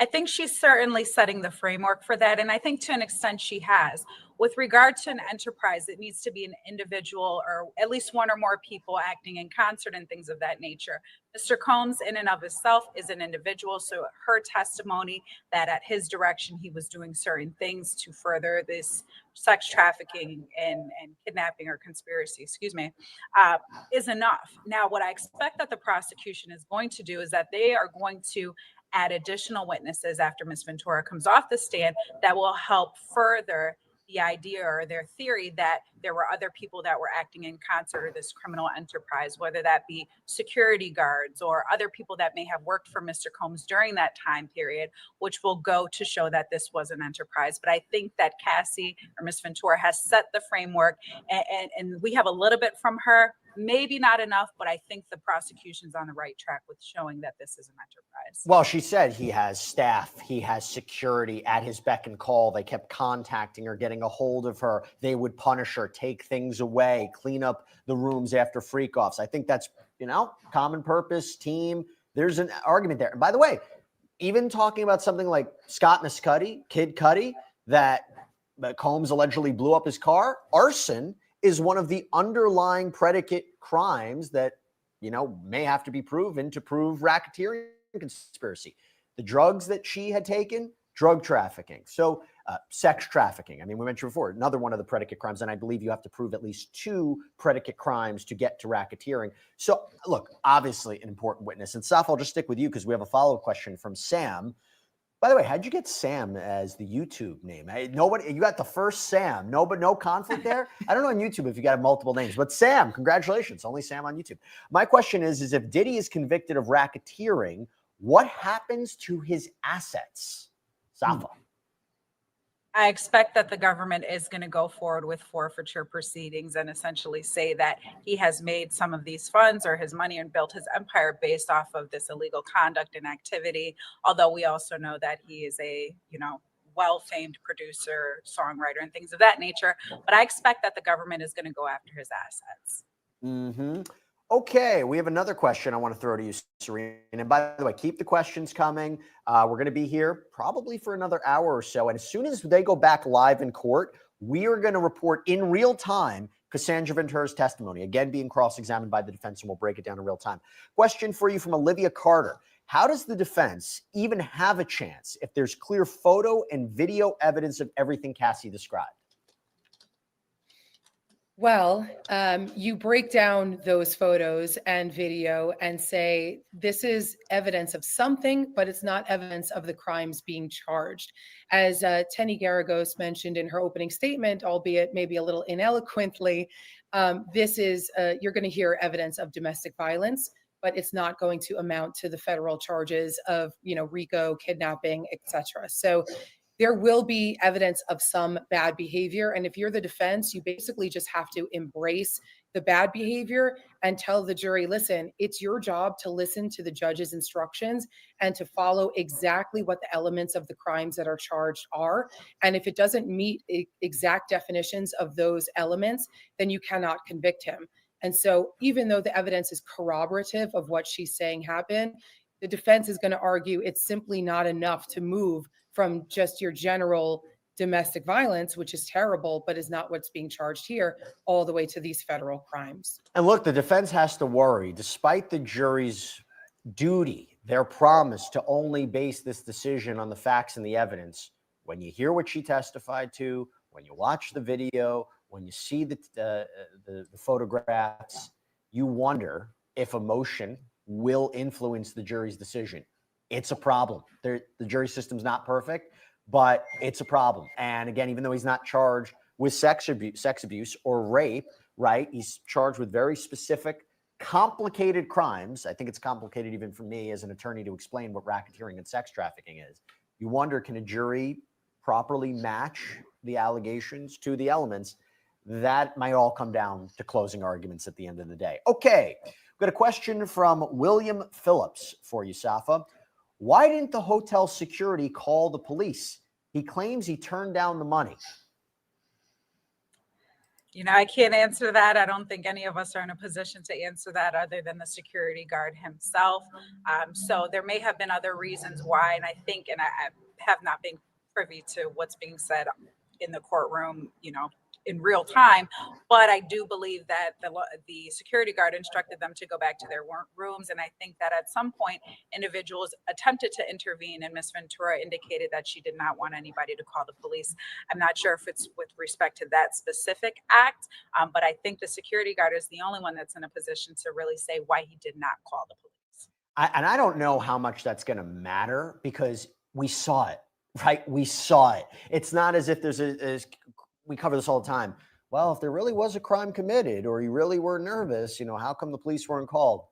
I think she's certainly setting the framework for that. And I think to an extent she has. With regard to an enterprise, it needs to be an individual or at least one or more people acting in concert and things of that nature. Mr. Combs in and of himself is an individual. So her testimony that at his direction, he was doing certain things to further this sex trafficking and kidnapping or conspiracy, is enough. Now, what I expect that the prosecution is going to do is that they are going to add additional witnesses after Ms. Ventura comes off the stand that will help further the idea or their theory that there were other people that were acting in concert or this criminal enterprise, whether that be security guards or other people that may have worked for Mr. Combs during that time period, which will go to show that this was an enterprise. But I think that Cassie or Ms. Ventura has set the framework, and we have a little bit from her, maybe not enough, but I think the prosecution's on the right track with showing that this is an enterprise. Well, she said he has staff, he has security at his beck and call. They kept contacting her, getting a hold of her. They would punish her, take things away, clean up the rooms after freak-offs. I think that's, common purpose, team. There's an argument there. And by the way, even talking about something like Scott Miscuddy, Kid Cudi, that Combs allegedly blew up his car, arson is one of the underlying predicate crimes that, may have to be proven to prove racketeering conspiracy. The drugs that she had taken, drug trafficking. So sex trafficking. I mean, we mentioned before, another one of the predicate crimes. And I believe you have to prove at least 2 predicate crimes to get to racketeering. So look, obviously an important witness. And Saf, I'll just stick with you because we have a follow-up question from Sam. By the way, how'd you get Sam as the YouTube name? Nobody, you got the first Sam. No conflict there. I don't know on YouTube if you got multiple names, but Sam, congratulations. Only Sam on YouTube. My question is if Diddy is convicted of racketeering, what happens to his assets? Safa. I expect that the government is going to go forward with forfeiture proceedings and essentially say that he has made some of these funds or his money and built his empire based off of this illegal conduct and activity. Although we also know that he is a, well-famed producer, songwriter, and things of that nature. But I expect that the government is going to go after his assets. Mm-hmm. Okay, we have another question I want to throw to you, Serena. And by the way, keep the questions coming. We're going to be here probably for another hour or so. And as soon as they go back live in court, we are going to report in real time Cassandra Ventura's testimony, again being cross-examined by the defense, and we'll break it down in real time. Question for you from Olivia Carter. How does the defense even have a chance if there's clear photo and video evidence of everything Cassie described? Well, you break down those photos and video and say, this is evidence of something, but it's not evidence of the crimes being charged. As Tenny Garagos mentioned in her opening statement, albeit maybe a little ineloquently, this is, you're going to hear evidence of domestic violence, but it's not going to amount to the federal charges of, RICO, kidnapping, etc. So there will be evidence of some bad behavior. And if you're the defense, you basically just have to embrace the bad behavior and tell the jury, listen, it's your job to listen to the judge's instructions and to follow exactly what the elements of the crimes that are charged are. And if it doesn't meet exact definitions of those elements, then you cannot convict him. And so even though the evidence is corroborative of what she's saying happened, the defense is going to argue it's simply not enough to move from just your general domestic violence, which is terrible, but is not what's being charged here, all the way to these federal crimes. And look, the defense has to worry, despite the jury's duty, their promise to only base this decision on the facts and the evidence. When you hear what she testified to, when you watch the video, when you see the photographs, you wonder if emotion will influence the jury's decision. It's a problem. The jury system's not perfect, but it's a problem. And again, even though he's not charged with sex abuse or rape, right? He's charged with very specific, complicated crimes. I think it's complicated even for me as an attorney to explain what racketeering and sex trafficking is. You wonder, can a jury properly match the allegations to the elements? That might all come down to closing arguments at the end of the day. Okay, we've got a question from William Phillips for you, Safa. Why didn't the hotel security call the police? He claims he turned down the money. I can't answer that. I don't think any of us are in a position to answer that other than the security guard himself. So there may have been other reasons why, and I have not been privy to what's being said in the courtroom, in real time, but I do believe that the security guard instructed them to go back to their rooms. And I think that at some point, individuals attempted to intervene, and Ms. Ventura indicated that she did not want anybody to call the police. I'm not sure if it's with respect to that specific act, but I think the security guard is the only one that's in a position to really say why he did not call the police. And I don't know how much that's going to matter because we saw it, right? We saw it. It's not as if we cover this all the time. Well, if there really was a crime committed or you really were nervous, how come the police weren't called?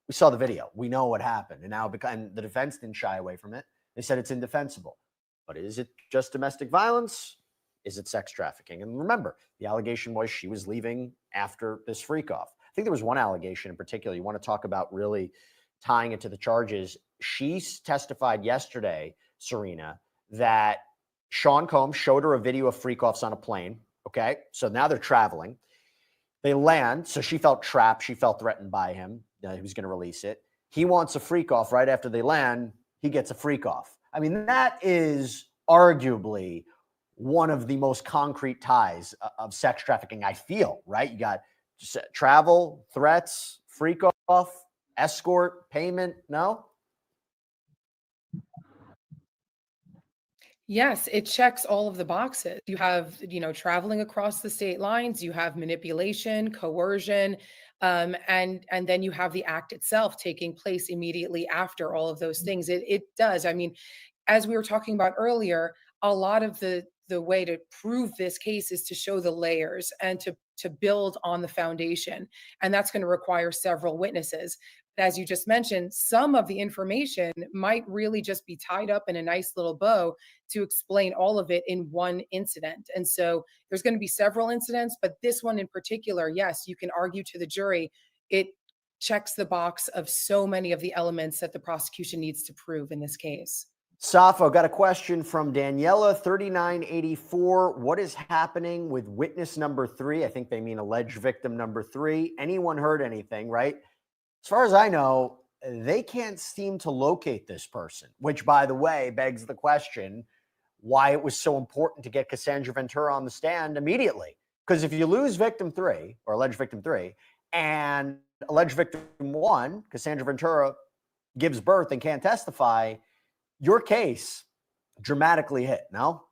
We saw the video. We know what happened. And now and the defense didn't shy away from it. They said it's indefensible. But is it just domestic violence? Is it sex trafficking? And remember, the allegation was she was leaving after this freak off. I think there was one allegation in particular. You want to talk about really tying it to the charges. She testified yesterday, Serena, that Sean Combs showed her a video of freak-offs on a plane, okay? So now they're traveling. They land, so she felt trapped. She felt threatened by him. He was going to release it. He wants a freak-off right after they land. He gets a freak-off. I mean, that is arguably one of the most concrete ties of sex trafficking, I feel, right? You got travel, threats, freak-off, escort, payment, no? Yes, it checks all of the boxes. You have, traveling across the state lines, you have manipulation, coercion, and then you have the act itself taking place immediately after all of those things. It does. I mean, as we were talking about earlier, a lot of the way to prove this case is to show the layers and to build on the foundation, and that's going to require several witnesses. As you just mentioned, some of the information might really just be tied up in a nice little bow to explain all of it in one incident. And so there's going to be several incidents, but this one in particular, yes, you can argue to the jury, it checks the box of so many of the elements that the prosecution needs to prove in this case. Safo, got a question from Daniela, 3984. What is happening with witness number 3? I think they mean alleged victim number 3. Anyone heard anything, right? As far as I know, they can't seem to locate this person, which, by the way, begs the question why it was so important to get Cassandra Ventura on the stand immediately. Because if you lose victim 3 or alleged victim 3 and alleged victim 1, Cassandra Ventura, gives birth and can't testify, your case dramatically hit, no?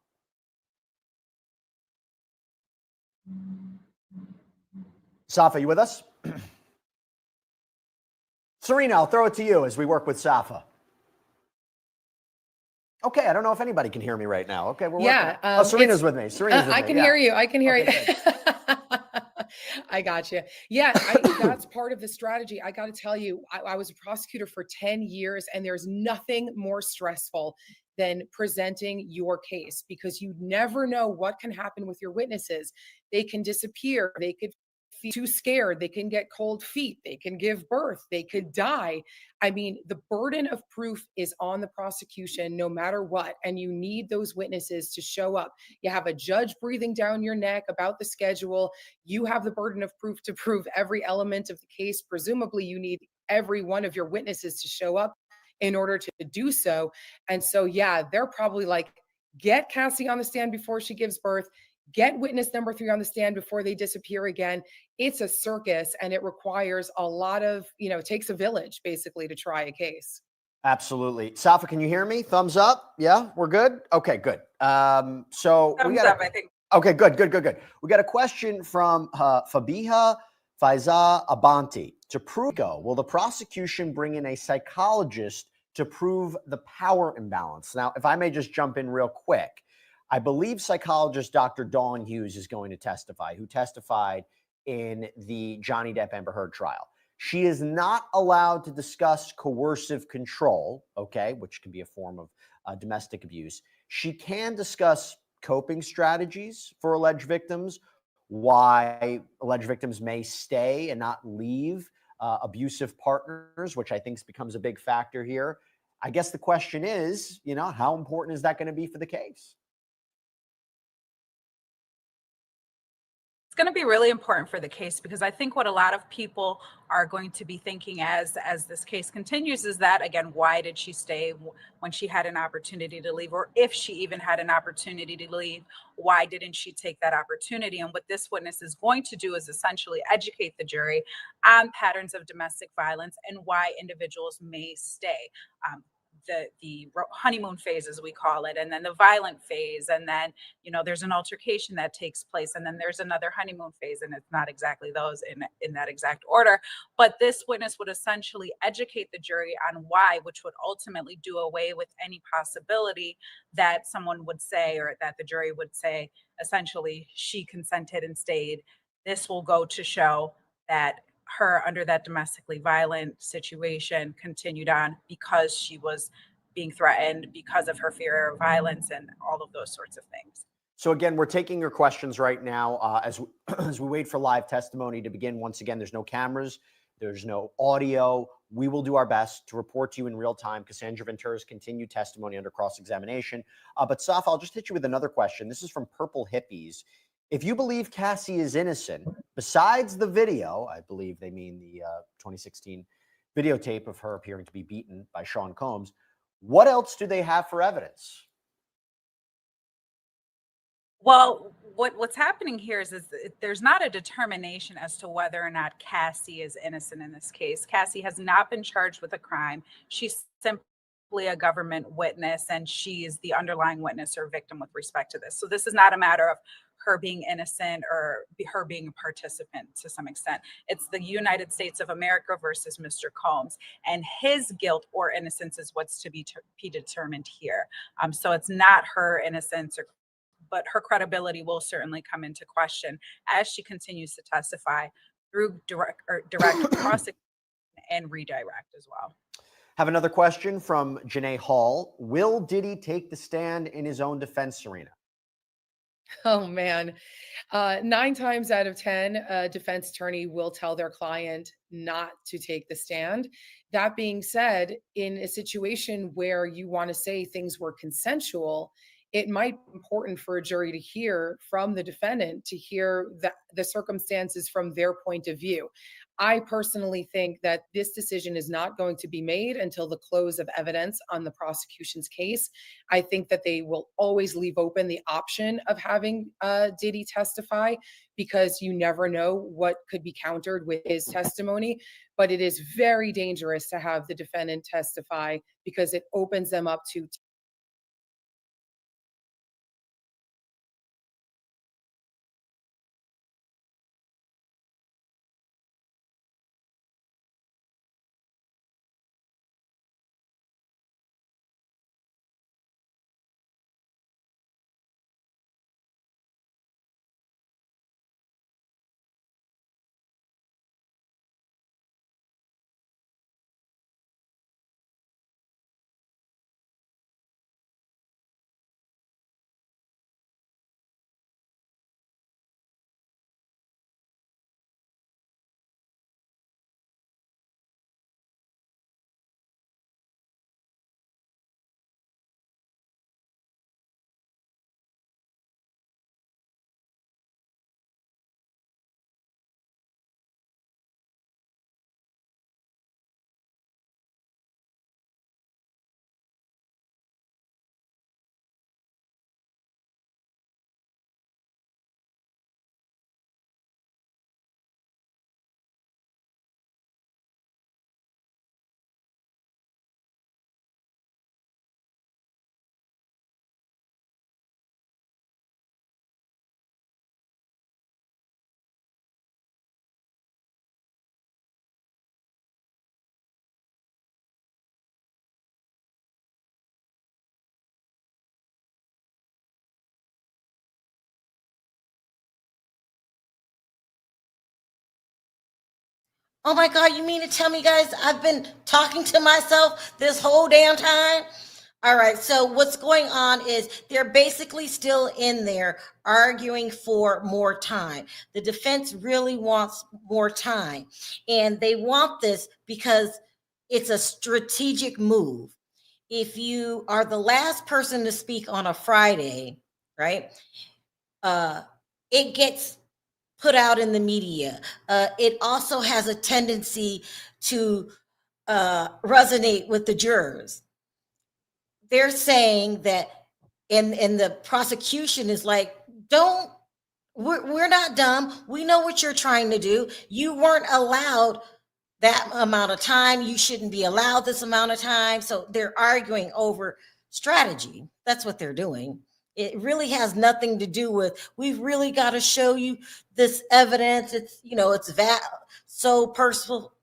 Safa, you with us? Serena, I'll throw it to you as we work with Safa. Okay, I don't know if anybody can hear me right now. Okay, we're working. Serena's with me. Serena's with me. I can hear you. I can hear you. I got you. Yeah, that's part of the strategy. I got to tell you, I was a prosecutor for 10 years, and there's nothing more stressful than presenting your case, because you never know what can happen with your witnesses. They can disappear. They could feel too scared. They can get cold feet. They can give birth. They could die. I mean, the burden of proof is on the prosecution no matter what, and you need those witnesses to show up. You have a judge breathing down your neck about the schedule. You have the burden of proof to prove every element of the case. Presumably, you need every one of your witnesses to show up in order to do so. And so, yeah, they're probably like, get Cassie on the stand before she gives birth, get witness number 3 on the stand before they disappear again. It's a circus, and it requires a lot of, it takes a village basically to try a case. Absolutely. Safa, can you hear me? Thumbs up. Yeah, we're good. Okay, good. So we got I think. Okay, good. We got a question from Fabiha Faiza Abanti. To prove, will the prosecution bring in a psychologist to prove the power imbalance? Now, if I may just jump in real quick, I believe psychologist Dr. Dawn Hughes is going to testify, who testified in the Johnny Depp Amber Heard trial. She is not allowed to discuss coercive control, okay, which can be a form of domestic abuse. She can discuss coping strategies for alleged victims, why alleged victims may stay and not leave abusive partners, which I think becomes a big factor here. I guess the question is, how important is that going to be for the case? It's going to be really important for the case, because I think what a lot of people are going to be thinking as this case continues is that, again, why did she stay when she had an opportunity to leave? Or if she even had an opportunity to leave, why didn't she take that opportunity? And what this witness is going to do is essentially educate the jury on patterns of domestic violence and why individuals may stay. The honeymoon phase, as we call it, and then the violent phase, and then there's an altercation that takes place, and then there's another honeymoon phase, and it's not exactly those in that exact order. But this witness would essentially educate the jury on why, which would ultimately do away with any possibility that someone would say, or that the jury would say, essentially, she consented and stayed. This will go to show that her, under that domestically violent situation, continued on because she was being threatened, because of her fear of violence, and all of those sorts of things. So again, we're taking your questions right now as we wait for live testimony to begin. Once again, there's no cameras, there's no audio. We will do our best to report to you in real time Cassandra Ventura's continued testimony under cross-examination. But Saf, I'll just hit you with another question. This is from Purple Hippies. If you believe Cassie is innocent, besides the video, I believe they mean the 2016 videotape of her appearing to be beaten by Sean Combs, what else do they have for evidence? Well, what's happening here is there's not a determination as to whether or not Cassie is innocent in this case. Cassie has not been charged with a crime. She simply a government witness, and she is the underlying witness or victim with respect to this. So this is not a matter of her being innocent or her being a participant to some extent. It's the United States of America versus Mr. Combs, and his guilt or innocence is what's to be determined here. So it's not her innocence, but her credibility will certainly come into question as she continues to testify through direct prosecution and redirect as well. Have another question from Janae Hall. Will Diddy take the stand in his own defense, Serena? Oh man, 9 times out of 10, a defense attorney will tell their client not to take the stand. That being said, in a situation where you want to say things were consensual, it might be important for a jury to hear from the defendant, to hear the circumstances from their point of view. I personally think that this decision is not going to be made until the close of evidence on the prosecution's case. I think that they will always leave open the option of having Diddy testify, because you never know what could be countered with his testimony. But it is very dangerous to have the defendant testify, because it opens them up to Oh my God, you mean to tell me, guys, I've been talking to myself this whole damn time? All right, so what's going on is they're basically still in there arguing for more time. The defense really wants more time, and they want this because it's a strategic move. If you are the last person to speak on a Friday, right, it gets put out in the media. It also has a tendency to resonate with the jurors. They're saying that, and the prosecution is like, don't, we're not dumb. We know what you're trying to do. You weren't allowed that amount of time. You shouldn't be allowed this amount of time. So they're arguing over strategy. That's what they're doing. It really has nothing to do with, we've really got to show you this evidence. It's, it's so purposeful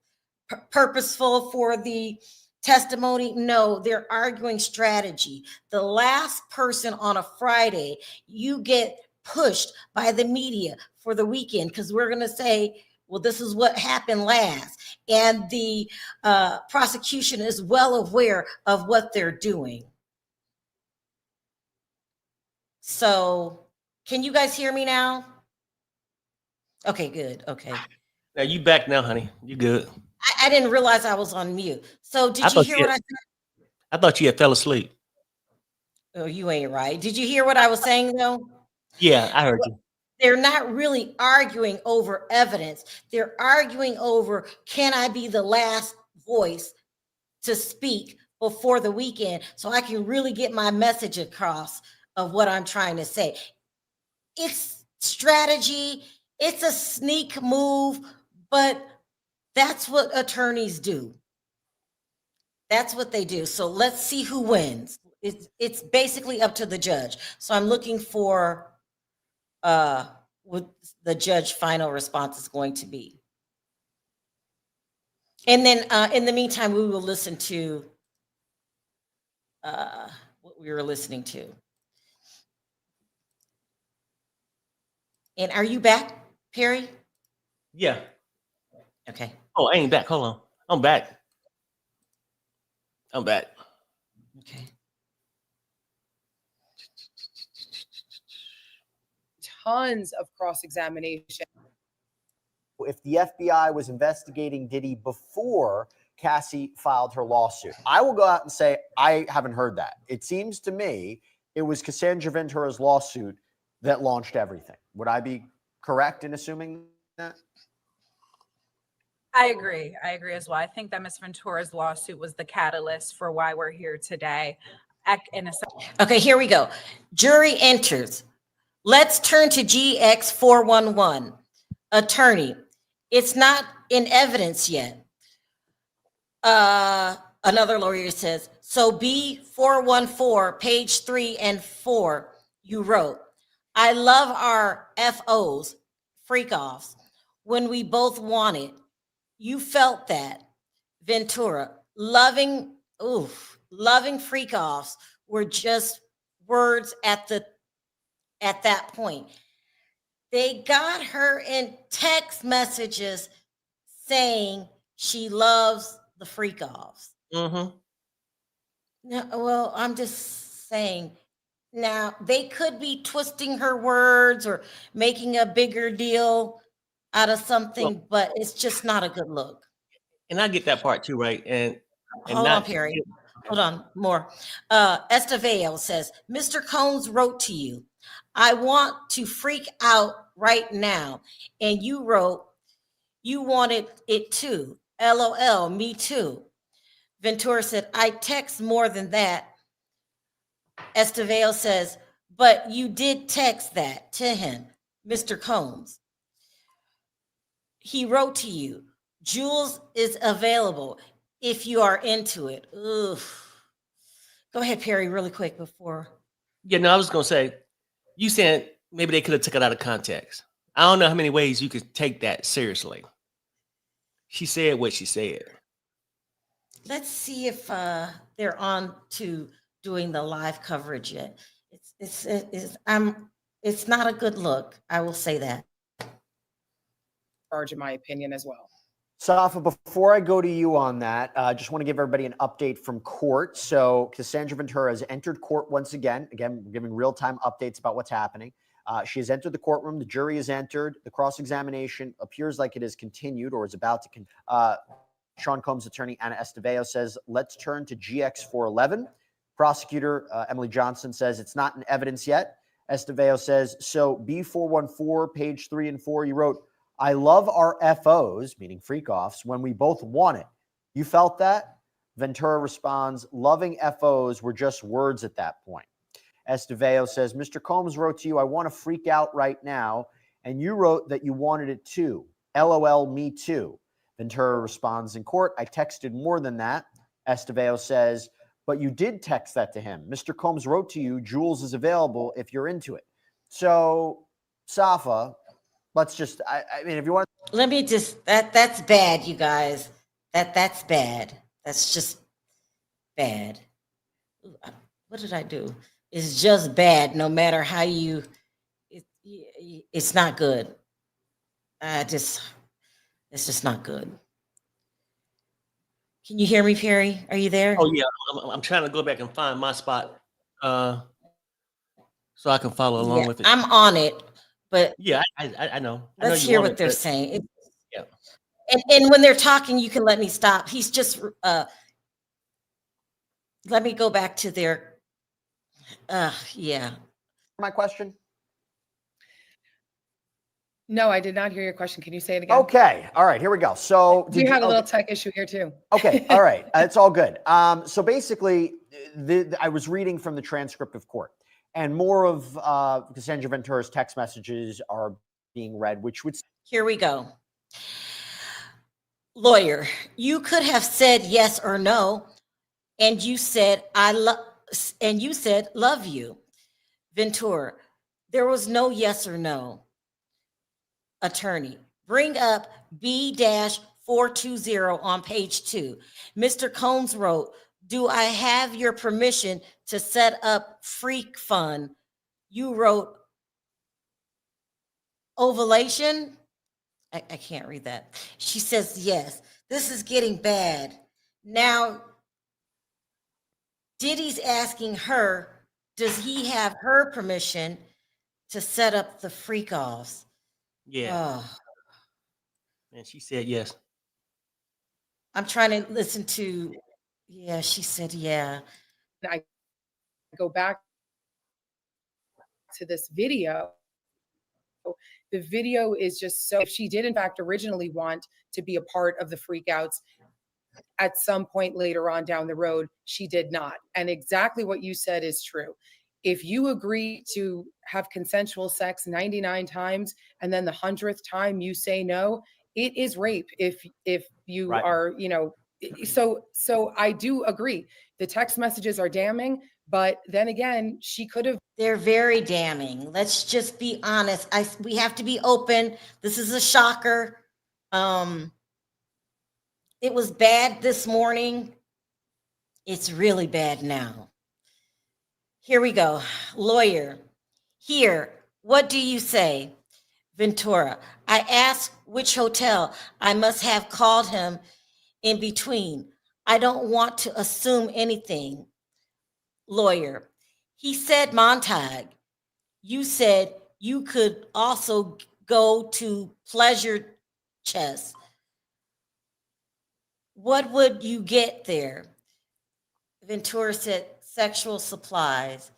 for the testimony. No, they're arguing strategy. The last person on a Friday, you get pushed by the media for the weekend, because we're going to say, well, this is what happened last. And the prosecution is well aware of what they're doing. So can you guys hear me now? Okay, good. Okay. Now you back now, honey. You good. I didn't realize I was on mute. So did you hear what I said? I thought you had fell asleep. Oh, you ain't right. Did you hear what I was saying though? Yeah, I heard you. They're not really arguing over evidence. They're arguing over, can I be the last voice to speak before the weekend so I can really get my message across of what I'm trying to say. It's strategy. It's a sneak move, but that's what attorneys do. That's what they do. So let's see who wins. It's basically up to the judge. So I'm looking for what the judge final response is going to be. And then in the meantime, we will listen to what we were listening to. And are you back, Perry? Yeah. Okay. Oh, I ain't back. Hold on. I'm back. I'm back. Okay. Tons of cross-examination. If the FBI was investigating Diddy before Cassie filed her lawsuit, I will go out and say I haven't heard that. It seems to me it was Cassandra Ventura's lawsuit that launched everything. Would I be correct in assuming that? I agree as well. I think that Ms. Ventura's lawsuit was the catalyst for why we're here today. Okay, here we go. Jury enters. Let's turn to GX 411. Attorney, it's not in evidence yet. Another lawyer says, so B 414, page 3 and 4, you wrote, I love our FOs, freak offs, when we both wanted. You felt that. Ventura, loving freak offs were just words at that point. They got her in text messages saying she loves the freak offs. Mm-hmm. No, well, I'm just saying. Now they could be twisting her words or making a bigger deal out of something, but it's just not a good look. And I get that part too, right? And Hold on, Perry. Hold on, more. Esteveo says, Mr. Combs wrote to you, I want to freak out right now. And you wrote, you wanted it too. LOL, me too. Ventura said, I text more than that. Esteveo says, but you did text that to him, Mr. Combs. He wrote to you, Jules is available if you are into it. Ugh. Go ahead, Perry, really quick before. Yeah, no, I was gonna say, you said maybe they could have took it out of context. I don't know how many ways you could take that seriously. She said what she said. Let's see if they're on to doing the live coverage yet. It's not a good look. I will say that. Charge, in my opinion, as well. Safa, before I go to you on that, I just want to give everybody an update from court. So Cassandra Ventura has entered court once again. Again, we're giving real-time updates about what's happening. She has entered the courtroom. The jury has entered. The cross-examination appears like it has continued or is about to continue. Sean Combs' attorney, Anna Esteveo, says, let's turn to GX 411. Prosecutor Emily Johnson says it's not in evidence yet. Esteveo says, so B414, page 3 and 4, you wrote, I love our FOs, meaning freak offs, when we both want it. You felt that? Ventura responds, loving FOs were just words at that point. Esteveo says, Mr. Combs wrote to you, I want to freak out right now. And you wrote that you wanted it too. LOL, me too. Ventura responds in court, I texted more than that. Esteveo says, but you did text that to him. Mr. Combs wrote to you, Jules is available if you're into it. So, Safa, let's just, I mean, if you want. Let me just, that's bad, you guys. That's bad. That's just bad. What did I do? It's just bad, no matter how you, it's not good. It's just not good. Can you hear me, Perry? Are you there? Oh yeah, I'm trying to go back and find my spot, so I can follow along with it. I'm on it, but yeah, I know. Let's hear what they're saying. Yeah, and when they're talking, you can let me stop. He's just let me go back to their. Yeah. My question. No, I did not hear your question. Can you say it again? Okay. All right. Here we go. So we had a little tech issue here too. Okay. All right. It's all good. So basically, I was reading from the transcript of court, and more of Cassandra Ventura's text messages are being read, which would. Here we go. Lawyer, you could have said yes or no. And you said, and you said, love you. Ventura, there was no yes or no. Attorney, bring up B-420 on page 2. Mr. Combs wrote, do I have your permission to set up freak fun? You wrote, ovulation? I can't read that. She says, yes, this is getting bad. Now, Diddy's asking her, does he have her permission to set up the freak offs? Yeah. Oh, And she said yes. I'm trying to listen to, yeah, she said, yeah. I go back to this video. The video is just so, if she did in fact originally want to be a part of the freakouts, at some point later on down the road, she did not. And exactly what you said is true. If you agree to have consensual sex 99 times and then the 100th time you say no, it is rape. If you Right. are, so I do agree. The text messages are damning, but then again, she could have. They're very damning. Let's just be honest. We have to be open. This is a shocker. It was bad this morning. It's really bad now. Here we go. Lawyer, here, what do you say? Ventura, I asked which hotel I must have called him in between. I don't want to assume anything. Lawyer, he said Montague. You said you could also go to Pleasure Chest. What would you get there? Ventura said sexual supplies.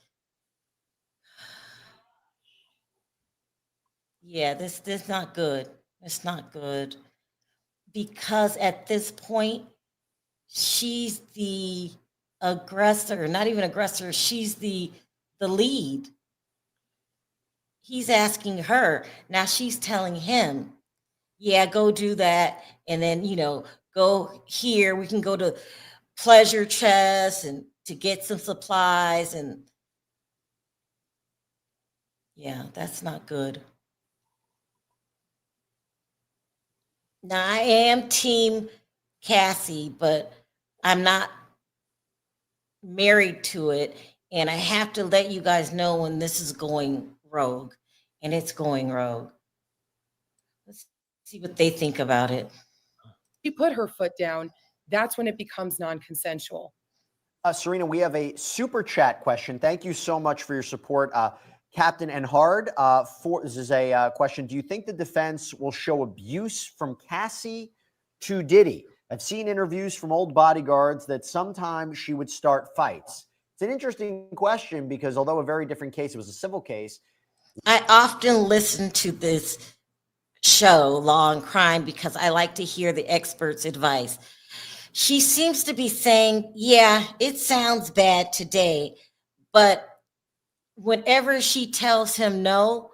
Yeah, this not good. It's not good. Because at this point, she's the aggressor, not even aggressor, she's the lead. He's asking her. Now she's telling him, yeah, go do that. And then, go here. We can go to Pleasure Chest and to get some supplies. And yeah, that's not good. Now I am team Cassie, but I'm not married to it. And I have to let you guys know when this is going rogue, and it's going rogue. Let's see what they think about it. She put her foot down. That's when it becomes non-consensual. Serena, we have a super chat question. Thank you so much for your support. Captain and Hard, this is a question. Do you think the defense will show abuse from Cassie to Diddy? I've seen interviews from old bodyguards that sometimes she would start fights. It's an interesting question because although a very different case, it was a civil case. I often listen to this show, Law and Crime, because I like to hear the experts' advice. She seems to be saying, yeah, it sounds bad today, but whenever she tells him no,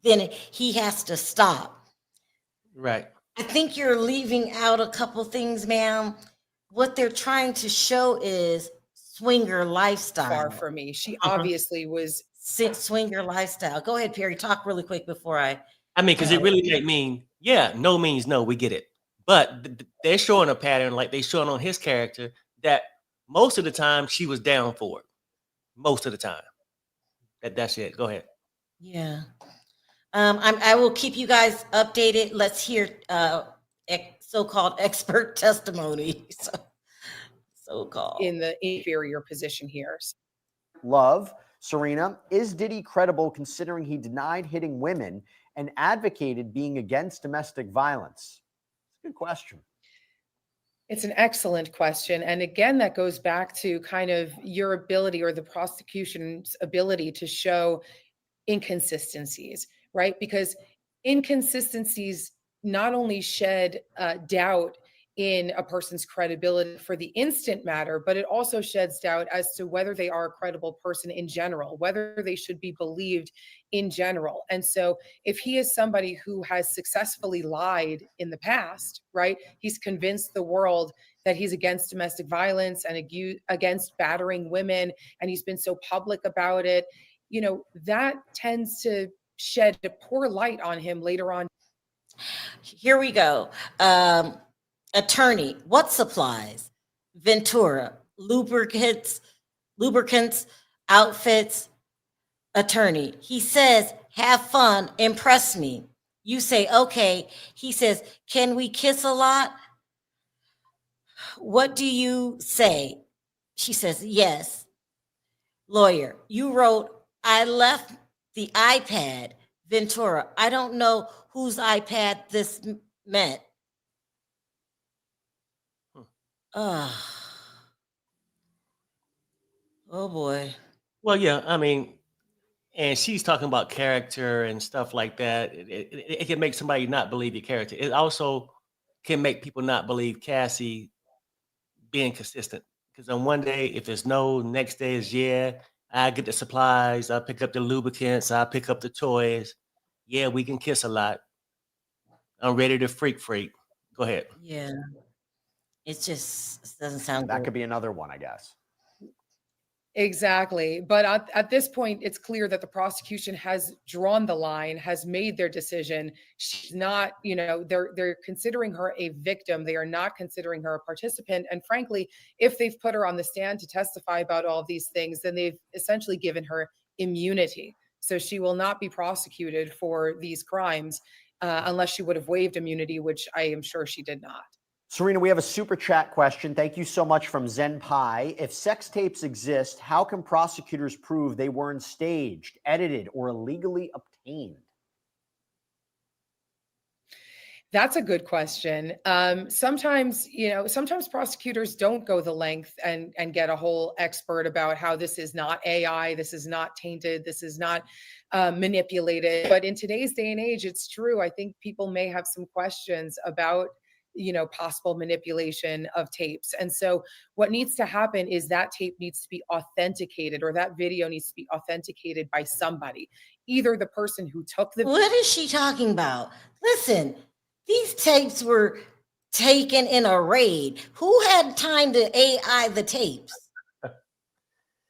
then he has to stop. Right. I think you're leaving out a couple things, ma'am. What they're trying to show is swinger lifestyle. Far from me. She obviously was swinger lifestyle. Go ahead, Perry. Talk really quick before I mean, because it really might mean, yeah, no means no. We get it. But they're showing a pattern, like they're showing on his character, that most of the time she was down for it. Most of the time. That's it. Go ahead. Yeah. I will keep you guys updated. Let's hear so-called expert testimony. So-called. in the inferior position here. Love, Serena, is Diddy credible considering he denied hitting women and advocated being against domestic violence? It's a good question. It's an excellent question. And again, that goes back to kind of your ability or the prosecution's ability to show inconsistencies, right? Because inconsistencies not only shed doubt in a person's credibility for the instant matter, but it also sheds doubt as to whether they are a credible person in general, whether they should be believed in general. And so if he is somebody who has successfully lied in the past, right, he's convinced the world that he's against domestic violence and against battering women, and he's been so public about it, you know, that tends to shed a poor light on him later on. Here we go. Attorney, what supplies? Ventura, lubricants, outfits. Attorney, he says, have fun, impress me. You say, okay. He says, can we kiss a lot? What do you say? She says, yes. Lawyer, you wrote, I left the iPad. Ventura, I don't know whose iPad this meant. Oh boy. Well, yeah, I mean, and she's talking about character and stuff like that. It can make somebody not believe your character. It also can make people not believe Cassie being consistent. Because on one day, if it's no, next day is yeah. I get the supplies. I pick up the lubricants. I pick up the toys. Yeah, we can kiss a lot. I'm ready to freak. Go ahead. Yeah. It just doesn't sound That good. could be another one, I guess. Exactly. But at this point, it's clear that the prosecution has drawn the line, has made their decision. She's not, you know, they're considering her a victim. They are not considering her a participant. And frankly, if they've put her on the stand to testify about all of these things, then they've essentially given her immunity. So she will not be prosecuted for these crimes unless she would have waived immunity, which I am sure she did not. Serena, we have a super chat question. Thank you so much from Zen Pi. If sex tapes exist, how can prosecutors prove they weren't staged, edited, or illegally obtained? That's a good question. Sometimes prosecutors don't go the length and get a whole expert about how this is not AI, this is not tainted, this is not manipulated. But in today's day and age, it's true. I think people may have some questions about, you know, possible manipulation of tapes. And so what needs to happen is that tape needs to be authenticated, or that video needs to be authenticated by somebody, either the person who took the— What is she talking about? Listen, these tapes were taken in a raid. Who had time to AI the tapes?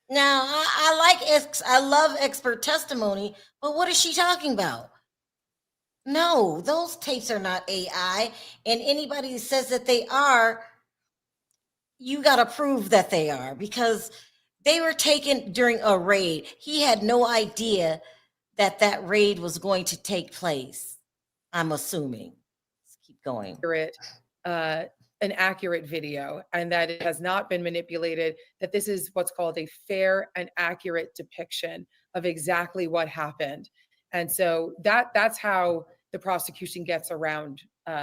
Now, I love expert testimony, but what is she talking about? No, those tapes are not AI. And anybody who says that they are, you got to prove that they are, because they were taken during a raid. He had no idea that that raid was going to take place, I'm assuming. Let's keep going. An accurate video, and that it has not been manipulated, that this is what's called a fair and accurate depiction of exactly what happened. And so that's how the prosecution gets around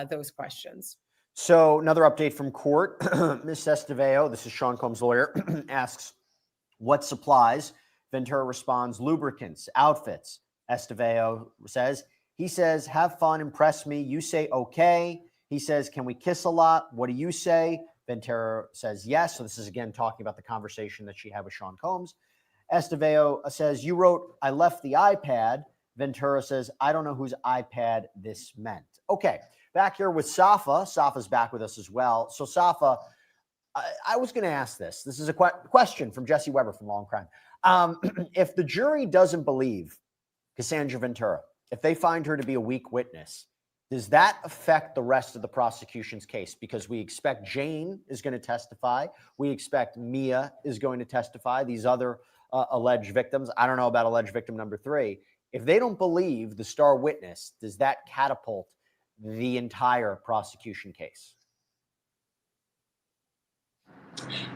those questions. So another update from court. Ms. Esteveo, this is Sean Combs' lawyer, asks, what supplies? Ventura responds, lubricants, outfits. Esteveo says, he says, have fun, impress me. You say, okay. He says, can we kiss a lot? What do you say? Ventura says, yes. So this is, again, talking about the conversation that she had with Sean Combs. Esteveo says, you wrote, I left the iPad. Ventura says, I don't know whose iPad this meant. Okay, back here with Safa. Safa's back with us as well. So Safa, I was going to ask this. This is a question from Jesse Weber from Long Crime. If the jury doesn't believe Cassandra Ventura, if they find her to be a weak witness, does that affect the rest of the prosecution's case? Because we expect Jane is going to testify. We expect Mia is going to testify. These other alleged victims. I don't know about alleged victim number 3. If they don't believe the star witness, does that catapult the entire prosecution case?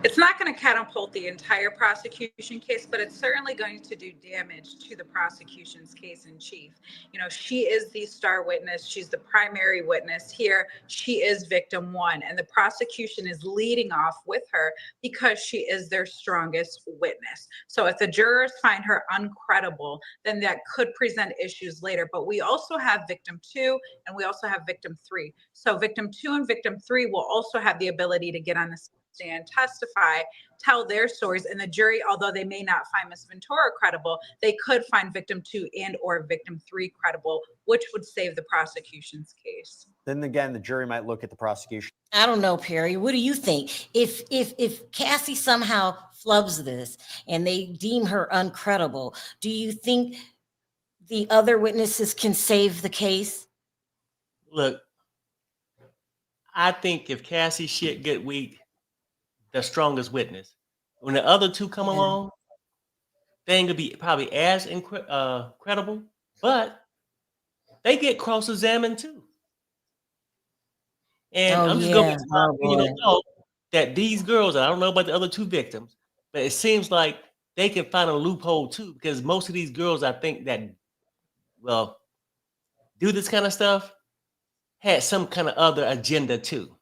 It's not going to catapult the entire prosecution case, but it's certainly going to do damage to the prosecution's case in chief. You know, she is the star witness. She's the primary witness here. She is victim 1, and the prosecution is leading off with her because she is their strongest witness. So if the jurors find her uncredible, then that could present issues later. But we also have victim 2 and we also have victim 3. So victim 2 and victim 3 will also have the ability to get on the stand, testify, tell their stories, and the jury, although they may not find Ms. Ventura credible, they could find victim 2 and or victim 3 credible, which would save the prosecution's case. then again, the jury might look at the prosecution. I don't know, Perry. What do you think? If Cassie somehow flubs this and they deem her uncredible, do you think the other witnesses can save the case? Look, I think if Cassie shit get weak, the strongest witness. When the other two come along, they ain't gonna be probably as credible, but they get cross-examined too. And Oh I'm just going yeah. to my Oh opinion boy. of thought that these girls, and I don't know about the other two victims, but it seems like they can find a loophole too, because most of these girls, I think that, well, do this kind of stuff, had some kind of other agenda too.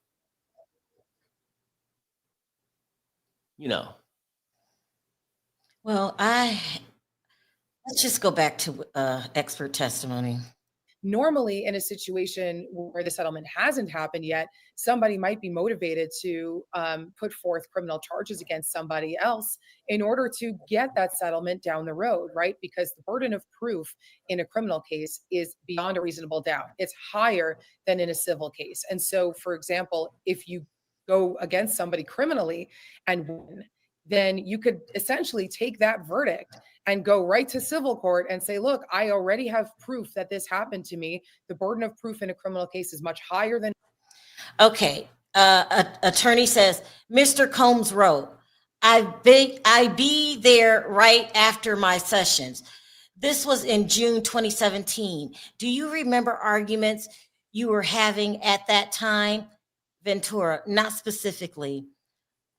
You know. Well, let's just go back to expert testimony. Normally, in a situation where the settlement hasn't happened yet, somebody might be motivated to put forth criminal charges against somebody else in order to get that settlement down the road, right? Because the burden of proof in a criminal case is beyond a reasonable doubt. It's higher than in a civil case. And so, for example, if you go against somebody criminally and win, then you could essentially take that verdict and go right to civil court and say, look, I already have proof that this happened to me. The burden of proof in a criminal case is much higher than. Okay. Attorney says, Mr. Combs wrote, I be there right after my sessions. This was in June 2017. Do you remember arguments you were having at that time? Ventura, not specifically.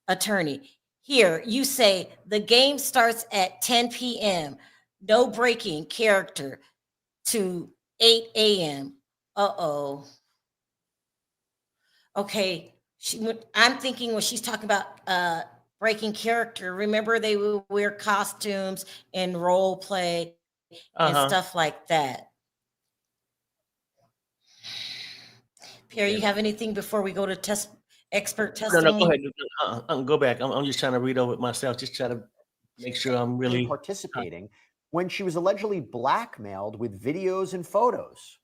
Attorney, here you say the game starts at 10 p.m. No breaking character to 8 a.m. Uh-oh. Okay, I'm thinking when she's talking about breaking character, remember they would wear costumes and role play and stuff like that. Pierre, you have anything before we go to expert testimony? No, go ahead. Go back. I'm just trying to read over it myself. Just try to make sure I'm really participating when she was allegedly blackmailed with videos and photos.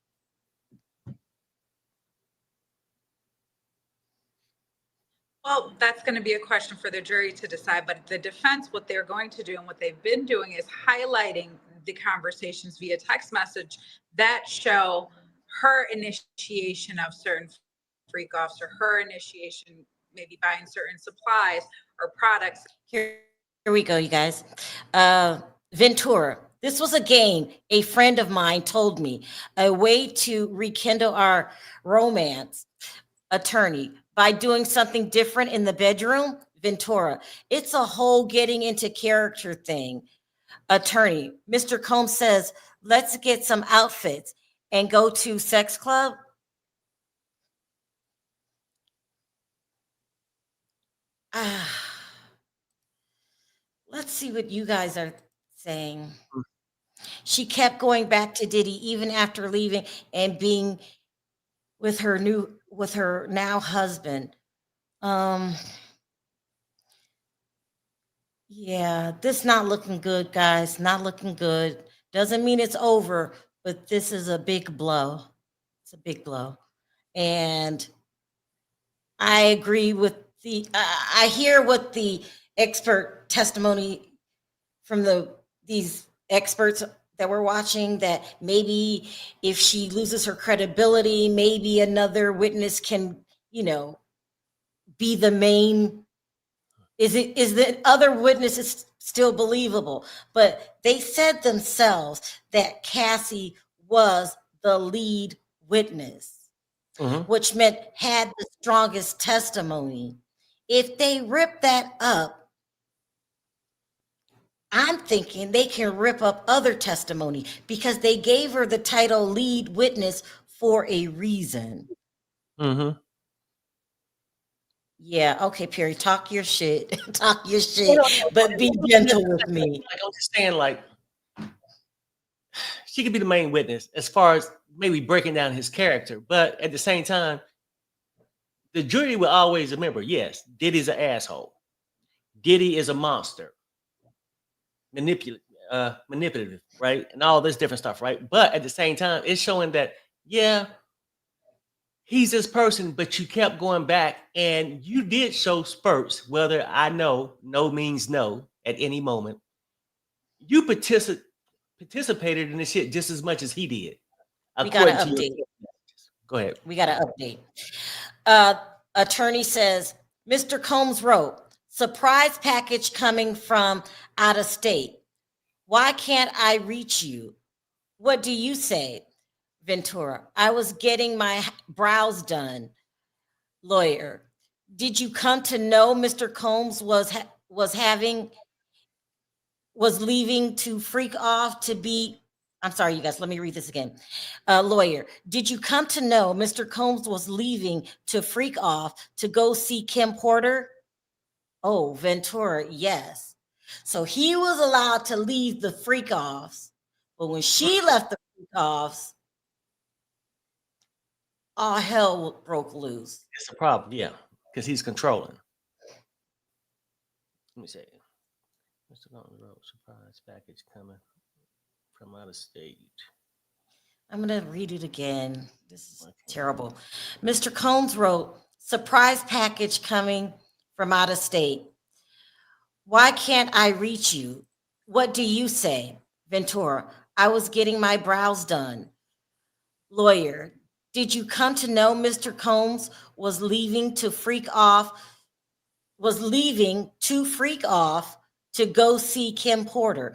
Well, that's going to be a question for the jury to decide. But the defense, what they're going to do and what they've been doing is highlighting the conversations via text message that show her initiation of certain freak offs or her initiation, maybe buying certain supplies or products. Here we go, you guys. Ventura, this was a game a friend of mine told me, a way to rekindle our romance. Attorney, by doing something different in the bedroom. Ventura, it's a whole getting into character thing. Attorney, Mr. Combs says, let's get some outfits and go to sex club. Let's see what you guys are saying. She kept going back to Diddy even after leaving and being with her now husband. Yeah, this not looking good, guys. Not looking good. Doesn't mean it's over, but this is a big blow. It's a big blow. And I agree with I hear what the expert testimony from these experts that we're watching, that maybe if she loses her credibility, maybe another witness can, be the main. Is the other witnesses still believable? But they said themselves that Cassie was the lead witness, which meant had the strongest testimony. If they rip that up, I'm thinking they can rip up other testimony because they gave her the title lead witness for a reason. Yeah, okay, Perry, talk your shit. Talk your shit, but be gentle with me. Like, I'm just saying, like, she could be the main witness as far as maybe breaking down his character, but at the same time, the jury will always remember, yes, Diddy's an asshole. Diddy is a monster. Manipulative, right? And all this different stuff, right? But at the same time, it's showing that, yeah, he's this person, but you kept going back and you did show spurts, whether I know no means no at any moment. You participated in this shit just as much as he did, We got according to to your update. text messages. Go ahead. We got to update. Attorney says, Mr. Combs wrote, surprise package coming from out of state. Why can't I reach you? What do you say? Ventura, I was getting my brows done. Lawyer, did you come to know Mr. Combs was leaving to freak off to be, I'm sorry, you guys, let me read this again. Lawyer, did you come to know Mr. Combs was leaving to freak off to go see Kim Porter? Oh, Ventura, yes. So he was allowed to leave the freak offs, but when she left the freak offs, all hell broke loose. It's a problem, yeah, because he's controlling. Let me see. Mr. Combs wrote, surprise package coming from out of state. I'm going to read it again. This is terrible. Mr. Combs wrote, surprise package coming from out of state. Why can't I reach you? What do you say? Ventura, I was getting my brows done. Lawyer, did you come to know Mr. Combs was leaving to freak off to go see Kim Porter?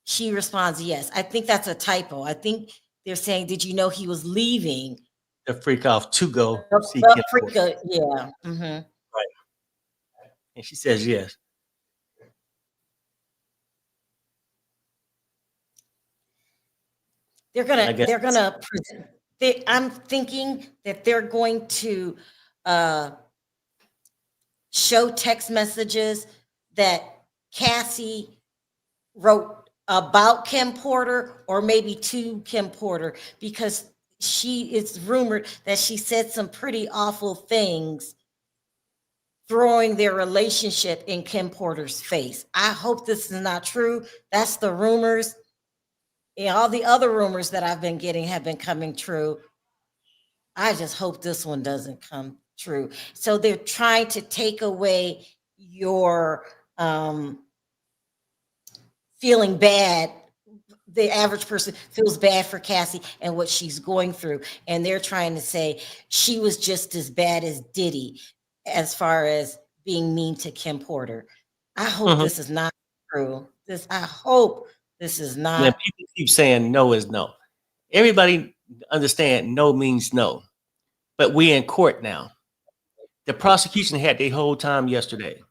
She responds, yes. I think that's a typo. I think they're saying, did you know he was leaving? The freak off to go see Kim Porter. Yeah. Mm-hmm. Right. And she says yes. I'm thinking that they're going to show text messages that Cassie wrote about Kim Porter or maybe to Kim Porter, because it's rumored that she said some pretty awful things, throwing their relationship in Kim Porter's face. I hope this is not true. That's the rumors. And all the other rumors that I've been getting have been coming true. I just hope this one doesn't come true. So they're trying to take away your feeling bad. The average person feels bad for Cassie and what she's going through. And they're trying to say she was just as bad as Diddy as far as being mean to Kim Porter. I hope this is not true. I hope this is not. Now, people keep saying no is no. Everybody understand no means no. But we're in court now. The prosecution had their whole time yesterday.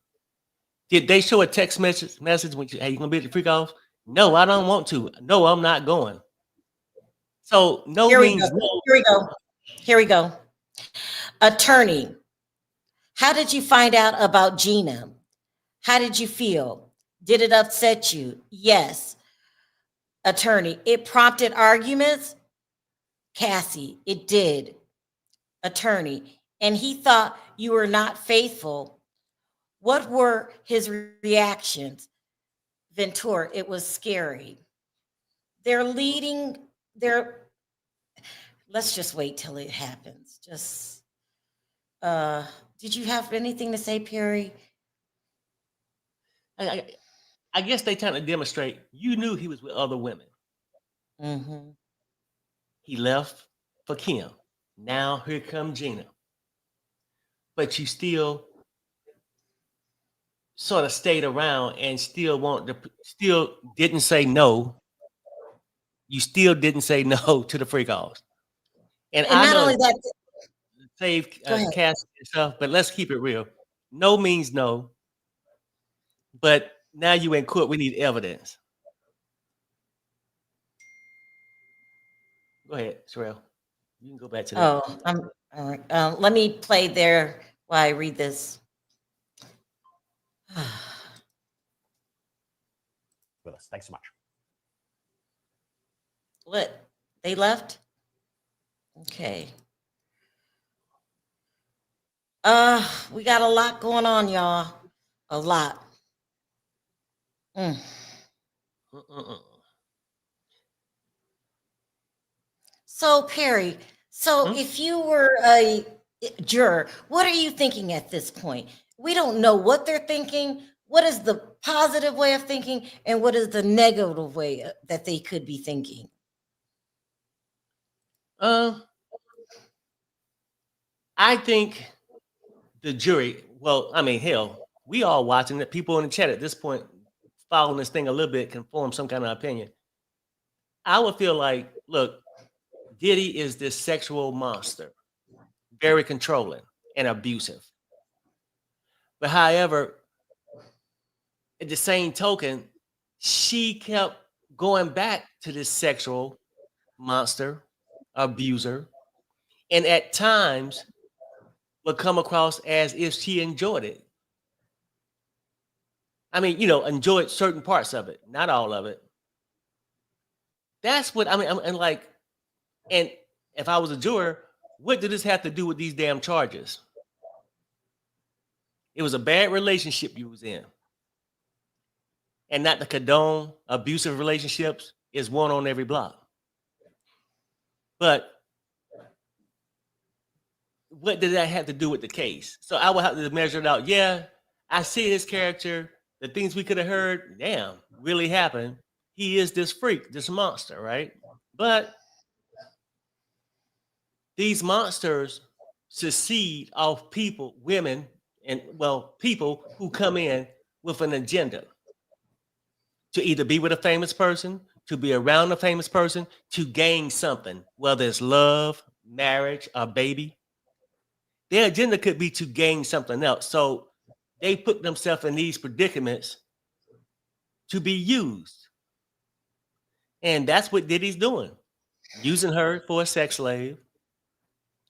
Did they show a text message when hey, you gonna be at the freak off? No, I don't want to. No, I'm not going. So no means no. Here we go. Attorney, how did you find out about Gina? How did you feel? Did it upset you? Yes. Attorney, it prompted arguments? Cassie, it did. Attorney, and he thought you were not faithful. What were his reactions? Ventura, it was scary. Let's just wait till it happens. Did you have anything to say, Perry? I guess they trying to demonstrate you knew he was with other women. Mm-hmm. He left for Kim. Now here come Gina. But you still sort of stayed around and still didn't say no. You still didn't say no to the freak offs. And I not know only that, save Cassie and stuff, but let's keep it real. No means no. But now you in court, we need evidence. Go ahead, Sharrell. You can go back to that. all right. Let me play there while I read this. With us. Thanks so much. What? They left? Okay. We got a lot going on, y'all. A lot. So, Perry, So if you were a juror, what are you thinking at this point? We don't know what they're thinking. What is the positive way of thinking, and what is the negative way that they could be thinking? I think the jury, well, I mean, hell, we all watching it. People in the chat at this point following this thing a little bit can form some kind of opinion. I would feel like, look, Diddy is this sexual monster, very controlling and abusive. But however, at the same token, she kept going back to this sexual monster, abuser, and at times would come across as if she enjoyed it. I mean, enjoyed certain parts of it, not all of it. That's what I mean. And if I was a juror, what did this have to do with these damn charges? It was a bad relationship you was in. And not to condone abusive relationships, is one on every block. But what did that have to do with the case? So I would have to measure it out. Yeah, I see his character. The things we could have heard, damn, really happened. He is this freak, this monster, right? But these monsters succeed off people, women, and people who come in with an agenda to either be with a famous person, to be around a famous person, to gain something, whether it's love, marriage, a baby. Their agenda could be to gain something else. So they put themselves in these predicaments to be used. And that's what Diddy's doing, using her for a sex slave.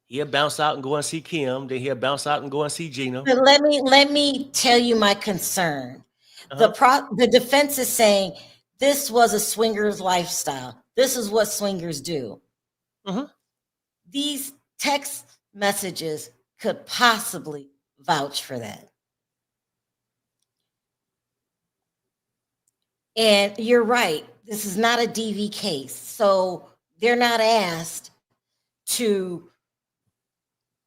He'll bounce out and go and see Kim. Then he'll bounce out and go and see Gina. But let me tell you my concern. The defense is saying this was a swinger's lifestyle. This is what swingers do. These text messages could possibly vouch for that. And you're right. This is not a DV case. So they're not asked to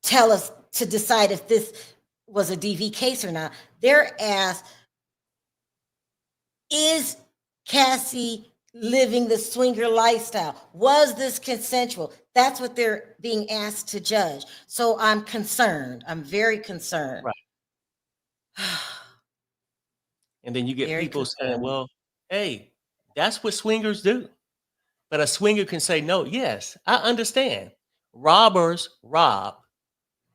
tell us to decide if this was a DV case or not. They're asked, is Cassie living the swinger lifestyle? Was this consensual? That's what they're being asked to judge. So I'm concerned. I'm very concerned. Right. And then you get people saying, well, hey, that's what swingers do. But a swinger can say, no, yes, I understand. Robbers rob.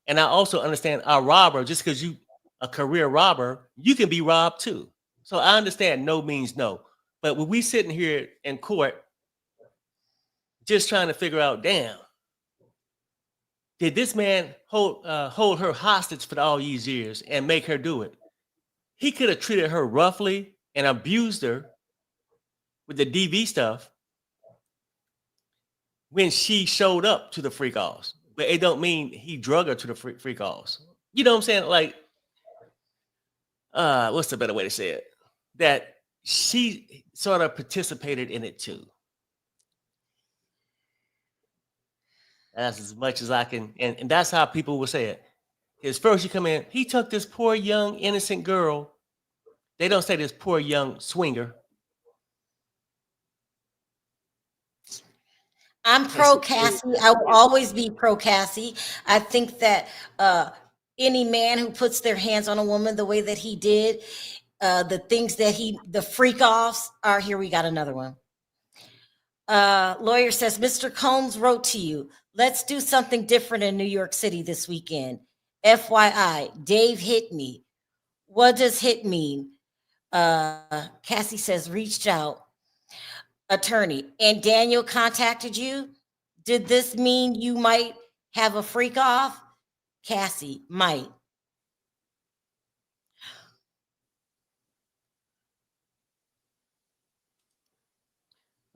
And I also understand a robber, just because you a career robber, you can be robbed too. So I understand no means no. But when we sitting here in court, just trying to figure out, damn, did this man hold her hostage for all these years and make her do it? He could have treated her roughly and abused her with the DV stuff when she showed up to the freak offs. But it don't mean he drug her to the freak offs. You know what I'm saying? Like, what's the better way to say it? That she sort of participated in it too. That's as much as I can, and that's how people will say it. Because first you come in, he took this poor young innocent girl. They don't say this poor young swinger. I'm pro Cassie. I will always be pro Cassie. I think that any man who puts their hands on a woman the way that he did, the things that the freak offs are, here we got another one. Lawyer says, Mr. Combs wrote to you, let's do something different in New York City this weekend. FYI, Dave hit me. What does hit mean? Cassie says, reached out. Attorney, and Daniel contacted you. Did this mean you might have a freak off? Cassie, might.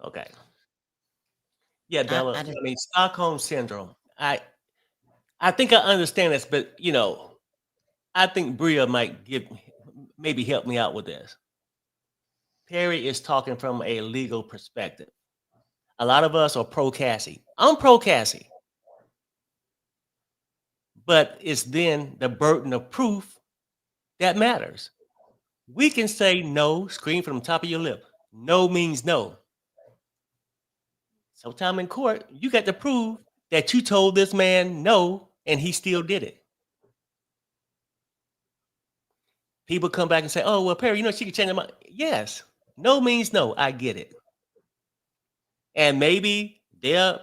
Okay. Yeah, Bella. I mean, Stockholm syndrome. I think I understand this, but I think Bria might maybe help me out with this. Perry is talking from a legal perspective. A lot of us are pro Cassie. I'm pro Cassie. but it's then the burden of proof that matters. We can say no, scream from the top of your lip. No means no. Sometime in court, you got to prove that you told this man no and he still did it. People come back and say, oh, well, Perry, she can change her mind. Yes, no means no. I get it. And maybe they'll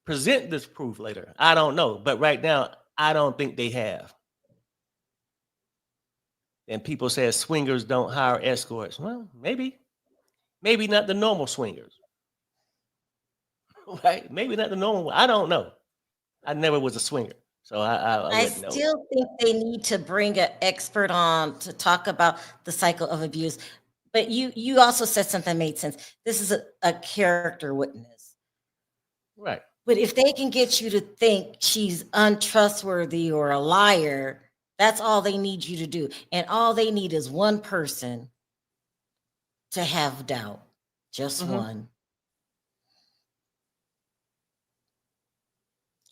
present this proof later. I don't know. But right now, I don't think they have. And people say swingers don't hire escorts. Well, maybe not the normal swingers. Right? Maybe not the normal one. I don't know. I never was a swinger, so I I wouldn't know. still think they need to bring an expert on to talk about the cycle of abuse. But you also said something that made sense. This is a character witness. Right. But if they can get you to think she's untrustworthy or a liar, that's all they need you to do. And all they need is one person to have doubt. Just one.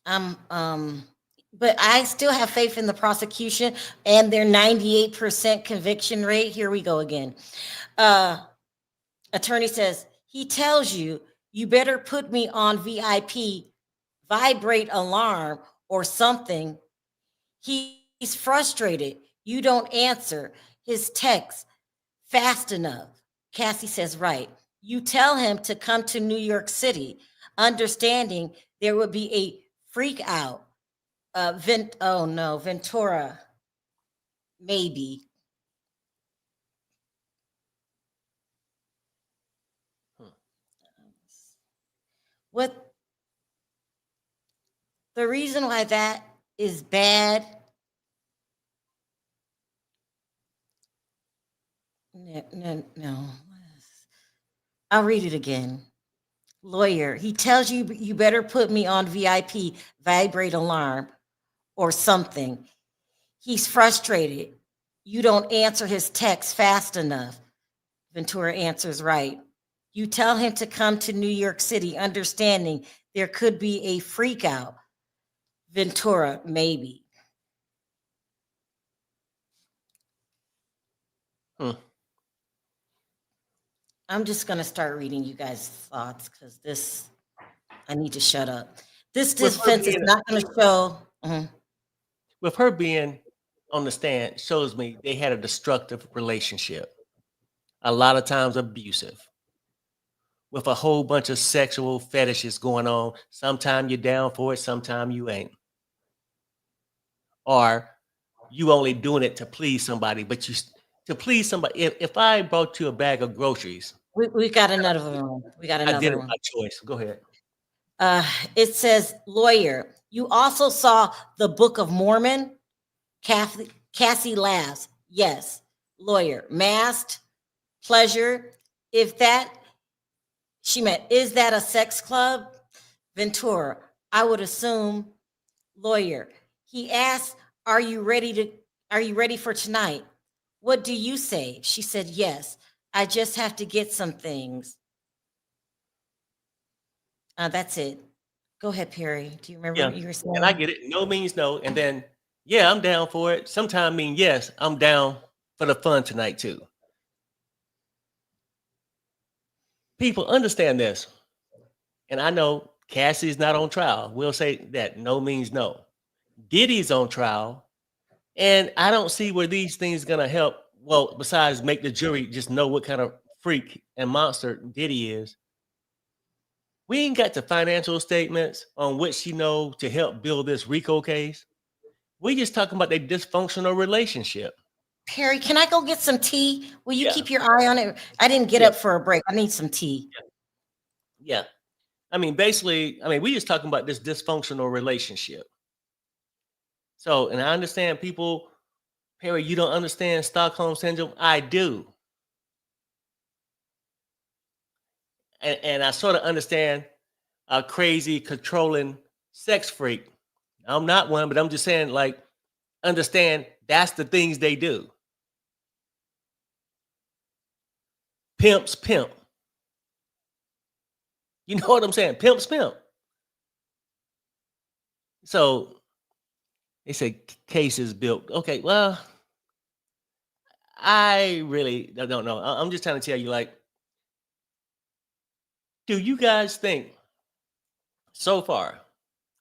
But I still have faith in the prosecution and their 98% conviction rate. Here we go again. Attorney says, he tells you, you better put me on VIP, vibrate alarm or something. He's frustrated. You don't answer his text fast enough. Cassie says, right. You tell him to come to New York City, understanding there would be a freak out. Ventura, maybe. What the reason why that is bad? No. I'll read it again. Lawyer, he tells you you better put me on VIP, vibrate alarm or something. He's frustrated. You don't answer his text fast enough. Ventura answers right. You tell him to come to New York City, understanding there could be a freak out. Ventura, maybe. I'm just going to start reading you guys' thoughts because I need to shut up. This defense is not going to show. With her being on the stand shows me they had a destructive relationship. A lot of times abusive. With a whole bunch of sexual fetishes going on. Sometimes you're down for it, sometimes you ain't. Or you only doing it to please somebody, but to please somebody. If I brought you a bag of groceries. We got another one. I did it by choice. Go ahead. It says, lawyer, you also saw the Book of Mormon? Cassie laughs. Yes. Lawyer, masked, pleasure. If that, she meant, is that a sex club? Ventura, I would assume. Lawyer, he asked, are you ready for tonight? What do you say? She said, yes. I just have to get some things. That's it. Go ahead, Perry. Do you remember what you were saying? And I get it. No means no. And then, yeah, I'm down for it. Sometimes mean yes, I'm down for the fun tonight too. People understand this. And I know Cassie's not on trial. We'll say that no means no. Diddy's on trial. And I don't see where these things are going to help. Well, besides make the jury just know what kind of freak and monster Diddy is. We ain't got the financial statements on which she know to help build this RICO case. We just talking about their dysfunctional relationship. Perry, can I go get some tea? Will you keep your eye on it? I didn't get up for a break. I need some tea. Yeah. I mean, basically, we just talking about this dysfunctional relationship. So, and I understand people, Perry, you don't understand Stockholm Syndrome. I do. And I sort of understand a crazy, controlling sex freak. I'm not one, but I'm just saying, like, understand that's the things they do. Pimps pimp. You know what I'm saying? Pimps pimp. So They say case is built. Okay, well, I really don't know. I'm just trying to tell you, like, do you guys think so far?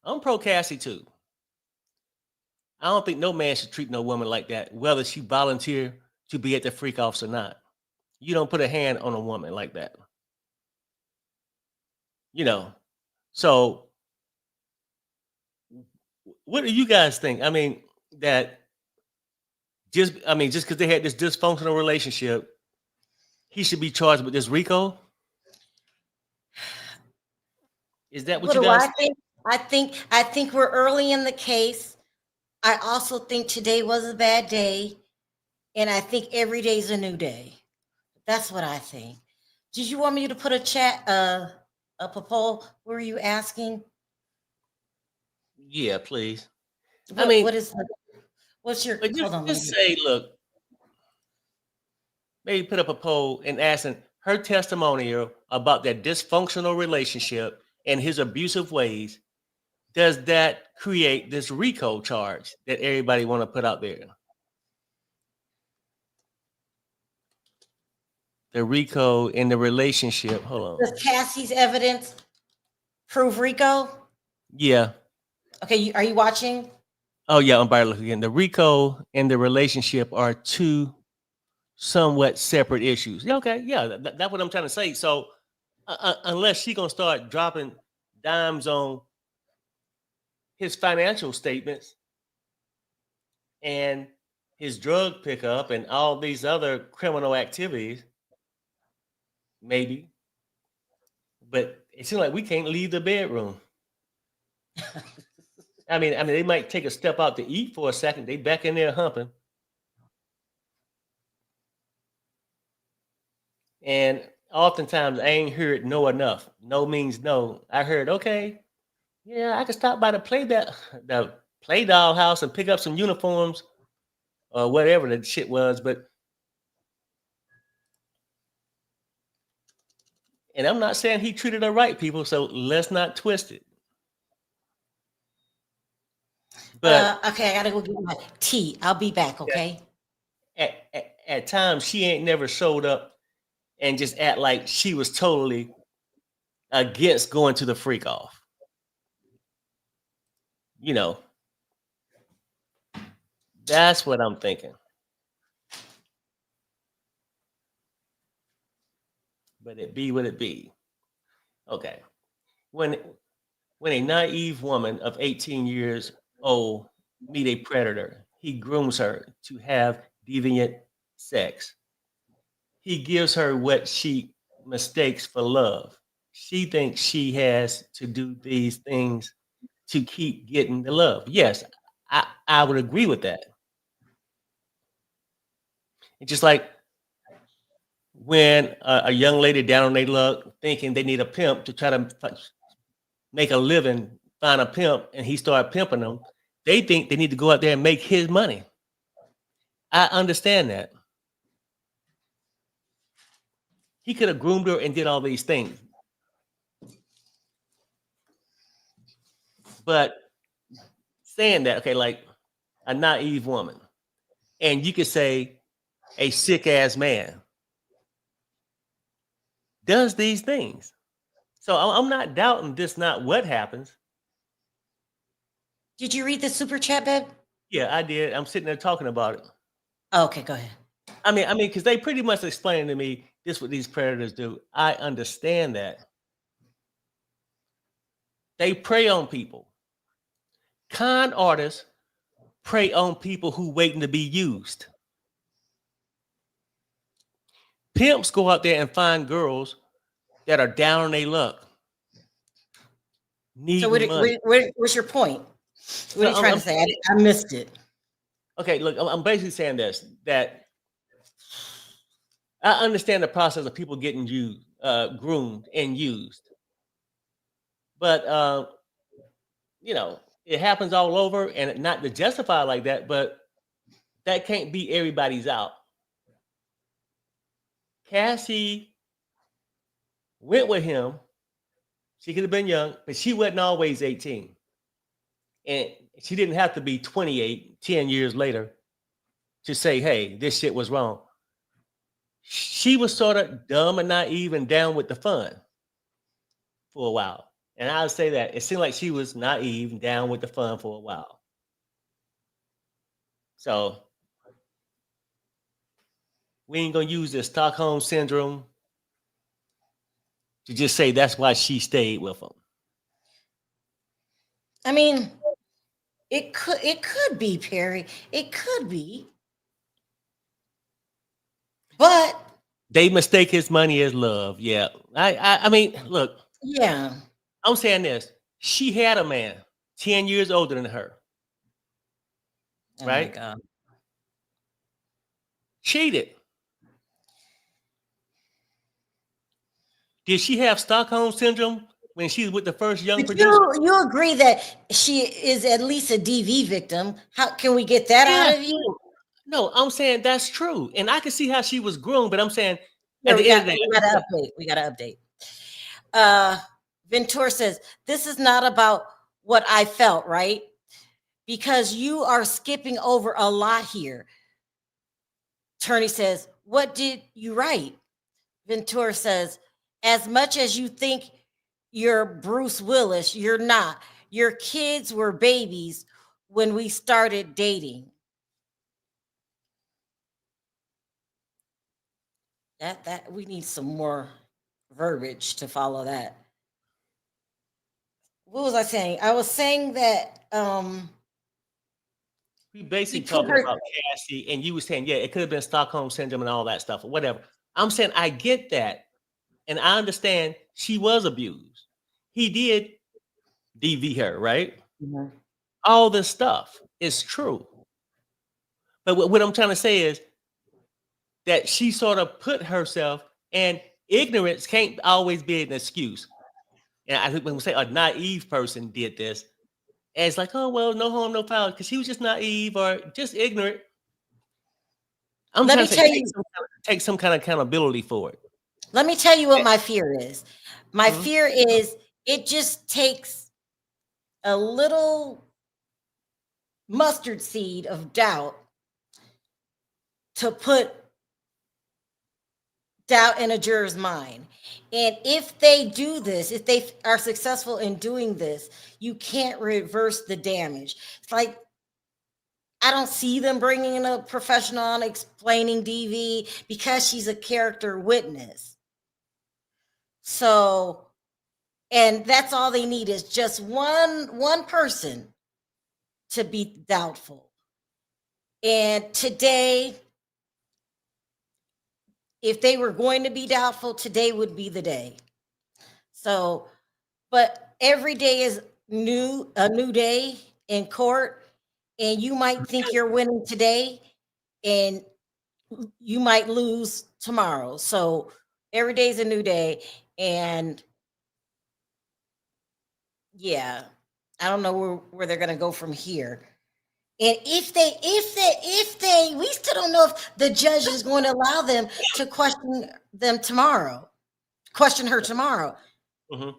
I'm pro Cassie too. I don't think no man should treat no woman like that, whether she volunteer to be at the freak offs or not. You don't put a hand on a woman like that. You know. So what do you guys think? I mean, that just because they had this dysfunctional relationship, he should be charged with this RICO? Is that what you do guys I think? I think we're early in the case. I also think today was a bad day, and I think every day's a new day. That's what I think. Did you want me to put a poll? What were you asking? Yeah, please. What's your, but hold on. just say, look, maybe put up a poll and asking her testimonial about that dysfunctional relationship and his abusive ways. Does that create this RICO charge that everybody want to put out there? The RICO in the relationship. Hold on. Does Cassie's evidence prove RICO? Yeah. Okay, are you watching? Oh, yeah, I'm about to look again. The RICO and the relationship are two somewhat separate issues. Yeah, okay, yeah, that's what I'm trying to say. So unless she gonna start dropping dimes on his financial statements and his drug pickup and all these other criminal activities, maybe. But it seems like we can't leave the bedroom. I mean, they might take a step out to eat for a second. They back in there humping. And oftentimes I ain't heard no enough. No means no. I heard, okay, yeah, I could stop by the play doll house and pick up some uniforms or whatever the shit was, but and I'm not saying he treated her right, people, so let's not twist it. But okay, I gotta go get my tea. I'll be back, okay? At times she ain't never showed up and just act like she was totally against going to the freak off. You know, that's what I'm thinking. But it be what it be. Okay. When a naive woman of 18 years old meet a predator, he grooms her to have deviant sex. He gives her what she mistakes for love. She thinks she has to do these things to keep getting the love. Yes, I would agree with that. It's just like when a young lady down on their luck thinking they need a pimp to try to make a living, find a pimp, and he started pimping them, they think they need to go out there and make his money. I understand that. He could have groomed her and did all these things. But saying that, okay, like a naive woman, and you could say a sick ass man does these things. So I'm not doubting this, not what happens. Did you read the super chat, babe? Yeah, I did. I'm sitting there talking about it. Okay, go ahead. I mean, because they pretty much explained to me this what these predators do. I understand that. They prey on people. Con artists prey on people who waiting to be used. Pimps go out there and find girls that are down on their luck. So what's your point? What are you trying to say? I missed it. Okay, look, I'm basically saying this, that I understand the process of people getting used, groomed and used. But, it happens all over, and not to justify like that, but that can't be everybody's out. Cassie went with him. She could have been young, but she wasn't always 18. And She didn't have to be 28, 10 years later to say, hey, this shit was wrong. She was sort of dumb and naive and down with the fun for a while. And I would say that it seemed like she was naive and down with the fun for a while. So we ain't gonna use the Stockholm syndrome to just say that's why she stayed with him. I mean, it could be, Perry. It could be. But they mistake his money as love. Yeah. I mean, look. Yeah. I'm saying this. She had a man 10 years older than her. Oh right? my God. Cheated. Did she have Stockholm syndrome when she was with the first young But producer? you agree that she is at least a DV victim. How can we get that out of you? No, I'm saying that's true. And I can see how she was groomed, but I'm saying Yeah, at we the end got of the day, to update. We got to update. Ventura says, this is not about what I felt, right? Because you are skipping over a lot here. Attorney says, what did you write? Ventura says, as much as you think you're Bruce Willis, you're not. Your kids were babies when we started dating. That we need some more verbiage to follow that. What was I saying? I was saying that we basically put talking her- about Cassie, and you were saying, yeah, it could have been Stockholm syndrome and all that stuff or whatever. I'm saying I get that, and I understand she was abused. He did DV her, right? Mhm. All this stuff is true. But what I'm trying to say is that she sort of put herself, and ignorance can't always be an excuse. And I think when we say a naive person did this, and it's like, oh, well, no harm, no foul, because he was just naive or just ignorant. I'm Let trying me to tell say, you- take some kind of accountability for it. Let me tell you what my fear is. My Mhm. fear is it just takes a little mustard seed of doubt to put doubt in a juror's mind. And if they do this, if they are successful in doing this, you can't reverse the damage. It's like, I don't see them bringing in a professional on explaining DV because she's a character witness. So, and that's all they need is just one person to be doubtful. And today, if they were going to be doubtful, today would be the day. So, but every day is a new day in court, and you might think you're winning today, and you might lose tomorrow. So every day is a new day, and yeah, I don't know where they're gonna go from here. And if they, we still don't know if the judge is going to allow them to question her tomorrow. Mm-hmm.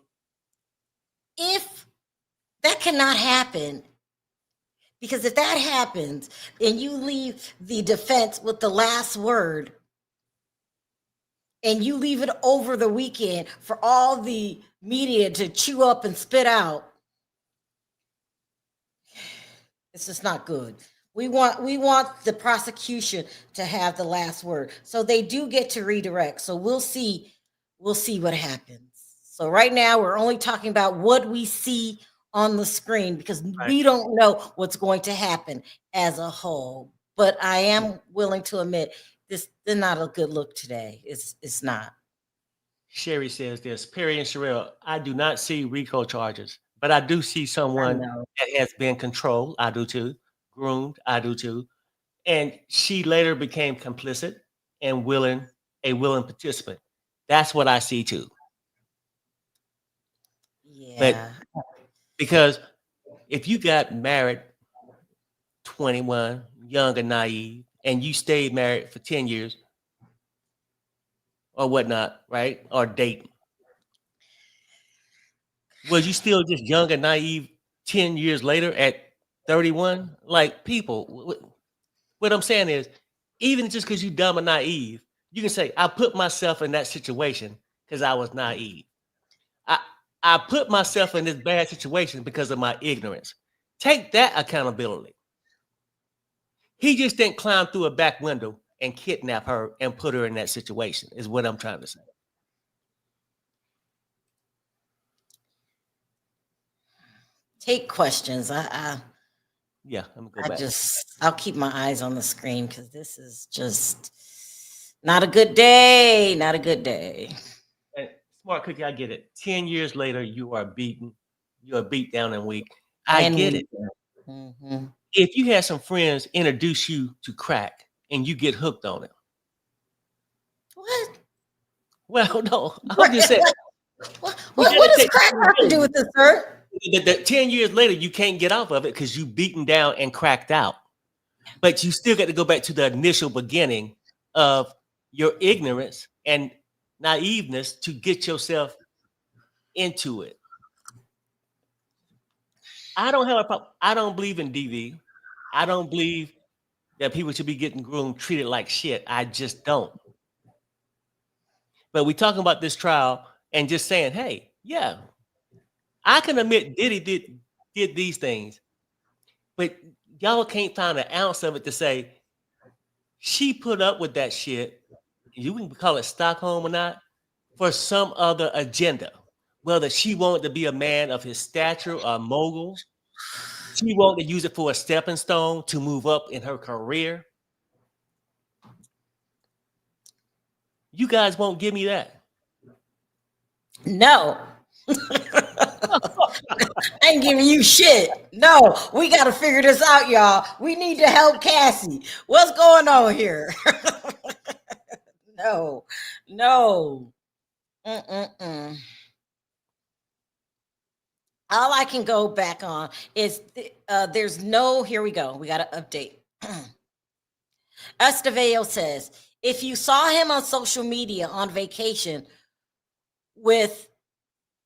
If that cannot happen, because if that happens and you leave the defense with the last word and you leave it over the weekend for all the media to chew up and spit out, it's just not good. We want the prosecution to have the last word. So they do get to redirect. So we'll see what happens. So right now we're only talking about what we see on the screen because we don't know what's going to happen as a whole. But I am willing to admit this is not a good look today. It's not. Sherry says this, Perry and Sharrell, I do not see RICO charges, but I do see someone that has been controlled. I do too. Groomed. I do too. And she later became complicit and a willing participant. That's what I see too. Yeah. But because if you got married 21, young and naive, and you stayed married for 10 years or whatnot, right? Or dating. Was you still just young and naive 10 years later at 31. Like, people, what I'm saying is, even just because you dumb or naive, you can say, I put myself in that situation because I was naive. I put myself in this bad situation because of my ignorance. Take that accountability. He just didn't climb through a back window and kidnap her and put her in that situation, is what I'm trying to say. Take questions. Yeah, I'm gonna go back. I'll keep my eyes on the screen because this is just not a good day. Not a good day. And Smart Cookie, I get it. 10 years later, you are beaten. You are beat down and weak. I get it. Mm-hmm. If you had some friends introduce you to crack and you get hooked on it. What? Well, no, I'm just saying. What does crack have to do with this, sir? The 10 years later, you can't get off of it because you beaten down and cracked out. But you still got to go back to the initial beginning of your ignorance and naiveness to get yourself into it. I don't have a problem. I don't believe in DV. I don't believe that people should be getting groomed, treated like shit. I just don't. But we talking about this trial and just saying, hey, yeah, I can admit Diddy did these things, but y'all can't find an ounce of it to say she put up with that shit. You can call it Stockholm or not, for some other agenda. Whether she wanted to be a man of his stature or a mogul, she wanted to use it for a stepping stone to move up in her career. You guys won't give me that. No. I ain't giving you shit. No, we got to figure this out, y'all. We need to help Cassie. What's going on here? No. All I can go back on is there's no, here we go. We got to update. Esteveo says, if you saw him on social media on vacation with,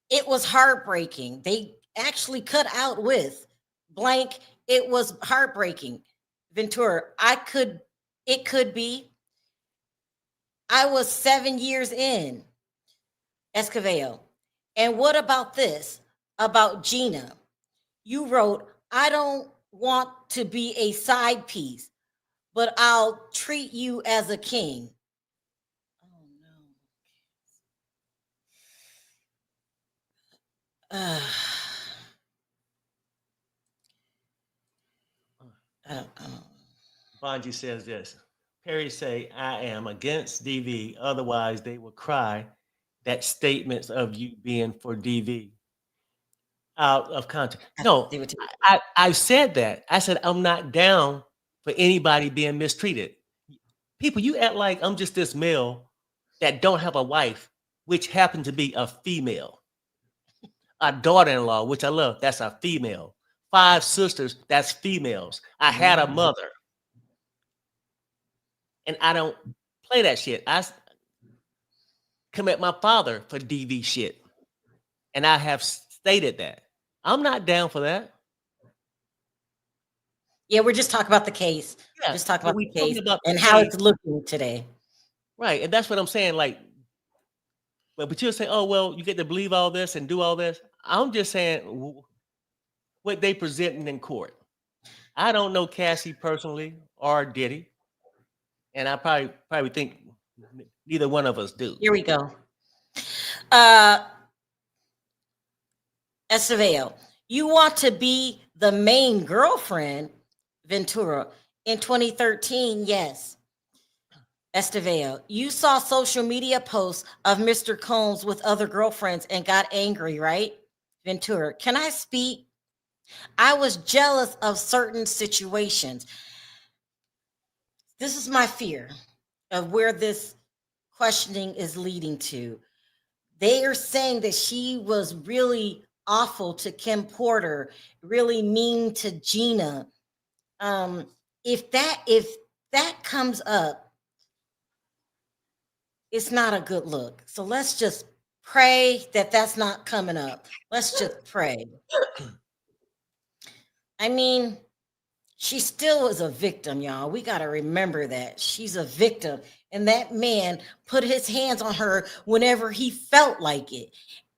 it was heartbreaking. They actually cut out with blank. It was heartbreaking. Ventura, it could be. I was 7 years in. Escovedo. And what about this? About Gina. You wrote, I don't want to be a side piece, but I'll treat you as a king. Oh no. Bonji says this. Perry say, I am against DV. Otherwise, they will cry that statements of you being for DV out of context. No, I said that. I said, I'm not down for anybody being mistreated. People, you act like I'm just this male that don't have a wife, which happened to be a female. A daughter-in-law, which I love, that's a female. 5 sisters, that's females. I had a mother. And I don't play that shit. I come at my father for DV shit. And I have stated that. I'm not down for that. Yeah, we're just talking about the case. Yeah, just talking about the case about and the how case. it's looking today. Right. And that's what I'm saying. Like, but you'll say, oh, well, you get to believe all this and do all this. I'm just saying what they presenting in court. I don't know Cassie personally or Diddy. And I probably think neither one of us do. Here we go. Esteveo, you want to be the main girlfriend, Ventura, in 2013, yes. Esteveo, you saw social media posts of Mr. Combs with other girlfriends and got angry, right? Ventura, can I speak? I was jealous of certain situations. This is my fear of where this questioning is leading to. They are saying that she was really awful to Kim Porter, really mean to Gina. If that comes up, it's not a good look. So let's just pray that that's not coming up. Let's just pray. I mean, she still is a victim, y'all. We got to remember that. She's a victim. And that man put his hands on her whenever he felt like it.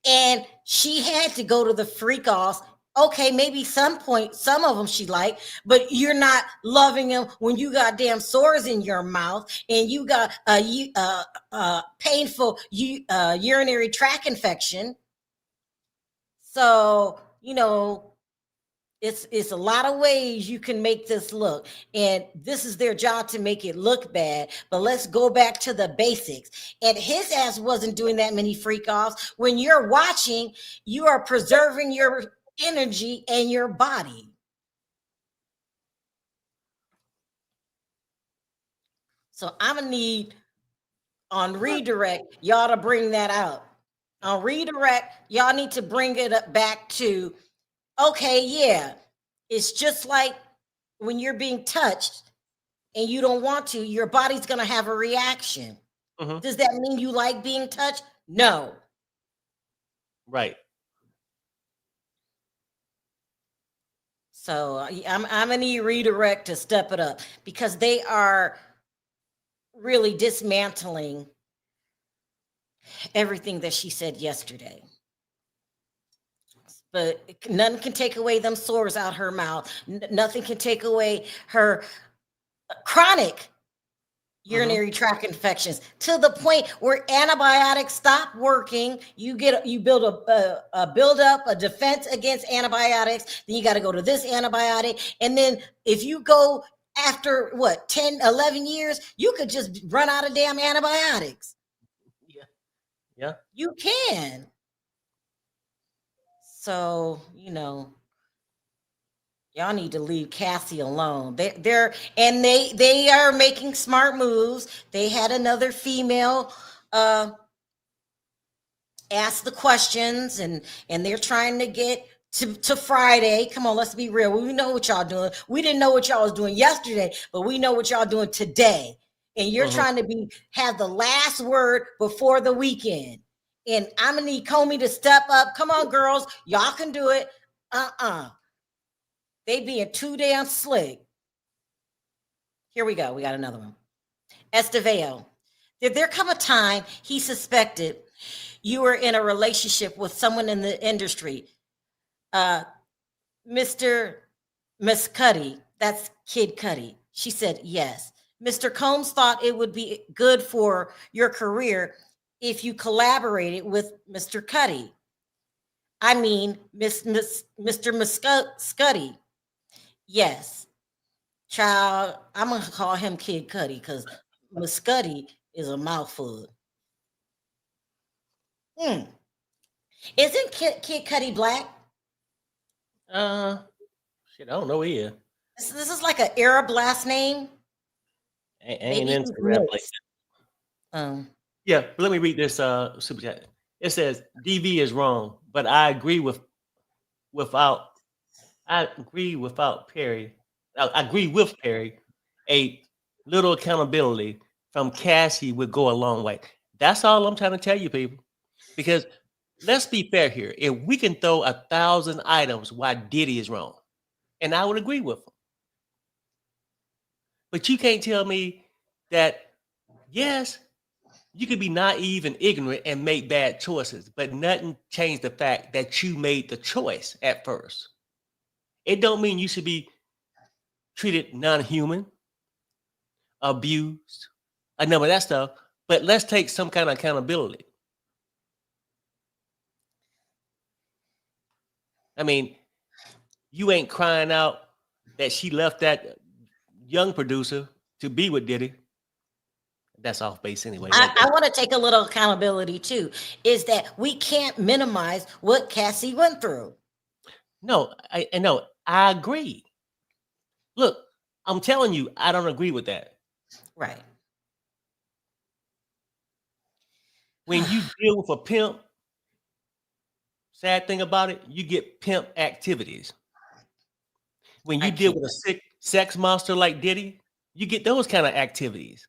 And she had to go to the freak offs. Okay, maybe some of them she liked, but you're not loving him when you got damn sores in your mouth and you got a painful urinary tract infection. So, it's a lot of ways you can make this look, and this is their job to make it look bad. But let's go back to the basics. And his ass wasn't doing that many freak offs. When you're watching, you are preserving your energy and your body. So I'm gonna need on redirect y'all to bring that out. On redirect, y'all need to bring it up back to, okay, yeah, it's just like when you're being touched and you don't want to, your body's going to have a reaction. Does that mean you like being touched? No. Right. So I'm going to need redirect to step it up, because they are really dismantling everything that she said yesterday. But nothing can take away them sores out her mouth. Nothing can take away her chronic urinary tract infections, to the point where antibiotics stop working. You build a build up a defense against antibiotics. Then you got to go to this antibiotic. And then if you go after 10, 11 years, you could just run out of damn antibiotics. Yeah. You can. So, y'all need to leave Cassie alone. They are making smart moves. They had another female ask the questions, and they're trying to get to Friday. Come on, let's be real. We know what y'all doing. We didn't know what y'all was doing yesterday, but we know what y'all doing today. And you're trying to have the last word before the weekend. And I'm gonna need Comey to step up. Come on, girls, y'all can do it. They being too damn slick. Here we go. We got another one. Estevao. Did there come a time he suspected you were in a relationship with someone in the industry? Mr. Miss Cuddy, that's Kid Cuddy. She said yes. Mr. Combs thought it would be good for your career if you collaborated with Mr. Cuddy. I mean, Mr. Muscuddy. Yes. Child, I'm going to call him Kid Cuddy because Muscuddy is a mouthful. Isn't Kid Cuddy black? Shit, I don't know either. This is like an Arab last name. Ain't into rap like that. Yeah, but let me read this super chat. It says DV is wrong, but I agree without Perry. I agree with Perry. A little accountability from Cassie would go a long way. That's all I'm trying to tell you, people. Because let's be fair here. If we can throw 1,000 items why Diddy is wrong, and I would agree with him. But you can't tell me that, yes, you could be naive and ignorant and make bad choices, but nothing changed the fact that you made the choice at first. It don't mean you should be treated non-human, abused, a number of that stuff, but let's take some kind of accountability. I mean, you ain't crying out that she left that young producer to be with Diddy. That's off base anyway. I want to take a little accountability too, is that we can't minimize what Cassie went through. No, I agree. Look, I'm telling you, I don't agree with that. Right. When you deal with a pimp, sad thing about it, you get pimp activities. When you deal with a sick sex monster like Diddy, you get those kind of activities.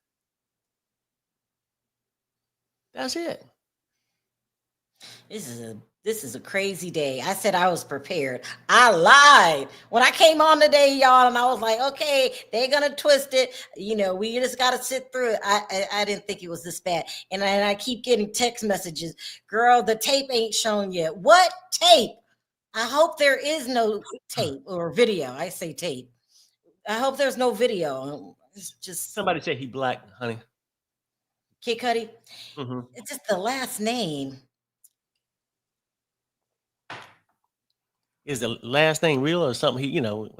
That's it. This is a This is a crazy day. I said I was prepared. I lied when I came on today, y'all, and I was like, okay, they're gonna twist it. You know, we just gotta sit through it. I didn't think it was this bad, and I keep getting text messages. Girl, the tape ain't shown yet. What tape? I hope there is no tape or video. I say tape. I hope there's no video. It's just Somebody said he black, honey. Kid Cudi. Mm-hmm. It's just the last name. Is the last name real or something? He, when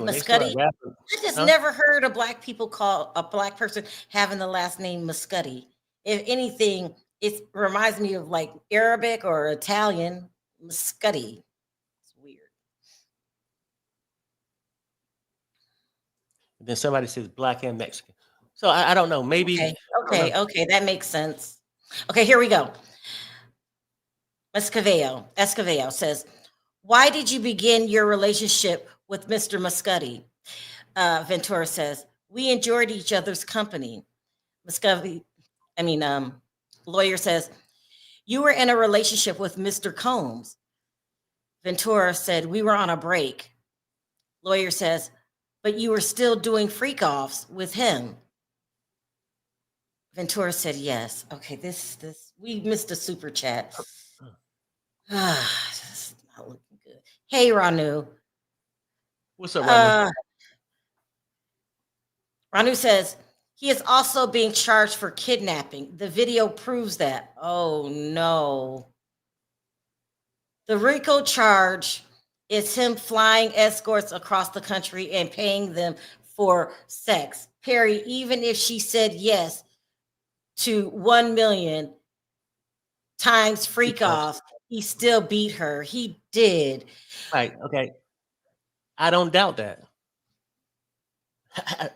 they start Muscuddy. rapping, I just never heard a black people call a black person having the last name Muscuddy. If anything, it reminds me of like Arabic or Italian. Muscuddy. It's weird. Then somebody says black and Mexican. So I don't know. Maybe. Okay. That makes sense. Okay, here we go. Escovedo says, why did you begin your relationship with Mr. Muscuddy? Ventura says, we enjoyed each other's company. Lawyer says, you were in a relationship with Mr. Combs. Ventura said, we were on a break. Lawyer says, but you were still doing freak offs with him. Ventura said, yes. Okay, we missed a super chat. This is not looking good. Hey, Ranu. What's up, Ranu? Ranu says, he is also being charged for kidnapping. The video proves that. Oh, no. The RICO charge is him flying escorts across the country and paying them for sex. Perry, even if she said yes to 1 million times freak off, he still beat her. He did. Right. Okay. I don't doubt that.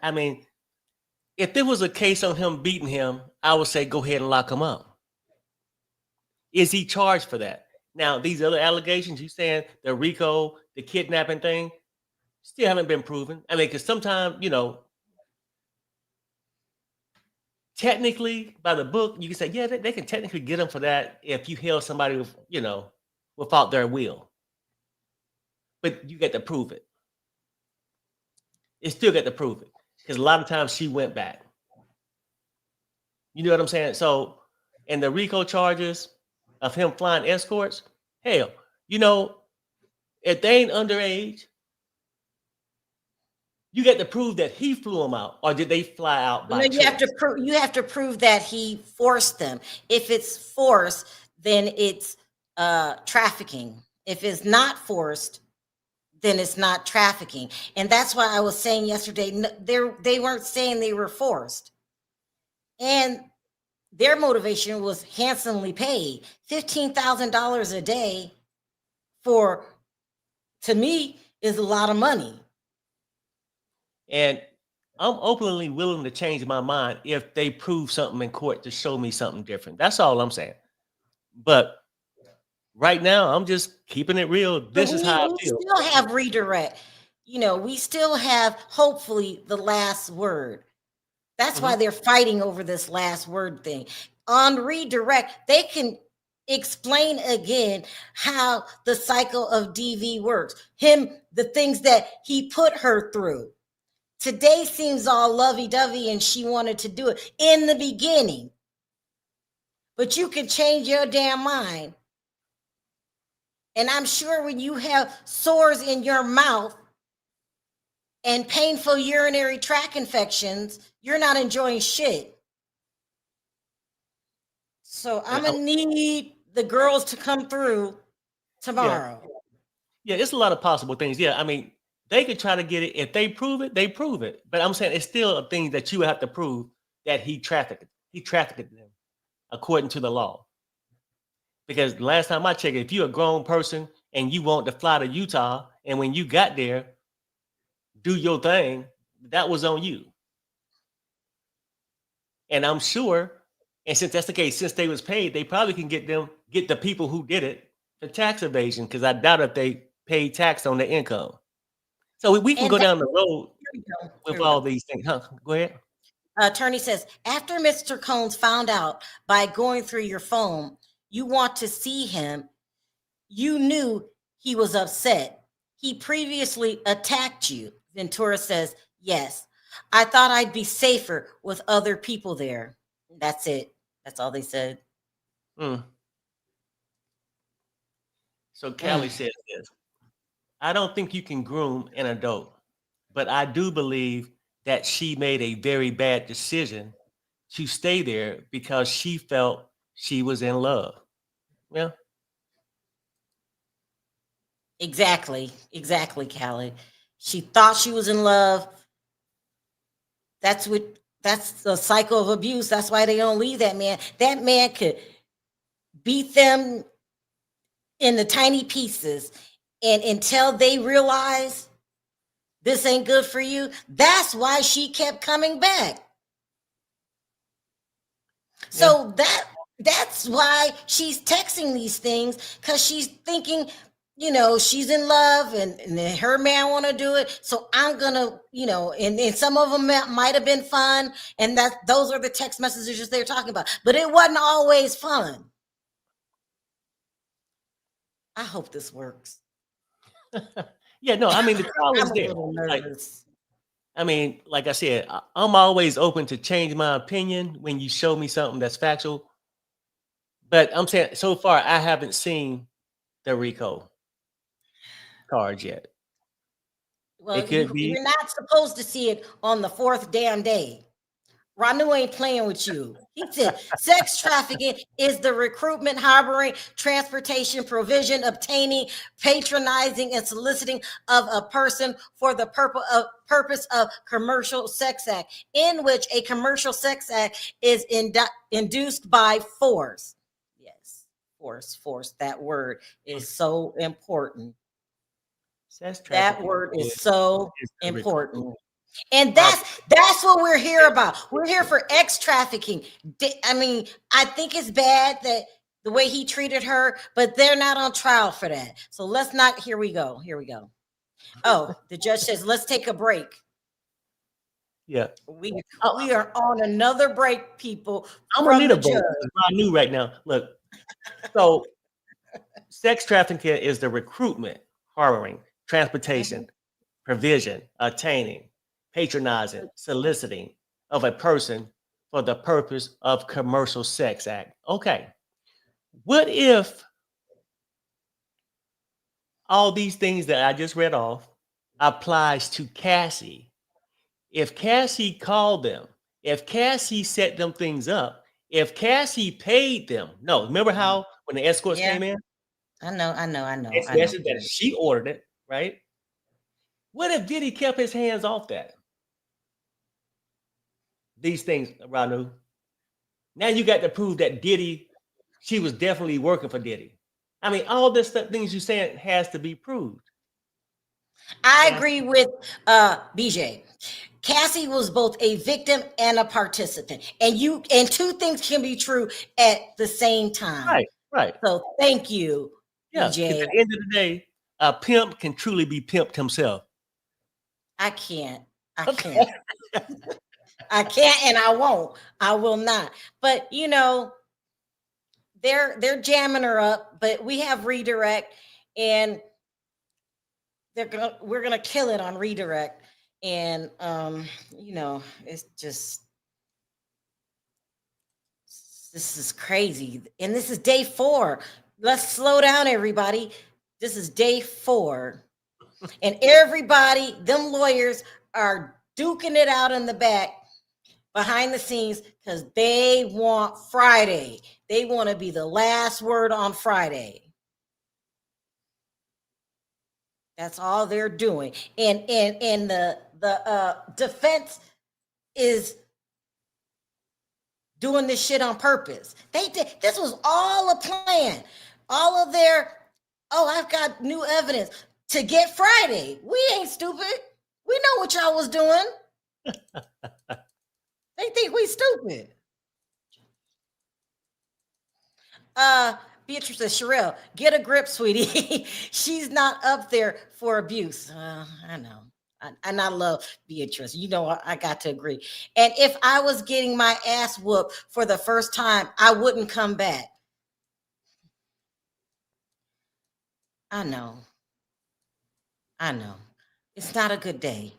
I mean, if there was a case on him beating him, I would say go ahead and lock him up. Is he charged for that? Now, these other allegations, you saying the RICO, the kidnapping thing, still haven't been proven. I mean, because sometimes, technically, by the book, you can say, yeah, they can technically get him for that if you held somebody, without their will. But you get to prove it. It still got to prove it. Because a lot of times she went back. You know what I'm saying? So, and the RICO charges of him flying escorts, hell, if they ain't underage, you get to prove that he flew them out, or did they fly out by choice? You have to prove that he forced them. If it's forced, then it's trafficking. If it's not forced, then it's not trafficking. And that's why I was saying yesterday, they weren't saying they were forced. And their motivation was handsomely paid. $15,000 a day to me, is a lot of money. And I'm openly willing to change my mind if they prove something in court to show me something different. That's all I'm saying. But right now, I'm just keeping it real. This is how I feel. We still have redirect. We still have, hopefully, the last word. That's why they're fighting over this last word thing. On redirect, they can explain again how the cycle of DV works. The things that he put her through. Today seems all lovey-dovey and she wanted to do it in the beginning. But you can change your damn mind. And I'm sure when you have sores in your mouth and painful urinary tract infections, you're not enjoying shit. So I'm going to need the girls to come through tomorrow. Yeah, it's a lot of possible things. Yeah, I mean, they could try to get it. If they prove it, they prove it. But I'm saying it's still a thing that you have to prove that he trafficked them according to the law. Because last time I checked, if you're a grown person and you want to fly to Utah, and when you got there, do your thing, that was on you. And I'm sure, and since that's the case, since they was paid, they probably can get the people who did it for tax evasion, because I doubt if they paid tax on their income. So we can go down the road with all these things. Huh? Go ahead. Attorney says, after Mr. Combs found out by going through your phone, you want to see him, You knew he was upset. He previously attacked you. Ventura says, yes. I thought I'd be safer with other people there. That's it. That's all they said. Mm. So Callie says this. I don't think you can groom an adult, but I do believe that she made a very bad decision to stay there because she felt she was in love. Yeah. Exactly, Callie. She thought she was in love. That's the cycle of abuse. That's why they don't leave that man. That man could beat them in the tiny pieces, and until they realize this ain't good for you, that's why she kept coming back. So that's why she's texting these things, because she's thinking, she's in love and her man want to do it. So I'm gonna, and some of them might have been fun, and those are the text messages they're talking about. But it wasn't always fun. I hope this works. Yeah, no, I mean the trial is I'm a there. little nervous. Like I said, I'm always open to change my opinion when you show me something that's factual. But I'm saying so far I haven't seen the RICO cards yet. Well, It could be. you're not supposed to see it on the fourth damn day. Ranu ain't playing with you. He said sex trafficking is the recruitment, harboring, transportation, provision, obtaining, patronizing, and soliciting of a person for the purpose of commercial sex act, in which a commercial sex act is induced by force. Yes, force. That word is so important. That word is so important. And that's what we're here about. We're here for ex trafficking. I think it's bad that the way he treated her, but they're not on trial for that. So let's not. Here we go. Oh, the judge says, let's take a break. Yeah. We are on another break, people. I'm gonna need a break. I knew right now. Look, so sex trafficking is the recruitment, harboring, transportation, provision, attaining, patronizing, soliciting of a person for the purpose of commercial sex act. Okay. What if all these things that I just read off applies to Cassie? If Cassie called them, if Cassie set them things up, if Cassie paid them, no, remember how when the escorts came in? I know. That she ordered it, right? What if Diddy kept his hands off that? These things, Ranu. Now you got to prove that Diddy, she was definitely working for Diddy. All this stuff, things you're saying has to be proved. I agree with BJ. Cassie was both a victim and a participant, and two things can be true at the same time. Right. So thank you, BJ. At the end of the day, a pimp can truly be pimped himself. I can't. I can't, and I won't. I will not. But they're jamming her up. But we have redirect, and we're gonna kill it on redirect. And it's just, this is crazy. And this is day 4. Let's slow down, everybody. This is day 4. And everybody, them lawyers are duking it out in the back behind the scenes because they want Friday. They want to be the last word on Friday. That's all they're doing. And the defense is doing this shit on purpose. This was all a plan. All of their, I've got new evidence to get Friday. We ain't stupid. We know what y'all was doing. They think we stupid. Beatrice says, Sharrell, get a grip, sweetie. She's not up there for abuse. I know. And I love Beatrice. I got to agree. And if I was getting my ass whooped for the first time, I wouldn't come back. I know. I know. It's not a good day.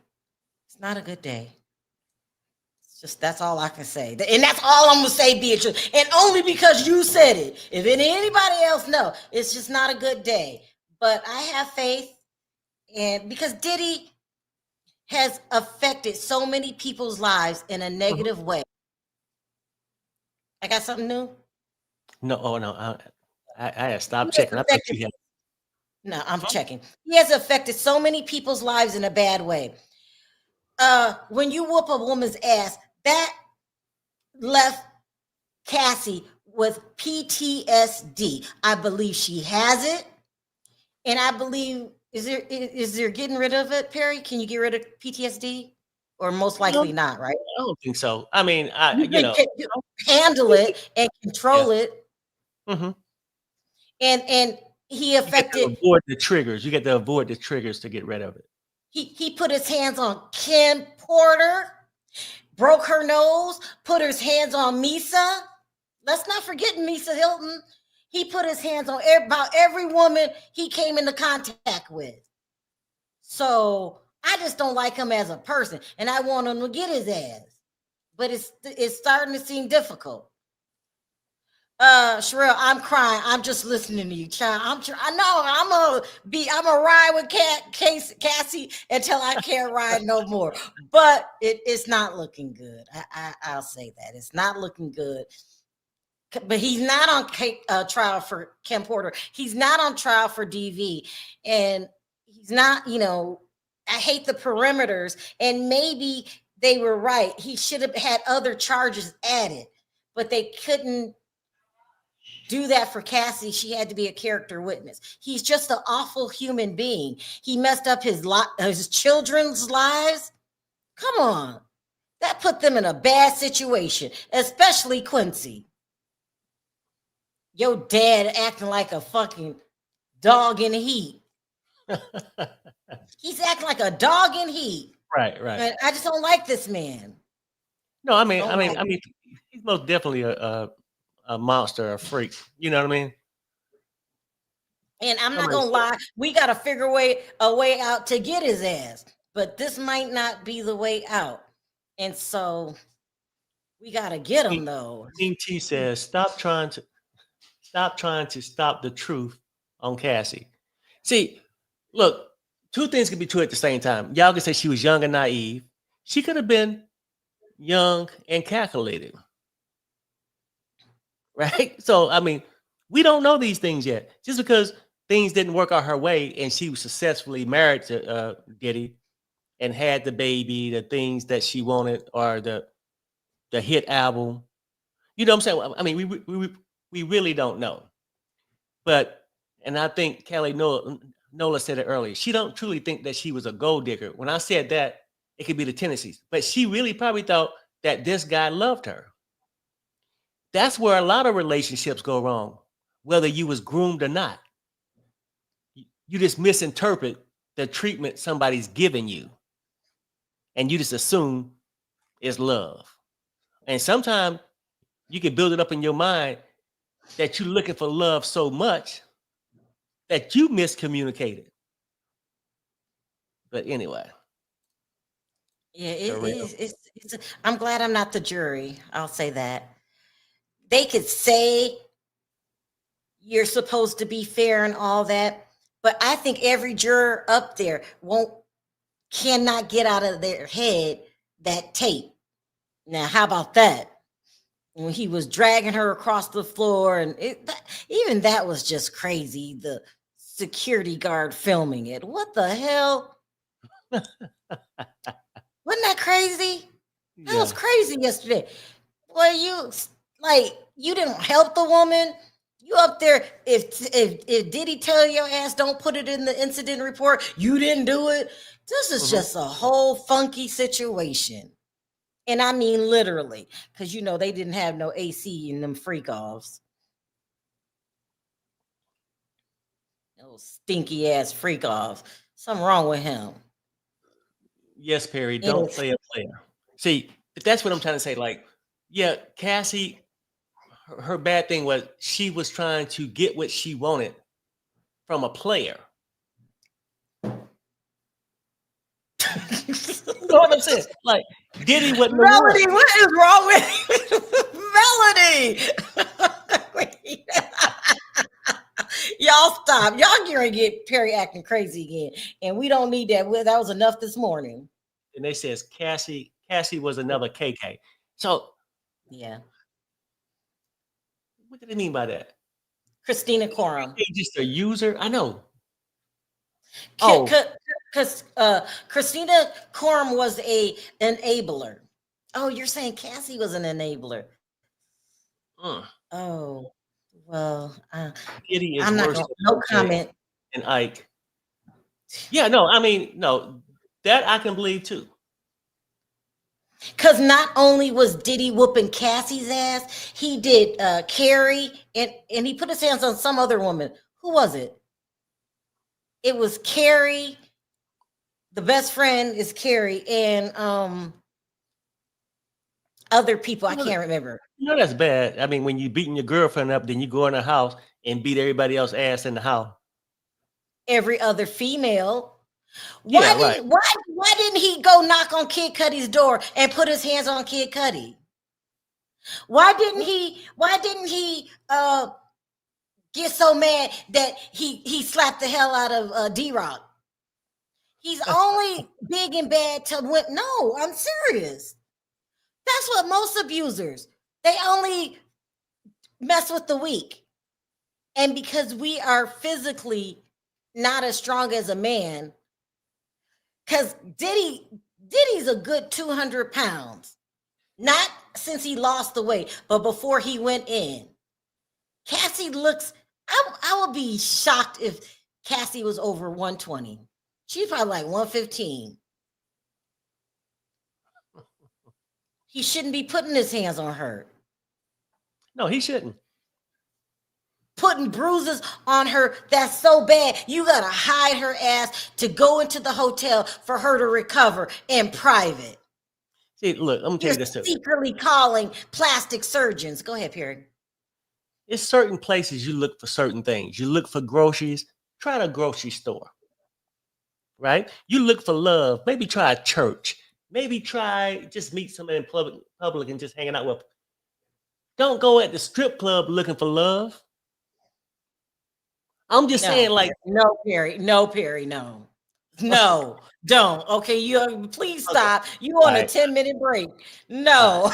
It's not a good day. It's just that's all I can say. And that's all I'm gonna say, Beatrice. And only because you said it. If anybody else know, it's just not a good day. But I have faith, and because Diddy has affected so many people's lives in a negative way. I got something new? No, oh no, I had stopped He has checking. I thought affected, you had. no, I'm checking. He has affected so many people's lives in a bad way. When you whoop a woman's ass, that left Cassie with PTSD. I believe she has it, and I believe is there getting rid of it, Perry? Can you get rid of PTSD, or most No, likely not? Right? I don't think so. I mean, You can handle it and control it, hmm and he You get to affected. avoid the triggers. You get to avoid the triggers to get rid of it. He put his hands on Kim Porter, broke her nose, put his hands on Misa. Let's not forget Misa Hilton. He put his hands on about every woman he came into contact with. So I just don't like him as a person, and I want him to get his ass. But it's starting to seem difficult. Sharrell, I'm crying. I'm just listening to you, child. I know I'm a ride with Cassie until I can't ride no more. But it's not looking good. I'll say that it's not looking good. But he's not on trial for Kim Porter. He's not on trial for DV, and he's not. I hate the perimeters, and maybe they were right. He should have had other charges added, but they couldn't do that for Cassie. She had to be a character witness. He's just an awful human being. He messed up his children's lives. Come on. That put them in a bad situation, especially Quincy. Your dad acting like a fucking dog in heat. He's acting like a dog in heat. Right. And I just don't like this man. No, I mean, he's most definitely a monster, a freak. You know what I mean? And I'm not gonna lie, we gotta figure a way out to get his ass. But this might not be the way out. And so we gotta get him though. King T says, stop trying to stop the truth on Cassie. See, look, two things can be true at the same time. Y'all can say she was young and naive. She could have been young and calculated. Right? So, I mean, we don't know these things yet. Just because things didn't work out her way and she was successfully married to Diddy and had the baby, the things that she wanted, or the hit album. You know what I'm saying? I mean, we really don't know. But, and I think Kelly Nola said it earlier. She don't truly think that she was a gold digger. When I said that, it could be the tendencies. But she really probably thought that this guy loved her. That's where a lot of relationships go wrong, whether you was groomed or not. You just misinterpret the treatment somebody's giving you, and you just assume it's love. And sometimes you can build it up in your mind that you're looking for love so much that you miscommunicated. But anyway. Yeah, I'm glad I'm not the jury. I'll say that. They could say you're supposed to be fair and all that, but I think every juror up there cannot get out of their head that tape. Now, how about that? When he was dragging her across the floor, and even that was just crazy. The security guard filming it. What the hell? Wasn't that crazy? That was crazy yesterday. Well, you didn't help the woman. You up there, if Diddy tell your ass don't put it in the incident report, you didn't do it. This is just a whole funky situation. And I mean literally, because they didn't have no AC in them freak offs. Those stinky ass freak offs. Something wrong with him. Yes, Perry, don't play a player. See, that's what I'm trying to say. Like, yeah, Cassie, her bad thing was she was trying to get what she wanted from a player. You know what I'm saying? Like Diddy wouldn't have won. Melody, what is wrong with Melody? Y'all stop. Y'all gonna get Perry acting crazy again. And we don't need that. That was enough this morning. And they says Cassie was another KK. So yeah. What do they mean by that? Christina Coram. Just a user? I know. Because Christina Coram was a enabler. Oh, you're saying Cassie was an enabler. Oh, well, Diddy is I'm not worse gonna, than no OJ comment. and Ike. Yeah, no, I mean, no, that I can believe too. Because not only was Diddy whooping Cassie's ass, he did Carrie, and he put his hands on some other woman. Who was it? It was Carrie. The best friend is Carrie, and other people I can't remember. You know that's bad. I mean, when you beating your girlfriend up, then you go in the house and beat everybody else's ass in the house. Every other female. Why didn't he go knock on Kid Cudi's door and put his hands on Kid Cudi? Why didn't he get so mad that he slapped the hell out of D-Rock? He's only big and bad to win. No, I'm serious. That's what most abusers, they only mess with the weak. And because we are physically not as strong as a man, because Diddy's a good 200 pounds. Not since he lost the weight, but before he went in. Cassie looks, I would be shocked if Cassie was over 120. She's probably like 115. He shouldn't be putting his hands on her. No, he shouldn't. Putting bruises on her, that's so bad. You gotta hide her ass to go into the hotel for her to recover in private. See, look, I'm gonna tell you this too. Secretly calling plastic surgeons. Go ahead, Perry. It's certain places you look for certain things. You look for groceries, try the grocery store. Right? You look for love, maybe try a church. Maybe try just meet somebody in public and just hanging out with them. Don't go at the strip club looking for love. I'm just saying, like, no, Perry, no, don't. Okay, you please stop. You on a 10-minute break? No,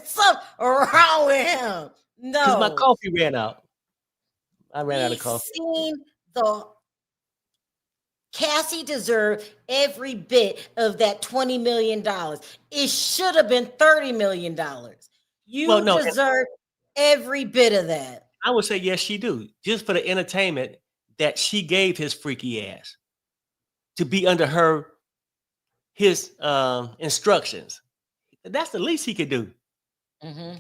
something wrong with him. No, because my coffee ran out. I ran out of coffee. Seen the Cassie deserved every bit of that $20 million. It should have been $30 million. You deserve every bit of that. I would say yes, she do. Just for the entertainment that she gave his freaky ass to be under his instructions. That's the least he could do. Mm-hmm.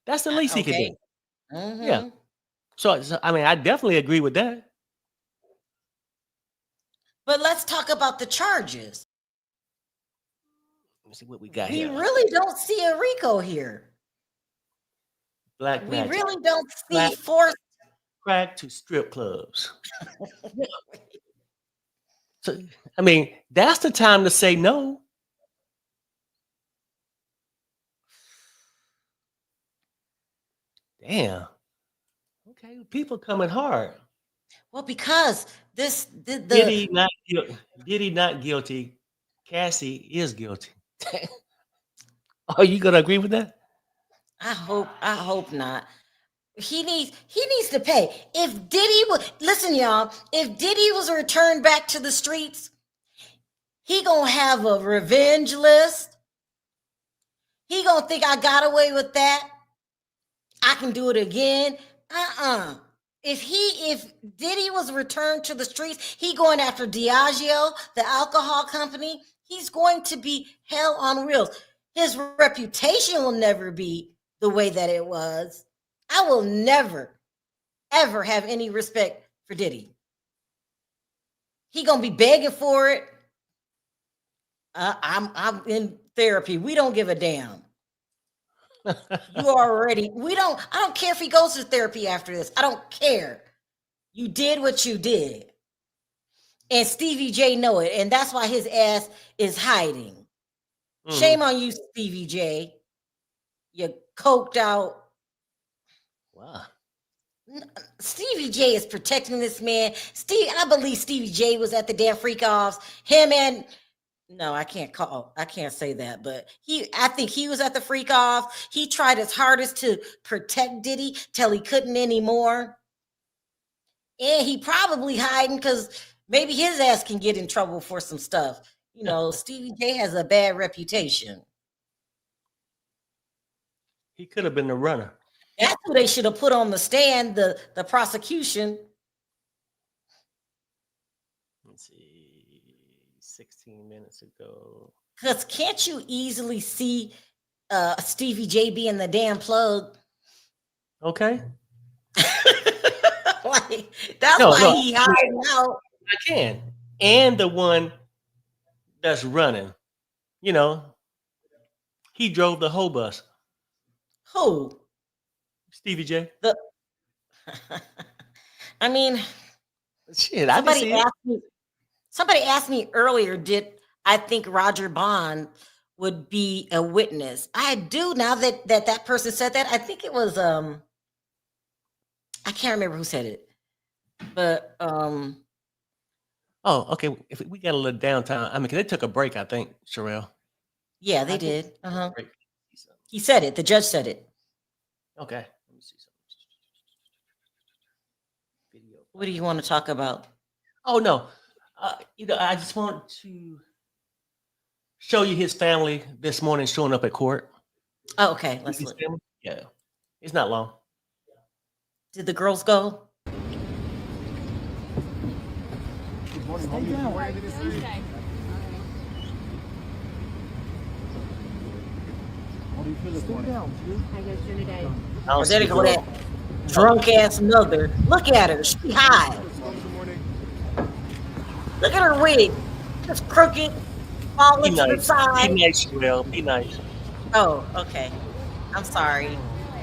That's the least he could do. Mm-hmm. Yeah. So I mean, I definitely agree with that. But let's talk about the charges. Let's see what we got we here. We really don't see a RICO here. Black magic. We really don't see forced crack to strip clubs. So, I mean, that's the time to say no. Damn. Okay, people coming hard. Well, because Diddy not guilty. Cassie is guilty. Are you gonna agree with that? I hope not. He needs to pay. If Diddy was, listen, y'all, if Diddy was returned back to the streets, he gonna have a revenge list. He gonna think I got away with that. I can do it again. If Diddy was returned to the streets, he going after Diageo, the alcohol company. He's going to be hell on wheels. His reputation will never be the way that it was. I will never, ever have any respect for Diddy. He gonna be begging for it. I'm in therapy. We don't give a damn. I don't care if he goes to therapy after this. I don't care. You did what you did. And Stevie J know it. And that's why his ass is hiding. Shame on you, Stevie J. You coked out. Wow. Stevie J is protecting this man. I believe Stevie J was at the damn freak offs. Him and no, I can't say that, but I think he was at the freak off. He tried his hardest to protect Diddy till he couldn't anymore. And he probably hiding because maybe his ass can get in trouble for some stuff. You know, Stevie J has a bad reputation. He could have been the runner. That's who they should have put on the stand, the prosecution. Let's see, 16 minutes ago. Because can't you easily see Stevie J being the damn plug? Okay. Like, that's why he hiding out. I can. And the one that's running, you know, he drove the whole bus. Who? Stevie J. I mean, shit. Somebody asked me earlier, did I think Roger Bond would be a witness? I do now that person said that. I think it was I can't remember who said it. But oh, okay. If we got a little downtime, I mean, cause they took a break, I think, Sharrell. Yeah, they did. He said it. The judge said it. Okay. Let me see something. Video. What do you want to talk about? Oh no. You know, I just want to show you his family this morning showing up at court. Oh, okay. Let's look. Yeah. It's not long. Did the girls go? Good morning. How are you doing? How do you feel this morning? How you guys doing today? Oh, there they go, that drunk ass mother. Look at her. She high. Look at her wig. Just crooked, falling to the side. Be nice, Sharrell. Be nice. Oh, okay. I'm sorry.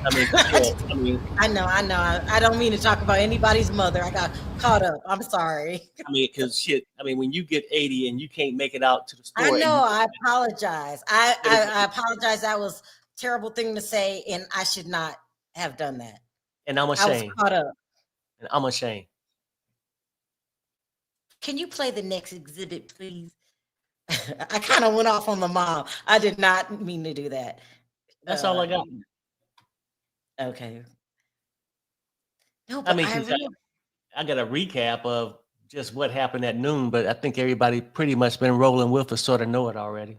I know. I don't mean to talk about anybody's mother. I got caught up. I'm sorry. I mean, because shit. I mean, when you get 80 and you can't make it out to the store. I know. I apologize. I apologize. That was a terrible thing to say, and I should not have done that. And I'm ashamed. I was caught up. And I'm ashamed. Can you play the next exhibit, please? I kind of went off on the mom. I did not mean to do that. That's all I got. Okay. No, but I mean, I got a recap of just what happened at noon, but I think everybody pretty much been rolling with us, sort of know it already.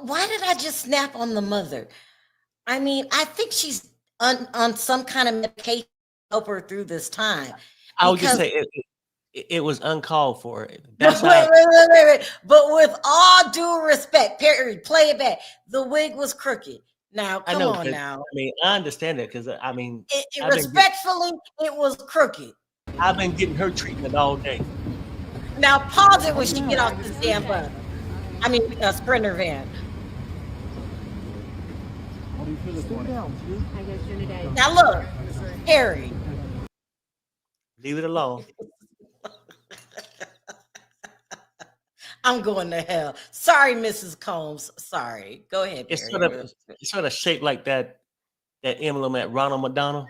Why did I just snap on the mother? I mean, I think she's on some kind of medication to help her through this time. I would just say it was uncalled for. That's wait. But with all due respect, Perry, play it back. The wig was crooked. Now, come on now. I mean, I understand it because I mean, respectfully, it was crooked. I've been getting her treatment all day. Now, pause it when she get off this damn bus. I mean, a Sprinter van. How do you feel this morning? How you guys doing today? Now look, Harry. Leave it alone. I'm going to hell. Sorry, Mrs. Combs. Sorry. Go ahead. It's sort of shaped like that emblem at Ronald McDonald.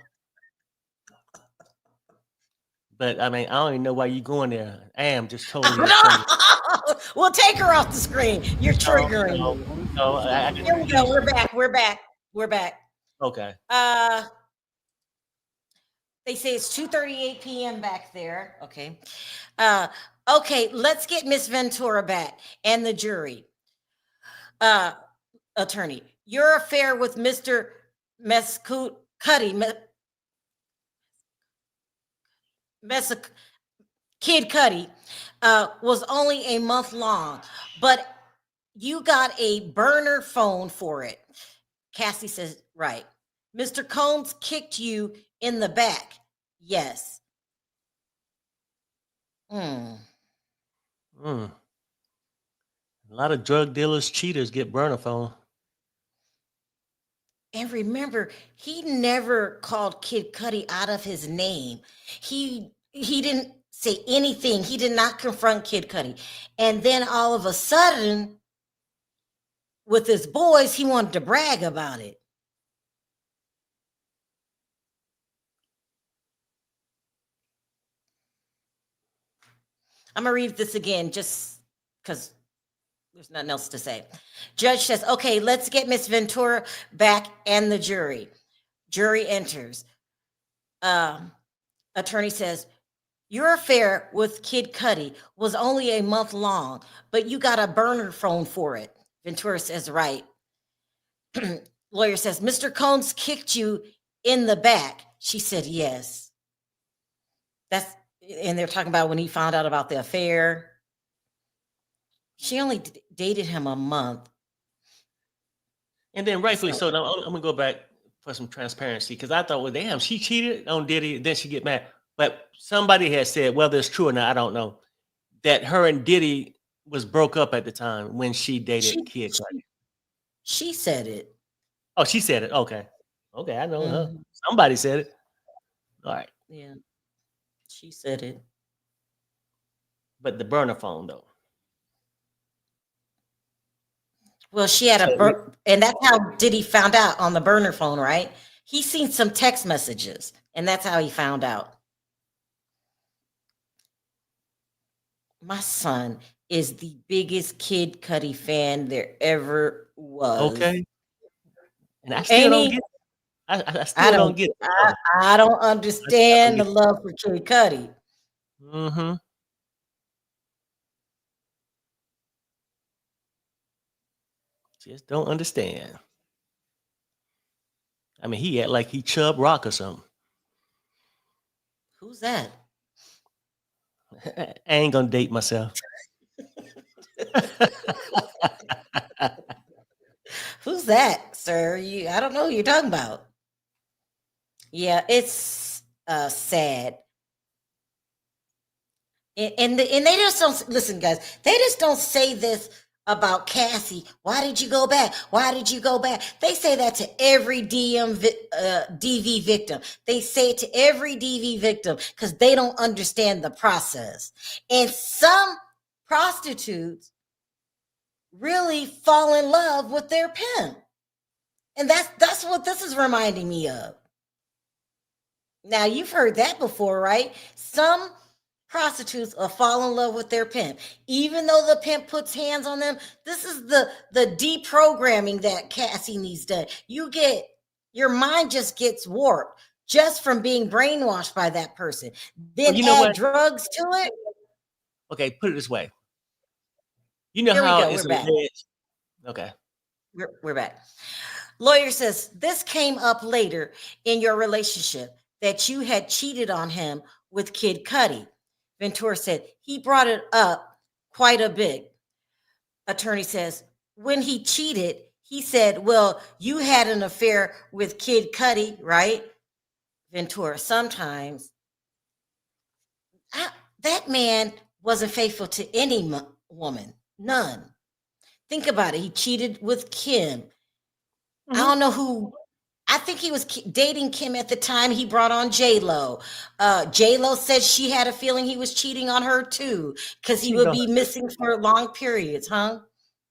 But I mean, I don't even know why you going there. I am just totally. We'll take her off the screen. You're triggering. No, here we go. We're back. Okay. They say it's 2:38 p.m. back there. Okay. Okay, let's get Miss Ventura back and the jury. Attorney, your affair with Mr. Kid Cudi was only a month long, but you got a burner phone for it. Cassie says, right. Mr. Combs kicked you in the back. Yes. A lot of drug dealers, cheaters get burner phone. And remember, he never called Kid Cudi out of his name. He didn't say anything. He did not confront Kid Cudi. And then all of a sudden, with his boys, he wanted to brag about it. I'm gonna read this again just because there's nothing else to say. Judge says, okay, let's get Miss Ventura back and the jury. Jury enters. Attorney says, your affair with Kid Cudi was only a month long, but you got a burner phone for it. Ventura says, right. Lawyer says, Mr. Combs kicked you in the back. She said, yes. And they're talking about when he found out about the affair. She only dated him a month. And then rightfully so. Now I'm gonna go back for some transparency because I thought, well, damn, she cheated on Diddy, then she get mad. But somebody has said, whether it's true or not, I don't know, that her and Diddy was broke up at the time when she dated Kid Cudi. She said it. Oh, she said it. Okay, I know her. Somebody said it. All right. Yeah, she said it. But the burner phone though. Well, she had and that's how Diddy found out on the burner phone, right? He seen some text messages, and that's how he found out. My son is the biggest Kid Cudi fan there ever was. Okay. And I still don't get. I still don't get it. I don't understand the love for Kid Cudi. Mm-hmm. Just don't understand. I mean, he act like he Chubb Rock or something. Who's that? I ain't gonna date myself. Who's that, sir? I don't know who you're talking about. Yeah, it's sad. And they just don't listen, guys. They just don't say this about Cassie. Why did you go back? Why did you go back? They say that to every DV victim. They say it to every DV victim because they don't understand the process. And some prostitutes really fall in love with their pimp. And that's what this is reminding me of. Now, you've heard that before, right? Some prostitutes will fall in love with their pimp. Even though the pimp puts hands on them, this is the deprogramming that Cassie needs done. Your mind just gets warped just from being brainwashed by that person. Then add drugs to it. Okay, put it this way. You know Here how we go. it's We're back. Okay. We're back. Lawyer says this came up later in your relationship that you had cheated on him with Kid Cudi. Ventura said he brought it up quite a bit. Attorney says when he cheated, he said, well, you had an affair with Kid Cudi, right? Ventura, sometimes that man wasn't faithful to any woman, none. Think about it. He cheated with Kim. I don't know who. I think he was dating Kim at the time he brought on J-Lo. J-Lo said she had a feeling he was cheating on her too because he would be missing for long periods, huh?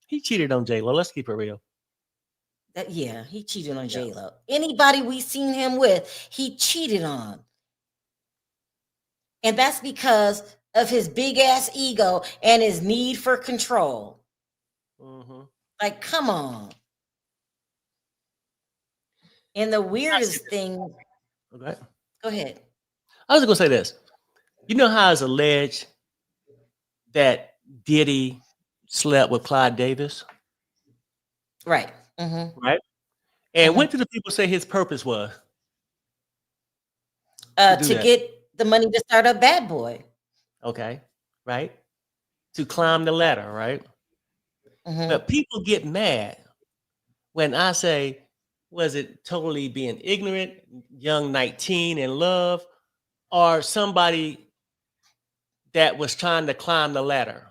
He cheated on J-Lo. Let's keep it real. Yeah, he cheated on J-Lo. Anybody we seen him with, he cheated on. And that's because of his big ass ego and his need for control. Like, come on. And the weirdest thing. Okay. Go ahead. I was gonna say this. You know how it's alleged that Diddy slept with Clyde Davis? Right. Right. And what do the people say his purpose was? To get the money to start up Bad Boy. Okay. Right. To climb the ladder, right? But people get mad when I say, was it totally being ignorant, young 19 in love, or somebody that was trying to climb the ladder,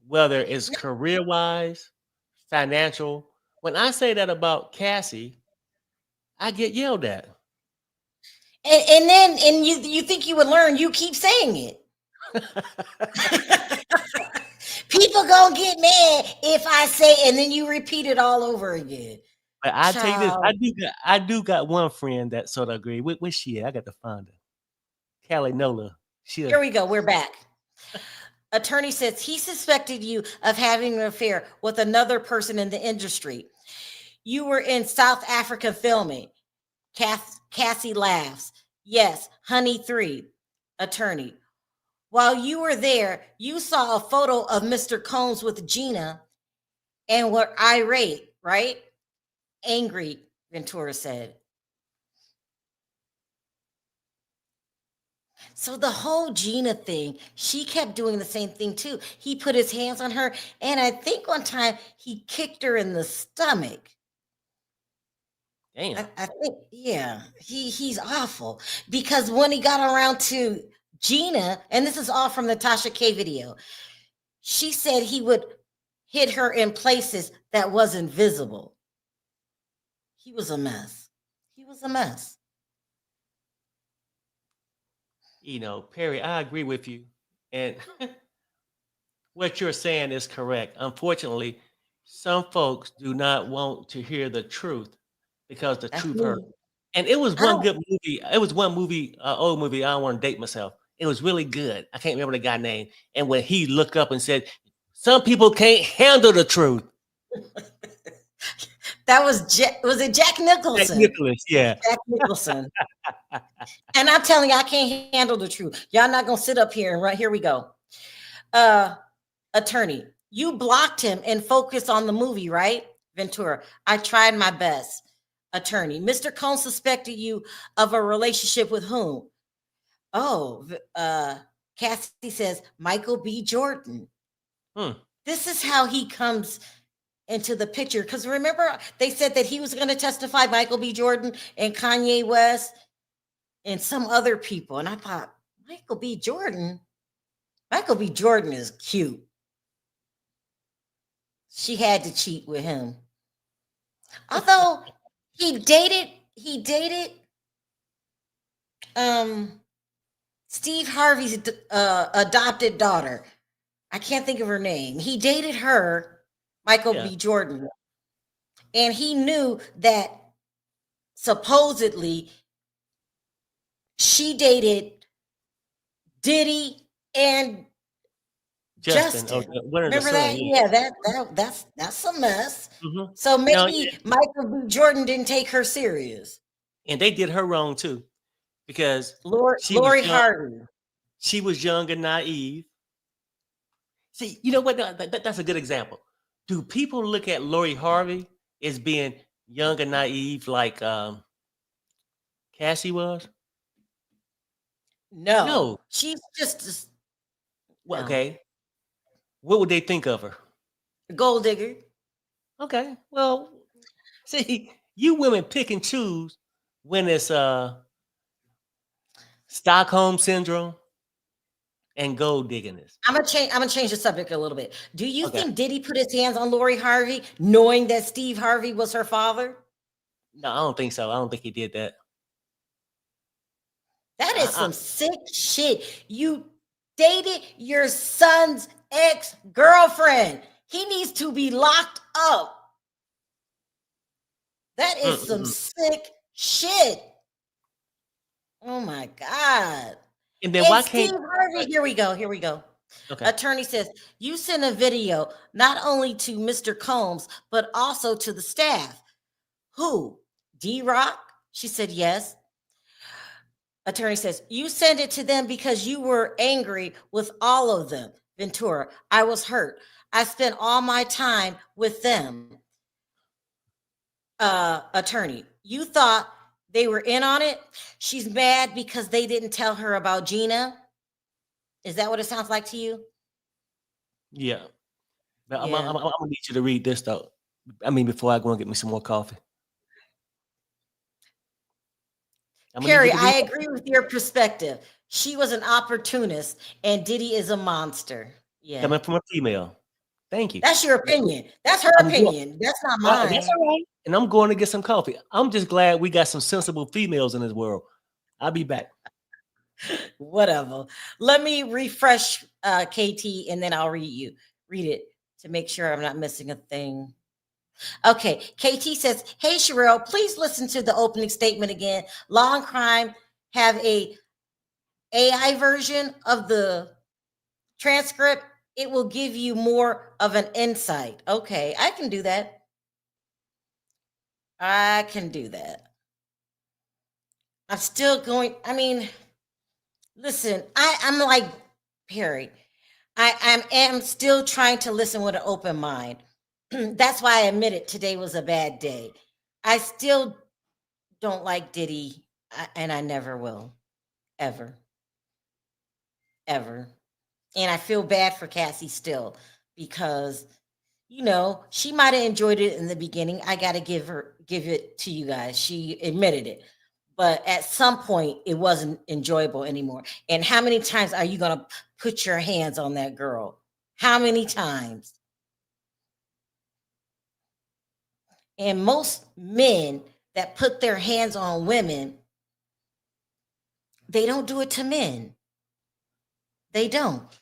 whether it's career-wise, financial? When I say that about Cassie, I get yelled at. And you think you would learn, you keep saying it. People gonna get mad if I say, and then you repeat it all over again. But I tell you this, Child. I do got one friend that sort of agree. Where's she at? I got to find her. Callie Nola. Here we go. We're back. Attorney says he suspected you of having an affair with another person in the industry. You were in South Africa filming. Cassie laughs. Yes, honey 3. Attorney. While you were there, you saw a photo of Mr. Combs with Gina and were irate, right? Angry, Ventura said. So the whole Gina thing, she kept doing the same thing too. He put his hands on her, and I think one time he kicked her in the stomach. Damn. I think, yeah, he's awful. Because when he got around to Gina, and this is all from the Tasha K video, she said he would hit her in places that wasn't visible. He was a mess. He was a mess. You know, Perry, I agree with you. And what you're saying is correct. Unfortunately, some folks do not want to hear the truth because the truth hurts. And it was one good movie. It was one movie, old movie. I don't want to date myself. It was really good. I can't remember the guy's name. And when he looked up and said, "Some people can't handle the truth." That was was it Jack Nicholson? Jack Nicholson, yeah. Jack Nicholson. And I'm telling you, I can't handle the truth. Y'all not gonna sit up here and right here we go. Attorney, you blocked him and focused on the movie, right? Ventura, I tried my best. Attorney, Mr. Combs suspected you of a relationship with whom? Oh, Cassie says Michael B. Jordan. This is how he comes into the picture. Because remember, they said that he was going to testify, Michael B. Jordan and Kanye West and some other people. And I thought, Michael B. Jordan is cute. She had to cheat with him. Although he dated Steve Harvey's adopted daughter. I can't think of her name. He dated her, Michael B. Jordan. And he knew that supposedly she dated Diddy and Justin. Remember that? Yeah, that's a mess. Mm-hmm. So maybe Michael B. Jordan didn't take her serious. And they did her wrong too. Because Lori Harvey. She was young and naive. See, you know what? That's a good example. Do people look at Lori Harvey as being young and naive like Cassie was? No. She's just well, okay. What would they think of her? Gold digger. Okay. Well, see, you women pick and choose when it's Stockholm syndrome and gold diggerness. I'm gonna change the subject a little bit. Do you think Diddy put his hands on Lori Harvey knowing that Steve Harvey was her father? No, I don't think so. I don't think he did that. That is some sick shit. You dated your son's ex-girlfriend. He needs to be locked up. That is some sick shit. Oh my God. And then why can't Steve Harvey? Here we go. Okay. Attorney says you sent a video not only to Mr. Combs, but also to the staff. Who? D-Rock? She said yes. Attorney says you sent it to them because you were angry with all of them. Ventura, I was hurt. I spent all my time with them. Attorney, you thought they were in on it? She's mad because they didn't tell her about Gina. Is that what it sounds like to you? Yeah. Now, I'm gonna need you to read this though. I mean, before I go and get me some more coffee. Perry, I agree with your perspective. She was an opportunist and Diddy is a monster. Yeah. Coming from a female. Thank you. That's your opinion. That's her opinion. That's not mine. That's all right. And I'm going to get some coffee. I'm just glad we got some sensible females in this world. I'll be back. Whatever. Let me refresh KT and then I'll read it to make sure I'm not missing a thing. Okay, KT says, "Hey Sharrell, please listen to the opening statement again. Law and Crime have a AI version of the transcript. It will give you more of an insight." Okay, I can do that. I can do that. I'm still going. I mean, listen, I'm like Perry. I am still trying to listen with an open mind. That's why I admitted today was a bad day. I still don't like Diddy, and I never will, ever, ever. And I feel bad for Cassie still because, you know, she might have enjoyed it in the beginning. I got to give it to you guys. She admitted it. But at some point, it wasn't enjoyable anymore. And how many times are you going to put your hands on that girl? How many times? And most men that put their hands on women, they don't do it to men. They don't.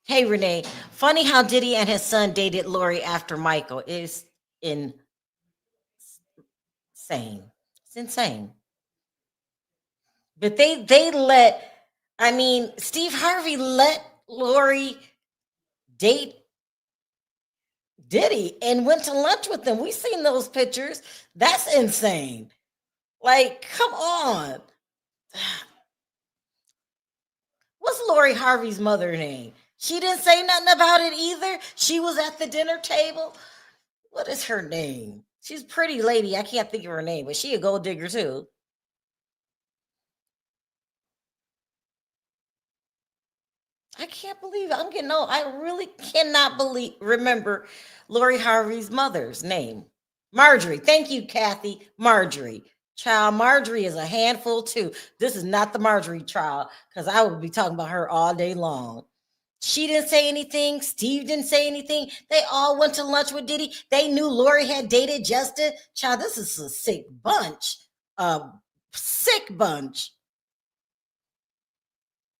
Hey, Renee. Funny how Diddy and his son dated Lori after Michael. It's insane. It's insane. But they let, I mean, Steve Harvey let Lori date Diddy and went to lunch with him. We seen those pictures. That's insane. Like, come on. What's Lori Harvey's mother name? She didn't say nothing about it either. She was at the dinner table. What is her name? She's a pretty lady. I can't think of her name, but she a gold digger too. I can't believe it. I'm getting old. I really cannot remember Lori Harvey's mother's name. Marjorie. Thank you, Kathy. Marjorie. Child, Marjorie is a handful too. This is not the Marjorie trial because I would be talking about her all day long. She didn't say anything. Steve didn't say anything. They all went to lunch with Diddy. They knew Lori had dated Justin. Child, this is a sick bunch. Sick bunch.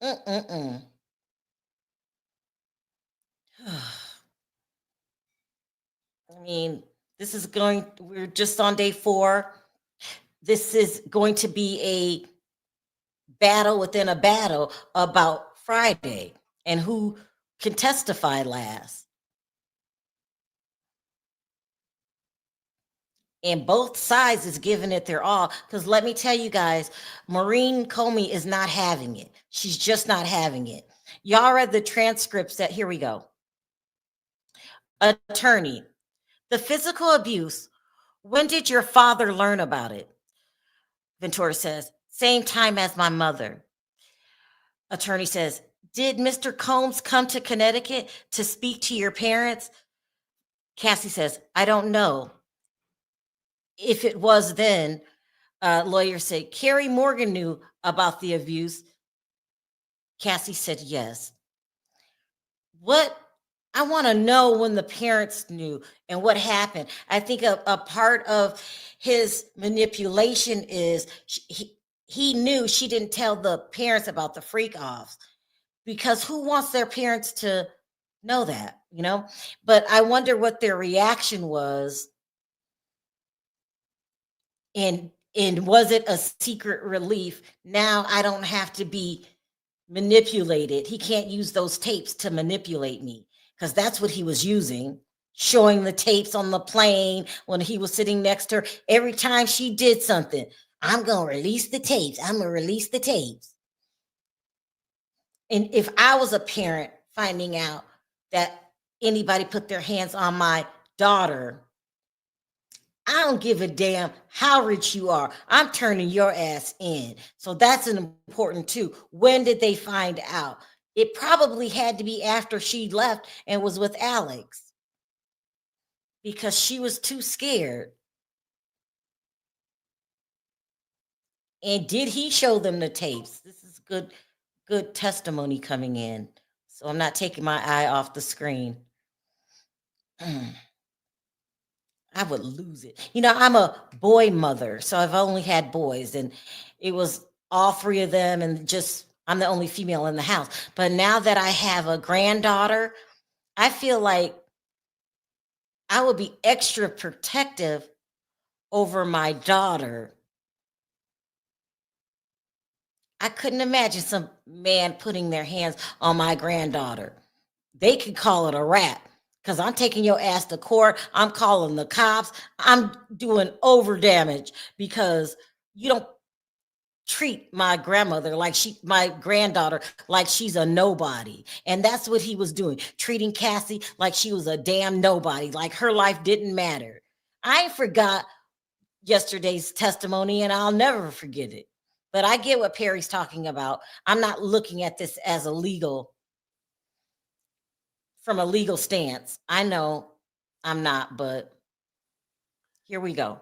I mean, we're just on day 4. This is going to be a battle within a battle about Friday and who can testify last. And both sides is giving it their all. Because let me tell you guys, Maureen Comey is not having it. She's just not having it. Y'all read the transcripts that, here we go. Attorney, the physical abuse, when did your father learn about it? Ventura says, same time as my mother. Attorney says, did Mr. Combs come to Connecticut to speak to your parents? Cassie says, I don't know. If it was then, lawyer said, Carrie Morgan knew about the abuse. Cassie said, yes. What I want to know when the parents knew and what happened. I think a part of his manipulation is he knew she didn't tell the parents about the freak offs because who wants their parents to know that, you know? But I wonder what their reaction was. And was it a secret relief? Now I don't have to be manipulated. He can't use those tapes to manipulate me because that's what he was using, showing the tapes on the plane when he was sitting next to her. Every time she did something, I'm going to release the tapes. I'm going to release the tapes. And if I was a parent finding out that anybody put their hands on my daughter, I don't give a damn how rich you are. I'm turning your ass in. So that's an important too. When did they find out? It probably had to be after she left and was with Alex because she was too scared. And did he show them the tapes? This is good testimony coming in. So I'm not taking my eye off the screen. I would lose it. You know, I'm a boy mother, so I've only had boys, and it was all three of them, and just I'm the only female in the house. But now that I have a granddaughter, I feel like I would be extra protective over my daughter. I couldn't imagine some man putting their hands on my granddaughter. They could call it a rap because I'm taking your ass to court. I'm calling the cops. I'm doing over damage because you don't treat my grandmother like my granddaughter, like she's a nobody. And that's what he was doing, treating Cassie like she was a damn nobody, like her life didn't matter. I forgot yesterday's testimony and I'll never forget it. But I get what Perry's talking about. I'm not looking at this as from a legal stance. I know I'm not, but here we go.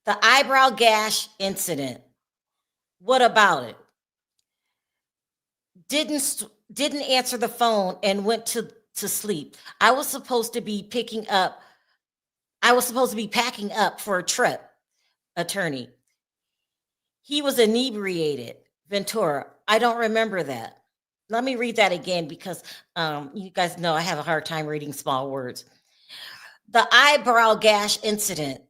The eyebrow gash incident. What about it? Didn't answer the phone and went to sleep. I was supposed to be packing up for a trip, attorney. He was inebriated, Ventura. I don't remember that. Let me read that again because you guys know I have a hard time reading small words. The eyebrow gash incident.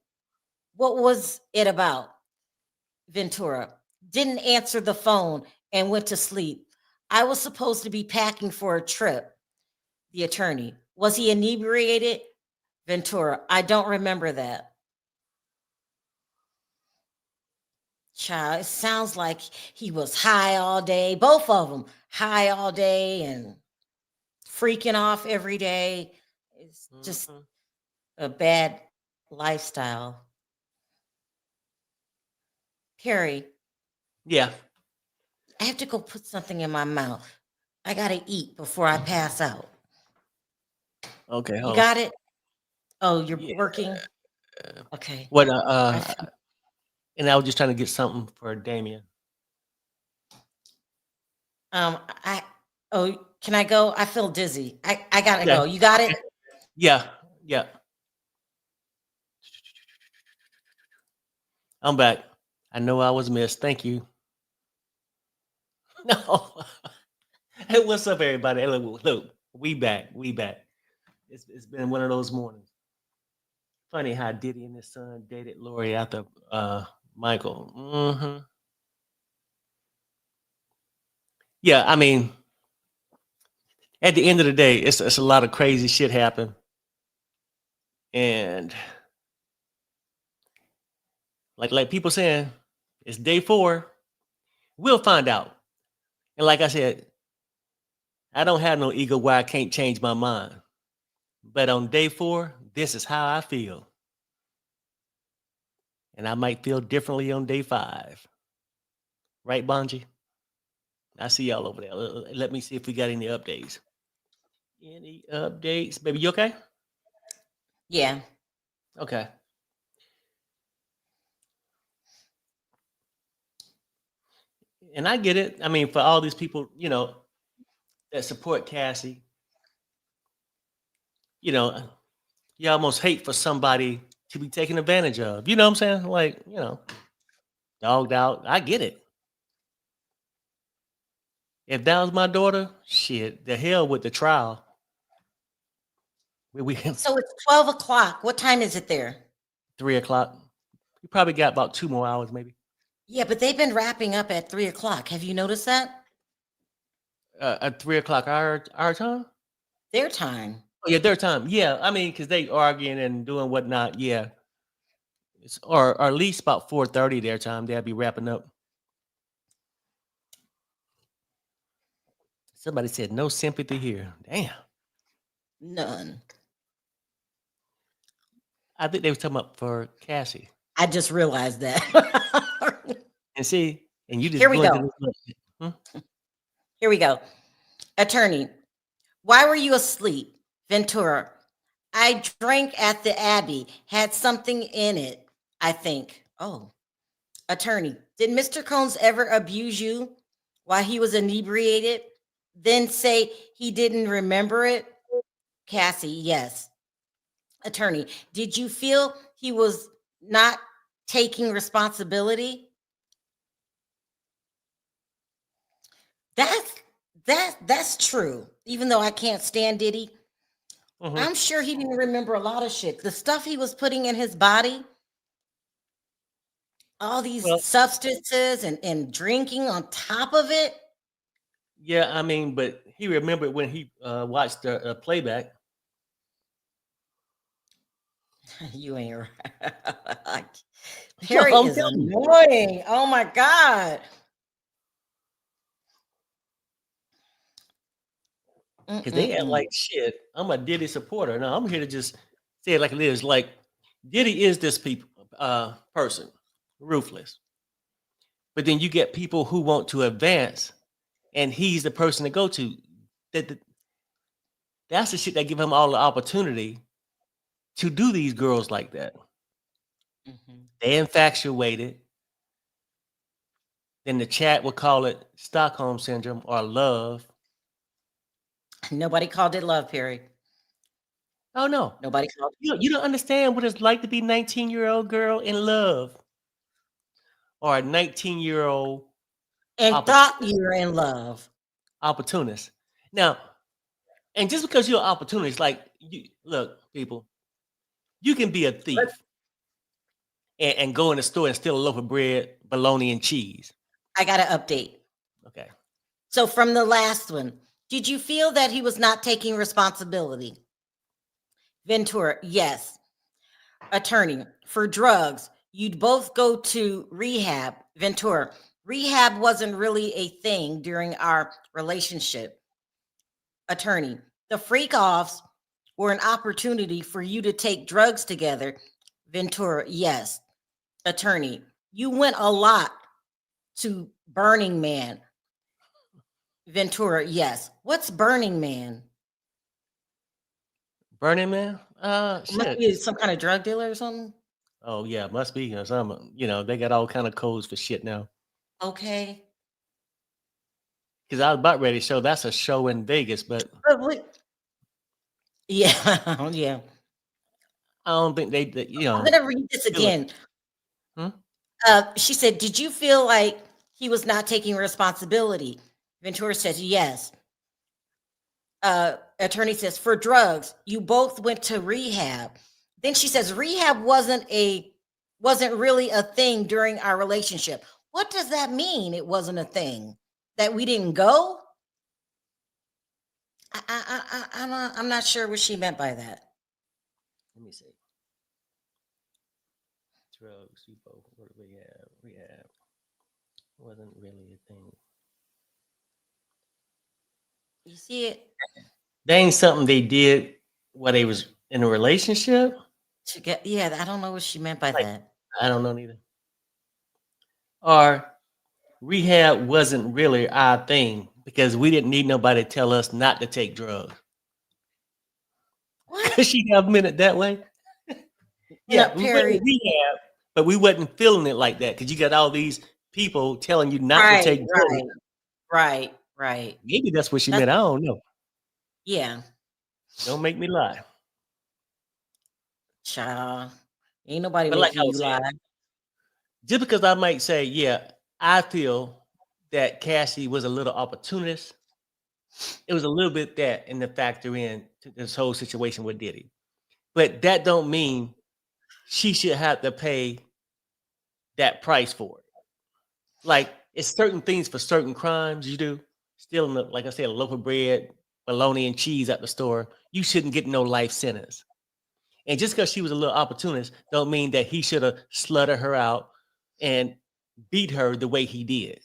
What was it about? Ventura. Didn't answer the phone and went to sleep. I was supposed to be packing for a trip. The attorney. Was he inebriated? Ventura. I don't remember that. Child, it sounds like he was high all day. Both of them high all day and freaking off every day. It's just a bad lifestyle. Perry. Yeah. I have to go put something in my mouth. I got to eat before I pass out. Okay. You Hold got it? Oh, you're Yeah. working? Okay. What? And I was just trying to get something for Damien. Can I go? I feel dizzy. I gotta Yeah. go. You got it? Yeah. Yeah. I'm back. I know I was missed. Thank you. No. Hey, what's up, everybody? Hey, look, we back. We back. It's been one of those mornings. Funny how Diddy and his son dated Lori after Michael. Mm-hmm. Yeah, I mean, at the end of the day, it's a lot of crazy shit happen. And like people saying, it's day 4. We'll find out. And like I said, I don't have no ego where I can't change my mind. But on day 4, this is how I feel. And I might feel differently on day 5. Right, Bonji? I see y'all over there. Let me see if we got any updates. Any updates? Baby, you okay? Yeah. Okay. And I get it. I mean, for all these people, that support Cassie, you almost hate for somebody to be taken advantage of. You know what I'm saying? Like, dogged out. I get it. If that was my daughter, shit, the hell with the trial. So it's 12 o'clock. What time is it there? 3 o'clock. You probably got about 2 more hours, maybe. Yeah, but they've been wrapping up at 3 o'clock. Have you noticed that? At 3 o'clock our time? Their time. Oh, yeah, their time. Yeah, I mean, because they arguing and doing whatnot. Yeah, or at least about 4:30 their time. They'll be wrapping up. Somebody said no sympathy here. Damn. None. I think they was talking about for Cassie. I just realized that. And see, and you just Here we going go. to this. Here we go. Attorney, why were you asleep? Ventura, I drank at the Abbey, had something in it, I think. Oh. Attorney, did Mr. Combs ever abuse you while he was inebriated? then say he didn't remember it? Cassie, yes. Attorney, did you feel he was not taking responsibility? That's true. Even though I can't stand Diddy, I'm sure he didn't remember a lot of shit. The stuff he was putting in his body, all these Well, substances and drinking on top of it. yeah, I mean, but he remembered when he watched the playback. You ain't right. No, Perry I'm is telling you. annoying. Oh my God. Because they act Mm-mm-mm. like shit. I'm a Diddy supporter. No, I'm here to just say it like it is. Like Diddy is this person, ruthless. But then you get people who want to advance, and he's the person to go to. That's the shit that give him all the opportunity to do these girls like that. They infatuated. Then the chat would call it Stockholm syndrome or love. Nobody called it love, Perry. Oh no, Nobody called it. you don't understand what it's like to be 19-year-old girl in love, or a 19-year-old And thought you were in love. opportunist. Now, and just because you're an opportunist, like you look, people, you can be a thief and go in the store and steal a loaf of bread, bologna, and cheese. I got an update. Okay. So from the last one, did you feel that he was not taking responsibility? Ventura, yes. Attorney, for drugs, you'd both go to rehab. Ventura, rehab wasn't really a thing during our relationship. Attorney, the freak offs were an opportunity for you to take drugs together. Ventura, yes. Attorney, you went a lot to Burning Man. Ventura, yes. What's Burning Man? Burning Man? Must Shit. be some kind of drug dealer or something. Oh yeah, must be some. They got all kind of codes for shit now. Okay. Because I was about ready to show that's a show in Vegas, but yeah, yeah. I don't think they I'm gonna read this again. She said, "Did you feel like he was not taking responsibility?" Ventura says, "Yes." Attorney says, "For drugs, you both went to rehab." Then she says, "Rehab wasn't really a thing during our relationship." What does that mean? It wasn't a thing that we didn't go. I'm not sure what she meant by that. Let me see. Drugs, you both were rehab. Rehab wasn't really a thing. You see it? That ain't something they did while they was in a relationship. Yeah, I don't know what she meant by that. I don't know neither. Or rehab wasn't really our thing because we didn't need nobody to tell us not to take drugs. Could she have meant it that way? Yeah, we went to rehab, but we wasn't feeling it like that because you got all these people telling you not to take drugs. Right. Maybe that's what she meant. I don't know. Yeah. Don't make me lie. Child. Ain't nobody But like making I you was saying, lie. just because I might say, yeah, I feel that Cassie was a little opportunist. It was a little bit that in the factor in to this whole situation with Diddy. But that don't mean she should have to pay that price for it. Like it's certain things for certain crimes you do. Stealing, like I said, a loaf of bread, bologna, and cheese at the store, you shouldn't get no life sentence. And just because she was a little opportunist, don't mean that he should have slutted her out and beat her the way he did.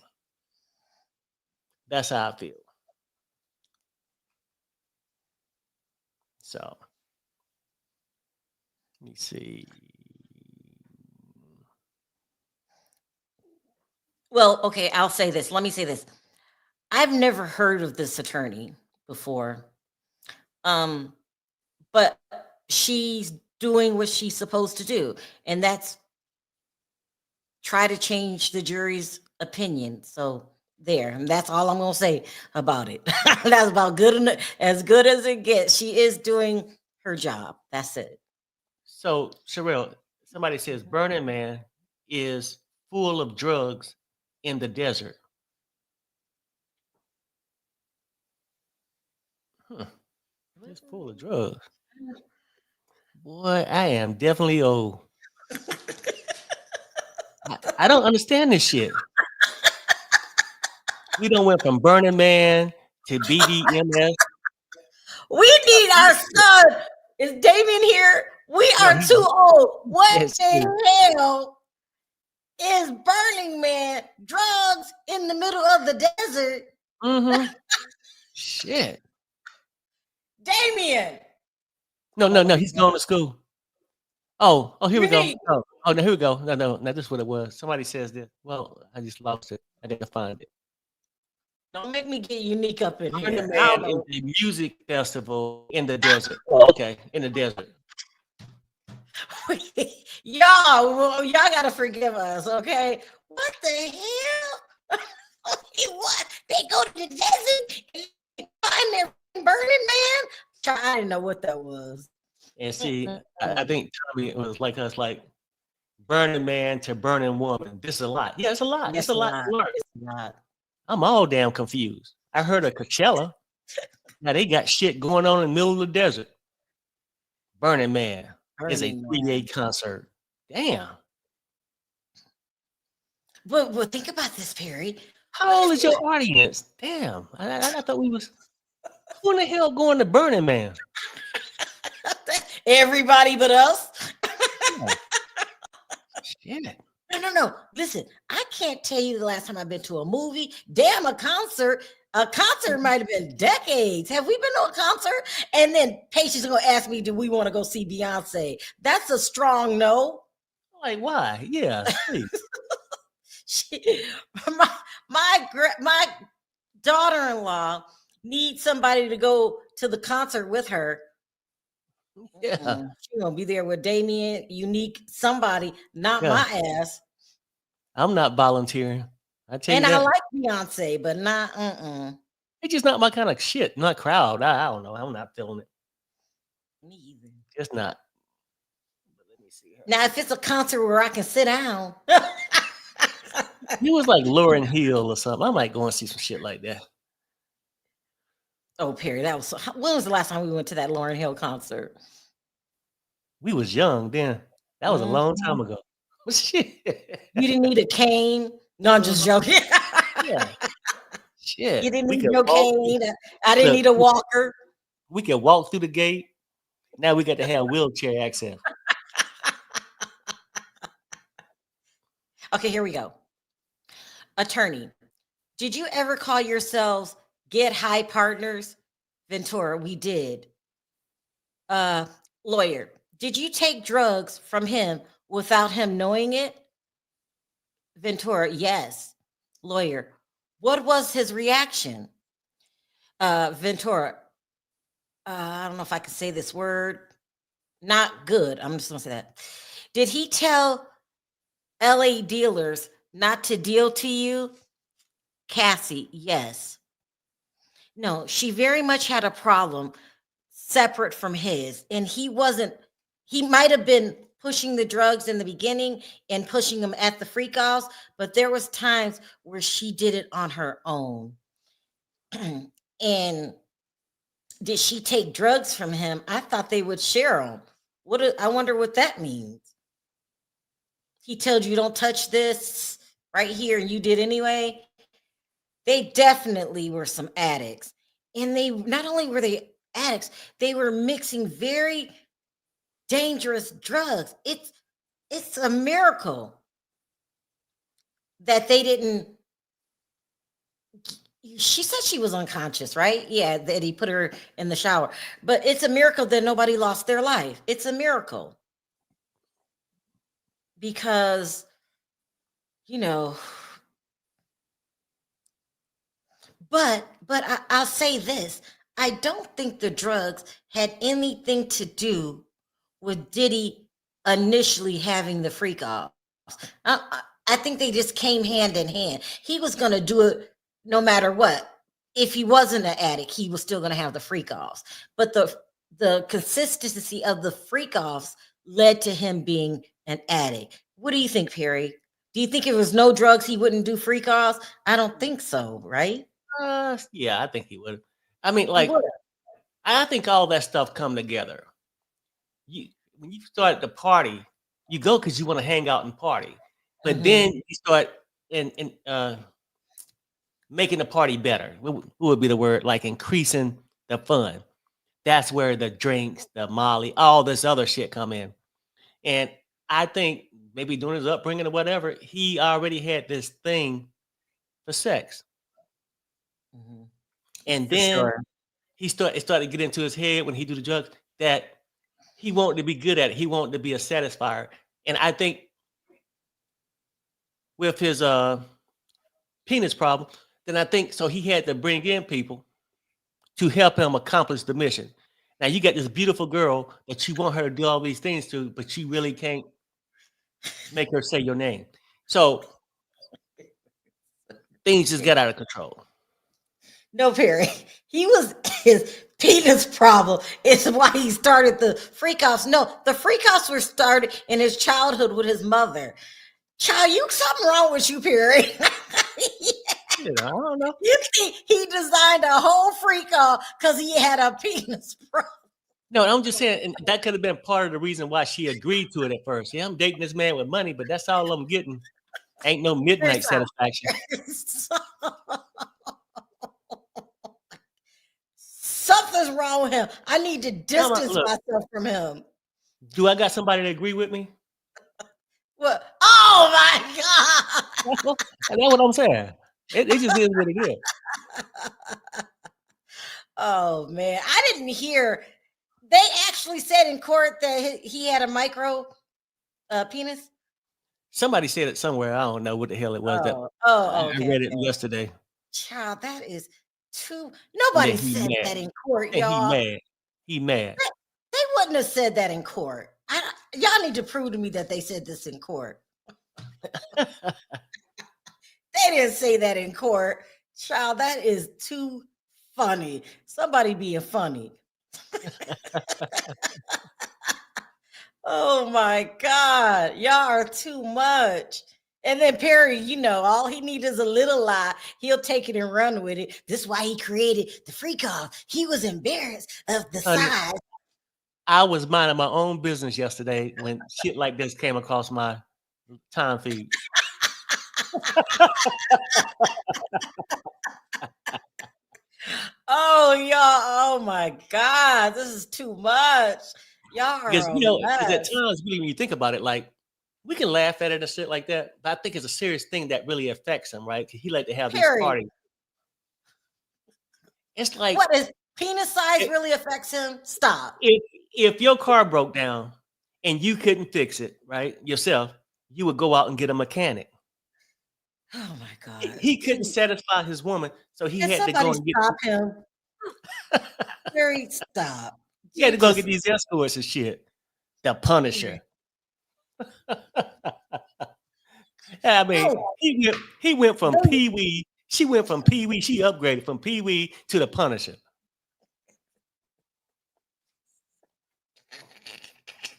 That's how I feel. So let me see. Well, okay, I'll say this. Let me say this. I've never heard of this attorney before. But she's doing what she's supposed to do, and that's try to change the jury's opinion. So there. And that's all I'm gonna say about it. That's about as good as it gets. She is doing her job. That's it. So, Sharrell, somebody says Burning Man is full of drugs in the desert. Huh. It's full of drugs. Boy, I am definitely old. I don't understand this shit. We done went from Burning Man to BDMS. We need our son. Is Damien here? We No, are he's too old. What yes, the hell is Burning Man? Drugs in the middle of the desert? Mm-hmm. Shit. Damien. No. He's going to school. Oh, here we go. Unique. Oh, no, here we go. No. This is what it was. Somebody says this. Well, I just lost it. I gotta find it. Don't make me get Unique up in Burning here. Man is a music festival in the desert. Oh, okay, in the desert. y'all gotta forgive us, okay? What the hell? What? They go to the desert and find their Burning Man? I didn't know what that was. And see, I think Tommy was like us, like Burning Man to Burning Woman. This is a lot. Yeah, it's a lot. It's a lot to learn. It's a lot. I'm all damn confused. I heard of Coachella. Now they got shit going on in the middle of the desert. Burning Man is a 3-day concert. Damn. Well, think about this, Perry. How old is your audience? Damn. I thought we was. Who in the hell going to Burning Man? Everybody but us. Shit. No. Listen, I can't tell you the last time I've been to a movie. Damn, a concert. A concert might have been decades. Have we been to a concert? And then Patience gonna ask me, do we want to go see Beyonce? That's a strong no. Like, why? Yeah, please. My daughter-in-law needs somebody to go to the concert with her. Yeah. She's gonna be there with Damien, Unique, somebody, not my ass. I'm not volunteering. I tell you And that. I like Beyonce, but not It's just not my kind of shit, not crowd. I don't know. I'm not feeling it. Me either. Just not. Now, if it's a concert where I can sit down. It was like Lauryn Hill or something. I might go and see some shit like that. Oh, Perry, that was when was the last time we went to that Lauryn Hill concert? We was young then. That was a long time ago. Shit. You didn't need a cane. No, I'm just joking. Yeah. Shit. You didn't need no cane. I didn't need a walker. We could walk through the gate. Now we got to have wheelchair access. Okay, here we go. Attorney, did you ever call yourselves Get High Partners? Ventura, we did. Lawyer, did you take drugs from him without him knowing it? Ventura, yes. Lawyer, what was his reaction? Ventura, I don't know if I can say this word. Not good. I'm just gonna say that. Did he tell LA dealers not to deal to you? Cassie, yes. No, she very much had a problem separate from his, and he might have been pushing the drugs in the beginning and pushing them at the freak offs, but there was times where she did it on her own. And did she take drugs from him? I thought they would share them. I wonder what that means. He told you don't touch this right here, and you did anyway. They definitely were some addicts. And they not only were they addicts, they were mixing very dangerous drugs. It's a miracle that they didn't. She said she was unconscious, right? Yeah, that he put her in the shower. But it's a miracle that nobody lost their life. It's a miracle. Because, but I'll say this. I don't think the drugs had anything to do with Diddy initially having the freak offs. I think they just came hand in hand. He was going to do it no matter what. If he wasn't an addict, he was still going to have the freak offs. But the consistency of the freak offs led to him being an addict. What do you think, Perry? Do you think if it was no drugs, he wouldn't do freak offs? I don't think so, right? Yeah, I think he would. I mean, He like, would. I think all that stuff come together. When you start the party, you go because you want to hang out and party, but then you start in making the party better. What would be the word? Like increasing the fun. That's where the drinks, the Molly, all this other shit come in. And I think maybe during his upbringing or whatever, he already had this thing for sex. And For then sure. it started to get into his head when he do the drugs that he wanted to be good at it. He wanted to be a satisfier. And I think with his penis problem, then I think so he had to bring in people to help him accomplish the mission. Now you got this beautiful girl that you want her to do all these things to, but you really can't make her say your name. So things just got out of control. No, Perry. He was his penis problem. It's why he started the freak offs. No, the freak offs were started in his childhood with his mother. Child, something wrong with you, Perry. I don't know. You think he designed a whole freak off because he had a penis problem? No, I'm just saying and that could have been part of the reason why she agreed to it at first. Yeah, I'm dating this man with money, but that's all I'm getting. Ain't no midnight satisfaction. Something's wrong with him. I need to distance Look, myself from him. do I got somebody to agree with me? What? Oh my God! That's what I'm saying. It just is what it is. Oh man, I didn't hear. They actually said in court that he had a micro penis. Somebody said it somewhere. I don't know what the hell it was. Okay. I read it yesterday. Child, that is too. And Nobody then he said mad. that in court, And y'all. he mad. They wouldn't have said that in court. Y'all need to prove to me that they said this in court. They didn't say that in court. Child, that is too funny. Somebody being funny. Oh my God. Y'all are too much. And then Perry, all he needs is a little lie. He'll take it and run with it. This is why he created the freak off. He was embarrassed of the size. I was minding my own business yesterday when shit like this came across my time feed. Oh, y'all. Oh my God. This is too much. Y'all are Because at mess. times, really, when you think about it, like we can laugh at it and shit like that, but I think it's a serious thing that really affects him, right? He like to have these Perry. parties. It's like What is penis size really affects him? Stop. if your car broke down and you couldn't fix it, right, yourself, you would go out and get a mechanic. Oh my God. He couldn't satisfy his woman, so he Can had to go somebody and get. stop him? Perry, stop. He had to go get these escorts and shit. The Punisher. I mean, he went from Pee Wee. She went from Pee Wee. She upgraded from Pee Wee to the Punisher.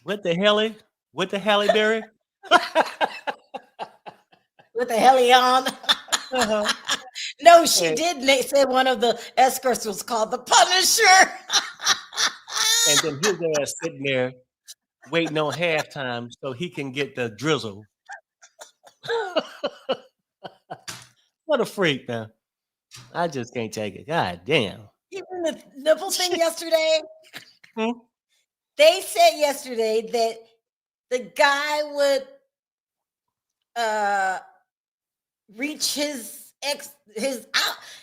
What the hell? What the Halle Berry? What the hell he on? No, she did say one of the escorts was called the Punisher. And then his ass sitting there waiting on halftime so he can get the drizzle. What a freak, man. I just can't take it. God damn. Even the nipple thing yesterday. They said yesterday that the guy would reach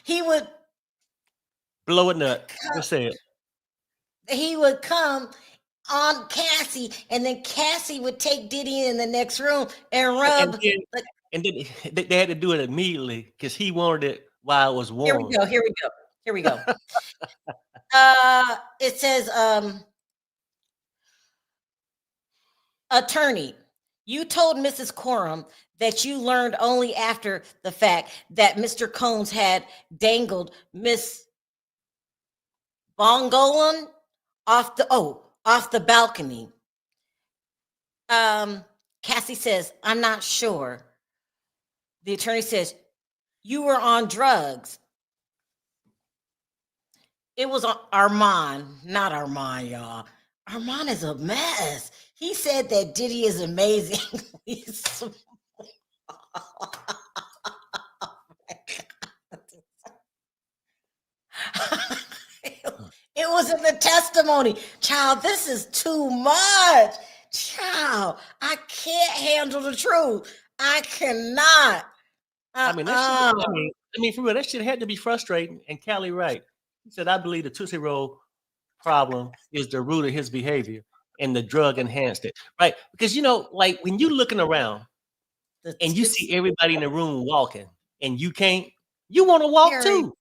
he would blow a nut. Just say it. He would come on Cassie, and then Cassie would take Diddy in the next room and rub. And then they had to do it immediately because he wanted it while it was warm. Here we go. It says, attorney, You told Mrs. Coram that you learned only after the fact that Mr. Combs had dangled Miss Bongolan off the balcony. Cassie says, I'm not sure. The attorney says, you were on drugs. It was Armand, not Armand, y'all. Armand is a mess. He said that Diddy is amazing. It was in the testimony. Child, this is too much. Child, I can't handle the truth. I cannot. I mean, that shit, I mean, for real, that shit had to be frustrating. And Callie, right? He said, I believe the Tootsie Roll problem is the root of his behavior and the drug enhanced it. Right? Because, you know, like when you're looking around and you see everybody in the room walking and you can't, you want to walk too.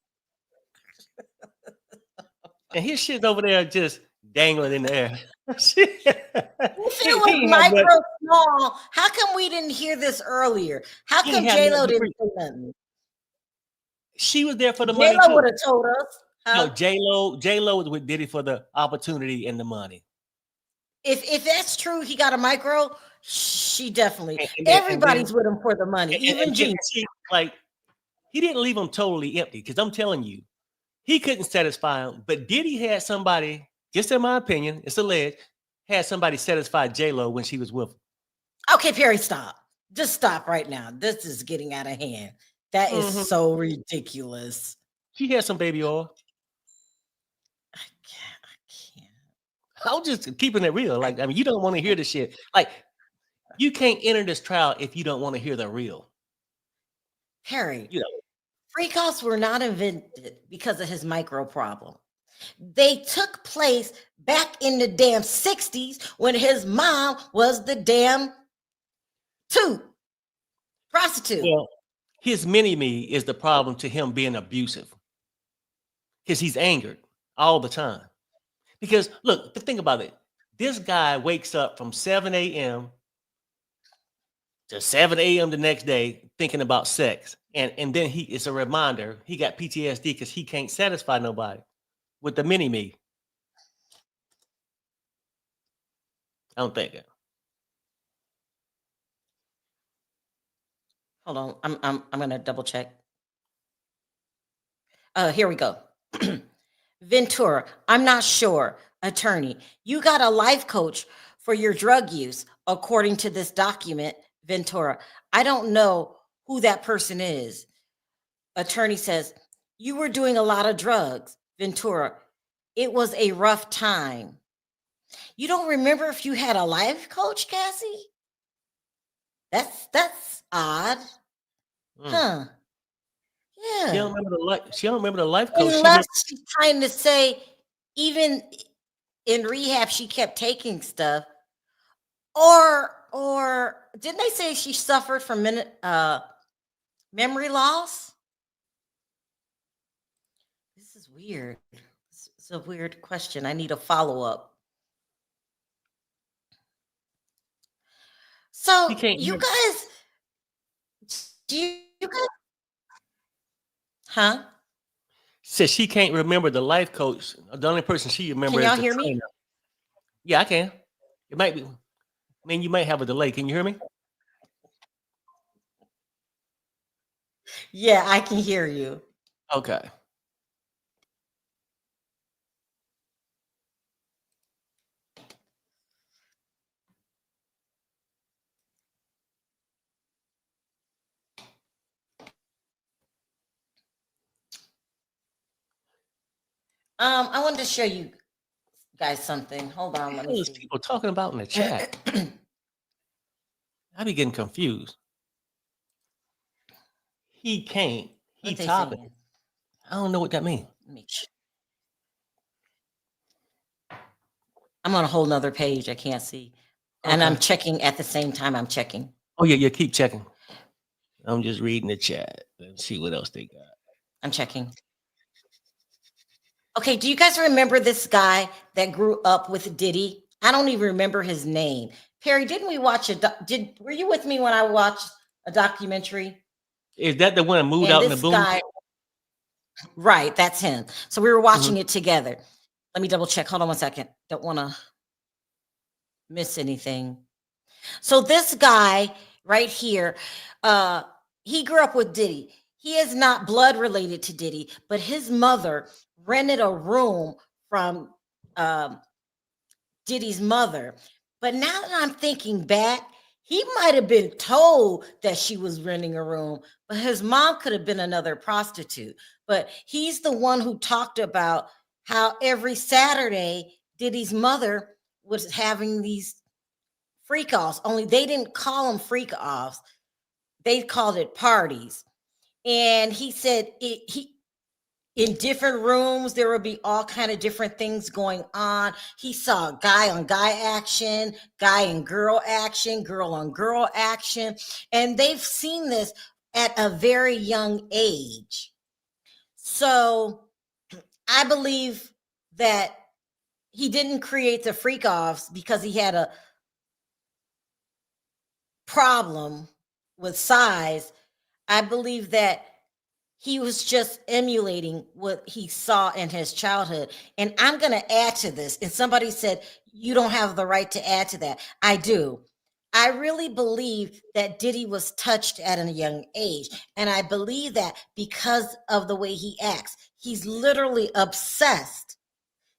And his shit's over there just dangling in the air. If it was micro small, how come we didn't hear this earlier? How come J-Lo didn't say nothing? She was there for the money J-Lo too. would have told us. No, J-Lo was with Diddy for the opportunity and the money. If that's true, he got a micro. She definitely. Everybody's with him for the money, even Gina. Like he didn't leave him totally empty because I'm telling you, he couldn't satisfy him. But Diddy had somebody, just in my opinion, it's alleged, had somebody satisfy J-Lo when she was with him. Okay, Perry, stop. Just stop right now. This is getting out of hand. That is so ridiculous. She had some baby oil. I can't. I'm just keeping it real. Like, I mean, you don't want to hear the shit. Like, you can't enter this trial if you don't want to hear the real. Perry, you know, freak offs were not invented because of his micro problem. They took place back in the damn 60s when his mom was the damn prostitute. Well, his mini-me is the problem to him being abusive. Because he's angered all the time. Because look, think about it. This guy wakes up from 7 a.m. to 7 a.m. the next day thinking about sex. And then it's a reminder, he got PTSD because he can't satisfy nobody with the mini-me. I don't think it. Hold on, I'm gonna double check. Here we go. Ventura, I'm not sure. Attorney, you got a life coach for your drug use, according to this document, Ventura. I don't know who that person is. Attorney says, you were doing a lot of drugs, Ventura. It was a rough time. You don't remember if you had a life coach, Cassie? That's odd. Huh. Yeah. She don't remember the life coach. Unless she's trying to say, even in rehab, she kept taking stuff. Or didn't they say she suffered from memory loss? This is weird. It's a weird question. I need a follow-up. So you guys, do you guys? Huh? Says she can't remember the life coach. The only person she remembers. Can y'all hear me? Yeah, I can. It might be. I mean, you might have a delay. Can you hear me? Yeah, I can hear you. Okay. I wanted to show you guys something. Hold on, let me see. People talking about in the chat. I be getting confused. He can't. He topping. I don't know what that means. I'm on a whole nother page. I can't see. And I'm checking at the same time I'm checking. Oh, yeah, keep checking. I'm just reading the chat and see what else they got. I'm checking. Okay, do you guys remember this guy that grew up with Diddy? I don't even remember his name. Perry, didn't we watch were you with me when I watched a documentary? Is that the one that moved And out in the this booth? guy, right, that's him. So we were watching Mhm. it together. Let me double check. Hold on one second. Don't want to miss anything. So this guy right here, he grew up with Diddy. He is not blood related to Diddy, but his mother rented a room from Diddy's mother. But now that I'm thinking back, he might have been told that she was renting a room, but his mom could have been another prostitute. But he's the one who talked about how every Saturday Diddy's mother was having these freak offs, only they didn't call them freak offs, they called it parties. And he said he in different rooms there would be all kind of different things going on. He saw guy on guy action, guy and girl action, girl on girl action, and they've seen this at a very young age. So I believe that he didn't create the freak offs because he had a problem with size. I believe that he was just emulating what he saw in his childhood. And I'm going to add to this. And somebody said, you don't have the right to add to that. I do. I really believe that Diddy was touched at a young age. And I believe that because of the way he acts, he's literally obsessed.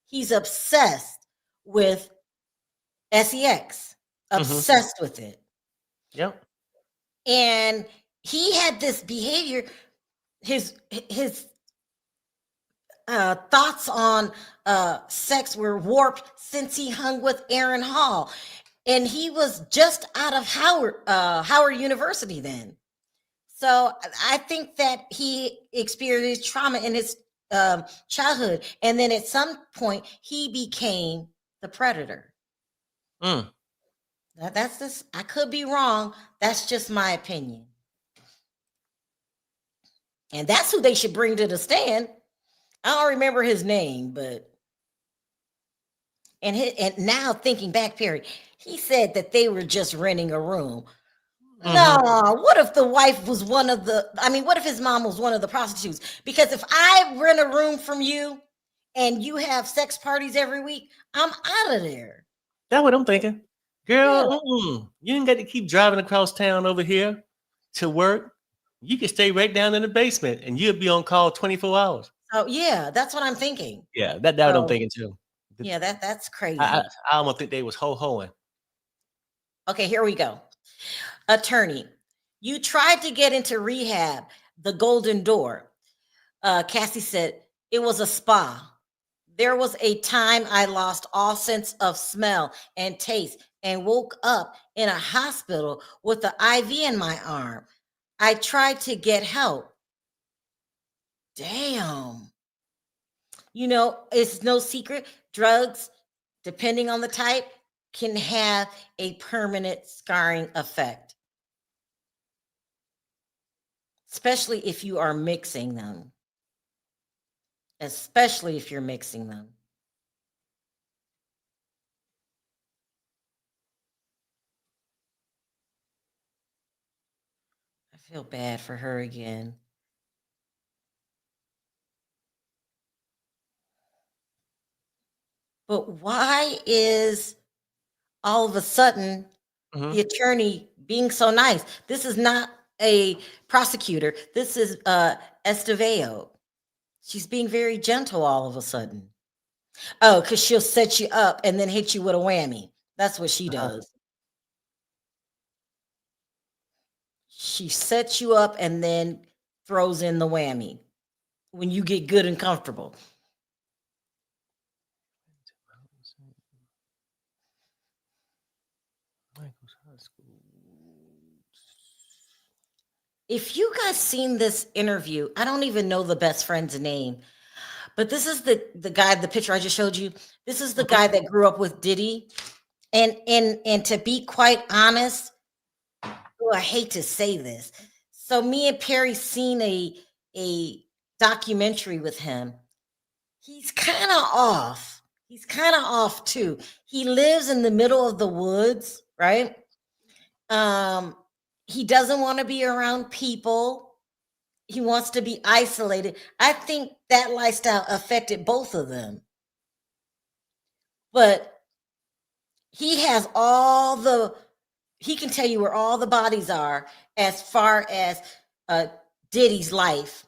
He's obsessed with sex, obsessed with it. Yep. And he had this behavior, his thoughts on sex were warped since he hung with Aaron Hall, and he was just out of Howard University then. So I think that he experienced trauma in his childhood, and then at some point he became the predator. That's this. I could be wrong. That's just my opinion. And that's who they should bring to the stand. I don't remember his name, but and now thinking back, Perry, he said that they were just renting a room. No, what if the wife was what if his mom was one of the prostitutes? Because if I rent a room from you and you have sex parties every week, I'm out of there. That's what I'm thinking. Girl, you ain't got to keep driving across town over here to work. You can stay right down in the basement and you'll be on call 24 hours. Oh, yeah, that's what I'm thinking. Yeah, that's what I'm thinking too. Yeah, that's crazy. I almost think they was ho-hoing. Okay, here we go. Attorney, you tried to get into rehab, the Golden Door. Cassie said, it was a spa. There was a time I lost all sense of smell and taste and woke up in a hospital with an IV in my arm. I tried to get help. Damn. You know, it's no secret. Drugs, depending on the type, can have a permanent scarring effect, especially if you are mixing them. Especially if you're mixing them. I feel bad for her again. But why is all of a sudden the attorney being so nice? This is not a prosecutor. This is Estevao. She's being very gentle all of a sudden. Oh, because she'll set you up and then hit you with a whammy. That's what she does. She sets you up and then throws in the whammy when you get good and comfortable. If you guys seen this interview, I don't even know the best friend's name, but this is the guy, the picture I just showed you. This is the guy that grew up with Diddy. And to be quite honest, I hate to say this. So me and Perry seen a documentary with him. He's kind of off. he's kind of off too. He lives in the middle of the woods, right? He doesn't want to be around people. He wants to be isolated. I think that lifestyle affected both of them. But he has he can tell you where all the bodies are as far as Diddy's life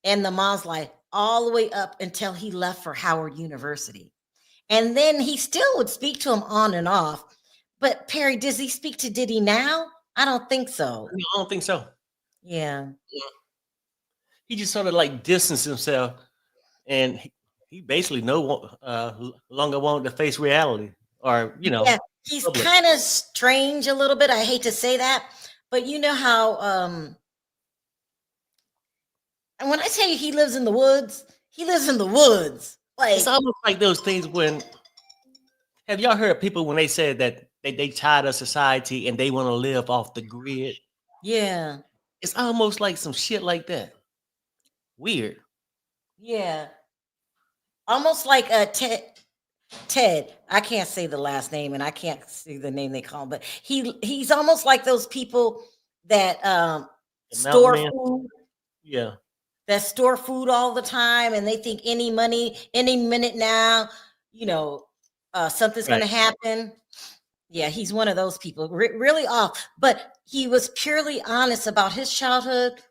and the mom's life, all the way up until he left for Howard University. And then he still would speak to him on and off. But Perry, does he speak to Diddy now? I don't think so. No, I don't think so. Yeah. He just sort of like distanced himself, and he basically longer wanted to face reality, or Yeah, he's public. kind of strange a little bit. I hate to say that, but you know how and when I tell you he lives in the woods, he lives in the woods. Like, It's almost like those things when have y'all heard people when they said that they tired of society and they want to live off the grid? yeah, It's almost like some shit like that. Weird. yeah, almost like Ted. I can't say the last name, and I can't see the name they call him, but he's almost like those people that The store mountain man. food. Yeah. That store food all the time, and they think any minute now, something's Right. going to happen. Yeah, he's one of those people, really off. But he was purely honest about his childhood,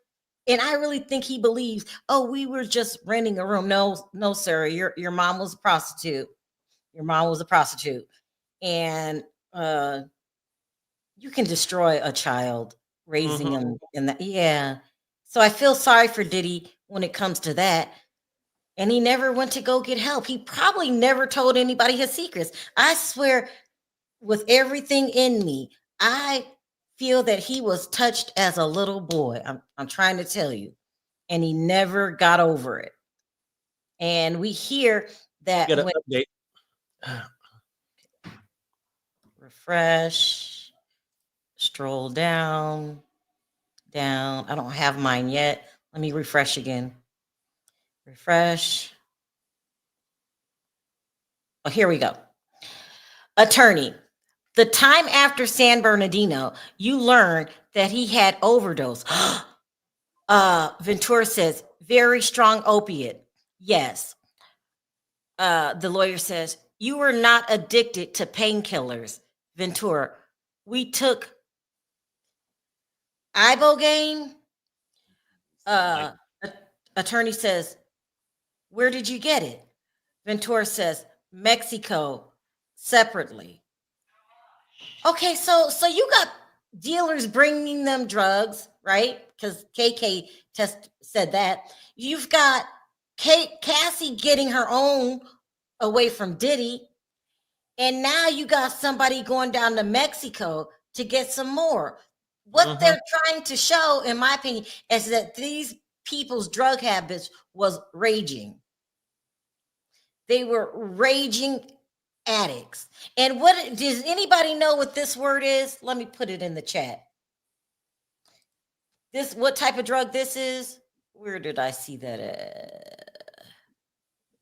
and I really think he believes, oh, we were just renting a room. No, sir, your mom was a prostitute. Your mom was a prostitute, and you can destroy a child raising him in that. Yeah. So I feel sorry for Diddy when it comes to that. And he never went to go get help. He probably never told anybody his secrets. I swear, with everything in me, I feel that he was touched as a little boy. I'm trying to tell you. And he never got over it. And we hear that Get an when update. refresh, stroll down. I don't have mine yet. Let me refresh again. Refresh. Oh, here we go. Attorney. The time after San Bernardino, you learn that he had overdose. Ventura says, very strong opiate. Yes. The lawyer says, you were not addicted to painkillers. Ventura, we took ibogaine. Attorney says, where did you get it? Ventura says, Mexico, separately. Okay, so you got dealers bringing them drugs, right? Because KK said that. You've got Cassie getting her own away from Diddy. And now you got somebody going down to Mexico to get some more. What they're trying to show, in my opinion, is that these people's drug habits was raging. They were raging addicts. And what does anybody know what this word is? Let me put it in the chat. What type of drug this is? Where did I see that at?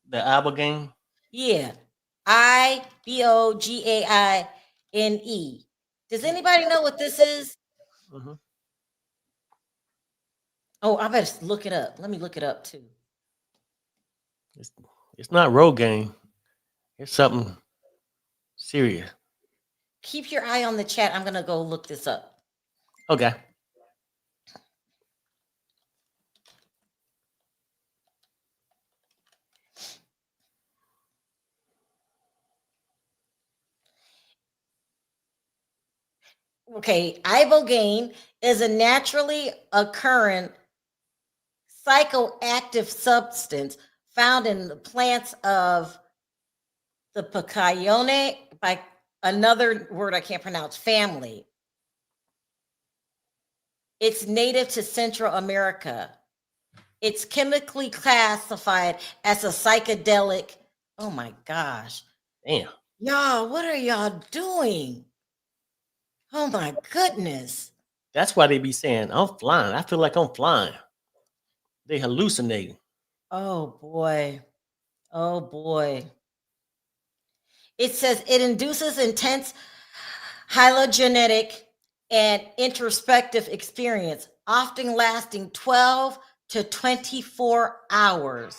The ibogaine. Yeah. IBOGAINE. Does anybody know what this is? Oh, I better look it up. Let me look it up too. It's not Rogaine. It's something serious. Keep your eye on the chat. I'm gonna go look this up. Okay. Okay, ibogaine is a naturally occurring psychoactive substance found in the plants of the Picayone, by another word I can't pronounce, family. It's native to Central America. It's chemically classified as a psychedelic. Oh my gosh. Damn. Y'all, what are y'all doing? Oh my goodness. That's why they be saying, I'm flying. I feel like I'm flying. They hallucinating. Oh boy. Oh boy. It says it induces intense hylogenetic and introspective experience, often lasting 12 to 24 hours.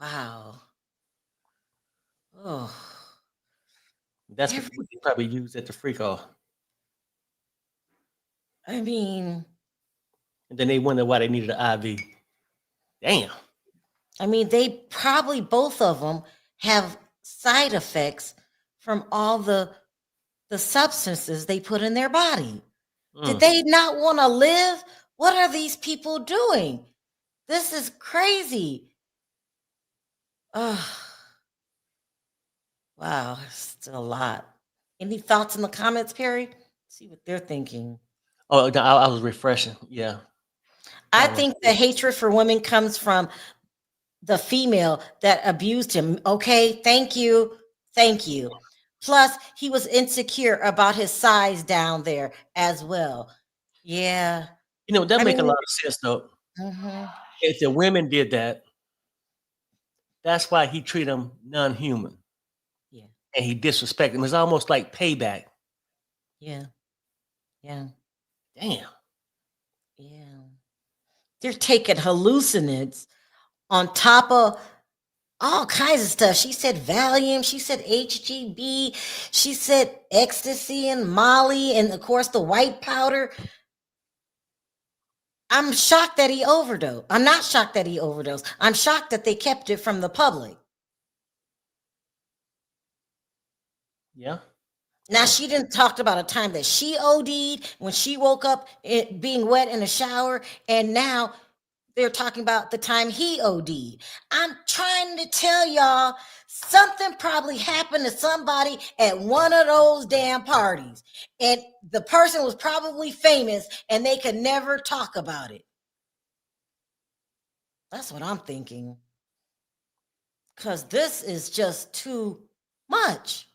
Wow. Oh. That's what they probably used at the freak off. I mean, And then they wonder why they needed an IV. Damn. I mean, they probably both of them have side effects from all the substances they put in their body. Did they not want to live? What are these people doing? This is crazy. Oh, wow, it's a lot. Any thoughts in the comments, Perry? See what they're thinking. Oh, no, I was refreshing. Yeah. I think the hatred for women comes from the female that abused him. Okay, thank you. Thank you. Plus, he was insecure about his size down there as well. Yeah. You know, that make a lot of sense though. Mhm. If the women did that, that's why he treated them non-human. Yeah. And he disrespected them. It's almost like payback. Yeah. Yeah. Damn. Yeah. They're taking hallucinogens on top of all kinds of stuff. She said Valium, she said HGB, she said ecstasy and Molly, and of course the white powder. I'm shocked that he overdosed. I'm not shocked that he overdosed. I'm shocked that they kept it from the public. Yeah. Now, she didn't talk about a time that she OD'd when she woke up being wet in the shower, and now they're talking about the time he OD'd. I'm trying to tell y'all, something probably happened to somebody at one of those damn parties, and the person was probably famous, and they could never talk about it. That's what I'm thinking. Because this is just too much.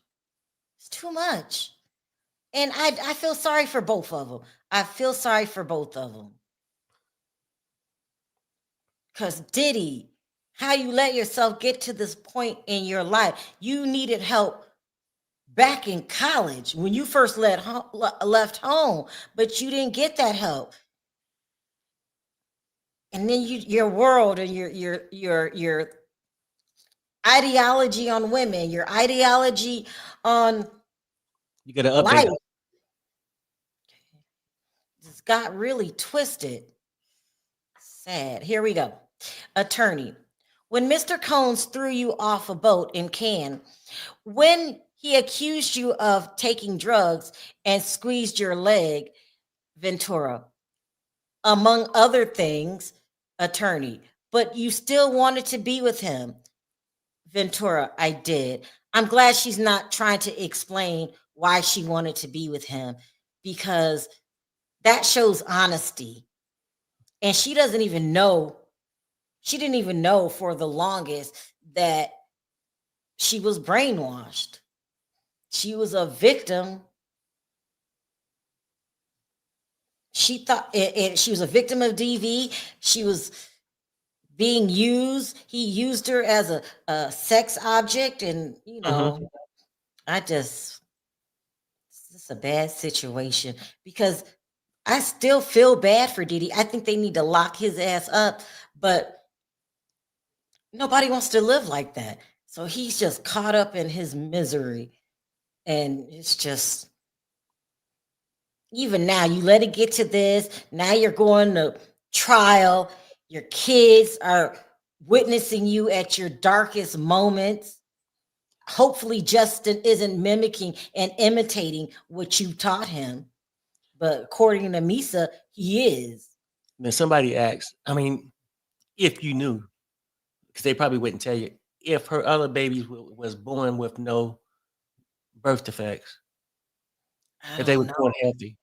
It's too much. And I feel sorry for both of them. I feel sorry for both of them. Because Diddy, how you let yourself get to this point in your life, you needed help back in college when you first left home, but you didn't get that help. And then your world and your ideology on women, your ideology on You got to update life them. just got really twisted. Sad. Here we go. Attorney, when Mr. Combs threw you off a boat in Cannes, when he accused you of taking drugs and squeezed your leg, Ventura, among other things, attorney, but you still wanted to be with him, Ventura, I did. I'm glad she's not trying to explain why she wanted to be with him, because that shows honesty. And she doesn't even know. She didn't even know for the longest that she was brainwashed. She was a victim. She thought she was a victim of DV. She was being used. He used her as a sex object. And, you know, it's a bad situation, because I still feel bad for Diddy. I think they need to lock his ass up, but nobody wants to live like that. So he's just caught up in his misery. And it's just, even now, you let it get to this. Now you're going to trial. Your kids are witnessing you at your darkest moments. Hopefully, Justin isn't mimicking and imitating what you taught him. But according to Misa, he is. Then somebody asked, I mean, if you knew, because they probably wouldn't tell you, if her other baby was born with no birth defects, if they were born healthy,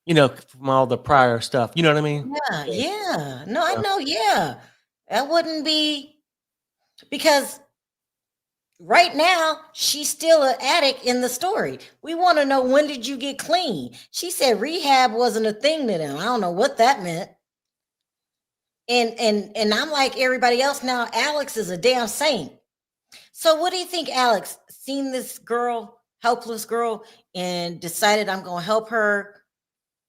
you know, from all the prior stuff, you know what I mean? Yeah. No, I know. Yeah. That wouldn't be, because right now she's still an addict in the story. We want to know, when did you get clean? She said rehab wasn't a thing to them. I don't know what that meant. And I'm like everybody else now. Alex is a damn saint. So what do you think, Alex? Seen this girl, helpless girl, and decided I'm gonna help her,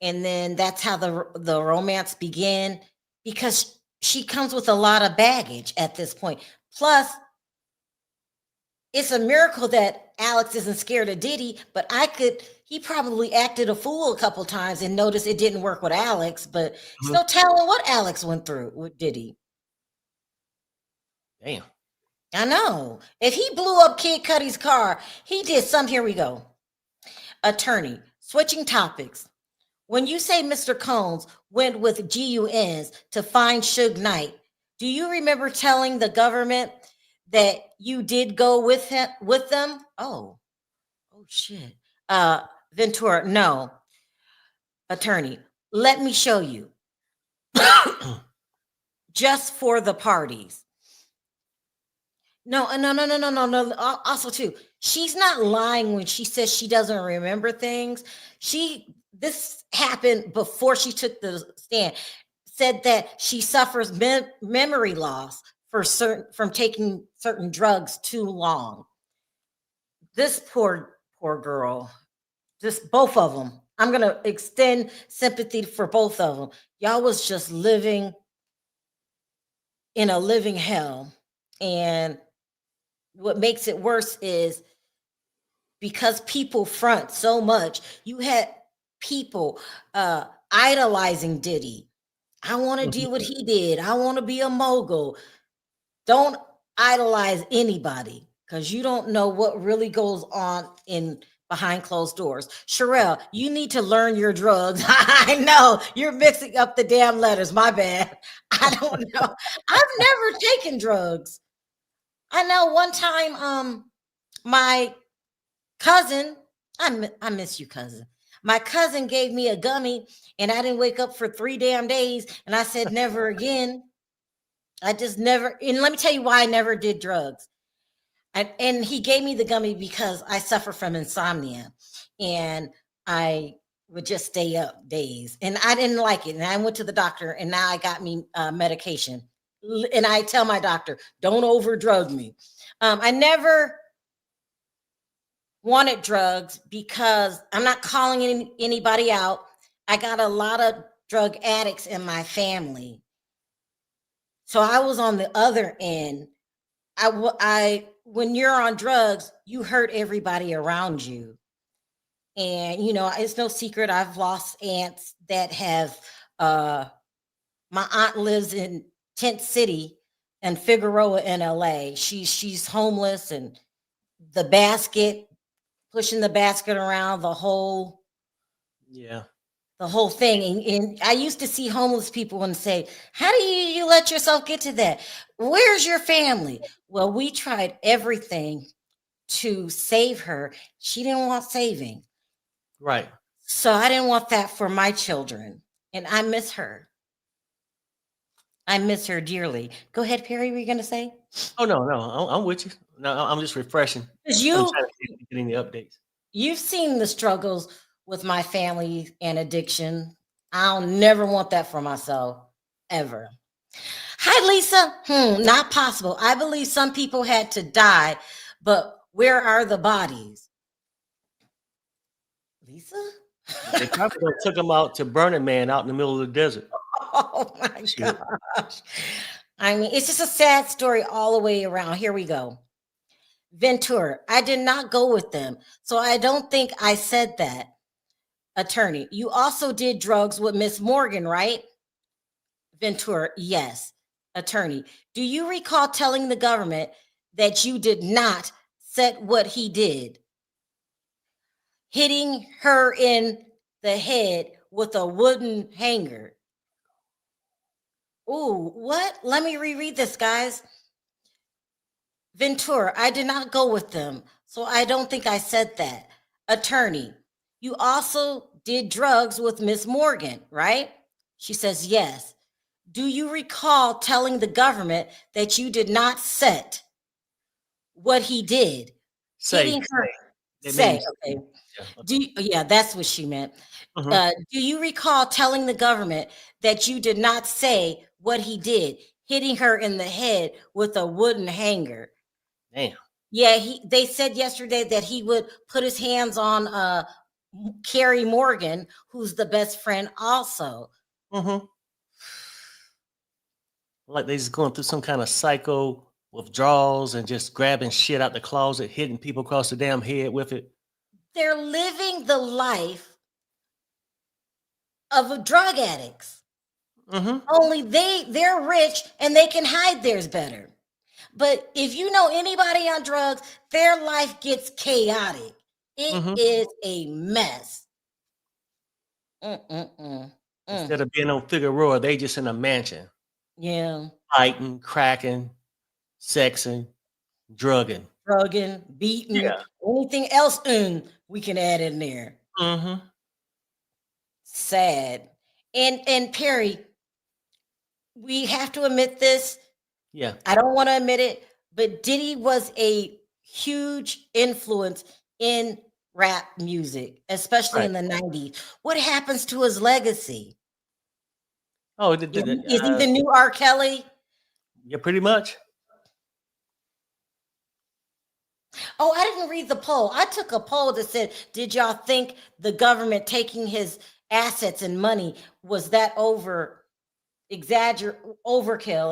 and then that's how the romance began, because she comes with a lot of baggage at this point. Plus, it's a miracle that Alex isn't scared of Diddy, but he probably acted a fool a couple times and noticed it didn't work with Alex, but Mhm. still telling what Alex went through with Diddy. Damn. I know. If he blew up Kid Cudi's car, he did some. Here we go. Attorney, switching topics. When you say Mr. Combs went with GUNs to find Suge Knight, do you remember telling the government that you did go with them? Oh shit. Ventura, no. Attorney, let me show you. Just for the parties. No. Also, too, she's not lying when she says she doesn't remember things. This happened before she took the stand. Said that she suffers memory loss from taking certain drugs too long. This poor girl. Just both of them. I'm gonna extend sympathy for both of them. Y'all was just living in a living hell, and what makes it worse is because people front so much, you had people idolizing Diddy. I want to do what he did. I want to be a mogul. Don't idolize anybody, because you don't know what really goes on in behind closed doors. Sharrell, you need to learn your drugs. I know you're mixing up the damn letters. My bad. I don't know. I've never taken drugs. I know one time, my cousin, I miss you, cousin. My cousin gave me a gummy, and I didn't wake up for 3 damn days, and I said never again. I just never, and let me tell you why I never did drugs. And he gave me the gummy because I suffer from insomnia, and I would just stay up days, and I didn't like it. And I went to the doctor, and now I got me medication. And I tell my doctor, don't overdrug me. I never wanted drugs because I'm not calling anybody out. I got a lot of drug addicts in my family. So I was on the other end. When you're on drugs, you hurt everybody around you. And it's no secret I've lost aunts that have my aunt lives in Tent City and Figueroa in LA. She's homeless, and the basket, pushing the basket around, the whole thing. And I used to see homeless people and say, how do you let yourself get to that? Where's your family? Well, we tried everything to save her. She didn't want saving. Right. So I didn't want that for my children. And I miss her. I miss her dearly. Go ahead, Perry, were you going to say? Oh, no. I'm with you. No, I'm just refreshing. Because I'm trying to keep getting the updates. You've seen the struggles with my family and addiction. I'll never want that for myself, ever. Hi, Lisa. Not possible. I believe some people had to die, but where are the bodies? Lisa? They probably took him out to Burning Man out in the middle of the desert. Oh my gosh. I mean, it's just a sad story all the way around. Here we go. Ventura, I did not go with them, so I don't think I said that. Attorney, you also did drugs with Miss Morgan, right? Ventura, yes. Attorney, do you recall telling the government that you did not set what he did? Hitting her in the head with a wooden hanger. Ooh, what? Let me reread this, guys. Ventura, I did not go with them, so I don't think I said that. Attorney, you also did drugs with Miss Morgan, right? She says, yes. Do you recall telling the government that you did not set what he did? Say, Hitting her. They made him say, okay. yeah, Yeah, that's what she meant. Mhm. Do you recall telling the government that you did not say what he did, hitting her in the head with a wooden hanger? Damn. Yeah, they said yesterday that he would put his hands on Carrie Morgan, who's the best friend also. Mm-hmm. Like they just going through some kind of psycho withdrawals and just grabbing shit out the closet, hitting people across the damn head with it. They're living the life of drug addicts. Mm-hmm. Only they're rich and they can hide theirs better. But if you know anybody on drugs, their life gets chaotic. It is a mess. Instead of being on Figueroa, they just in a mansion. Yeah. Fighting, cracking, sexing, drugging. Drugging, beating, Yeah. anything else we can add in there. Mm-hmm. Sad. And Perry, we have to admit this. Yeah. I don't want to admit it, but Diddy was a huge influence in rap music, especially in the 90s. What happens to his legacy? Oh, Is he the new R. Kelly? Yeah, pretty much. Oh, I didn't read the poll. I took a poll that said, did y'all think the government taking his assets and money, was that overkill?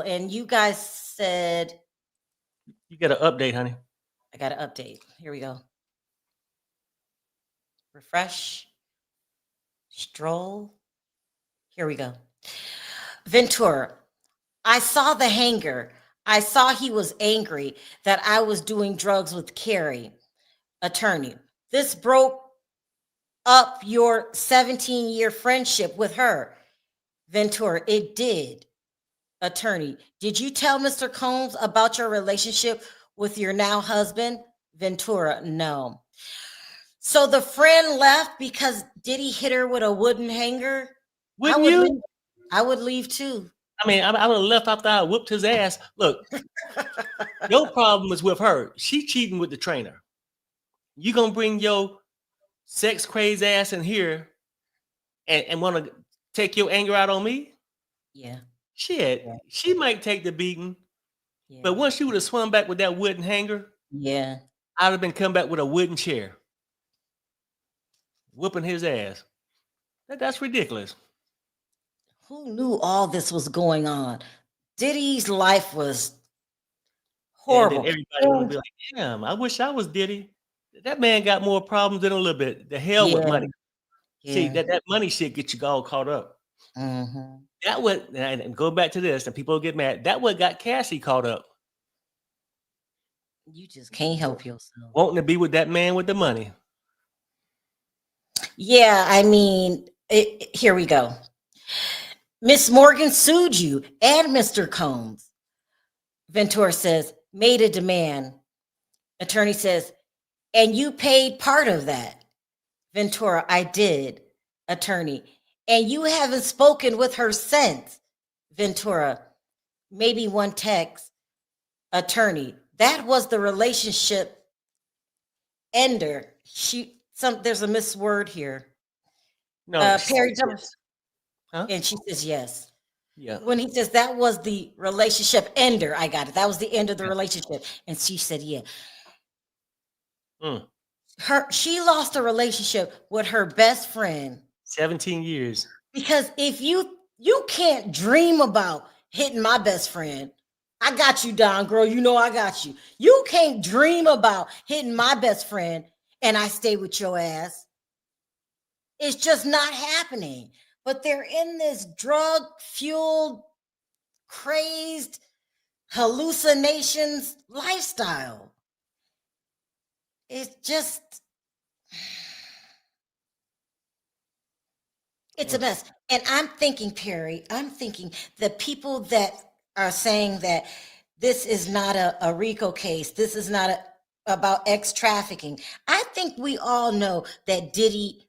And you guys said... You got an update, honey. I got an update. Here we go. Refresh. Stroll. Here we go. Ventura. I saw the hanger. I saw he was angry that I was doing drugs with Carrie. Attorney. This broke up your 17-year friendship with her. Ventura. It did. Attorney. Did you tell Mr. Combs about your relationship with your now husband? Ventura. No. So the friend left because Diddy hit her with a wooden hanger? Wouldn't you? I would leave too. I mean, I would have left after I whooped his ass. Look, your problem is with her. She cheating with the trainer. You gonna bring your sex crazy ass in here and want to take your anger out on me? Yeah. Shit, yeah. She might take the beating, but once she would have swung back with that wooden hanger, yeah, I'd have been come back with a wooden chair, whooping his ass. That's ridiculous. Who knew all this was going on? Diddy's life was horrible. And then everybody would be like, damn, I wish I was Diddy. That man got more problems than a little bit. The hell with money. Yeah. See, that money shit gets you all caught up. Mm-hmm. That what, and go back to this, and people get mad. That what got Cassie caught up. You just can't help yourself. Wanting to be with that man with the money. Yeah, I mean, here we go. Miss Morgan sued you and Mr. Combs. Ventura says, made a demand. Attorney says, and you paid part of that. Ventura, I did. Attorney, and you haven't spoken with her since. Ventura, maybe one text. Attorney, that was the relationship ender. There's a misword here. No, Perry, huh? And she says yes. Yeah. When he says that was the relationship ender, I got it. That was the end of the relationship, and she said yeah. She lost a relationship with her best friend. 17 years. Because if you can't dream about hitting my best friend, I got you, Don, girl. You know I got you. You can't dream about hitting my best friend and I stay with your ass. It's just not happening. But they're in this drug-fueled, crazed, hallucinations lifestyle. It's just, it's a mess. And I'm thinking, Perry, the people that are saying that this is not a RICO case, this is not about ex-trafficking. I think we all know that Diddy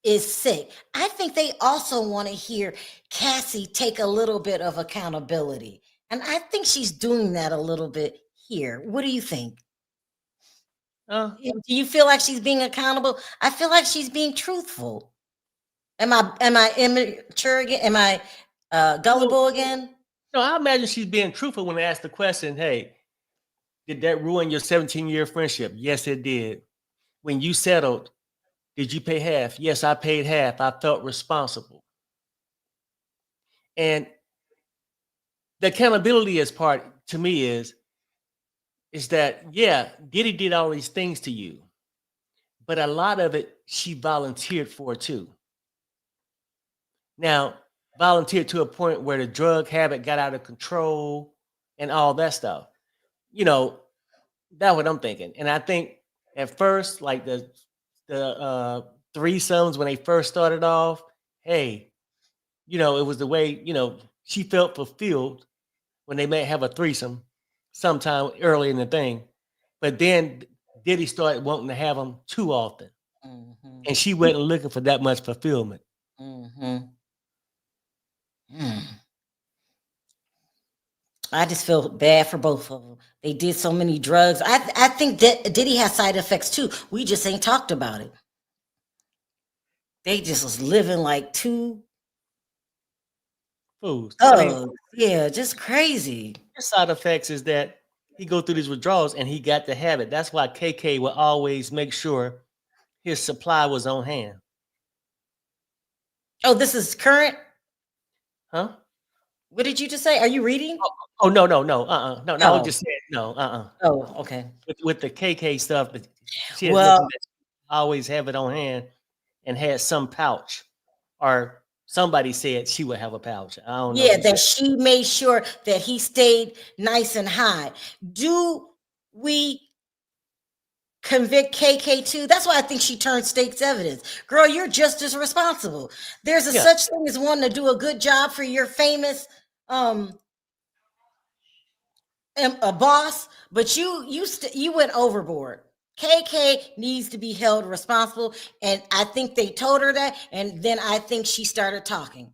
is sick. I think they also want to hear Cassie take a little bit of accountability. And I think she's doing that a little bit here. What do you think? Do you feel like she's being accountable? I feel like she's being truthful. Am I immature again? Am I gullible again? No, I imagine she's being truthful when they ask the question, hey, did that ruin your 17-year friendship? Yes, it did. When you settled, did you pay half? Yes, I paid half. I felt responsible. And the accountability is part to me is that, yeah, Diddy did all these things to you, but a lot of it she volunteered for too. Now, volunteered to a point where the drug habit got out of control and all that stuff. You know, that's what I'm thinking. And I think at first, like the threesomes when they first started off, hey, it was the way, she felt fulfilled when they may have a threesome sometime early in the thing. But then Diddy started wanting to have them too often. And she wasn't looking for that much fulfillment. I just feel bad for both of them. They did so many drugs. I think that Diddy has side effects too. We just ain't talked about it. They just was living like two fools. Oh, yeah, just crazy. His side effects is that he go through these withdrawals and he got the habit. That's why KK will always make sure his supply was on hand. Oh, this is current? Huh? What did you just say? Are you reading? Oh no. No, I Oh. was just saying no. Oh, okay. With the KK stuff, she Well- always have it on hand and had some pouch, or somebody said she would have a pouch. I don't know. Yeah, that she made sure that he stayed nice and high. Do we convict KK too? That's why I think she turned state's evidence. Girl, you're just as responsible. There's a Yeah. such thing as wanting to do a good job for your famous a boss, but you went overboard. KK needs to be held responsible, and I think they told her that, and then I think she started talking.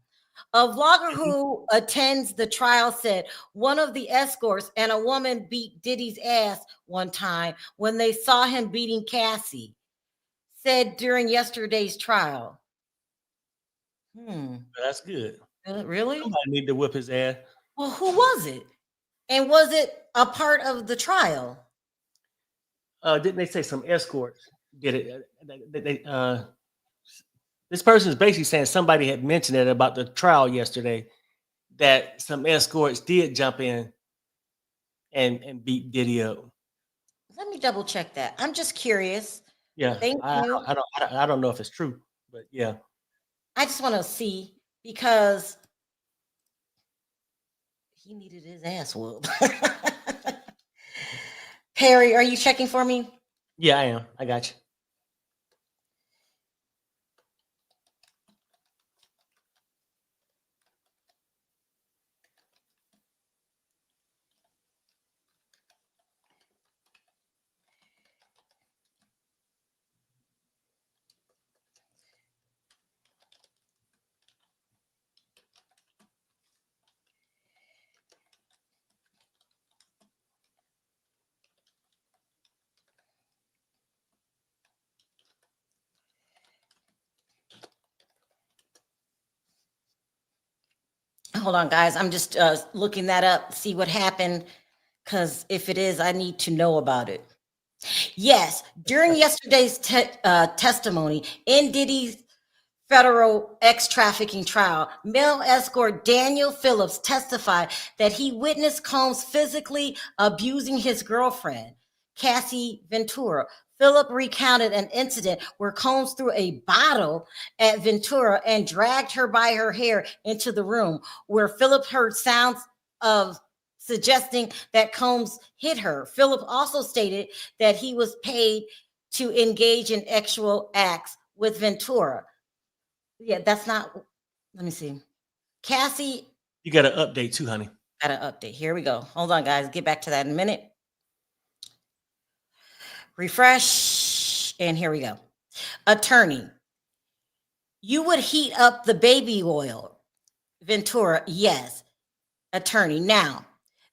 A vlogger who attends the trial said one of the escorts and a woman beat Diddy's ass one time when they saw him beating Cassie, said during yesterday's trial. That's good. Really? Somebody need to whip his ass. Well, who was it? And was it a part of the trial? Didn't they say some escorts did it? This person is basically saying somebody had mentioned it about the trial yesterday, that some escorts did jump in and beat Diddy up. Let me double check that. I'm just curious. Yeah, Thank you. I don't know if it's true, but yeah. I just want to see because he needed his ass whooped. Perry, are you checking for me? Yeah, I am. I got you. Hold on, guys. I'm just looking that up, see what happened, because if it is, I need to know about it. Yes, during yesterday's testimony in Diddy's federal ex-trafficking trial, male escort Daniel Phillips testified that he witnessed Combs physically abusing his girlfriend, Cassie Ventura. Phillip recounted an incident where Combs threw a bottle at Ventura and dragged her by her hair into the room, where Phillip heard sounds of suggesting that Combs hit her. Phillip also stated that he was paid to engage in sexual acts with Ventura. Yeah, that's not, let me see. Cassie. You got an update too, honey. Got an update. Here we go. Hold on, guys. Get back to that in a minute. Refresh. And here we go. Attorney. You would heat up the baby oil. Ventura. Yes. Attorney. Now,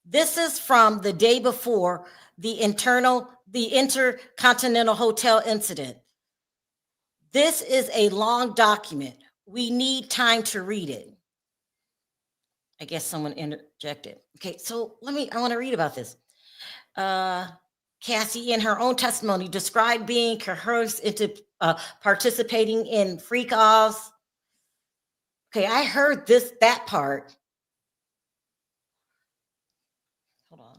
this is from the day before the Intercontinental Hotel incident. This is a long document. We need time to read it. I guess someone interjected. Okay, so I want to read about this. Cassie, in her own testimony, described being coerced into participating in freak-offs. Okay, I heard that part. Hold on.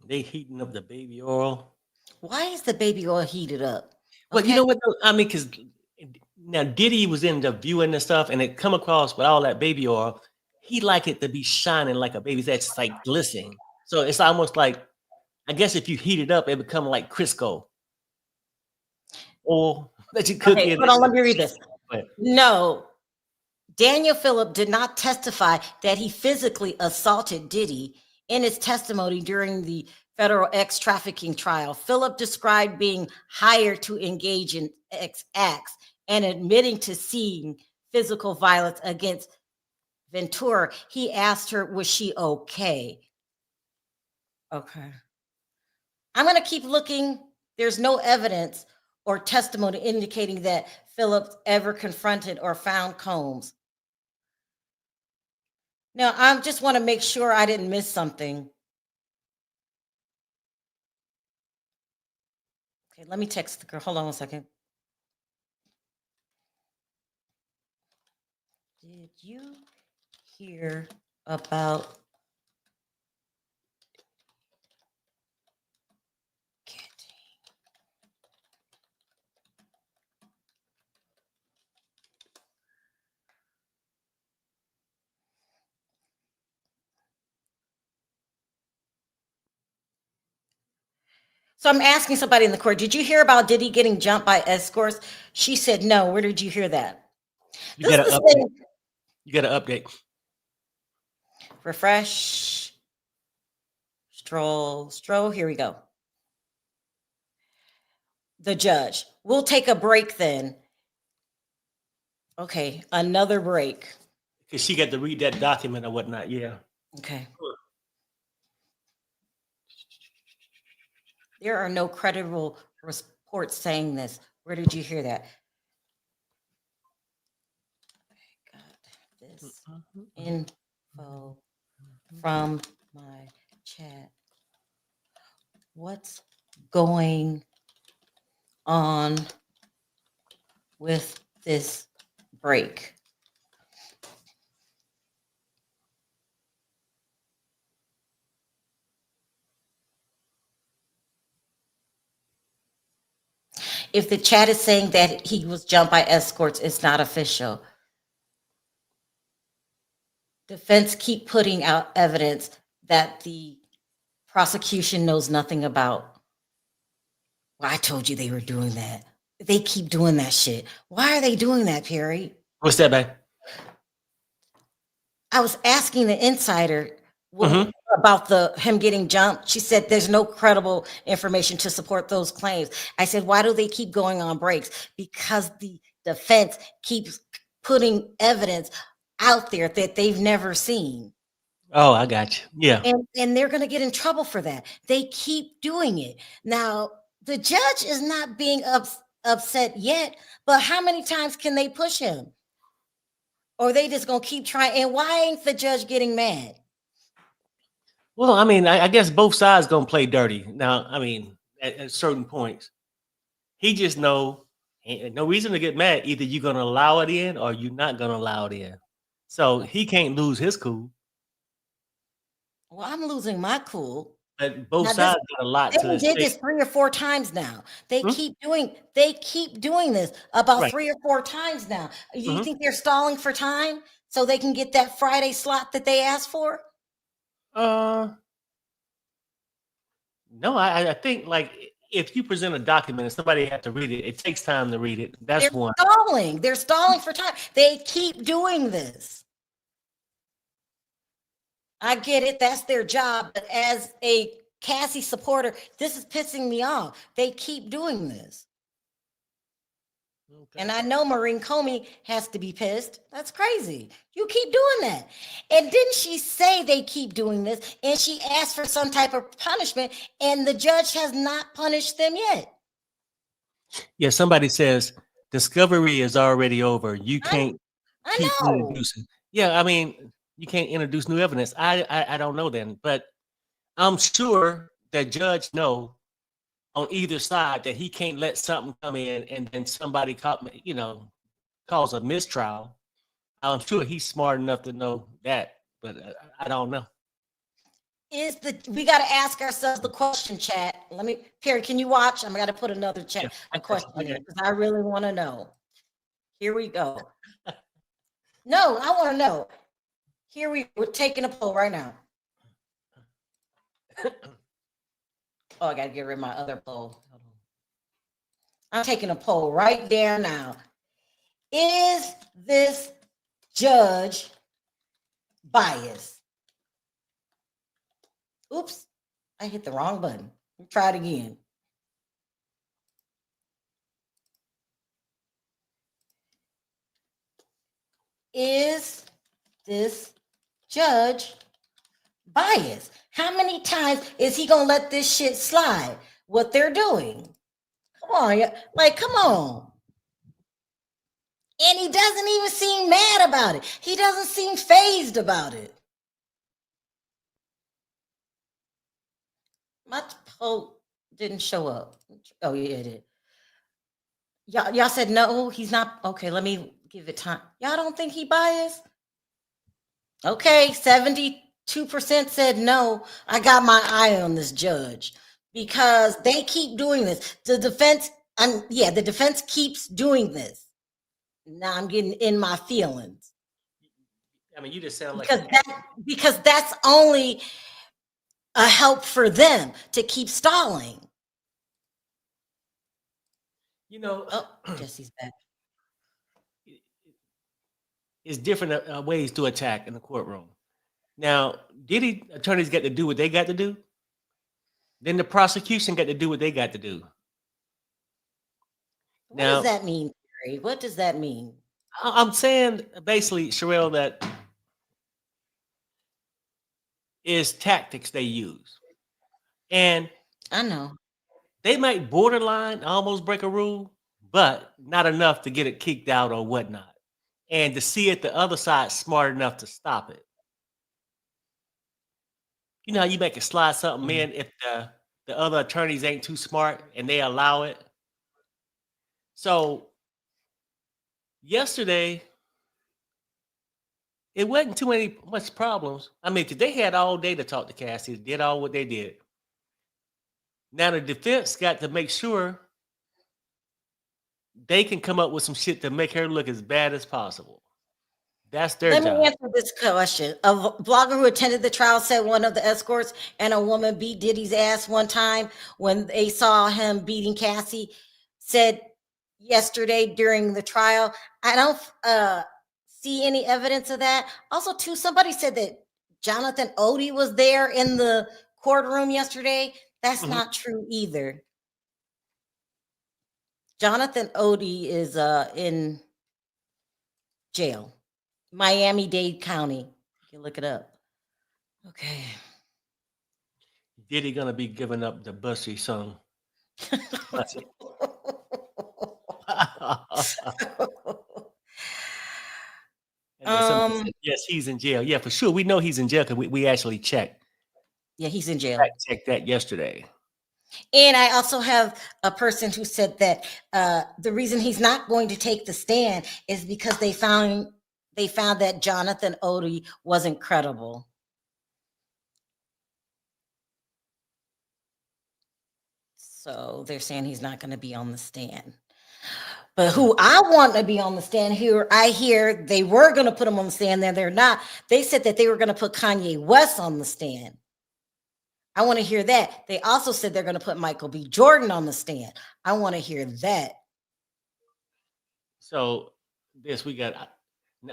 They heating up the baby oil. Why is the baby oil heated up? Well, Okay. you know what? Though? I mean, because now Diddy was in the viewing and stuff, and it come across with all that baby oil. He like it to be shining like a baby. That's like glistening. So it's almost like, I guess if you heat it up, it become like Crisco. Or that you cook Okay, it. hold on, let me read this. But No, Daniel Phillip did not testify that he physically assaulted Diddy. In his testimony during the federal X trafficking trial, Phillip described being hired to engage in X acts and admitting to seeing physical violence against Ventura. He asked her, was she okay? Okay. I'm going to keep looking. There's no evidence or testimony indicating that Phillip ever confronted or found Combs. Now, I just want to make sure I didn't miss something. Okay, let me text the girl. Hold on 1 second. Did you hear about So I'm asking somebody in the court, did you hear about Diddy getting jumped by escorts? She said, no. Where did you hear that? you got to update. You got to update. Refresh. Stroll. Here we go. The judge. We'll take a break then. Okay, another break. Because she got to read that document or whatnot. Yeah. Okay. There are no credible reports saying this. Where did you hear that? I got this info from my chat. What's going on with this break? If the chat is saying that he was jumped by escorts, it's not official. Defense keep putting out evidence that the prosecution knows nothing about. Well, I told you they were doing that. They keep doing that shit. Why are they doing that, Perry? What's that, babe? I was asking the insider about him getting jumped. She said there's no credible information to support those claims. I said, why do they keep going on breaks? Because the defense keeps putting evidence out there that they've never seen. Oh, I got you. Yeah. And they're going to get in trouble for that. They keep doing it. Now, the judge is not being upset yet, but how many times can they push him? Or they just going to keep trying? And why ain't the judge getting mad? Well, I mean, I guess both sides gonna play dirty. Now, I mean, at certain points, he just ain't no reason to get mad. Either you're gonna allow it in or you're not gonna allow it in. So he can't lose his cool. Well, I'm losing my cool. But both Now, sides got a lot to they did stake. this 3 or 4 times now. They keep doing this about Right. 3 or 4 times now. You think they're stalling for time so they can get that Friday slot that they asked for? No, I think like if you present a document and somebody has to read it, it takes time to read it. That's one. Stalling. They're stalling for time. They keep doing this. I get it. That's their job. But as a Cassie supporter, this is pissing me off. They keep doing this. And I know Maureen Comey has to be pissed. That's crazy. You keep doing that. And didn't she say they keep doing this? And she asked for some type of punishment, and the judge has not punished them yet. Yeah, somebody says discovery is already over. You can't keep know. introducing. Yeah, I mean, you can't introduce new evidence. I don't know then, but I'm sure the judge know on either side that he can't let something come in and then somebody cause a mistrial. I'm sure he's smart enough to know that, but I don't know. We got to ask ourselves the question, chat. Perry, can you watch? I'm going to put another a question in because I really want to know. Here we go. No, I want to know. We're taking a poll right now. Oh, I got to get rid of my other poll. I'm taking a poll right there now. Is this judge biased? Oops, I hit the wrong button. Let me try it again. Is this judge biased? How many times is he gonna let this shit slide? What they're doing? Come on, come on. And he doesn't even seem mad about it. He doesn't seem fazed about it. My poll didn't show up. Oh, yeah, it did. Y'all said no, he's not. Okay, let me give it time. Y'all don't think he biased? Okay, 72% said no. I got my eye on this judge because they keep doing this. The defense keeps doing this. Now I'm getting in my feelings. I mean, you just sound like because that's only a help for them to keep stalling. Jesse's back. It's different ways to attack in the courtroom. Now, Diddy attorneys get to do what they got to do. Then the prosecution got to do what they got to do. What does that mean, Terry? What does that mean? I'm saying basically, Sharrell, that is tactics they use. And I know they might borderline almost break a rule, but not enough to get it kicked out or whatnot. And to see it the other side smart enough to stop it. You know how you make it slide something in if the other attorneys ain't too smart and they allow it. So yesterday, it wasn't much problems. I mean, they had all day to talk to Cassie, did all what they did. Now the defense got to make sure they can come up with some shit to make her look as bad as possible. That's their job. Let me answer this question. A blogger who attended the trial said one of the escorts and a woman beat Diddy's ass one time when they saw him beating Cassie. Said yesterday during the trial, I don't see any evidence of that. Also, too, somebody said that Jonathan Odie was there in the courtroom yesterday. That's not true either. Jonathan Odie is in jail. Miami-Dade County. You can look it up. Okay. Diddy gonna be giving up the Bussy song. Bussy. Said, yes, he's in jail. Yeah, for sure. We know he's in jail because we actually checked. Yeah, he's in jail. I checked that yesterday. And I also have a person who said that the reason he's not going to take the stand is because they found that Jonathan Odie wasn't credible. So they're saying he's not going to be on the stand. But who I want to be on the stand here, I hear they were going to put him on the stand, then they're not. They said that they were going to put Kanye West on the stand. I want to hear that. They also said they're going to put Michael B. Jordan on the stand. I want to hear that. So this we got.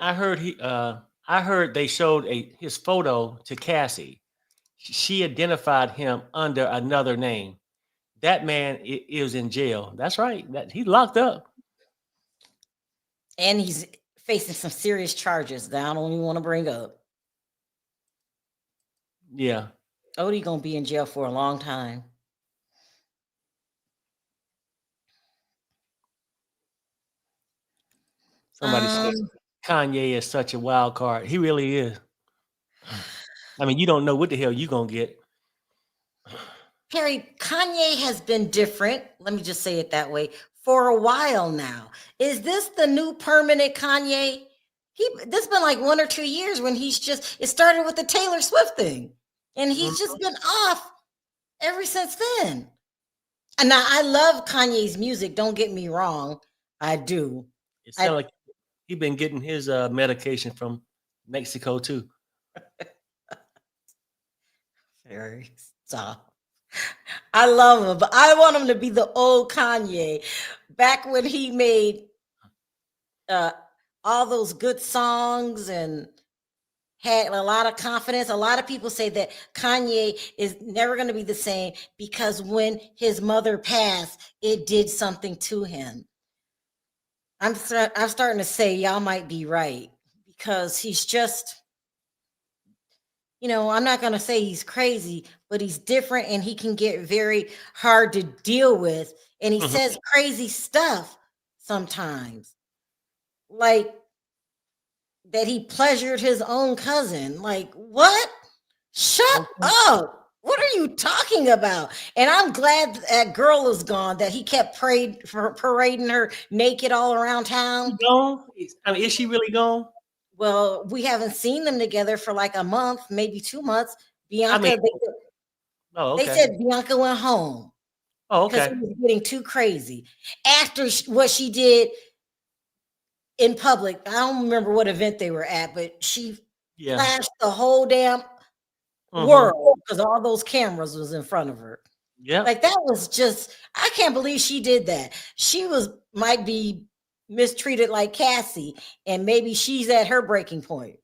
I heard they showed his photo to Cassie. She identified him under another name. That man is in jail. That's right. He's locked up. And he's facing some serious charges that I don't even want to bring up. Yeah. Odie gonna be in jail for a long time. Somebody said Kanye is such a wild card. He really is. I mean, you don't know what the hell you gonna get. Perry, Kanye has been different, let me just say it that way, for a while now. Is this the new permanent Kanye? This been like 1 or 2 years when it started with the Taylor Swift thing. And he's just been off ever since then. And now I love Kanye's music, don't get me wrong. I do. It sounds like he's been getting his medication from Mexico too. Very stop. I love him, but I want him to be the old Kanye back when he made all those good songs and had a lot of confidence. A lot of people say that Kanye is never going to be the same because when his mother passed, it did something to him. I'm starting to say y'all might be right because he's just, I'm not going to say he's crazy, but he's different and he can get very hard to deal with. And he says crazy stuff sometimes. Like that he pleasured his own cousin. Like, what? Shut up. What are you talking about? And I'm glad that girl is gone, that he kept parading her naked all around town. Gone? I mean, is she really gone? Well, we haven't seen them together for like a month, maybe 2 months. Bianca, they said Bianca went home. Oh, because okay. he was getting too crazy. After what she did in public, I don't remember what event they were at, but she flashed the whole damn world because all those cameras was in front of her. Yeah. Like that was just, I can't believe she did that. She might be mistreated like Cassie, and maybe she's at her breaking point.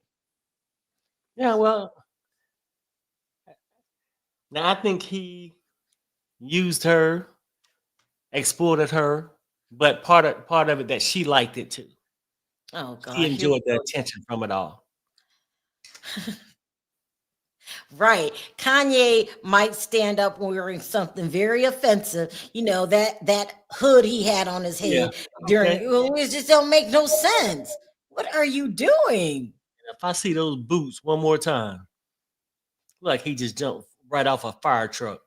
Yeah, well, now I think he used her, exploited her, but part of it that she liked it too. Oh God. He enjoyed the attention from it all. Right. Kanye might stand up wearing something very offensive. That hood he had on his head it just don't make no sense. What are you doing? If I see those boots one more time, like he just jumped right off a fire truck.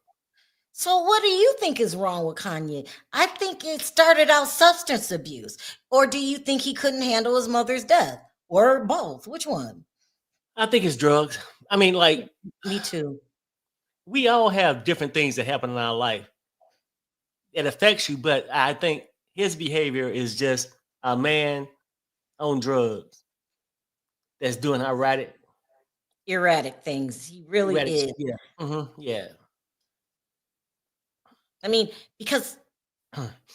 So what do you think is wrong with Kanye? I think it started out substance abuse. Or do you think he couldn't handle his mother's death? Or both? Which one? I think it's drugs. I mean, like, me too. We all have different things that happen in our life. It affects you, but I think his behavior is just a man on drugs that's doing erratic things. He really is. Yeah. Yeah. I mean, because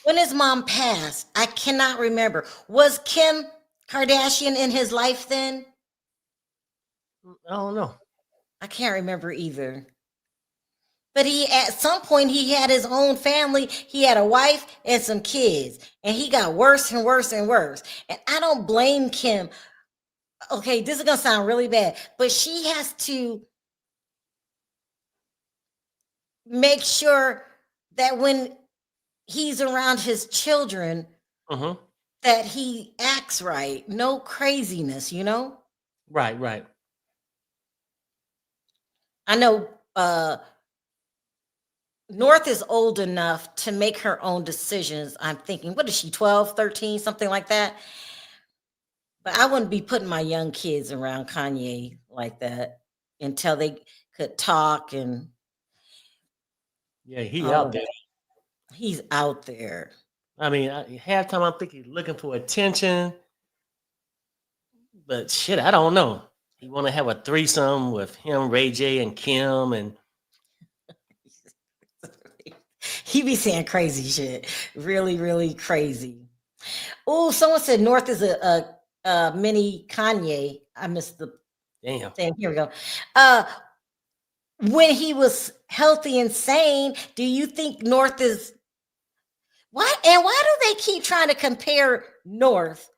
when his mom passed, I cannot remember. Was Kim Kardashian in his life then? I don't know. I can't remember either. But at some point, he had his own family. He had a wife and some kids. And he got worse and worse and worse. And I don't blame Kim. Okay, this is going to sound really bad. But she has to make sure that when he's around his children, that he acts right. No craziness, Right. I know North is old enough to make her own decisions. I'm thinking, what is she, 12, 13, something like that? But I wouldn't be putting my young kids around Kanye like that until they could talk and... Yeah, he's out there. He's out there. I mean, half time I'm thinking he's looking for attention. But shit, I don't know. He want to have a threesome with him, Ray J, and Kim, and he be saying crazy shit. Really, really crazy. Oh, someone said North is a mini Kanye. I missed the thing. Here we go. When he was healthy and sane, do you think North is... Why do they keep trying to compare North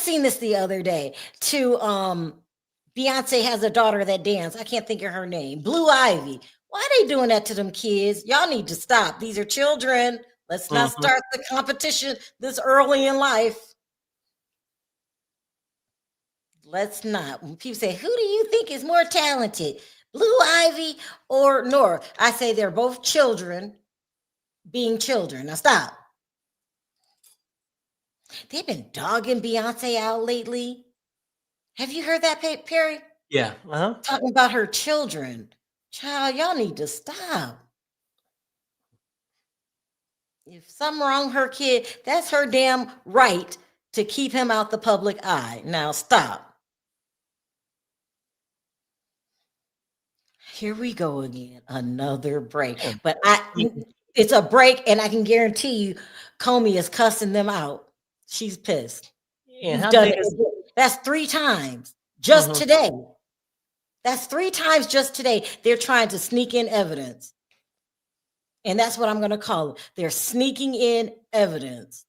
seen this the other day to Beyonce has a daughter that dance. I can't think of her name. Blue Ivy. Why are they doing that to them kids? Y'all need to stop. These are children. Let's not start the competition this early in life. Let's not. When people say, who do you think is more talented, Blue Ivy or Nora? I say they're both children being children. Now stop. They've been dogging Beyonce out lately. Have you heard that, Perry? Yeah. Talking about her children. Child, y'all need to stop. If something wrong with her kid, that's her damn right to keep him out the public eye. Now stop. Here we go again, another break. But it's a break, and I can guarantee you, Comey is cussing them out. She's pissed. And You've how done big it. is That's 3 times just today. That's 3 times just today. They're trying to sneak in evidence. And that's what I'm going to call it. They're sneaking in evidence.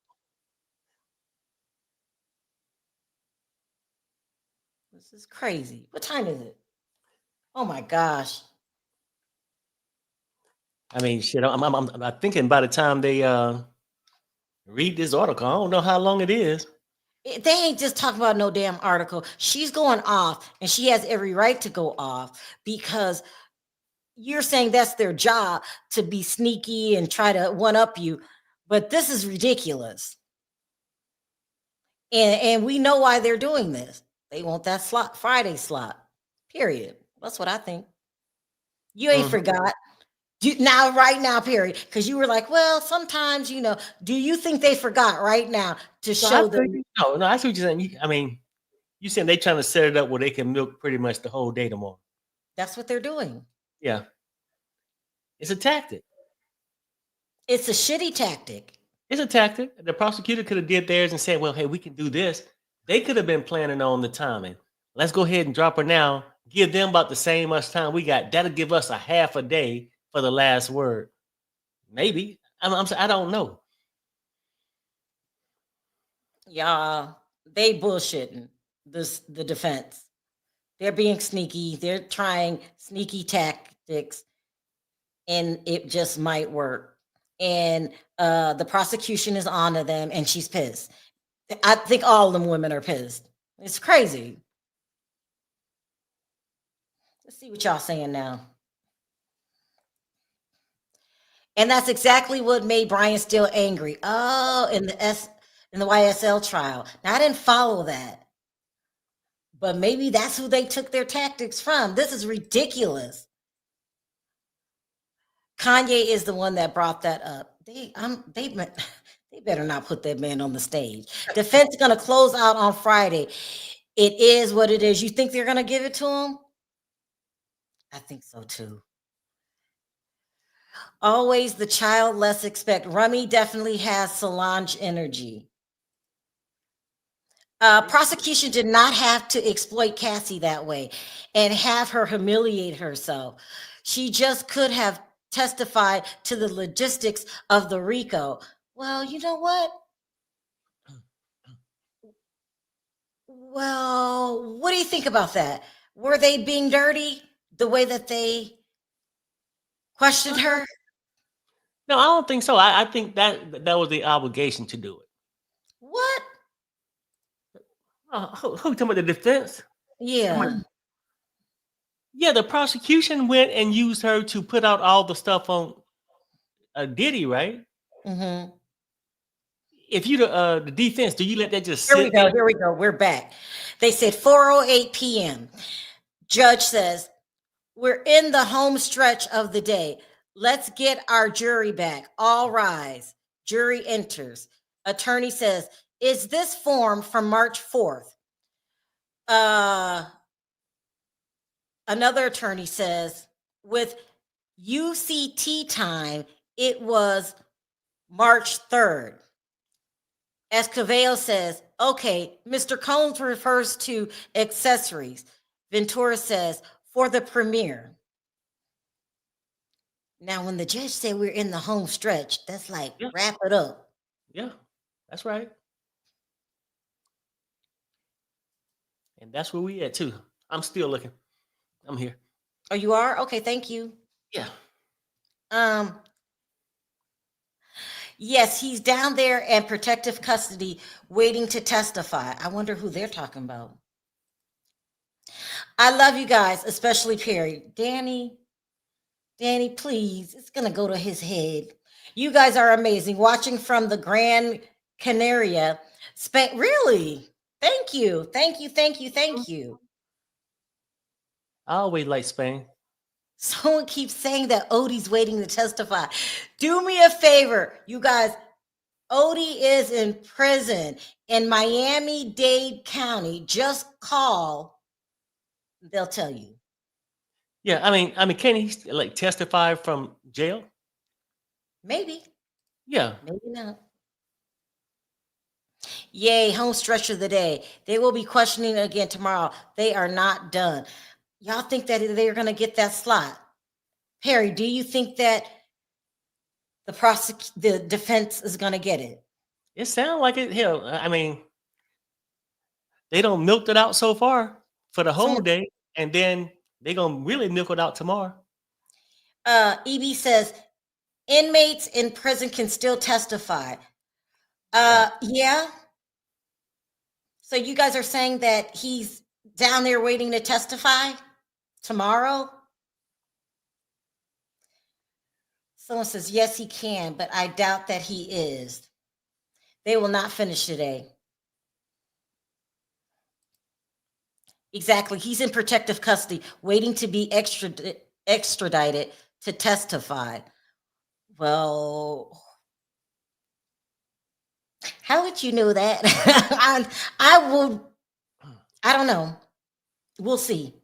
This is crazy. What time is it? Oh my gosh. I mean, shit. I'm thinking by the time they read this article, I don't know how long it is. They ain't just talking about no damn article. She's going off, and she has every right to go off because you're saying that's their job to be sneaky and try to one up you. But this is ridiculous. And we know why they're doing this. They want that slot, Friday slot. Period. That's what I think. You ain't forgot. Right now, period. Because you were like, well, sometimes, do you think they forgot right now to show them? No, I see what you're saying. I mean, you saying they trying to set it up where they can milk pretty much the whole day tomorrow. That's what they're doing. Yeah. It's a tactic. It's a shitty tactic. It's a tactic. The prosecutor could have did theirs and said, well, hey, we can do this. They could have been planning on the timing. Let's go ahead and drop her now. Give them about the same much time we got. That'll give us a half a day for the last word. Maybe. I don't know. Y'all, they bullshitting the defense. They're being sneaky. They're trying sneaky tactics, and it just might work. And the prosecution is on to them, and she's pissed. I think all of them women are pissed. It's crazy. Let's see what y'all saying now. And that's exactly what made Brian Steele angry. Oh, in the YSL trial. Now I didn't follow that. But maybe that's who they took their tactics from. This is ridiculous. Kanye is the one that brought that up. They better not put that man on the stage. Defense is going to close out on Friday. It is what it is. You think they're going to give it to him? I think so too. Always the child less expect. Rummy definitely has Solange energy. Prosecution did not have to exploit Cassie that way and have her humiliate herself. She just could have testified to the logistics of the RICO. Well, you know what? Well, what do you think about that? Were they being dirty the way that they questioned her? No, I don't think so. I think that was the obligation to do it. What? Who talking about the defense? Yeah. Yeah, the prosecution went and used her to put out all the stuff on Diddy, right? Mm-hmm. If you the defense, do you let that just Here sit we go. there? Here we go. We're back. They said 4:08 p.m. Judge says, we're in the home stretch of the day. Let's get our jury back. All rise. Jury enters. Attorney says, is this form from March 4th? Another attorney says, with UCT time, it was March 3rd. Escovedo says, okay, Mr. Combs refers to accessories. Ventura says, for the premiere. Now, when the judge said we're in the home stretch, that's like, wrap it up. Yeah, that's right. And that's where we at too. I'm still looking. I'm here. Oh, you are? Okay, thank you. Yeah. Um, yes, he's down there in protective custody waiting to testify. I wonder who they're talking about. I love you guys, especially Perry. Danny, please, it's gonna go to his head. You guys are amazing. Watching from the Gran Canaria, Spain. Really? Thank you. I always like Spain. Someone keeps saying that Odie's waiting to testify. Do me a favor, you guys. Odie is in prison in Miami-Dade County. Just call. They'll tell you. Yeah, I mean, can he like testify from jail? Maybe. Yeah. Maybe not. Yay, home stretch of the day. They will be questioning again tomorrow. They are not done. Y'all think that they're going to get that slot? Perry, do you think that the defense is going to get it? It sounds like it. Hell, I mean, they don't milked it out so far for the whole day, and then they're gonna really milk it out tomorrow. EB says inmates in prison can still testify. Yeah. So you guys are saying that he's down there waiting to testify tomorrow? Someone says, yes, he can, but I doubt that he is. They will not finish today. Exactly. He's in protective custody, waiting to be extradited to testify. Well, how would you know that? I don't know. We'll see.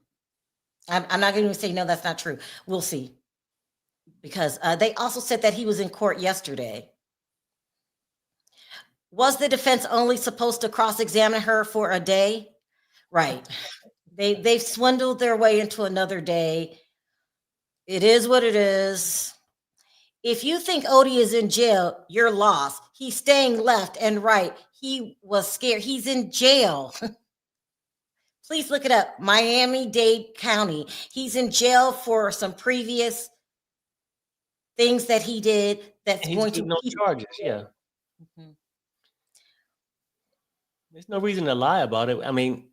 I'm not going to say, no, that's not true. We'll see. Because they also said that he was in court yesterday. Was the defense only supposed to cross-examine her for a day? Right. They've swindled their way into another day. It is what it is. If you think Odie is in jail, you're lost. He's staying left and right. He was scared. He's in jail. Please look it up. Miami-Dade County. He's in jail for some previous things that he did that's going to no charges. Yeah. Mm-hmm. There's no reason to lie about it. I mean,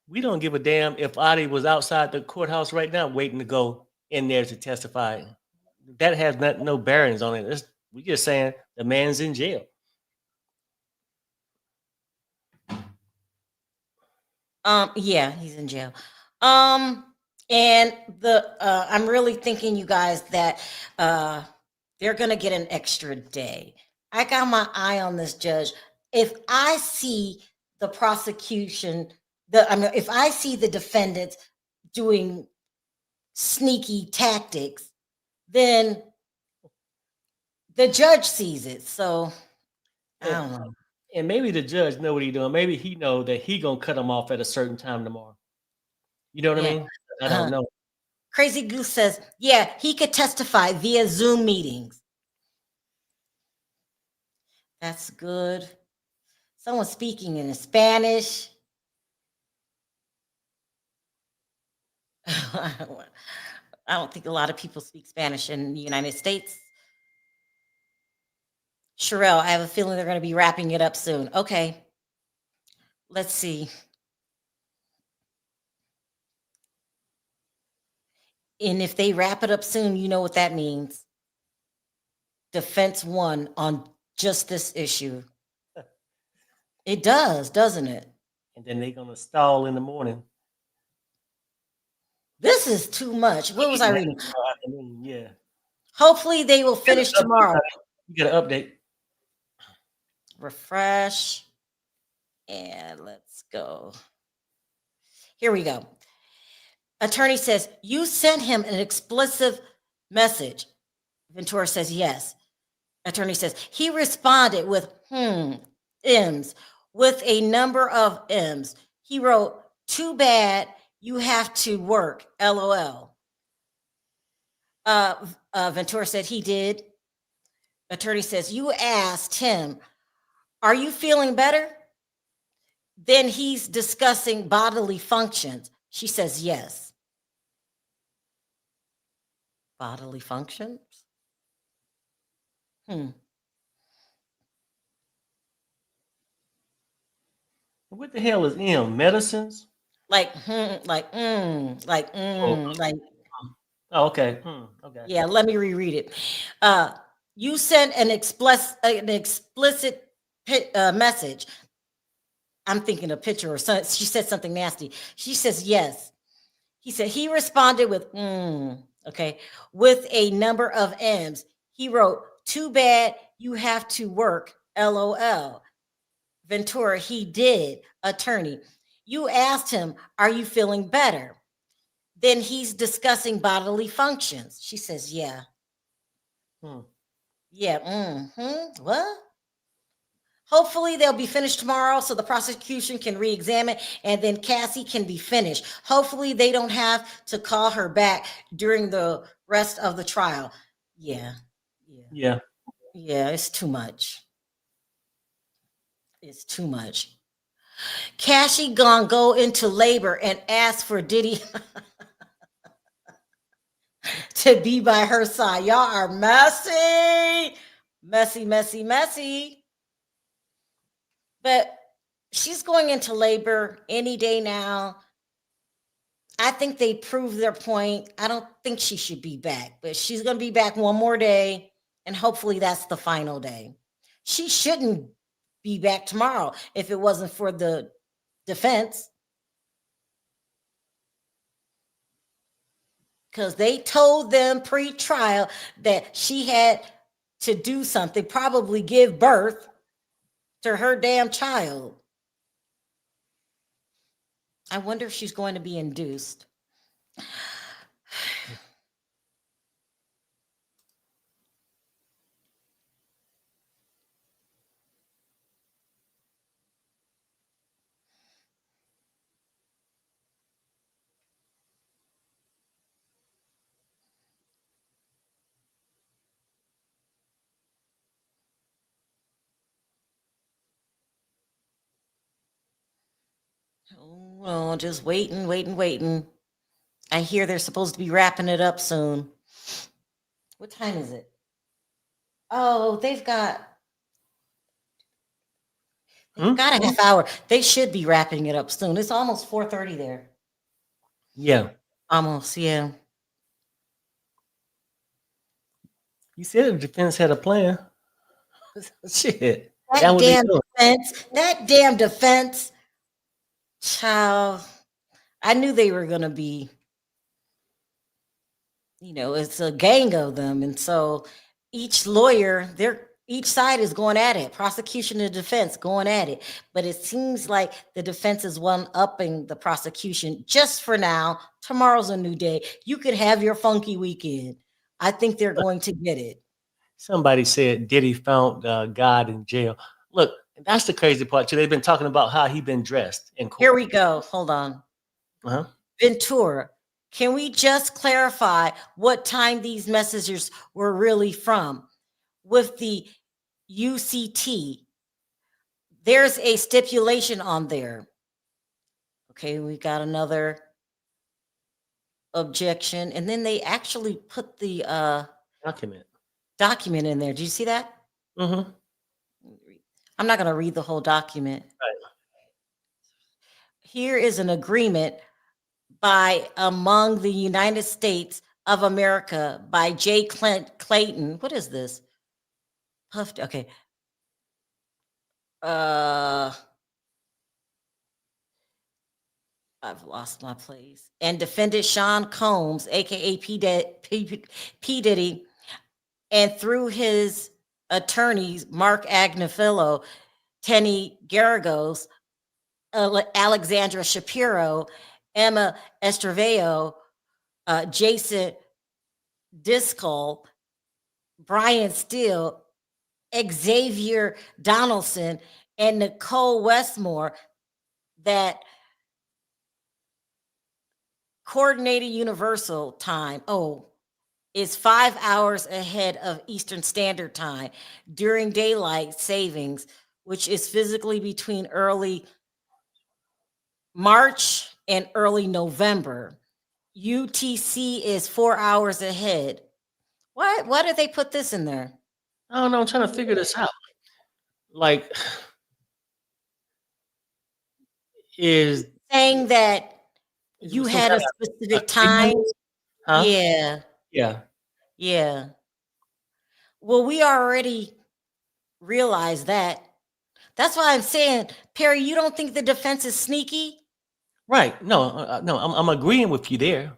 we don't give a damn if Adi was outside the courthouse right now waiting to go in there to testify. That has no bearings on it. We're just saying the man's in jail. Yeah, he's in jail. And I'm really thinking, you guys, that they're gonna get an extra day. I got my eye on this judge. If I see the prosecution, if I see the defendants doing sneaky tactics, then the judge sees it. So I don't know. And maybe the judge know what he's doing. Maybe he know that he gonna cut him off at a certain time tomorrow. You know what I mean? I don't know. Crazy Goose says, yeah, he could testify via Zoom meetings. That's good. Someone speaking in Spanish. I don't think a lot of people speak Spanish in the United States. Sharrell, I have a feeling they're going to be wrapping it up soon. Okay. Let's see. And if they wrap it up soon, you know what that means. Defense won on just this issue. It does, doesn't it? And then they're going to stall in the morning. This is too much. What was I reading? Yeah. Hopefully they will finish tomorrow. You got an update. Refresh. And let's go. Here we go. Attorney says, you sent him an explicit message. Ventura says, yes. Attorney says, he responded with, M's, with a number of M's. He wrote, too bad you have to work, LOL. Ventura said he did. Attorney says, you asked him, are you feeling better? Then he's discussing bodily functions. She says yes. Bodily functions? What the hell is M? Medicines? Like, like, Oh, like. oh, okay. Okay. Yeah, let me reread it. You sent an explicit message. I'm thinking a picture or something. She said something nasty. She says yes. He said he responded with okay, with a number of M's. He wrote, "Too bad you have to work." LOL. Ventura, he did. Attorney, you asked him, "Are you feeling better?" Then he's discussing bodily functions. She says, "Yeah." Yeah. What? Hopefully they'll be finished tomorrow so the prosecution can re-examine and then Cassie can be finished. Hopefully they don't have to call her back during the rest of the trial. Yeah. Yeah. Yeah, it's too much. It's too much. Cassie gonna go into labor and ask for Diddy to be by her side. Y'all are messy. Messy, messy, messy. But she's going into labor any day now. I think they proved their point. I don't think she should be back, but she's going to be back one more day, and hopefully that's the final day. She shouldn't be back tomorrow if it wasn't for the defense, because they told them pre-trial that she had to do something, probably give birth to her damn child. I wonder if she's going to be induced. Well, just waiting. I hear they're supposed to be wrapping it up soon. What time is it? Oh, they've got a half hour. They should be wrapping it up soon. It's almost 4:30 there. Yeah. Almost, yeah. You said the defense had a plan. Shit. That damn defense. Child. I knew they were gonna be, it's a gang of them. And so each lawyer, each side is going at it. Prosecution and defense going at it. But it seems like the defense is one-upping the prosecution just for now. Tomorrow's a new day. You could have your funky weekend. I think they're going to get it. Somebody said Diddy found God in jail. Look, that's the crazy part too. They've been talking about how he been dressed in court. Here we go. Hold on. Ventura, can we just clarify what time these messages were really from? With the UCT, there's a stipulation on there. Okay, we got another objection. And then they actually put the document in there. Do you see that? I'm not going to read the whole document. Right. Here is an agreement by among the United States of America by J. Clayton. What is this? Okay. I've lost my place. And defendant Sean Combs, aka P. Diddy, and through his attorneys, Mark Agnifilo, Tenny Garagos, Alexandra Shapiro, Emma Estraveo, Jason Discal, Brian Steele, Xavier Donaldson, and Nicole Westmore, that coordinated universal time is 5 hours ahead of Eastern Standard Time during daylight savings, which is physically between early March and early November. UTC is 4 hours ahead. Why did they put this in there? I don't know. I'm trying to figure this out. Like, is Saying that is you it some had a kind of a specific time. signal? Huh? Yeah, Yeah. yeah. Well, we already realized that. That's why I'm saying, Perry, you don't think the defense is sneaky? Right. No, no, I'm agreeing with you there.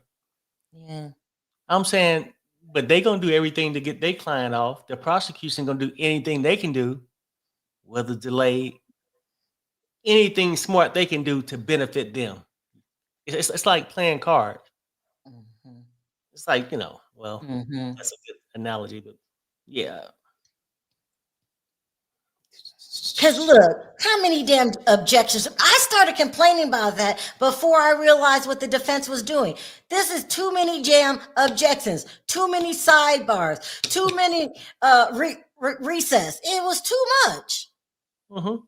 Yeah. I'm saying, but they gonna do everything to get their client off. The prosecution gonna do anything they can do, whether delayed, anything smart they can do to benefit them. It's like playing cards. Mhm. It's like, well, Mhm. that's a good analogy, but yeah. Because look, how many damn objections? I started complaining about that before I realized what the defense was doing. This is too many damn objections, too many sidebars, too many recess. It was too much. Mm-hmm.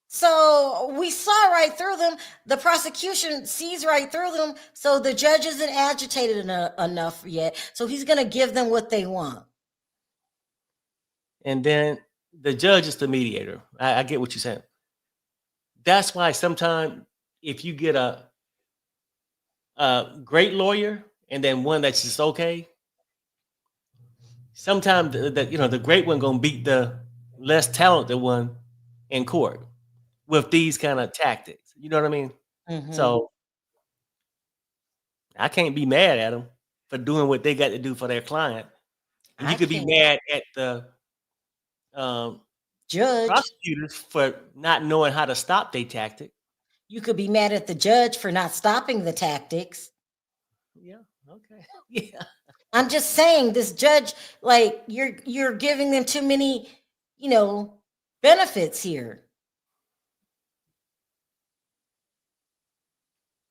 So we saw right through them. The prosecution sees right through them. So the judge isn't agitated enough yet. So he's going to give them what they want. And then the judge is the mediator. I get what you're saying. That's why sometimes if you get a great lawyer and then one that's just okay, sometimes the great one gonna beat the less talented one in court with these kind of tactics. You know what I mean? Mhm. So I can't be mad at them for doing what they got to do for their client, and you I could be can't. mad at the Judge. prosecutors for not knowing how to stop their tactic. You could be mad at the judge for not stopping the tactics. Yeah. Okay. Yeah. I'm just saying, this judge, like you're giving them too many, benefits here.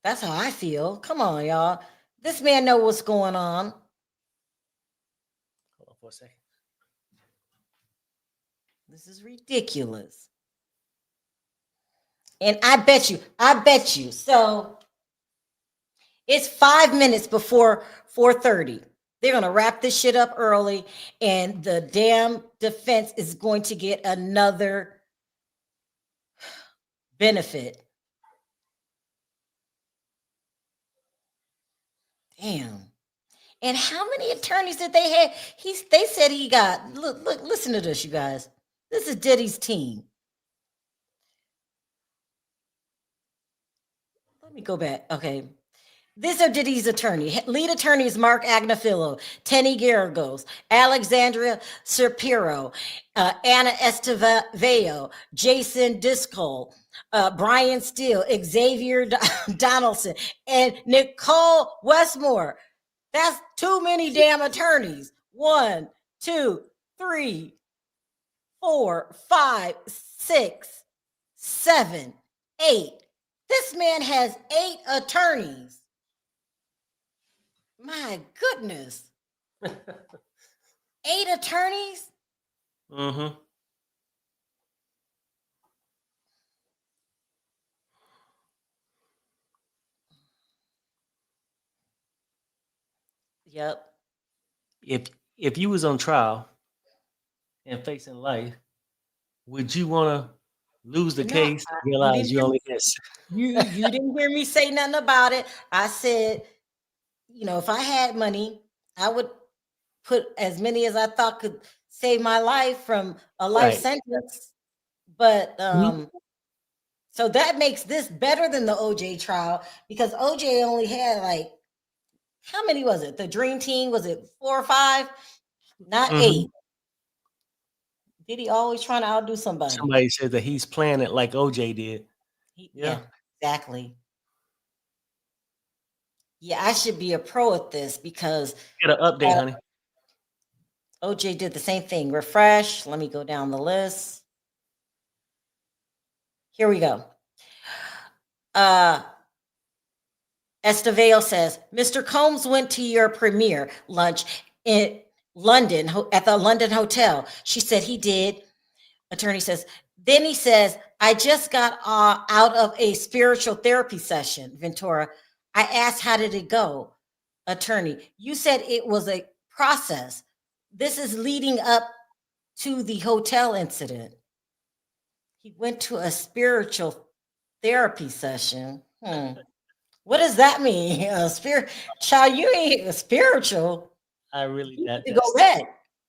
That's how I feel. Come on, y'all. This man know what's going on. Hold on for a second. This is ridiculous. And I bet you. So it's 5 minutes before 4:30. They're going to wrap this shit up early, and the damn defense is going to get another benefit. Damn. And how many attorneys did they have? They said he got, look, listen to this, you guys. This is Diddy's team. Let me go back. Okay. These are Diddy's attorney. Lead attorney is Mark Agnafilo, Tenny Garagos, Alexandria Shapiro, Anna Esteveyo, Jason Discol, Brian Steele, Xavier Donaldson, and Nicole Westmore. That's too many damn attorneys. 1, 2, 3, 4, 5, 6, 7, 8. This man has 8 attorneys. My goodness. 8 attorneys? Mm-hmm. Yep. If you was on trial and facing life, would you want to lose the No, case and you realize didn't you hear only me. had You didn't hear me say nothing about it. I said, if I had money, I would put as many as I thought could save my life from a life Right. sentence. But Mhm. so that makes this better than the OJ trial, because OJ only had like, how many was it? The dream team, was it 4 or 5? Not Mhm. 8. Did he always trying to outdo somebody? Somebody said that he's playing it like OJ did. Yeah, exactly. Yeah, I should be a pro at this because Get an update, honey. OJ did the same thing. Refresh. Let me go down the list. Here we go. Esteveo says, Mr. Combs went to your premiere lunch in London at the London Hotel. She said he did. Attorney says, then he says, I just got out of a spiritual therapy session, Ventura. I asked, how did it go? Attorney, you said it was a process. This is leading up to the hotel incident. He went to a spiritual therapy session. What does that mean? Child, you ain't spiritual. I really You that need to go that's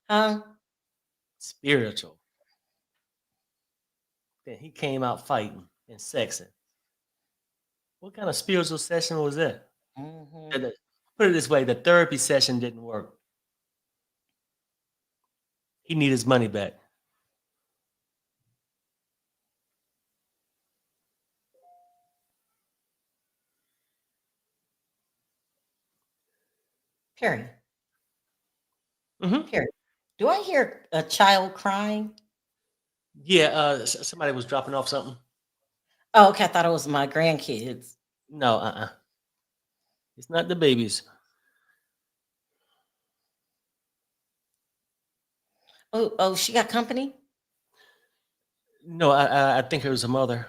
back. spiritual. Then he came out fighting and sexing. What kind of spiritual session was that? Put it this way, the therapy session didn't work. He need his money back. Perry. Perry, do I hear a child crying? Yeah, somebody was dropping off something. Oh, okay. I thought it was my grandkids. No, it's not the babies. Oh, she got company? No, I think it was a mother.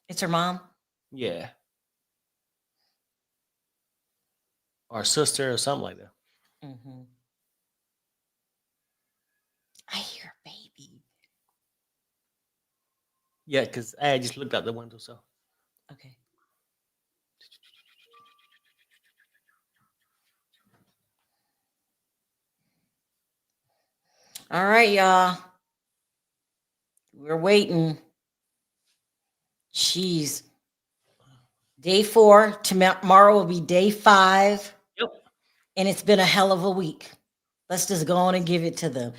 It's her mom? Yeah. Or sister or something like that. I hear a baby. Yeah, because I just looked out the window, so. Okay. All right, y'all. We're waiting. Jeez. Day 4. Tomorrow will be day 5. Yep. And it's been a hell of a week. Let's just go on and give it to them.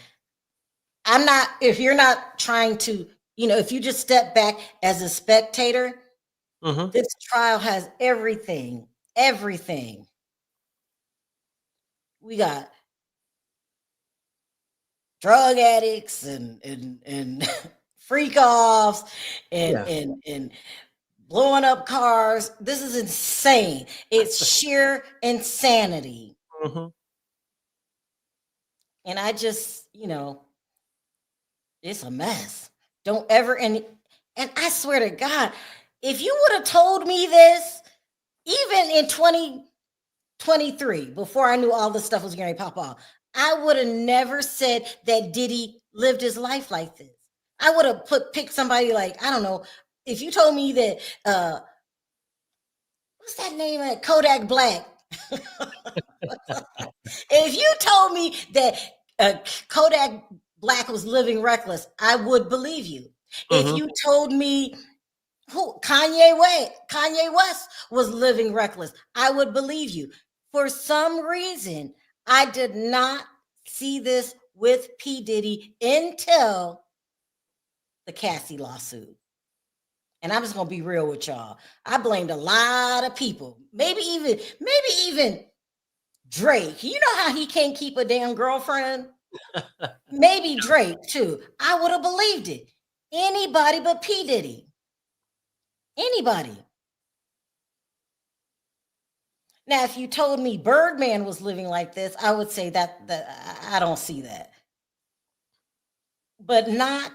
If you're not trying to, if you just step back as a spectator, this trial has everything. We got drug addicts and freak offs and blowing up cars. This is insane. It's sheer insanity. And I just, it's a mess. Don't ever, and I swear to God, if you would have told me this, even in 2023, before I knew all this stuff was going to pop off, I would have never said that Diddy lived his life like this. I would have picked somebody like, I don't know, if you told me that, what's that name? Kodak Black. If you told me that Kodak Black was living reckless, I would believe you. If you told me Kanye West was living reckless, I would believe you. For some reason, I did not see this with P. Diddy until the Cassie lawsuit. And I'm just gonna be real with y'all. I blamed a lot of people, maybe even Drake. You know how he can't keep a damn girlfriend? Maybe Drake too. I would have believed it. Anybody but P. Diddy. Anybody. Now, if you told me Birdman was living like this, I would say that I don't see that. But not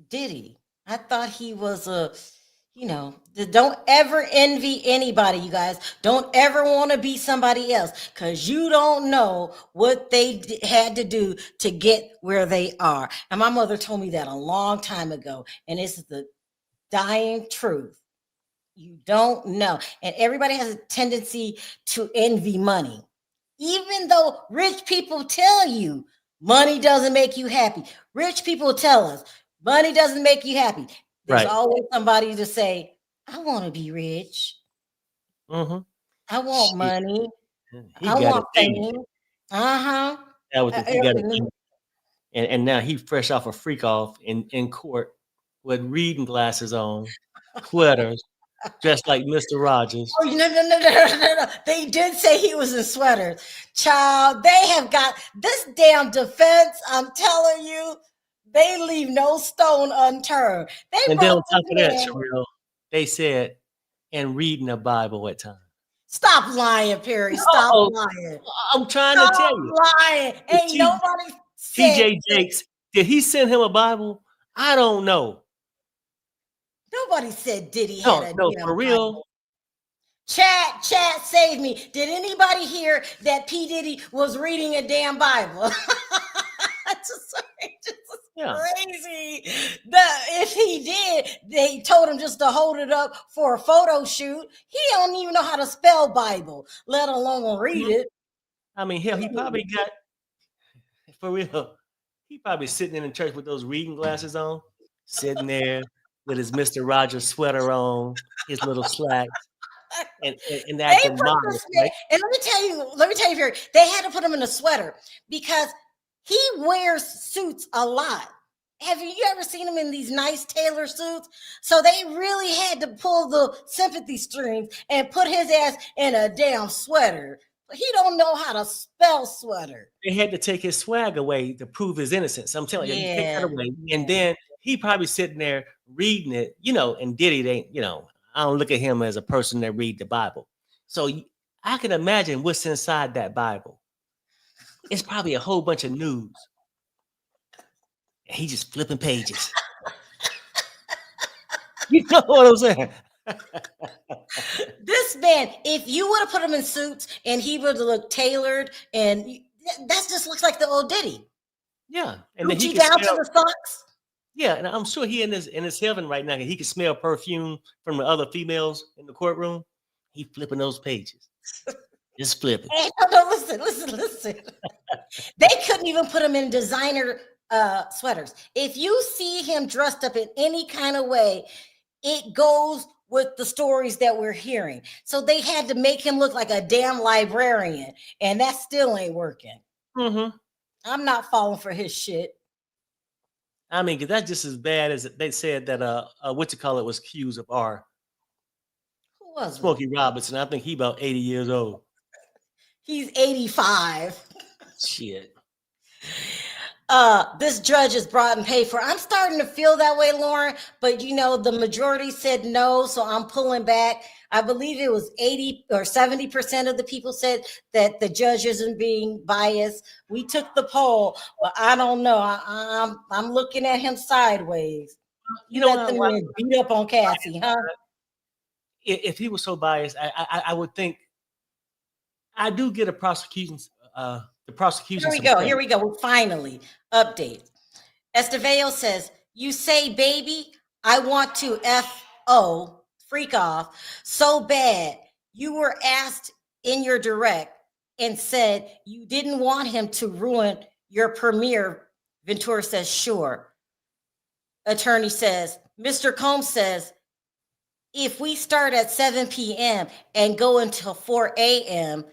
Diddy. I thought he was don't ever envy anybody, you guys. Don't ever want to be somebody else, because you don't know what they had to do to get where they are. And my mother told me that a long time ago, and this is the dying truth. You don't know. And everybody has a tendency to envy money. Even though rich people tell you money doesn't make you happy. Rich people tell us money doesn't make you happy. There's always somebody to say, I want to be rich. I want money. I want fame. That was he got it. And now he fresh off a freak off in court with reading glasses on, sweaters, just like Mr. Rogers. Oh, no. They did say he was in sweaters. Child, they have got this damn defense. I'm telling you, they leave no stone unturned. And then on top of that, Sharrell, they said, and reading the Bible at times. Stop lying, Perry. Stop lying. I'm trying to tell you. Stop lying. Ain't nobody said TJ Jakes, did he send him a Bible? I don't know. Nobody said Diddy No, had a no, damn for real. Bible. Chat, save me. Did anybody hear that P. Diddy was reading a damn Bible? Just Yeah. crazy. If he did, they told him just to hold it up for a photo shoot. He don't even know how to spell Bible, let alone read it. I mean, hell, he probably got, for real, he probably sitting in the church with those reading glasses on, sitting there with his Mr. Rogers sweater on, his little slacks, and They acting put this modest, man, right? and let me tell you, Fury, they had to put him in a sweater because he wears suits a lot. Have you ever seen him in these nice tailor suits? So they really had to pull the sympathy strings and put his ass in a damn sweater. He don't know how to spell sweater. They had to take his swag away to prove his innocence. I'm telling you, you take that Yeah. away, and then he probably sitting there reading it, and Diddy, I don't look at him as a person that read the Bible. So I can imagine what's inside that Bible. It's probably a whole bunch of news. He just flipping pages. You know what I'm saying? This man, if you would have put him in suits and he would have looked tailored, and that just looks like the old Diddy. Yeah, and then he Gucci can down smell, to the socks. yeah, and I'm sure he in his heaven right now. He can smell perfume from the other females in the courtroom. He flipping those pages, just flipping. Hey, no, listen. They couldn't even put him in designer sweaters. If you see him dressed up in any kind of way, it goes with the stories that we're hearing. So they had to make him look like a damn librarian, and that still ain't working. Mm-hmm. I'm not falling for his shit. I mean, because that's just as bad as they said that was accused of R. Who was Smokey Robinson. I think he about 80 years old. He's 85. Shit. This judge is brought and paid for. I'm starting to feel that way, Lauren, but the majority said no, so I'm pulling back. I believe it was 80 or 70% of the people said that the judge isn't being biased. We took the poll, but I don't know. I'm looking at him sideways. You let them beat up on Cassie, huh? If he was so biased, I would think I do get a prosecution. The prosecution. Here we go. Finally, update. Esteveo says, "You say, baby, I want to freak off so bad. You were asked in your direct and said you didn't want him to ruin your premiere." Ventura says, "Sure." Attorney says, Mr. Combs says, "If we start at 7 p.m. and go until 4 a.m.,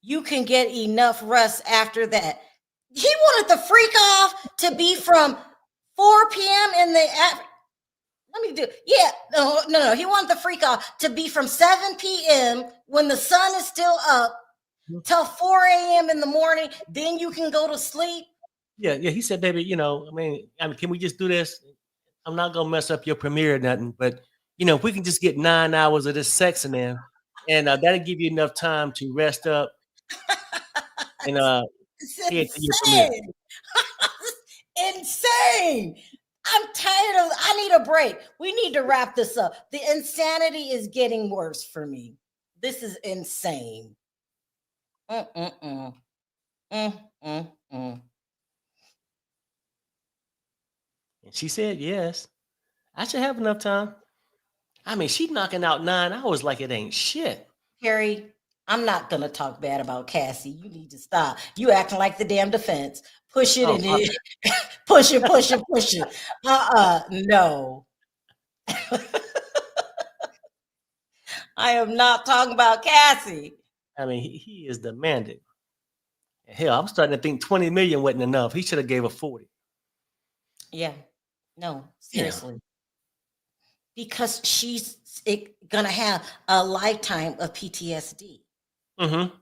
you can get enough rest after that." He wanted the freak off to be from 4 p.m. in the No. He wanted the freak off to be from 7 p.m. when the sun is still up till 4 a.m. in the morning. Then you can go to sleep. Yeah. He said, "Baby, can we just do this? I'm not gonna mess up your premiere or nothing, but if we can just get 9 hours of this sex in there, and that'll give you enough time to rest up and head to your premiere." Insane. I'm tired of. I need a break. We need to wrap this up. The insanity is getting worse for me. This is insane. And she said, "Yes, I should have enough time." I mean, she's knocking out 9 hours like it ain't shit. Harry, I'm not gonna talk bad about Cassie. You need to stop. You acting like the damn defense. Push it and then push it. No. I am not talking about Cassie. I mean, he is demanding. Hell, I'm starting to think 20 million wasn't enough. He should have gave her 40. Yeah. No, seriously. Yeah. Because she's gonna have a lifetime of PTSD. Mm-hmm.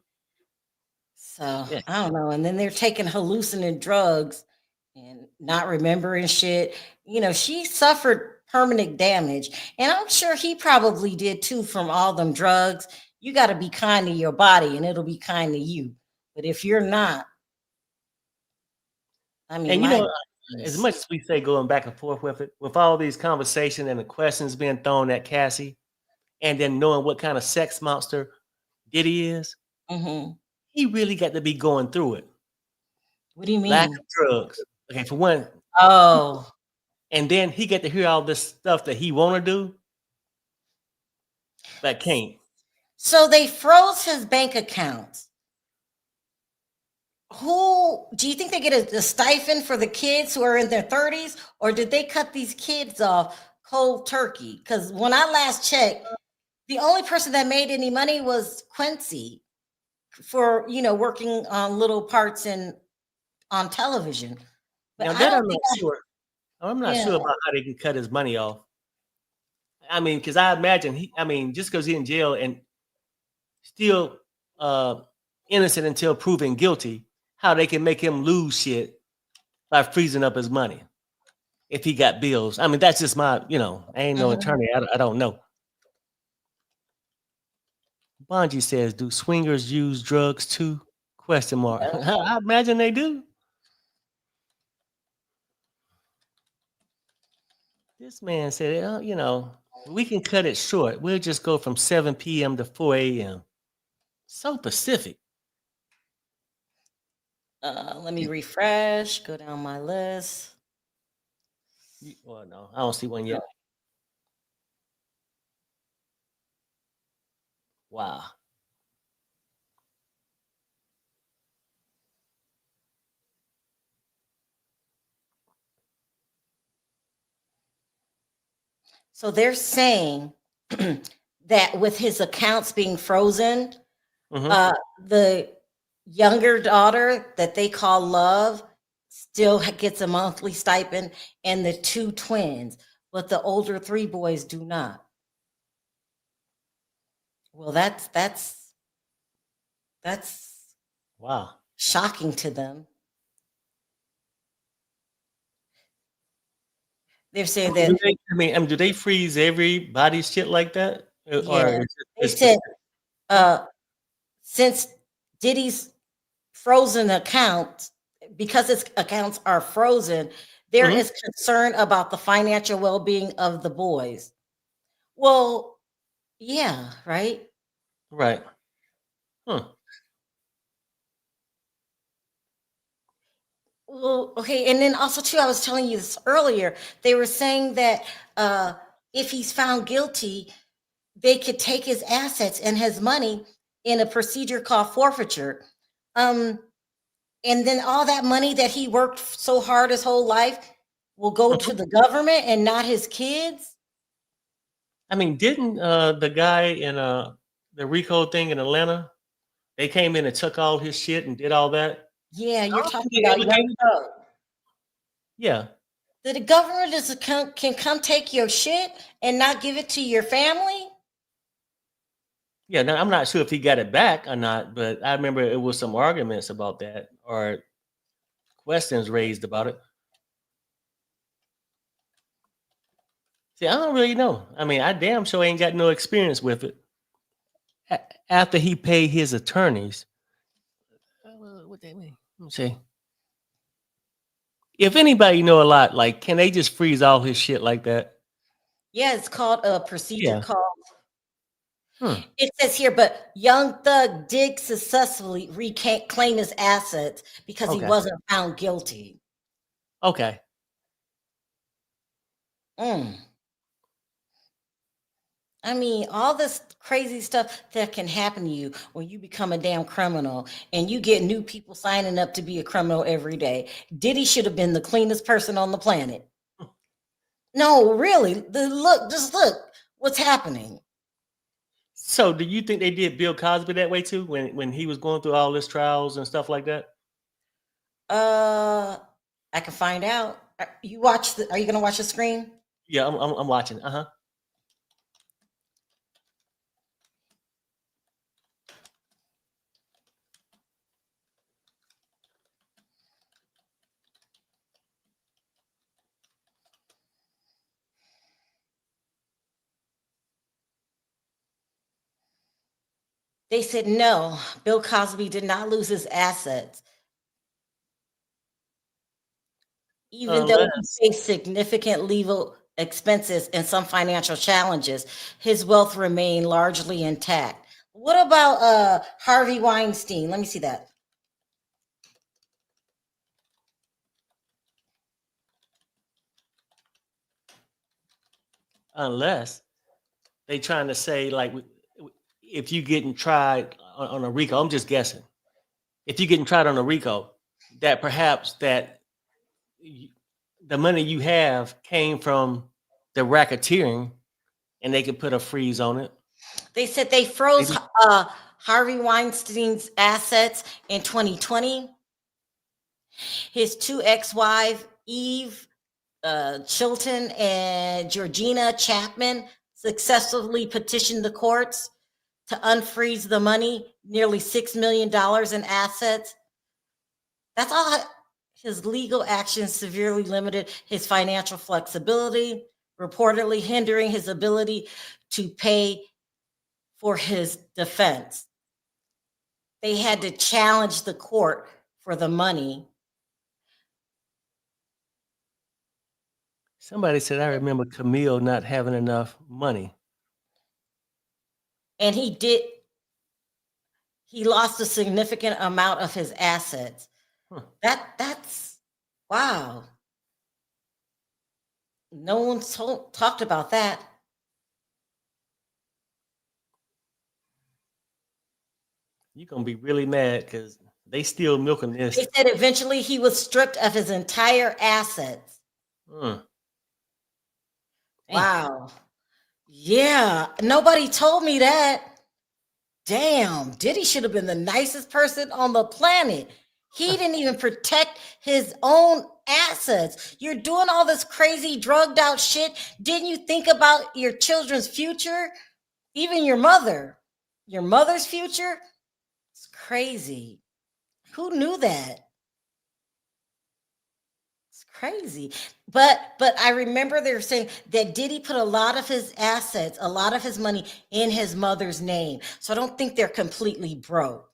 So I don't know. And then they're taking hallucinant drugs and not remembering shit. She suffered permanent damage. And I'm sure he probably did too from all them drugs. You got to be kind to your body and it'll be kind to you. But if you're not, I mean, and as much as we say going back and forth with it, with all these conversations and the questions being thrown at Cassie, and then knowing what kind of sex monster Diddy is, Mm-hmm. he really got to be going through it. What do you Lack mean? of drugs. Okay, for one. Oh. And then he get to hear all this stuff that he want to do, but can't. So they froze his bank accounts. Who do you think they get a stipend for the kids who are in their 30s, or did they cut these kids off cold turkey? Because when I last checked, the only person that made any money was Quincy for working on little parts on television. But Now I that don't I'm not think sure. I'm not yeah. sure about how they can cut his money off. I mean, because I imagine just because he's in jail and still innocent until proven guilty, how they can make him lose shit by freezing up his money if he got bills. I mean, that's just my, I ain't no attorney. I don't know. Bonji says, "Do swingers use drugs too?" Question mark. I imagine they do. This man said, we can cut it short. We'll just go from 7 p.m. to 4 a.m. So Pacific. Let me refresh, go down my list. Well, no, I don't see one yet. Wow. So they're saying that with his accounts being frozen, the younger daughter that they call Love still gets a monthly stipend, and the two twins, but the older three boys do not. Well, that's wow, shocking to them. They're saying that. Do they freeze everybody's shit like that? Yeah, they said since Diddy's frozen account, because his accounts are frozen, there is concern about the financial well-being of the boys. Well, yeah, right? Right. Huh. Well, okay, and then also too, I was telling you this earlier. They were saying that if he's found guilty, they could take his assets and his money in a procedure called forfeiture. And then all that money that he worked so hard his whole life will go to the government and not his kids. I mean, didn't the guy in the Rico thing in Atlanta, they came in and took all his shit and did all that? Yeah, you're talking about Young Thug. Yeah. That the government can come take your shit and not give it to your family? Yeah, now I'm not sure if he got it back or not, but I remember it was some arguments about that or questions raised about it. See, I don't really know. I mean, I damn sure ain't got no experience with it. After he paid his attorneys, what they mean? Let me see. If anybody know a lot, like, can they just freeze all his shit like that? Yeah, it's called a procedure Yeah. called. It says here, but Young Thug did successfully reclaim his assets because he Okay. wasn't found guilty. Okay. I mean, all this crazy stuff that can happen to you when you become a damn criminal and you get new people signing up to be a criminal every day. Diddy should have been the cleanest person on the planet. No, really. Just look what's happening. So, do you think they did Bill Cosby that way too, when he was going through all his trials and stuff like that? I can find out. Are you gonna watch the screen? Yeah, I'm watching. They said no, Bill Cosby did not lose his assets. Even though Unless he faced significant legal expenses and some financial challenges, his wealth remained largely intact. What about Harvey Weinstein? Let me see that. unless they trying to say like if you getting tried on a RICO, I'm just guessing. If you're getting tried on a RICO, that perhaps that the money you have came from the racketeering, and they could put a freeze on it. They said they froze Maybe. Harvey Weinstein's assets in 2020. His two ex-wives, Eve Chilton and Georgina Chapman, successfully petitioned the courts to unfreeze the money, nearly $6 million in assets. That's all. His legal actions severely limited his financial flexibility, reportedly hindering his ability to pay for his defense. They had to challenge the court for the money. Somebody said, I remember Camille not having enough money. And he lost a significant amount of his assets. Huh. That's wow. No one talked about that. You're going to be really mad because they still milking this. They said eventually he was stripped of his entire assets. Wow. Yeah, nobody told me that. Damn, Diddy should have been the nicest person on the planet. He didn't even protect his own assets. You're doing all this crazy drugged out shit. Didn't you think about your children's future? Even your mother's future? It's crazy. Who knew that? It's crazy. But I remember they were saying that Diddy put a lot of his assets, a lot of his money in his mother's name. So I don't think they're completely broke.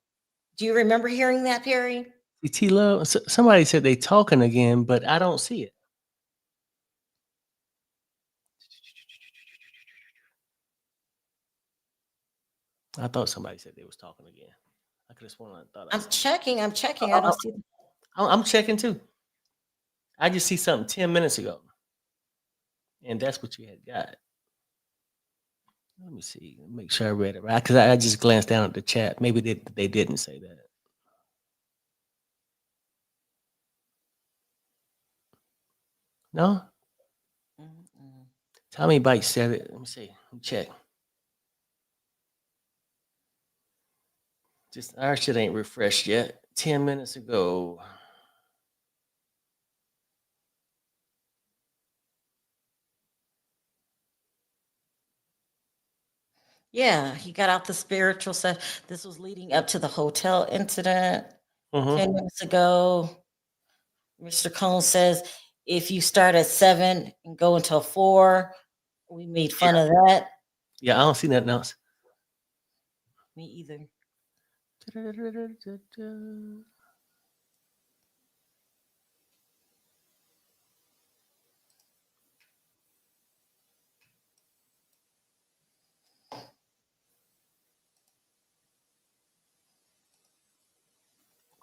Do you remember hearing that, Perry? T-Love, somebody said they talking again, but I don't see it. I thought somebody said they was talking again. I could have sworn I thought. I'm checking. I don't see. I'm checking too. I just see something 10 minutes ago, and that's what you had got. Let me see. Make sure I read it right because I just glanced down at the chat. Maybe they didn't say that. No. Tommy Bite said it. Let me see. Let me check. Just our shit ain't refreshed yet. 10 minutes ago. Yeah, he got out the spiritual stuff. This was leading up to the hotel incident 10 minutes ago. Mr. Cohn says if you start at 7 and go until 4, we made fun of that. Yeah, I don't see nothing else. Me either.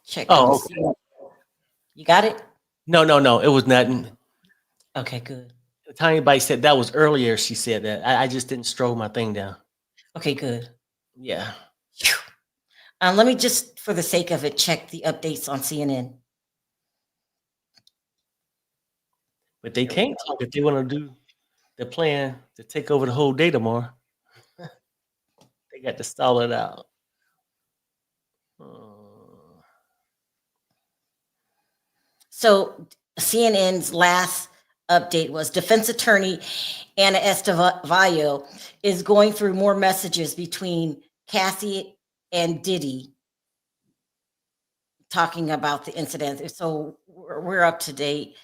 Check. Oh, okay. You got it? No. It was nothing. Okay, good. Tiny Bite said that was earlier. She said that. I just didn't stroll my thing down. Okay, good. Yeah. Let me just, for the sake of it, check the updates on CNN. But they can't talk if they want to do the plan to take over the whole day tomorrow. They got to stall it out. So CNN's last update was defense attorney Ana Estevallo is going through more messages between Cassie and Diddy talking about the incident. So we're up to date.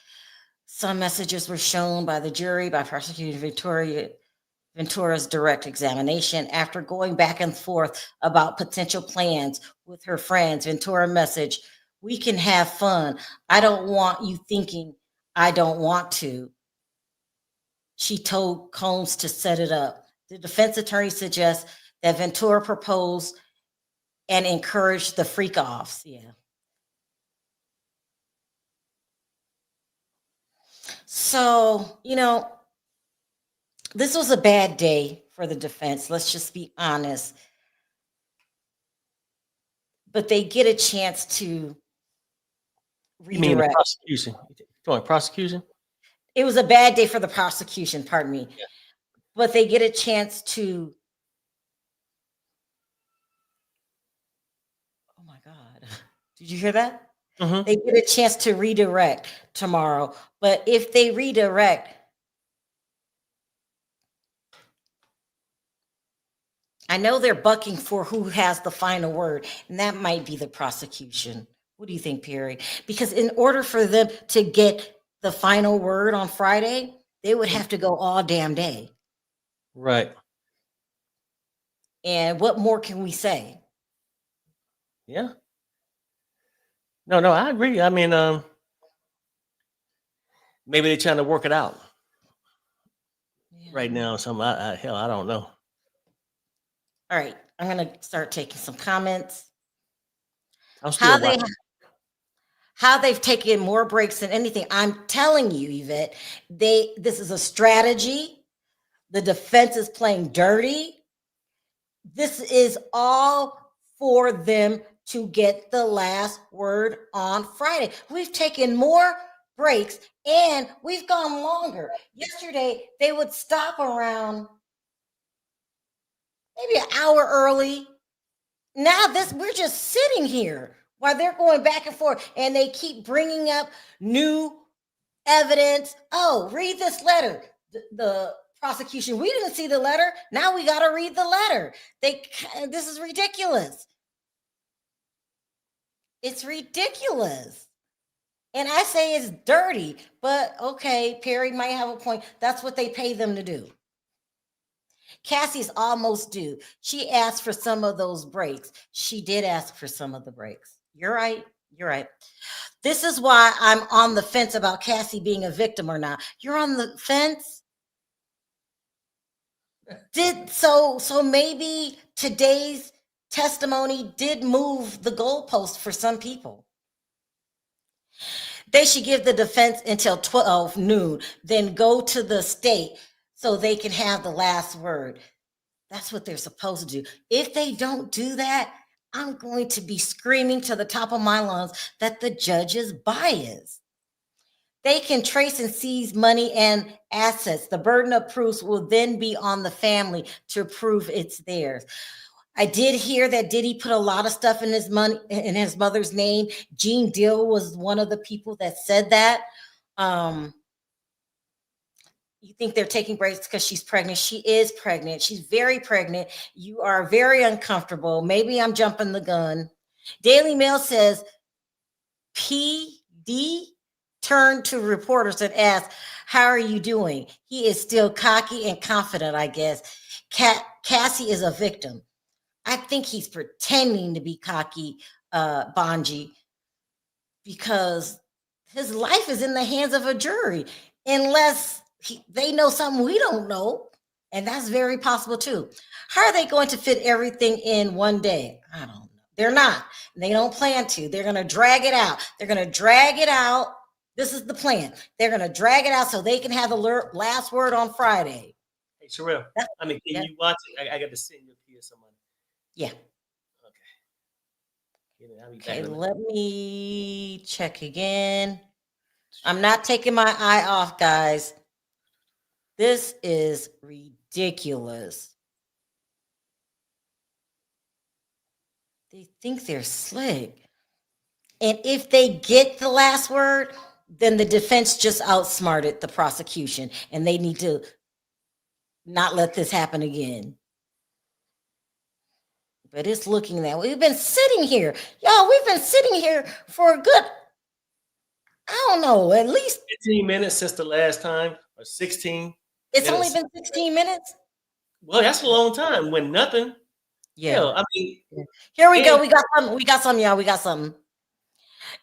Some messages were shown by the jury, by prosecutor Ventura's direct examination. After going back and forth about potential plans with her friends, Ventura message, "We can have fun. I don't want you thinking I don't want to. She told Combs to set it up. The defense attorney suggests that Ventura proposed and encouraged the freak-offs. Yeah. So, this was a bad day for the defense. Let's just be honest. But they get a chance to redirect. You mean the prosecution? Going prosecution? It was a bad day for the prosecution, pardon me. Yeah. But they get a chance to. Oh my God. Did you hear that? Mm-hmm. They get a chance to redirect tomorrow. But if they redirect, I know they're bucking for who has the final word, and that might be the prosecution. What do you think, Perry? Because in order for them to get the final word on Friday, they would have to go all damn day. Right. And what more can we say? Yeah. No, I agree. I mean, maybe they're trying to work it out right now. Some hell, I don't know. All right, I'm gonna start taking some comments. I'm still watching. How they've taken more breaks than anything. I'm telling you, Yvette, this is a strategy. The defense is playing dirty. This is all for them to get the last word on Friday. We've taken more breaks and we've gone longer. Yesterday, they would stop around maybe an hour early. Now we're just sitting here while they're going back and forth, and they keep bringing up new evidence. Oh, read this letter. The prosecution, we didn't see the letter. Now we got to read the letter. This is ridiculous. It's ridiculous. And I say it's dirty, but okay, Perry might have a point. That's what they pay them to do. Cassie's almost due. She asked for some of those breaks. She did ask for some of the breaks. You're right. This is why I'm on the fence about Cassie being a victim or not. You're on the fence? So maybe today's testimony did move the goalpost for some people. They should give the defense until 12 noon, then go to the state so they can have the last word. That's what they're supposed to do. If they don't do that, I'm going to be screaming to the top of my lungs that the judge is biased. They can trace and seize money and assets. The burden of proofs will then be on the family to prove it's theirs. I did hear that Diddy put a lot of stuff in his mother's name. Gene Deal was one of the people that said that. You think they're taking breaks because she's pregnant. She is pregnant. She's very pregnant. You are very uncomfortable. Maybe I'm jumping the gun. Daily Mail says PD turned to reporters and asked, how are you doing? He is still cocky and confident, I guess. Cassie is a victim. I think he's pretending to be cocky, Bonji, because his life is in the hands of a jury, unless they know something we don't know, and that's very possible too. How are they going to fit everything in one day? I don't know. They're not. They don't plan to. They're going to drag it out. This is the plan. They're going to drag it out so they can have the last word on Friday. Hey, Sharrell, can you watch it? I got to send you a PS someone. Yeah. Okay, let me check again. I'm not taking my eye off, guys. This is ridiculous. They think they're slick. And if they get the last word, then the defense just outsmarted the prosecution, and they need to not let this happen again. But it's looking that way. We've been sitting here. Y'all, we've been sitting here for a good, I don't know, at least 15 minutes since the last time, or 16. It's only been 16 minutes? Well, that's a long time when nothing. Yeah. Hell, I mean. Here we go. We got something, y'all. We got something.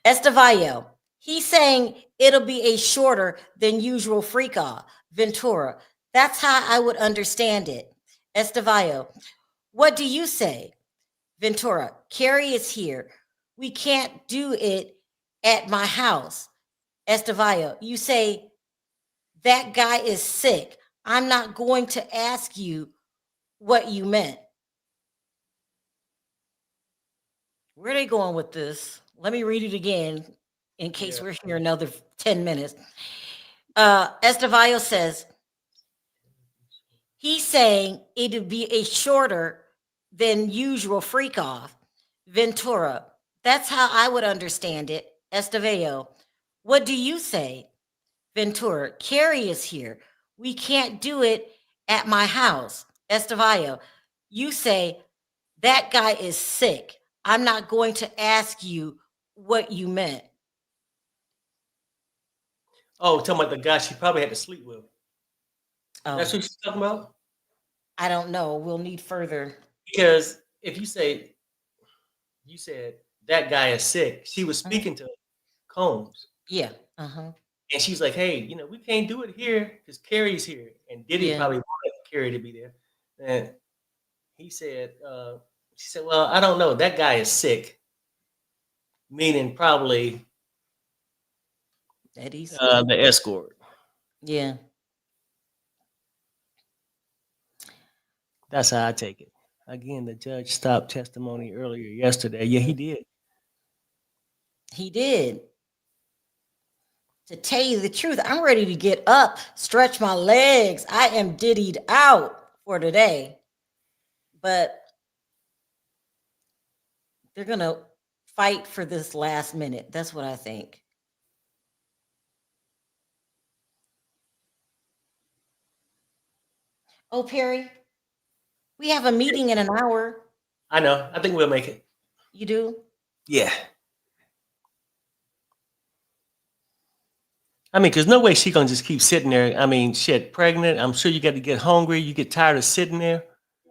Estevallo. He's saying it'll be a shorter than usual freak off. Ventura, that's how I would understand it. Estevallo, what do you say? Ventura, Carrie is here. We can't do it at my house. Estevallo, you say that guy is sick. I'm not going to ask you what you meant. Where are they going with this? Let me read it again in case we're here another 10 minutes. Estevallo says, he's saying it'd be a shorter than usual freak off. Ventura, that's how I would understand it. Estevallo, what do you say? Ventura, Carrie is here. We can't do it at my house. Estevallo, you say that guy is sick. I'm not going to ask you what you meant. Oh, talking about the guy she probably had to sleep with. Oh, That's what she's talking about? I don't know. We'll need further. Because if you said that guy is sick, she was speaking to Combs. Yeah. Uh-huh. And she's like, hey, we can't do it here because Carrie's here. And Diddy Yeah. probably wanted Carrie to be there. And he said, she said, well, I don't know. That guy is sick. Meaning probably Eddie's. the escort. Yeah. That's how I take it. Again, the judge stopped testimony earlier yesterday. Yeah, he did. He did. To tell you the truth, I'm ready to get up, stretch my legs. I am diddied out for today. But they're going to fight for this last minute. That's what I think. Oh, Perry, we have a meeting in an hour. I know. I think we'll make it. You do? Yeah. I mean, because no way she gonna just keep sitting there. I mean, shit, pregnant. I'm sure you got to get hungry. You get tired of sitting there.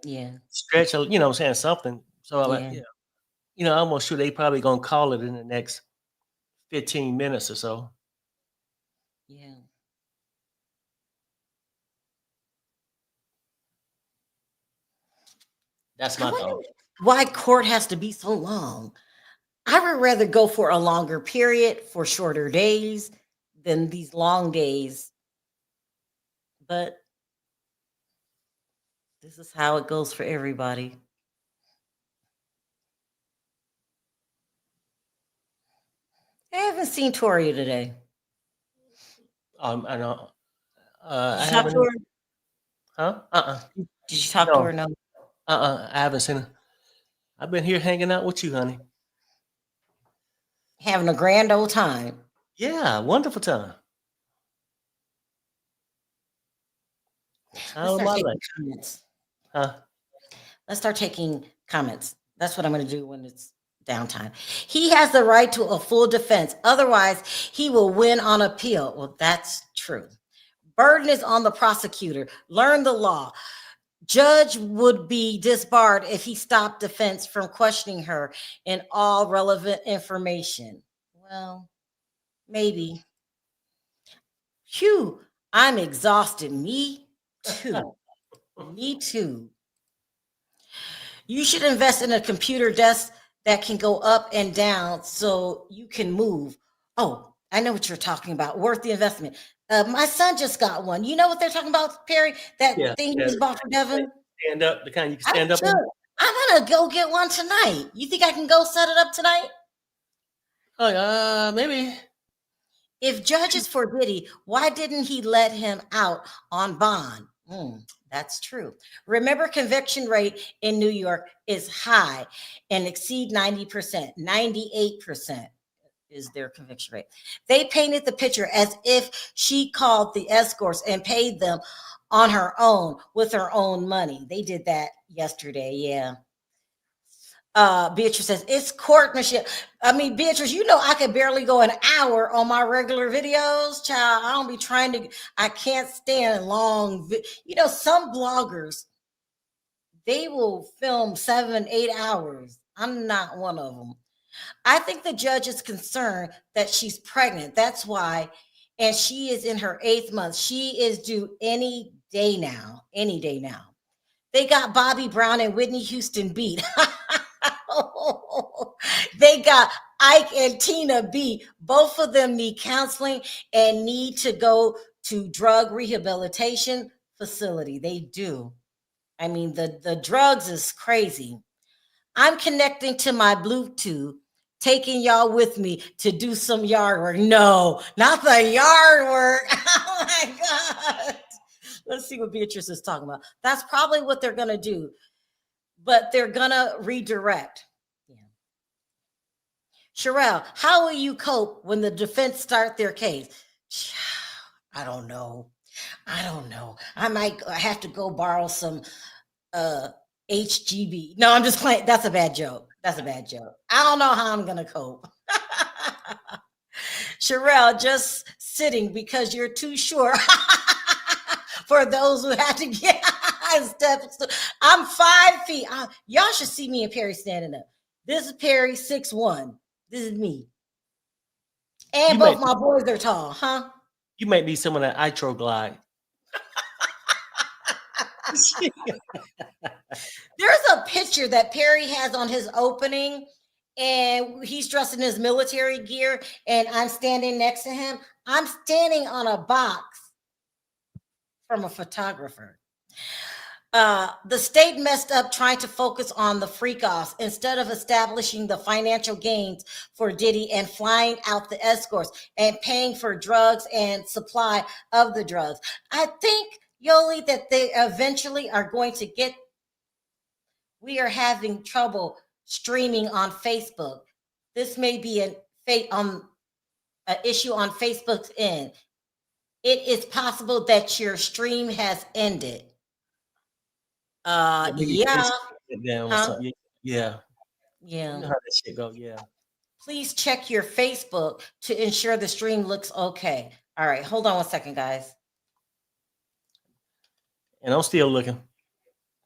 Yeah. Stretch, what I'm saying, something. So, I'm almost sure they probably gonna call it in the next 15 minutes or so. Yeah. That's my thought. Why court has to be so long? I would rather go for a longer period for shorter days than these long days. But this is how it goes for everybody. I haven't seen Toria today. I know. Did you talk to her? Huh? Did you talk to her? No. I haven't seen her. I've been here hanging out with you, honey. Having a grand old time. Yeah, wonderful time. How am I like? Comments. Huh? Let's start taking comments. That's what I'm going to do when it's downtime. He has the right to a full defense. Otherwise, he will win on appeal. Well, that's true. Burden is on the prosecutor. Learn the law. Judge would be disbarred if he stopped defense from questioning her in all relevant information. Well, maybe. Phew, I'm exhausted. Me too. Me too. You should invest in a computer desk that can go up and down so you can move. Oh, I know what you're talking about. Worth the investment. My son just got one. You know what they're talking about, Perry? That thing you just bought for Devin? Stand up, the kind you can stand up on. I'm gonna go get one tonight. You think I can go set it up tonight? Oh, maybe. If judges for Diddy, why didn't he let him out on bond? That's true. Remember, conviction rate in New York is high and exceed 90%. 98% is their conviction rate. They painted the picture as if she called the escorts and paid them on her own with her own money. They did that yesterday. Yeah. Beatrice says it's courtmanship. I mean, Beatrice, I could barely go an hour on my regular videos, child. I don't be trying to. I can't stand long. Some bloggers, they will film 7-8 hours. I'm not one of them. I think the judge is concerned that she's pregnant. That's why, and she is in her 8th month. She is due any day now. Any day now. They got Bobby Brown and Whitney Houston beat. They got Ike and Tina beat. Both of them need counseling and need to go to drug rehabilitation facility. They do. I mean, the drugs is crazy. I'm connecting to my Bluetooth, taking y'all with me to do some yard work. No, not the yard work. Oh my God. Let's see what Beatrice is talking about. That's probably what they're going to do, but they're going to redirect. Yeah. Sharrell, how will you cope when the defense start their case? I don't know. I might have to go borrow some HGB. No, I'm just playing. That's a bad joke. I don't know how I'm going to cope. Sharrell, just sitting because you're too short. For those who had to get steps. I'm 5 feet. Y'all should see me and Perry standing up. This is Perry, 6'1". This is me. And both my boys are tall, huh? You might need some of that Itro Glide. There's a picture that Perry has on his opening, and he's dressed in his military gear, and I'm standing next to him. I'm standing on a box from a photographer. The state messed up trying to focus on the freak offs instead of establishing the financial gains for Diddy and flying out the escorts and paying for drugs and supply of the drugs. I think, Yoli, that they eventually are going to get. We are having trouble streaming on Facebook. This may be an issue on Facebook's end. It is possible that your stream has ended. Yeah. Yeah. Yeah. You know how that shit go. Yeah. Please check your Facebook to ensure the stream looks okay. All right. Hold on one second, guys. And I'm still looking.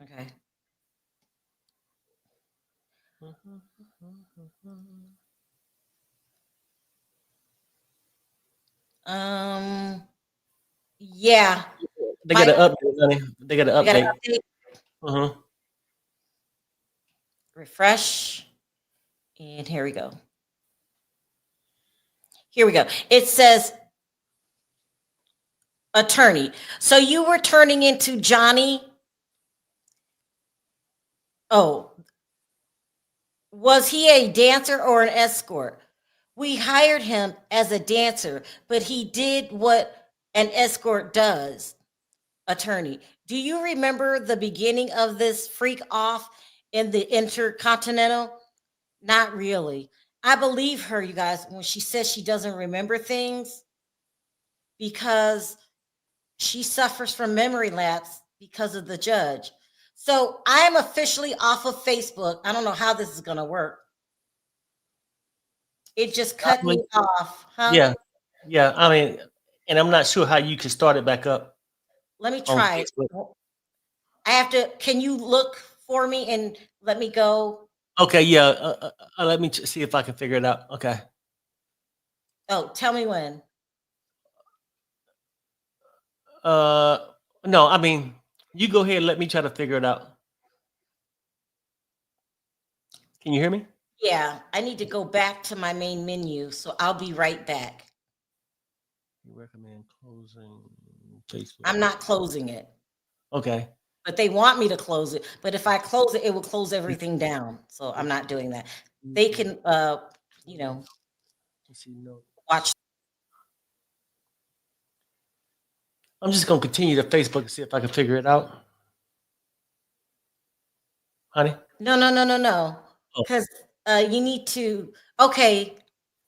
Okay. Yeah. They got an update, honey. They got an update. Refresh. And here we go. It says attorney. So you were turning into Johnny. Oh, was he a dancer or an escort? We hired him as a dancer, but he did what an escort does. Attorney, do you remember the beginning of this freak off in the Intercontinental? Not really. I believe her, you guys, when she says she doesn't remember things because she suffers from memory lapse because of the judge. So I am officially off of Facebook. I don't know how this is going to work. It just cut me off. Huh? Yeah. I mean, and I'm not sure how you can start it back up. Let me try it. I have to. Can you look for me and let me go? Okay. Yeah. Let me see if I can figure it out. Okay. Oh, tell me when. No, I mean, you go ahead and let me try to figure it out. Can you hear me? Yeah, I need to go back to my main menu, so I'll be right back. You recommend closing Facebook? I'm not closing it. Okay. But they want me to close it. But if I close it, it will close everything down. So I'm not doing that. They can, watch. I'm just going to continue to Facebook and see if I can figure it out. Honey? No. Because you need to, okay.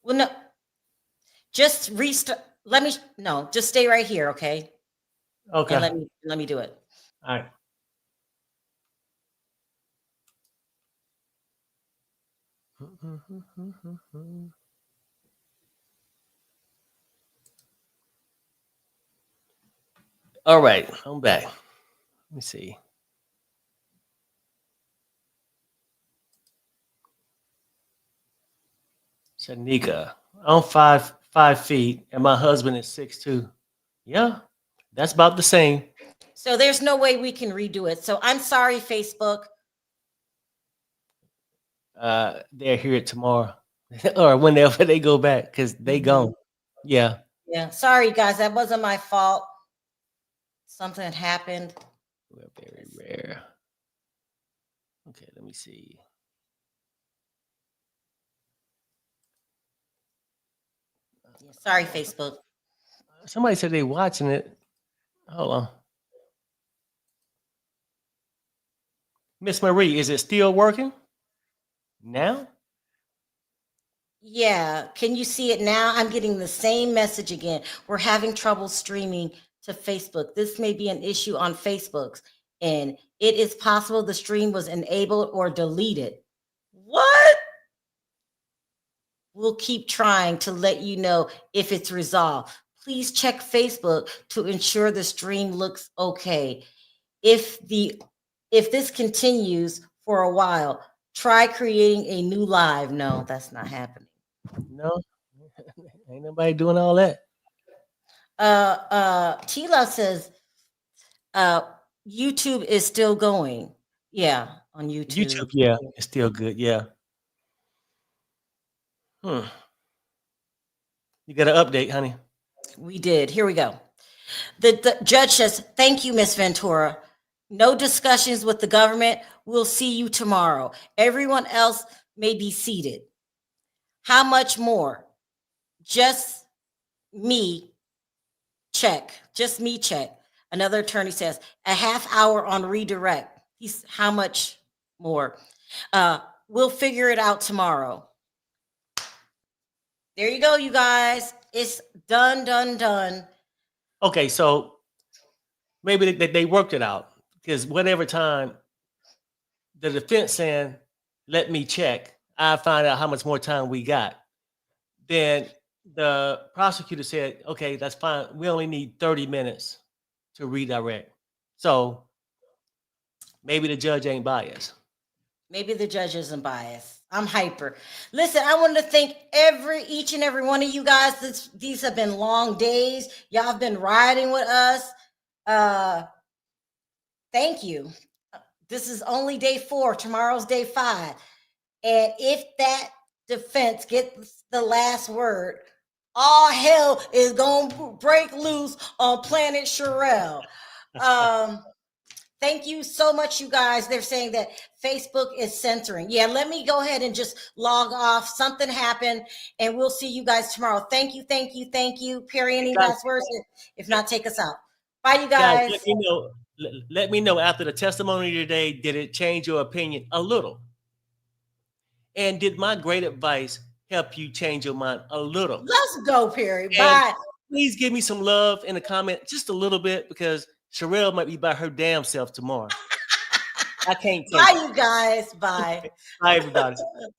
Well, no, just restart. Just stay right here, okay? Okay. And let me do it. All right. All right, I'm back. Let me see. Shanika, I'm 5 feet, and my husband is 6'2". Yeah, that's about the same. So there's no way we can redo it. So I'm sorry, Facebook. They'll hear it tomorrow or whenever they go back because they gone. Yeah. Yeah, sorry guys, that wasn't my fault. Something happened. We're very rare. Okay, let me see. Yeah, sorry, Facebook. Somebody said they watching it. Hold on. Miss Marie, is it still working now? Yeah, can you see it now? I'm getting the same message again. We're having trouble streaming to Facebook. This may be an issue on Facebook's, and it is possible the stream was enabled or deleted. What? We'll keep trying to let you know if it's resolved. Please check Facebook to ensure the stream looks okay. If this continues for a while, try creating a new live. No, that's not happening. No, ain't nobody doing all that. Tila says YouTube is still going. Yeah, on YouTube. YouTube, yeah, it's still good. Yeah. You got an update, honey? We did. Here we go. The judge says, thank you, Miss Ventura. No discussions with the government. We'll see you tomorrow. Everyone else may be seated. How much more? Just me check. Just me check. Another attorney says, a half hour on redirect. He's how much more? We'll figure it out tomorrow. There you go, you guys. It's done, done, done. Okay, so maybe they worked it out because whatever time the defense saying, let me check, I find out how much more time we got. Then the prosecutor said, okay, that's fine. We only need 30 minutes to redirect. So maybe the judge ain't biased. Maybe the judge isn't biased. I'm hyper. Listen, I want to thank each and every one of you guys. These have been long days. Y'all have been riding with us. Thank you. This is only day 4. Tomorrow's day 5. And if that defense gets the last word, all hell is going to break loose on planet Sharrell. Thank you so much, you guys. They're saying that Facebook is censoring. Yeah, let me go ahead and just log off. Something happened, and we'll see you guys tomorrow. Thank you, thank you, thank you. Perry, any last words? If not, take us out. Bye, you guys. Let me know after the testimony today, did it change your opinion a little? And did my great advice help you change your mind a little? Let's go, Perry. Bye. Please give me some love in the comment, just a little bit, because Sharrell might be by her damn self tomorrow. I can't take Bye, you guys. Bye. Bye, everybody.